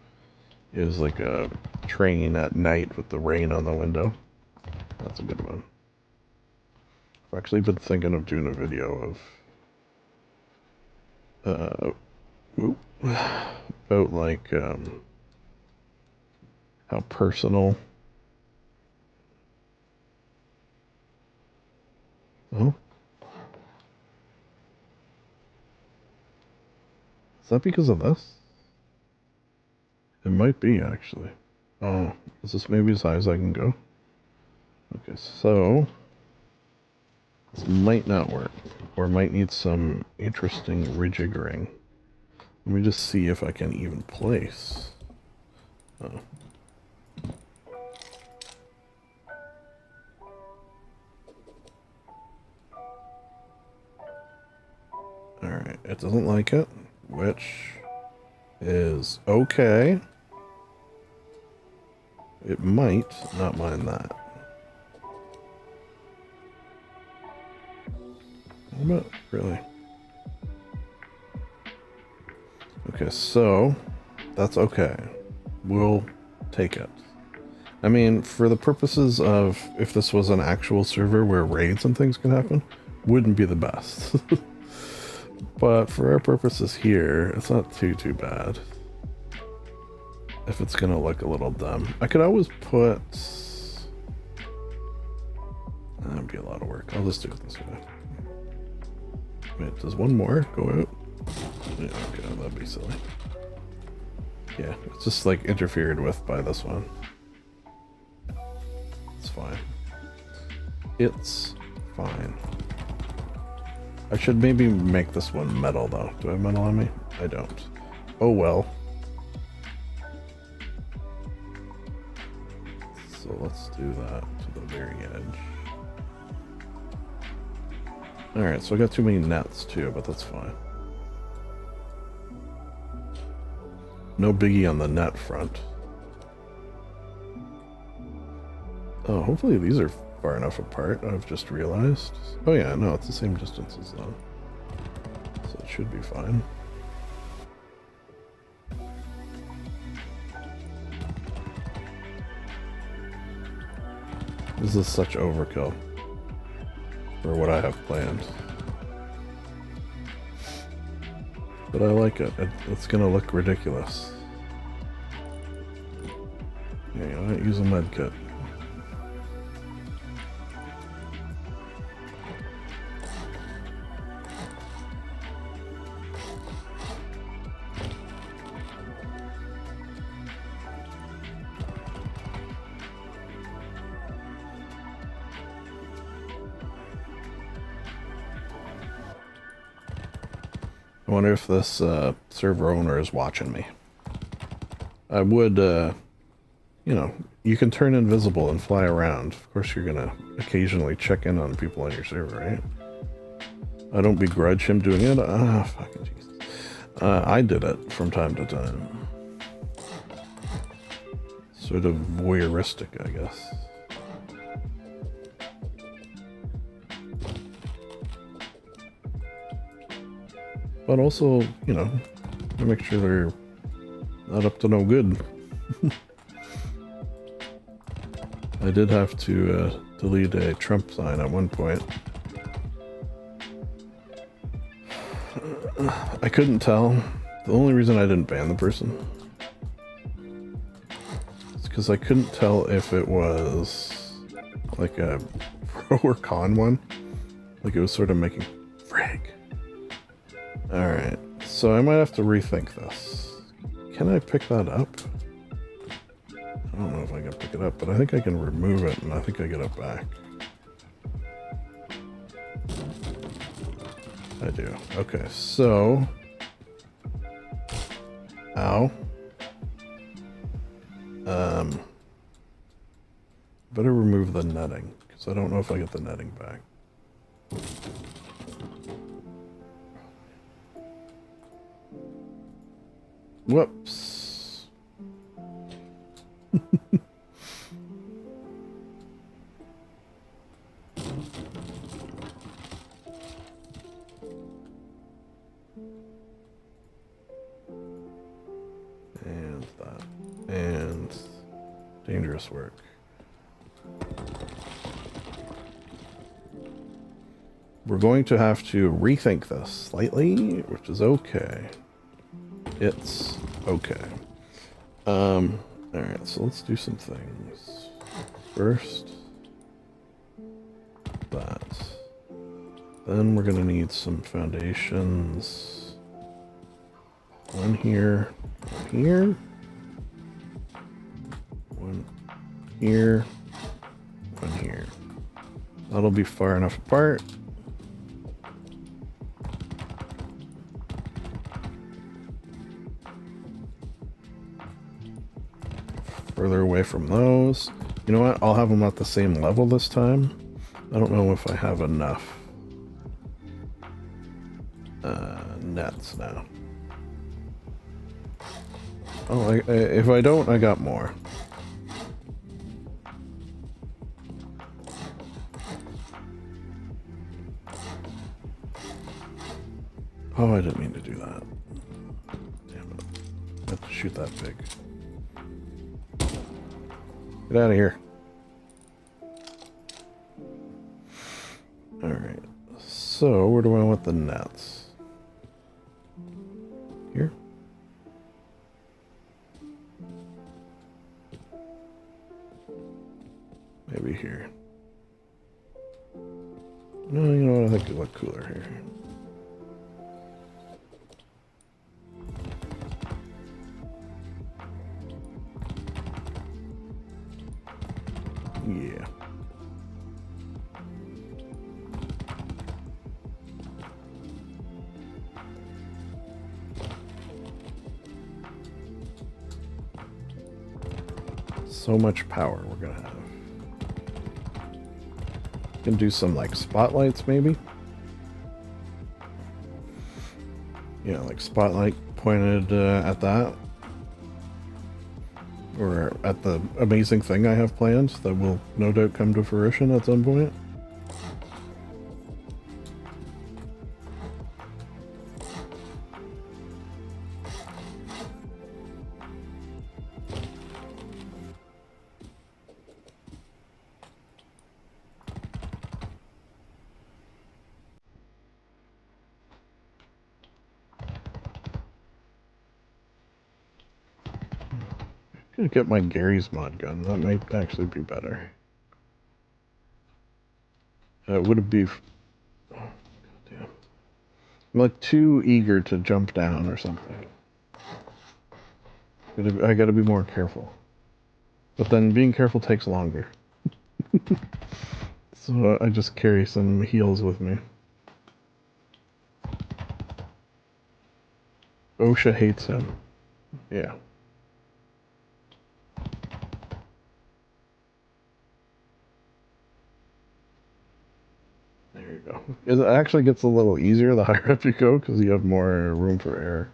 Is like a train at night with the rain on the window. That's a good one. I've actually been thinking of doing a video of about like how personal. Oh, is that because of this? It might be actually. Oh, is this maybe as high as I can go? Okay, so this might not work, or might need some interesting rejiggering. Let me just see if I can even place. Oh. Alright, it doesn't like it, which is okay. it might not mind that. What about really? Okay, so that's okay. We'll take it. I mean, for the purposes of if this was an actual server where raids and things could happen, wouldn't be the best. But for our purposes here, it's not too bad. If it's gonna look a little dumb. I could always put... That'd be a lot of work. I'll just do it this way. Wait, does one more go out? Yeah, okay, that'd be silly. Yeah, it's just like interfered with by this one. It's fine. It's fine. I should maybe make this one metal though. Do I have metal on me? I don't. Oh well. So let's do that to the very edge. Alright, so I got too many nets too, but that's fine. No biggie on the net front. Oh, hopefully these are far enough apart, I've just realized. Oh yeah, no, it's the same distance as them. So it should be fine. This is such overkill for what I have planned. But I like it. It's gonna look ridiculous. Yeah, I don't use a med kit. I wonder if this server owner is watching me. I would, you know, you can turn invisible and fly around. Of course, you're gonna occasionally check in on people on your server, right? I don't begrudge him doing it. Ah, fucking Jesus. I did it from time to time. Sort of voyeuristic, I guess. But also, you know, to make sure they're not up to no good. I did have to delete a Trump sign at one point. I couldn't tell. The only reason I didn't ban the person is because I couldn't tell if it was like a pro or con one. Like it was sort of making frig. Alright, so I might have to rethink this. Can I pick that up? I don't know if I can pick it up, but I think I can remove it and I think I get it back. I do. Okay, so... Ow. Better remove the netting, because I don't know if I get the netting back. Whoops. And that. And dangerous work. We're going to have to rethink this slightly, which is okay. It's okay. Alright, so let's do some things. First, that. Then we're gonna need some foundations. One here, one here. One here, one here. That'll be far enough apart. Further away from those. You know what? I'll have them at the same level this time. I don't know if I have enough nets now. Oh, if I don't, I got more. Oh, I didn't mean to do that. Damn it. I have to shoot that pig. Get out of here. Alright. So, where do I want the nets? Here? Maybe here. No, you know what? I think it look cooler here. Yeah. So much power we're gonna have. Can do some like spotlights maybe. Yeah, like spotlight pointed at that. Or at the amazing thing I have planned that will no doubt come to fruition at some point. I'm gonna get my Gary's mod gun. That might actually be better. Would it be... Oh, damn. I'm like too eager to jump down or something. I gotta be more careful. But then being careful takes longer. So I just carry some heals with me. OSHA hates him. Yeah. There you go. It actually gets a little easier the higher up you go because you have more room for error.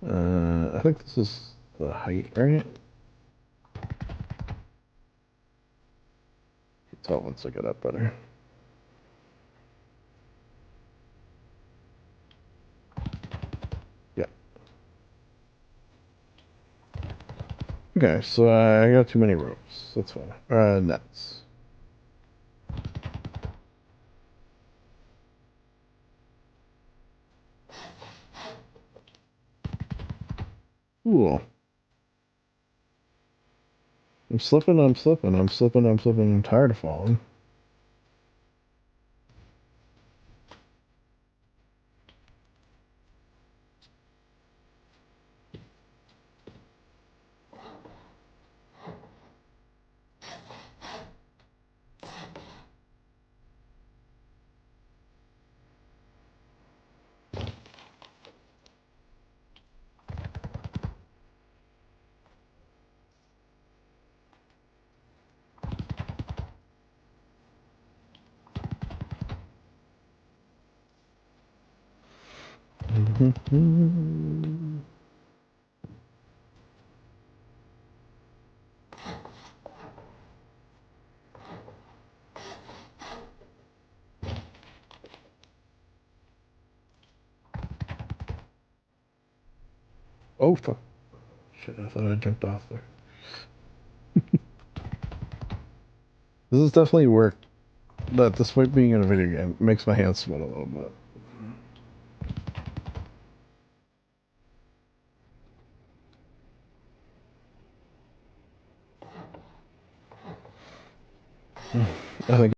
I think this is the height, right? Tell once I get up better. Yeah. Okay, so I got too many ropes. That's fine. Nets. Cool. I'm slipping, I'm slipping, I'm slipping, I'm slipping. I'm tired of falling. Oh, fuck. Shit, I thought I jumped off there. This is definitely work that, despite being in a video game, makes my hands sweat a little bit. I think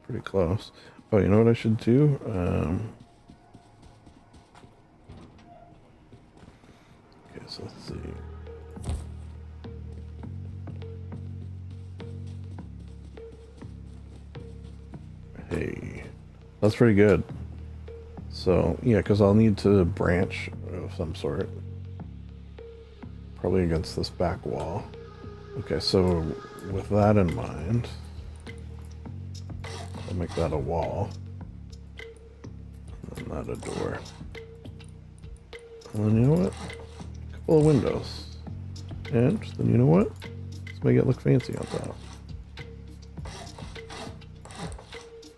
pretty close. Oh, you know what I should do? Okay, so let's see. Hey, that's pretty good. So, yeah, because I'll need to branch of some sort. Probably against this back wall. Okay, so with that in mind, I'll make that a wall. And then that a door. And then, you know what? A couple of windows. And then, you know what? Let's make it look fancy on top.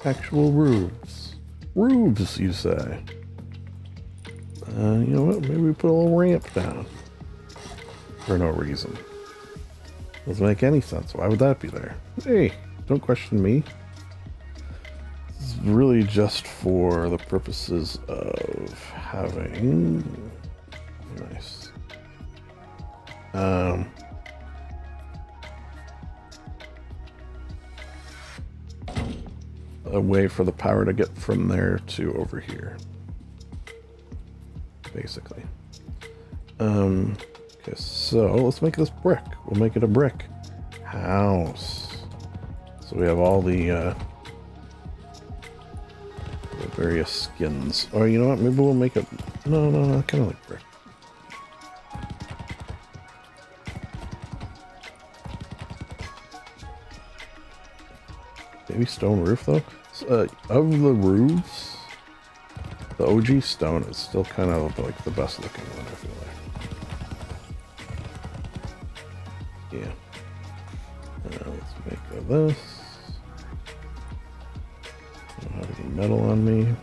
Actual roofs. Roofs, you say? You know what? Maybe we put a little ramp down. For no reason. Doesn't make any sense. Why would that be there? Hey, don't question me. This is really just for the purposes of having... Nice. A way for the power to get from there to over here. Basically. Okay, so let's make this brick. We'll make it a brick house. So we have all the various skins. Or you know what? Maybe we'll make it... No, kind of like brick. Maybe stone roof, though? Of the roofs, the OG stone is still kind of like the best looking one, I feel like. Yeah. Let's make this. I don't have any metal on me.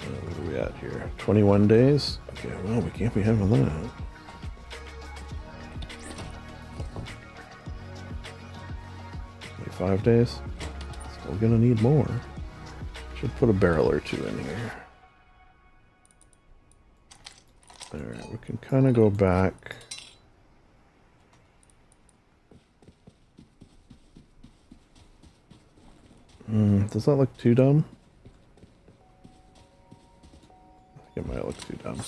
What are we at here? 21 days? Okay, well, we can't be having that. Five days. Still gonna need more. Should put a barrel or two in here. Alright, we can kind of go back. Does that look too dumb? I think it might look too dumb.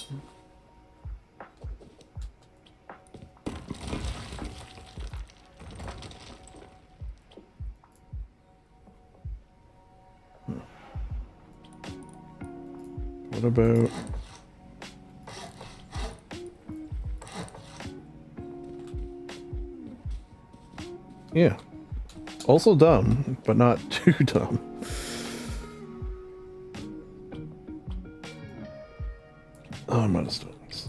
What about... Yeah. Also dumb, but not too dumb. Oh, I'm out of stones.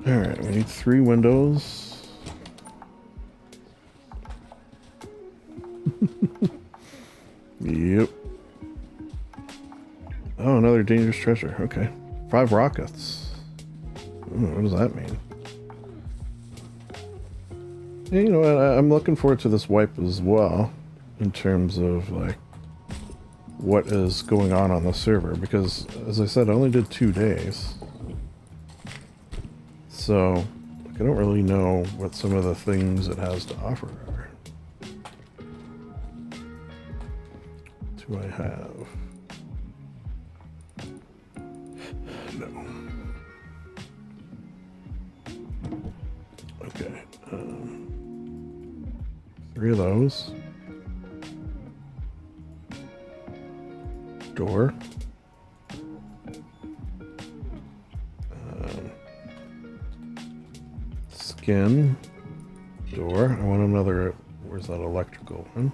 Alright, we need 3 windows. Yep. Oh, another dangerous treasure. Okay. 5 rockets. Ooh, what does that mean? Yeah, you know what? I'm looking forward to this wipe as well. In terms of, like, what is going on the server. Because, as I said, I only did 2 days. So, like, I don't really know what some of the things it has to offer are. What do I have? No. Okay. 3 of those. Door. Skin. Door. I want another... Where's that electrical one?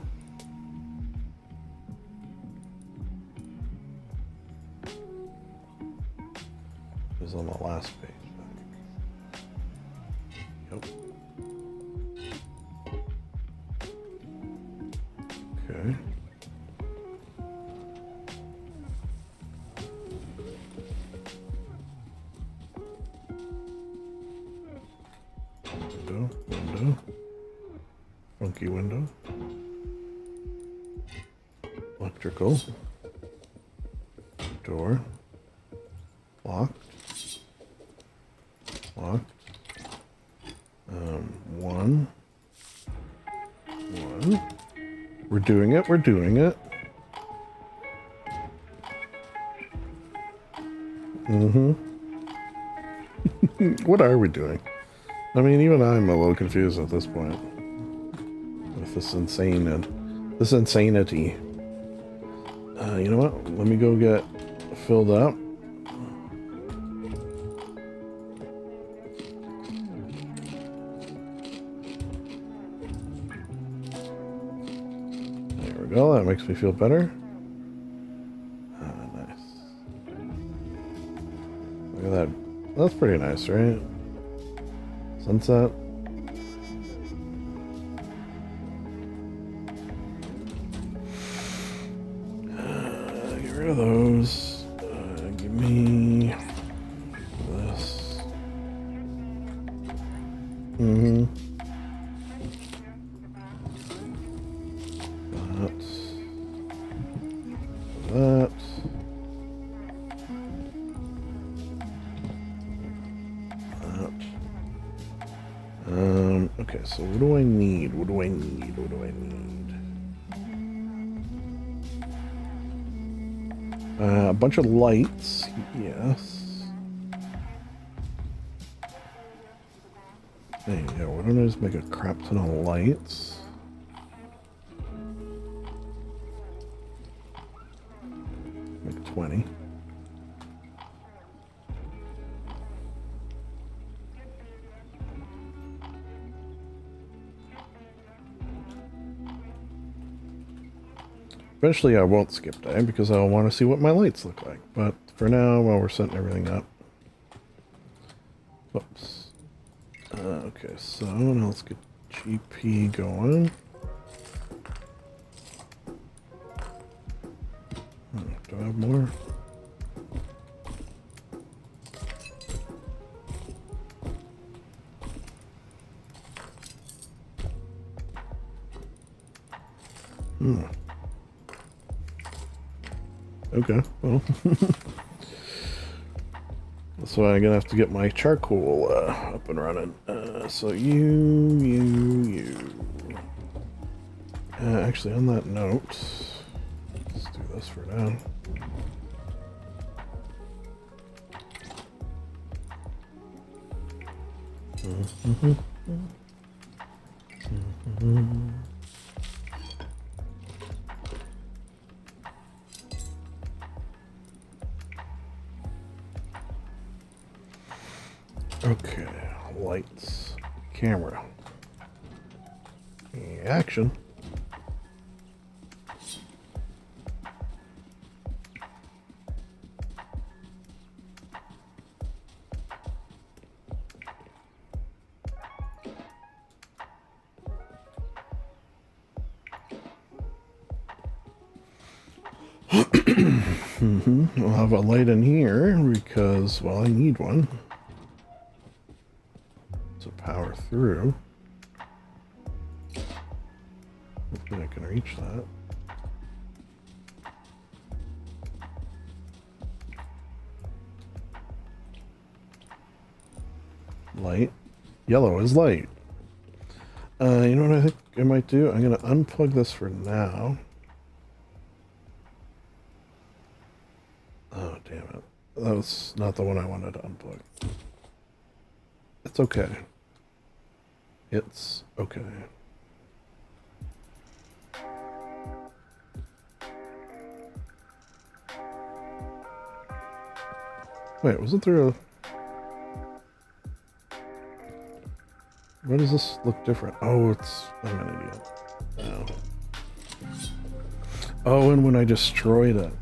It was on the last page. Yep. Okay. funky window. Electrical. Door. Locked. Locked. One. We're doing it, we're doing it. What are we doing? I mean, even I'm a little confused at this point. With this insanity. You know what? Let me go get filled up. There we go. That makes me feel better. Nice. Look at that. That's pretty nice, right? Sunset. Get rid of those. Give me this. That. Okay, so what do I need? What do I need? What do I need? A bunch of lights, yes. There you go. Why don't I just make a crap ton of lights? Make 20. Eventually I won't skip day because I'll want to see what my lights look like. But for now, while we're setting everything up. Whoops. Okay, so now let's get GP going. Do I have more? Okay, well. So I'm gonna have to get my charcoal up and running. So you. Actually, on that note, let's do this for now. Okay, lights, camera, action. I'll have a light in here because, well, I need one. Power through. Hopefully I can reach that. Light. Yellow is light. You know what I think I might do? I'm going to unplug this for now. Oh, damn it. That was not the one I wanted to unplug. It's okay. It's okay. Wait, wasn't there a... Why does this look different? Oh, it's... I'm an idiot. Oh. Oh, and when I destroyed it.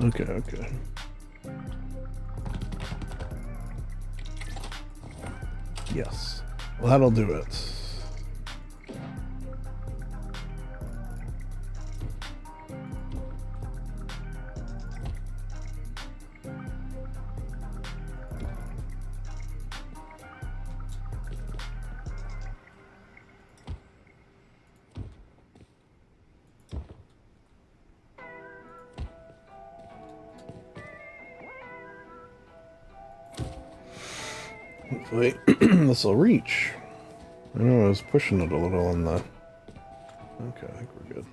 Okay. Yes. Well, that'll do it. Hopefully this will reach. I know I was pushing it a little on the... Okay, I think we're good.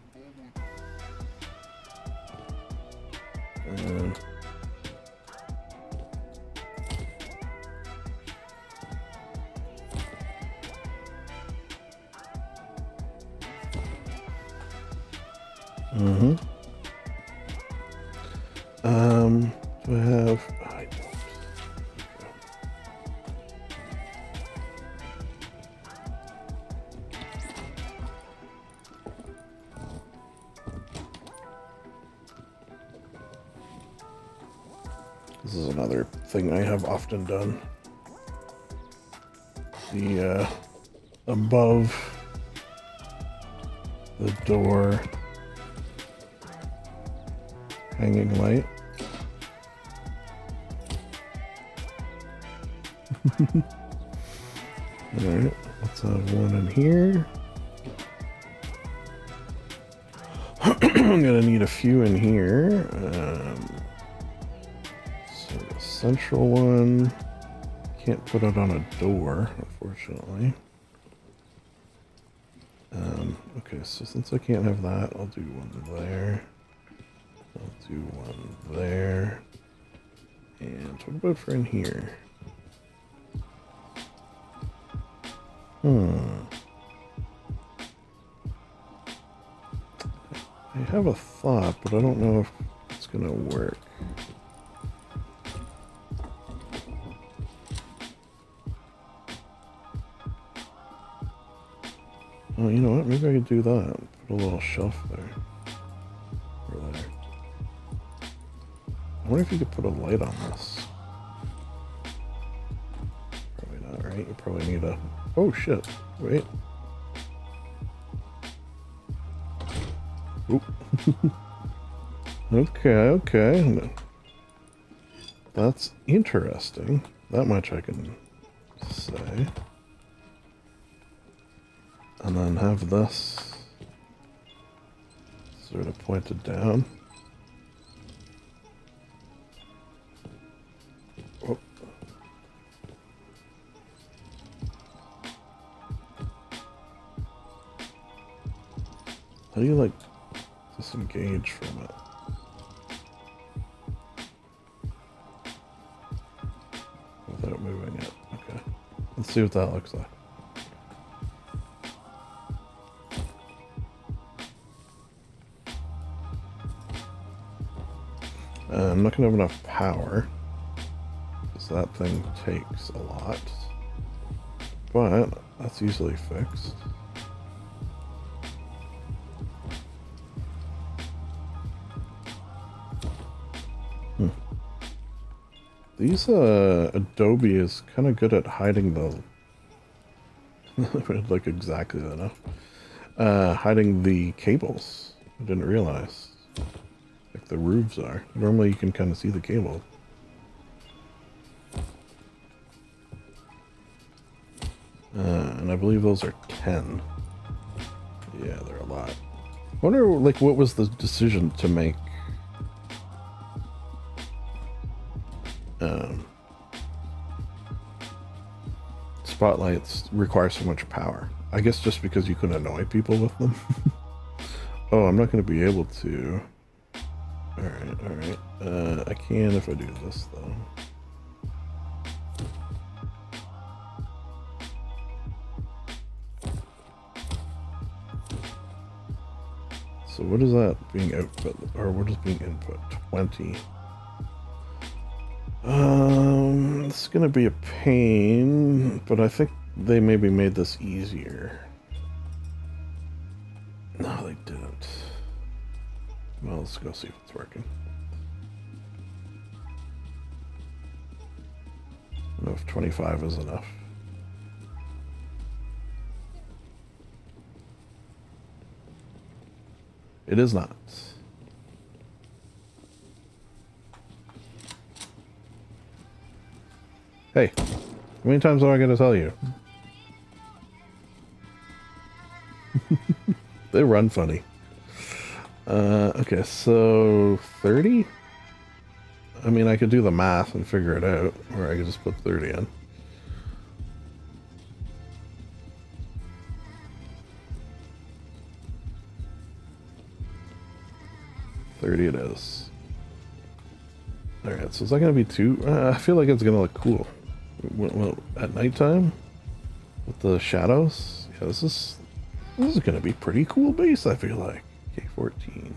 Do I have... I don't. Okay. This is another thing I have often done. The, above the door hanging light. Alright, let's have one in here. I'm gonna need a few in here. So the central one, can't put it on a door, unfortunately. Okay, so since I can't have that, I'll do one there. I'll do one there. And what about for in here? I have a thought, but I don't know if it's gonna work. Oh, you know what? Maybe I could do that. Put a little shelf there. Or there. I wonder if you could put a light on this. Probably not, right? You probably need a... Oh, shit. Wait. Oop. Okay. That's interesting. That much I can say. And then have this sort of pointed down. Oh. How do you, like, disengage from it? Without moving it. Okay. Let's see what that looks like. I'm not going to have enough power, because that thing takes a lot, but that's easily fixed. These, Adobe is kind of good at hiding the, like exactly enough, hiding the cables. I didn't realize. Like the roofs are. Normally you can kind of see the cable. And I believe those are 10. Yeah, they're a lot. I wonder, like, what was the decision to make spotlights require so much power? I guess just because you couldn't annoy people with them. Oh, I'm not going to be able to. Alright. I can if I do this, though. So what is that being output, or what is being input? 20. It's gonna be a pain, but I think they maybe made this easier. No, they didn't. Well, let's go see if it's working. I don't know if 25 is enough. It is not. Hey, how many times am I going to tell you? They run funny. Okay, so 30? I mean, I could do the math and figure it out, or I could just put 30 in. 30 it is. Alright, so is that going to be too... I feel like it's going to look cool. Well, at nighttime? With the shadows? Yeah, this is going to be pretty cool base, I feel like. K14.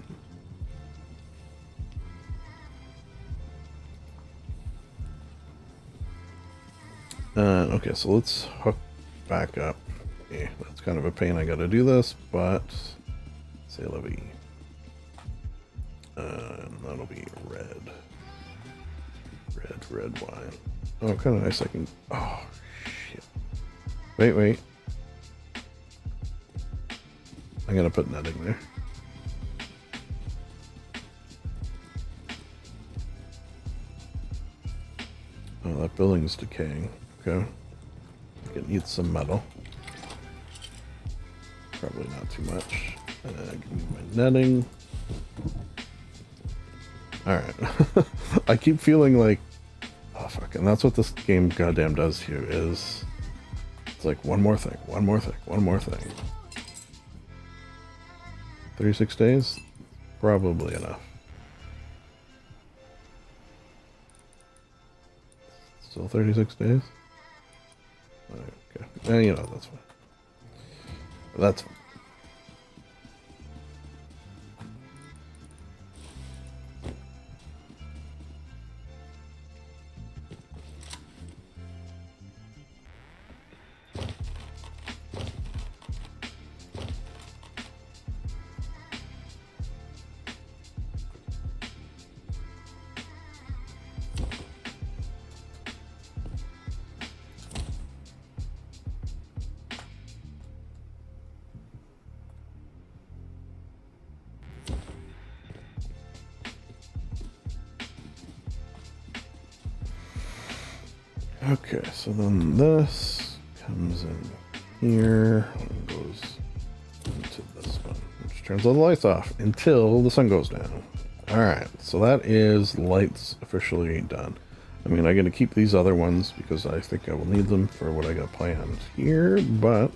Okay, so let's hook back up. Okay, that's kind of a pain, I gotta do this, but... C'est la vie. That'll be red. Red wine. Oh, kind of nice. I can... Oh, shit. Wait. I'm gonna put netting there. Oh, that building's decaying. Okay. It needs some metal. Probably not too much. Give me my netting. Alright. I keep feeling like... Oh, fuck. And that's what this game goddamn does here, is... It's like, one more thing. 36 days? Probably enough. Still 36 days? Okay. And you know, that's fine. That's fine. Okay, so then this comes in here and goes into this one, which turns all the lights off until the sun goes down. Alright, so that is lights officially done. I mean, I'm going to keep these other ones because I think I will need them for what I got planned here, but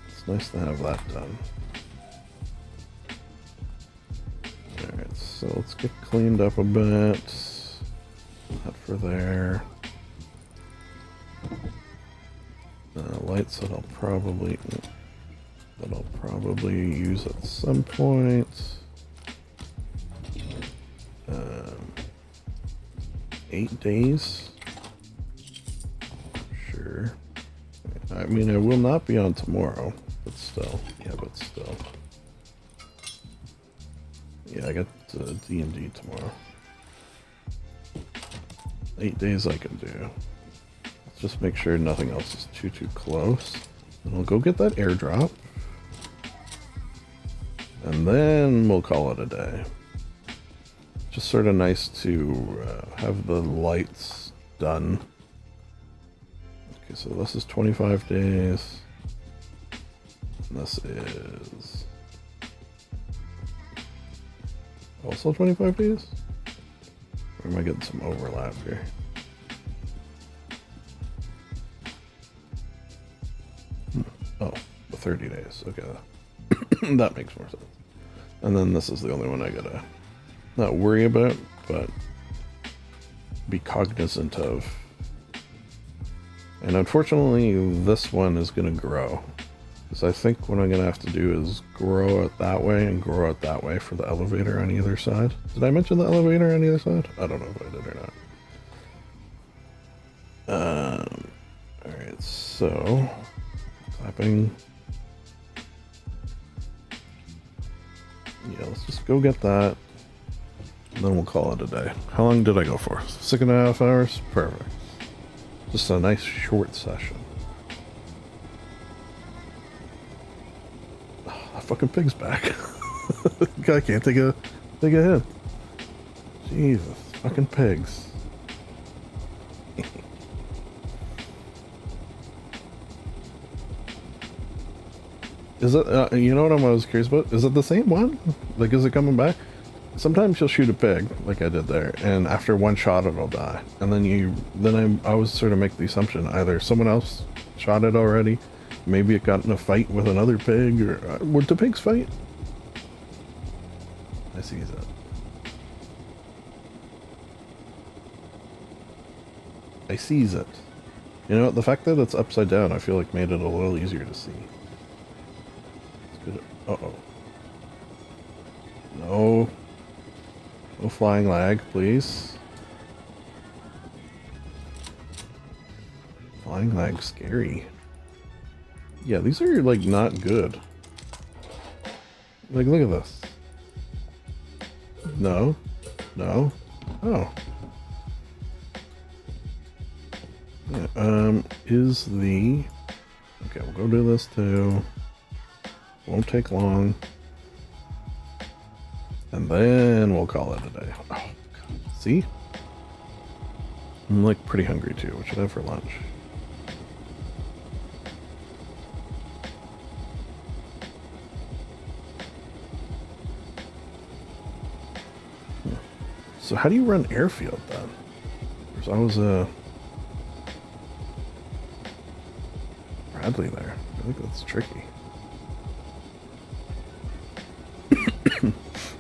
it's nice to have that done. Alright, so let's get cleaned up a bit. That for there. Lights that I'll probably use at some point. 8 days. Sure. I mean, I will not be on tomorrow, but still. Yeah, but still. Yeah, I got D&D tomorrow. 8 days I can do. Let's just make sure nothing else is too close. And we'll go get that airdrop. And then we'll call it a day. Just sort of nice to have the lights done. Okay, so this is 25 days. And this is also 25 days? Or am I getting some overlap here? Oh, the 30 days. Okay. That makes more sense. And then this is the only one I gotta not worry about, but be cognizant of. And unfortunately, this one is gonna grow. Because I think what I'm going to have to do is grow it that way and grow it that way for the elevator on either side. Did I mention the elevator on either side? I don't know if I did or not. Alright, so... Clapping. Yeah, let's just go get that. And then we'll call it a day. How long did I go for? 6.5 hours? Perfect. Just a nice short session. Fucking pig's back. I can't take a hit. Jesus, fucking pigs. Is it, you know what I was curious about? Is it the same one? Like, is it coming back? Sometimes you'll shoot a pig, like I did there, and after one shot it'll die. And then I always sort of make the assumption either someone else shot it already, maybe it got in a fight with another pig, or... would the pigs fight? I sees it. I sees it. You know, the fact that it's upside down, I feel like made it a little easier to see. Uh-oh. No. No flying lag, please. Flying lag, scary. Yeah, these are, like, not good. Like, look at this. No. No. Oh. Yeah, is the... Okay, we'll go do this too. Won't take long. And then we'll call it a day. Oh, God. See? I'm, like, pretty hungry too. What should I have for lunch? So how do you run airfield then? There's always a Bradley there. I think that's tricky.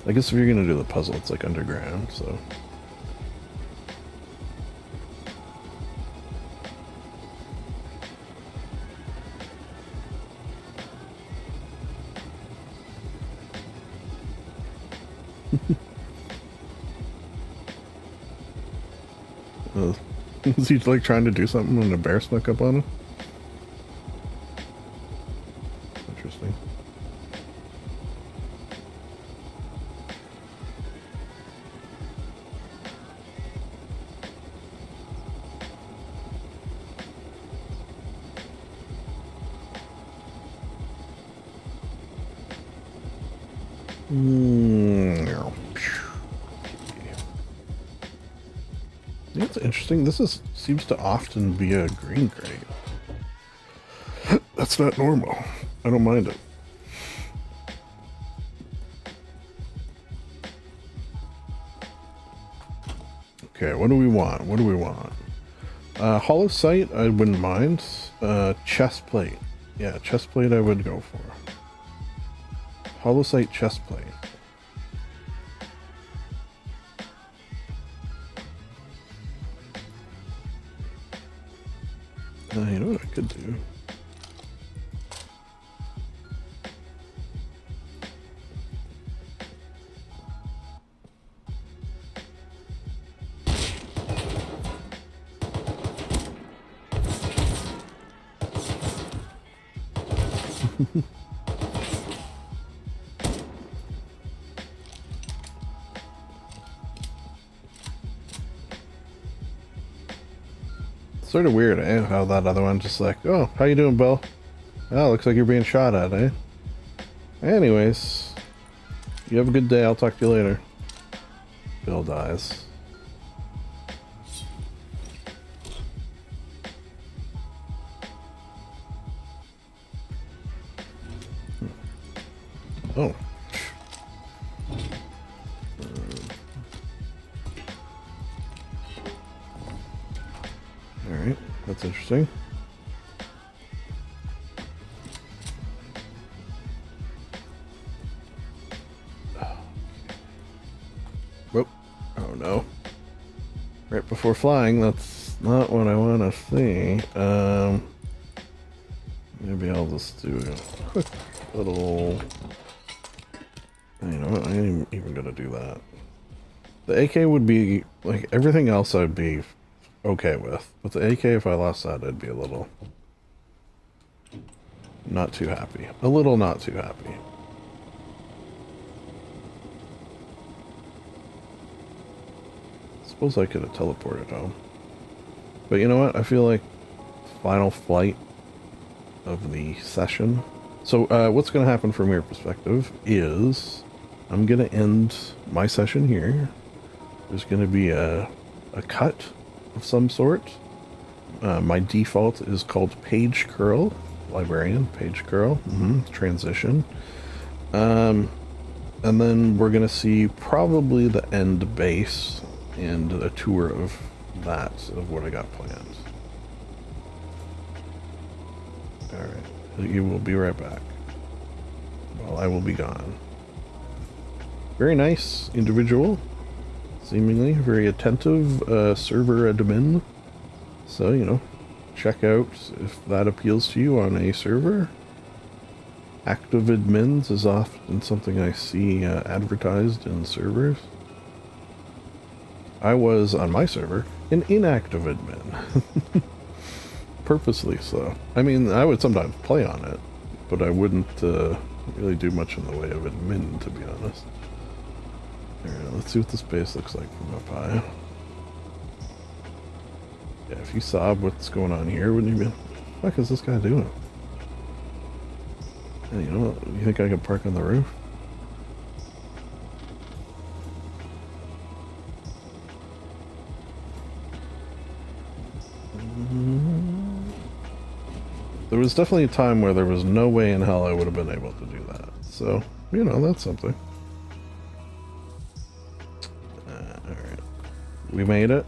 I guess if you're gonna do the puzzle, it's like underground, so. Is he like trying to do something when a bear snuck up on him? Interesting. That's interesting. This seems to often be a green crate. That's not normal. I don't mind it. Okay, what do we want? What do we want? Hollow sight, I wouldn't mind. Chest plate. Yeah, chest plate I would go for. Hollow sight chest plate. You know what I could do? Sort of weird, eh? How that other one just like, oh, how you doing, Bill? Oh, looks like you're being shot at, eh? Anyways, you have a good day. I'll talk to you later. Bill dies. Oh. Alright, that's interesting. Whoop. Oh no. Right before flying, that's not what I want to see. Maybe I'll just do a quick little... You know what, I ain't even gonna do that. The AK would be, like, everything else I'd be okay with. But the AK, if I lost that, I'd be a little... not too happy. A little not too happy. Suppose I could have teleported home. But you know what? I feel like final flight of the session. So what's going to happen from your perspective is I'm going to end my session here. There's going to be a cut of some sort. My default is called Page Curl. Librarian, Page Curl. Transition. And then we're going to see probably the end base and a tour of that, of what I got planned. Alright, you will be right back. Well, I will be gone. Very nice individual. Seemingly very attentive server admin. So, you know, check out if that appeals to you on a server. Active admins is often something I see advertised in servers. I was, on my server, an inactive admin. Purposely so. I mean, I would sometimes play on it, but I wouldn't really do much in the way of admin, to be honest. Alright, let's see what this base looks like from up high. Yeah, if you saw what's going on here, wouldn't you be like, what the fuck is this guy doing? And you know what? You think I could park on the roof? There was definitely a time where there was no way in hell I would have been able to do that. So, you know, that's something. Alright. We made it.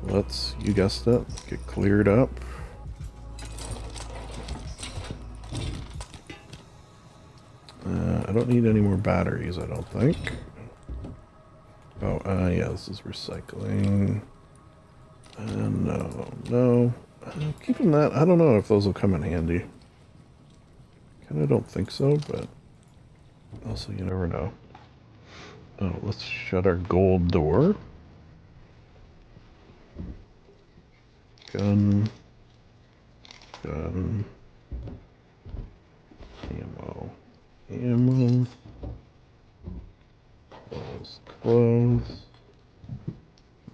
Let's, you guessed it, get cleared up. I don't need any more batteries, I don't think. Oh, yeah, this is recycling. No. Keeping that, I don't know if those will come in handy. Kinda don't think so, but also you never know. Oh, let's shut our gold door. Gun. Ammo. Close.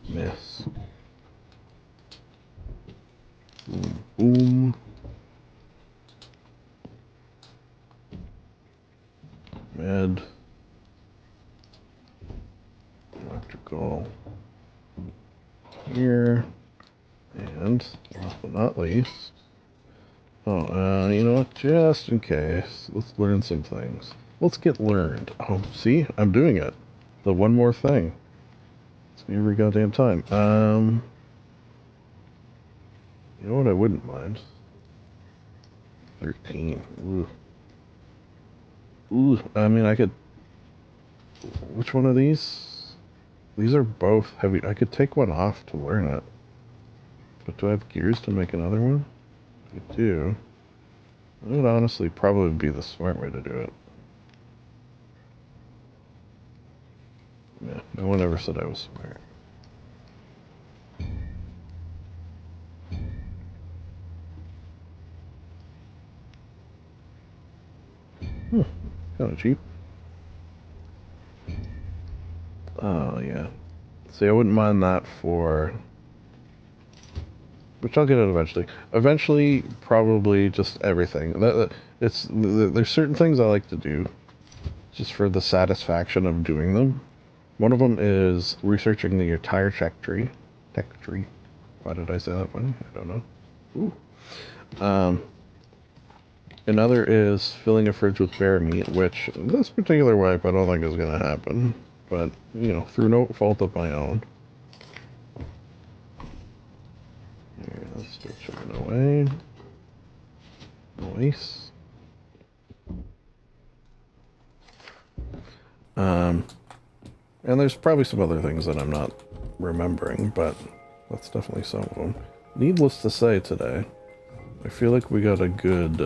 Miss. Boom. Med. Electrical. Here. And, last but not least, you know what, just in case, let's learn some things. Let's get learned. Oh, see, I'm doing it. The one more thing. It's every goddamn time. You know what I wouldn't mind? 13. Ooh, I mean, I could... Which one of these? These are both heavy. I could take one off to learn it. But do I have gears to make another one? I do. It would honestly probably be the smart way to do it. Yeah, no one ever said I was smart. Kind of cheap. Oh, yeah. See, I wouldn't mind that for... Which I'll get it eventually. Eventually, probably just everything. There's certain things I like to do just for the satisfaction of doing them. One of them is researching the entire tech tree. Tech tree. Why did I say that funny? I don't know. Ooh. Another is filling a fridge with bear meat, which this particular wipe I don't think is going to happen. But, you know, through no fault of my own. Here, let's start chipping away. Nice. And there's probably some other things that I'm not remembering, but that's definitely some of them. Needless to say today, I feel like we got a good...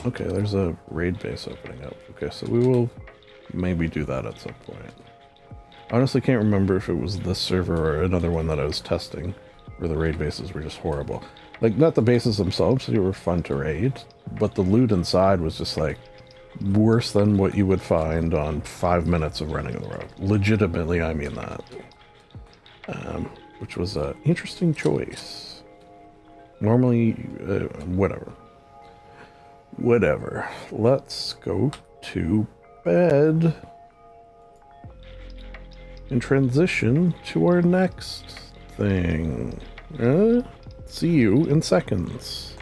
Okay, there's a raid base opening up. Okay, so we will maybe do that at some point. I honestly can't remember if it was this server or another one that I was testing, where the raid bases were just horrible. Like, not the bases themselves, they were fun to raid, but the loot inside was just, like, worse than what you would find on 5 minutes of running the road. Legitimately, I mean that. Which was an interesting choice. Normally, whatever. Whatever. Let's go to bed and transition to our next thing. See you in seconds.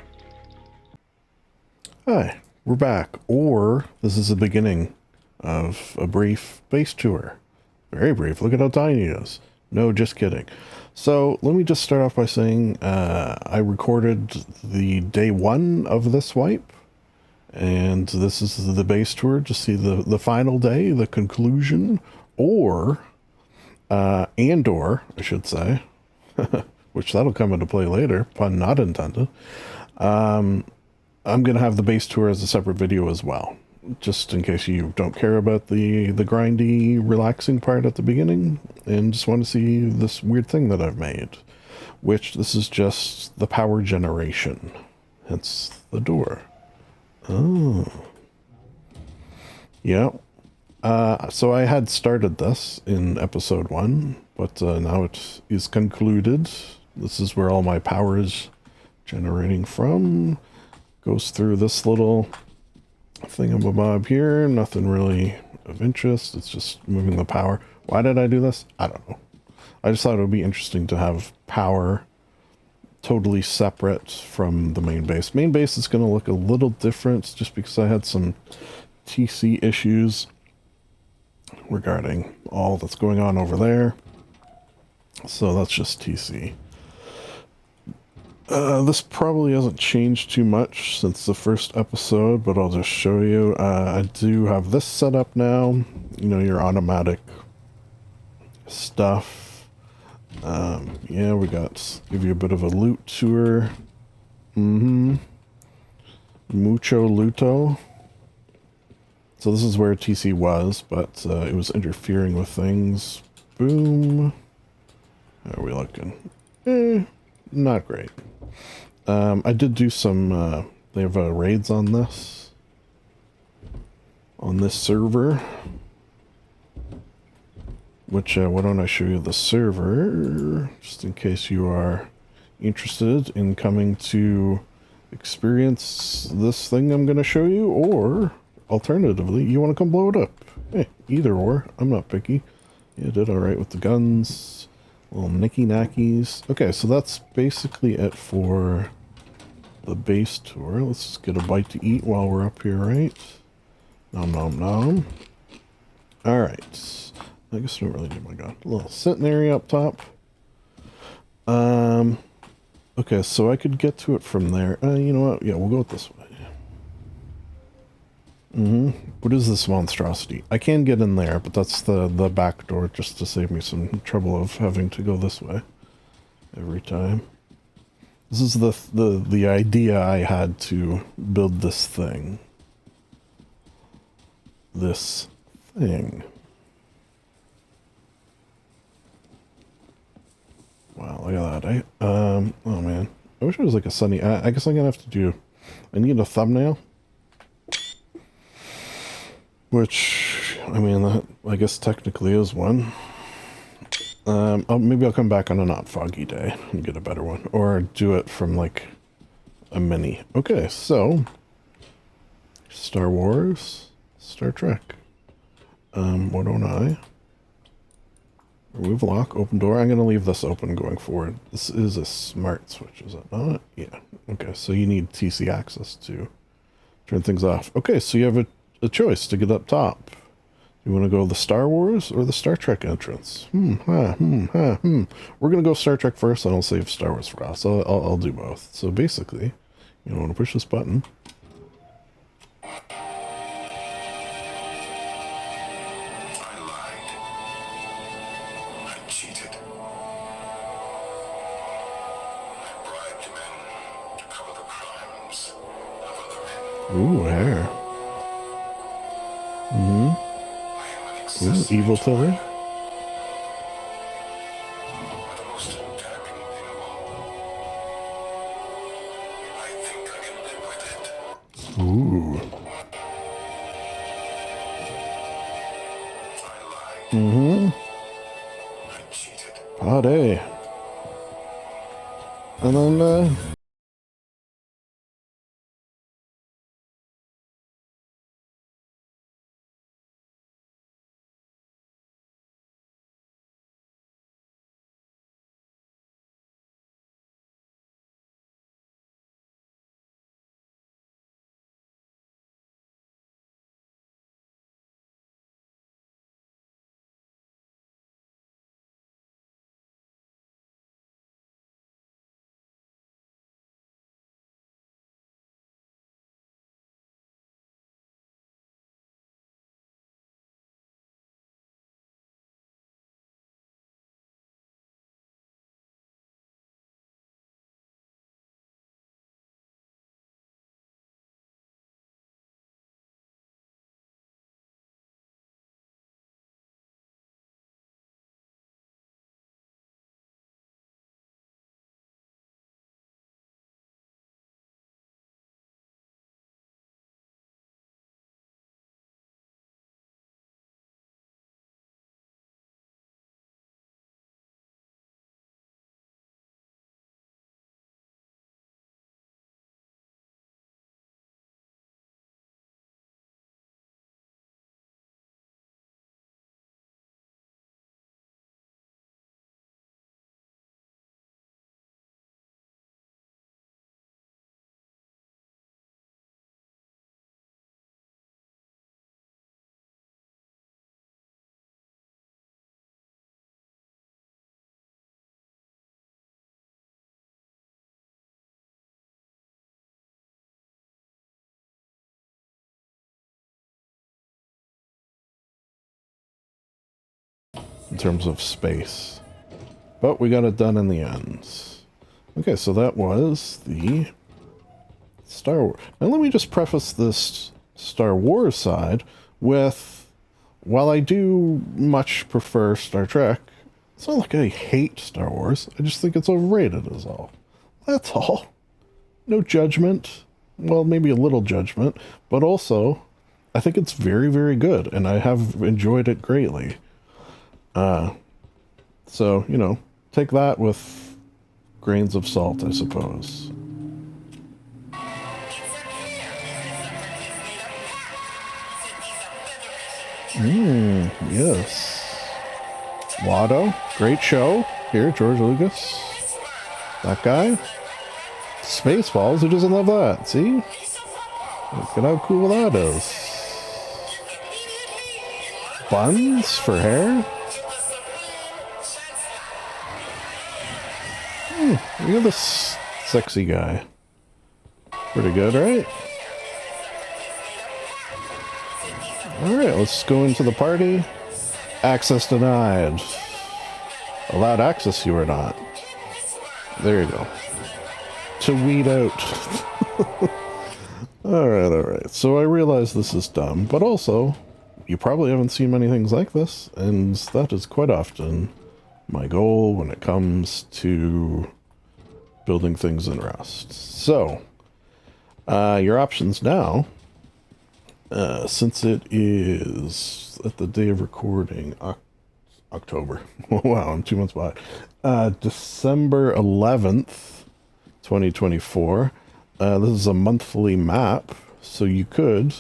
Hi, we're back. Or this is the beginning of a brief base tour. Very brief. Look at how tiny it is. No, just kidding. So let me just start off by saying I recorded the day one of this wipe. And this is the base tour to see the final day, the conclusion, or, and/or, I should say, which that'll come into play later, pun not intended. I'm going to have the base tour as a separate video as well, just in case you don't care about the grindy, relaxing part at the beginning and just want to see this weird thing that I've made, which this is just the power generation, hence the door. Oh. Yeah. So I had started this in episode 1, but now it is concluded. This is where all my power is generating from. Goes through this little thingamabob here. Nothing really of interest. It's just moving the power. Why did I do this? I don't know. I just thought it would be interesting to have power totally separate from the main base. Main base is going to look a little different just because I had some TC issues regarding all that's going on over there. So that's just TC. This probably hasn't changed too much since the first episode, but I'll just show you. I do have this set up now. You know, your automatic stuff. Yeah, we got, give you a bit of a loot tour. Mucho Luto. So this is where TC was, but it was interfering with things. Boom. How are we looking? Not great. I did do some, they have raids on this server. Which, why don't I show you the server, just in case you are interested in coming to experience this thing I'm going to show you, or alternatively, you want to come blow it up. Hey, either or, I'm not picky. Yeah, did alright with the guns. Little nicky-nackies. Okay, so that's basically it for the base tour. Let's just get a bite to eat while we're up here, right? Nom nom nom. Alright. I guess I don't really need my gun. A little sitting area up top. Okay, so I could get to it from there. You know what? Yeah, we'll go this way. What is this monstrosity? I can get in there, but that's the back door, just to save me some trouble of having to go this way every time. This is the idea I had to build this thing. This thing. Wow, look at that, eh? Oh man. I wish it was like a sunny... I guess I'm gonna have to do... I need a thumbnail. Which, I mean, that, I guess technically is one. Maybe I'll come back on a not foggy day and get a better one. Or do it from, like, a mini. Okay, so... Star Wars, Star Trek. What don't I... Remove lock, open door. I'm going to leave this open going forward. This is a smart switch, is it not? Yeah. Okay, so you need TC access to turn things off. Okay, so you have a choice to get up top. You want to go the Star Wars or the Star Trek entrance? We're going to go Star Trek first, and I'll save Star Wars for us. I'll do both. So basically, you want to push this button. Ooh, hair. Ooh, evil Tiller. Ooh. Party. And then, in terms of space. But we got it done in the end. Okay, so that was the Star Wars. Now let me just preface this Star Wars side with, while I do much prefer Star Trek, it's not like I hate Star Wars. I just think it's overrated is all. That's all. No judgment. Well, maybe a little judgment, but also I think it's very, very good, and I have enjoyed it greatly. So, you know, take that with grains of salt, I suppose. Yes. Watto, great show. Here, George Lucas. That guy. Spaceballs, who doesn't love that? See? Look at how cool that is. Buns for hair? Look at this sexy guy. Pretty good, right? Alright, let's go into the party. Access denied. Allowed access, you are not. There you go. To weed out. Alright. So I realize this is dumb, but also, you probably haven't seen many things like this, and that is quite often my goal when it comes to building things in Rust. So, your options now, since it is at the day of recording, October. Wow, I'm 2 months behind. December 11th, 2024. This is a monthly map, so you could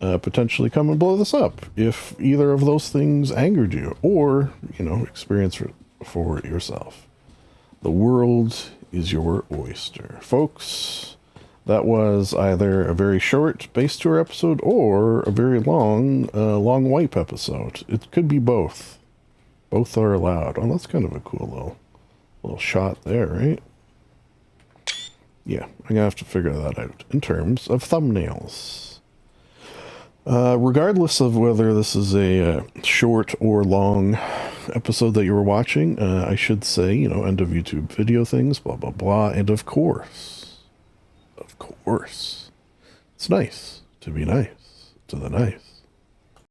potentially come and blow this up if either of those things angered you, or, you know, experience it for yourself. The world is your oyster. Folks, that was either a very short base tour episode or a very long Longwipe episode. It could be both. Both are allowed. Oh, that's kind of a cool little shot there, right? Yeah, I'm gonna have to figure that out in terms of thumbnails. Regardless of whether this is a short or long episode that you were watching, I should say, you know, end of YouTube video things, blah, blah, blah, and of course, it's nice to be nice to the nice.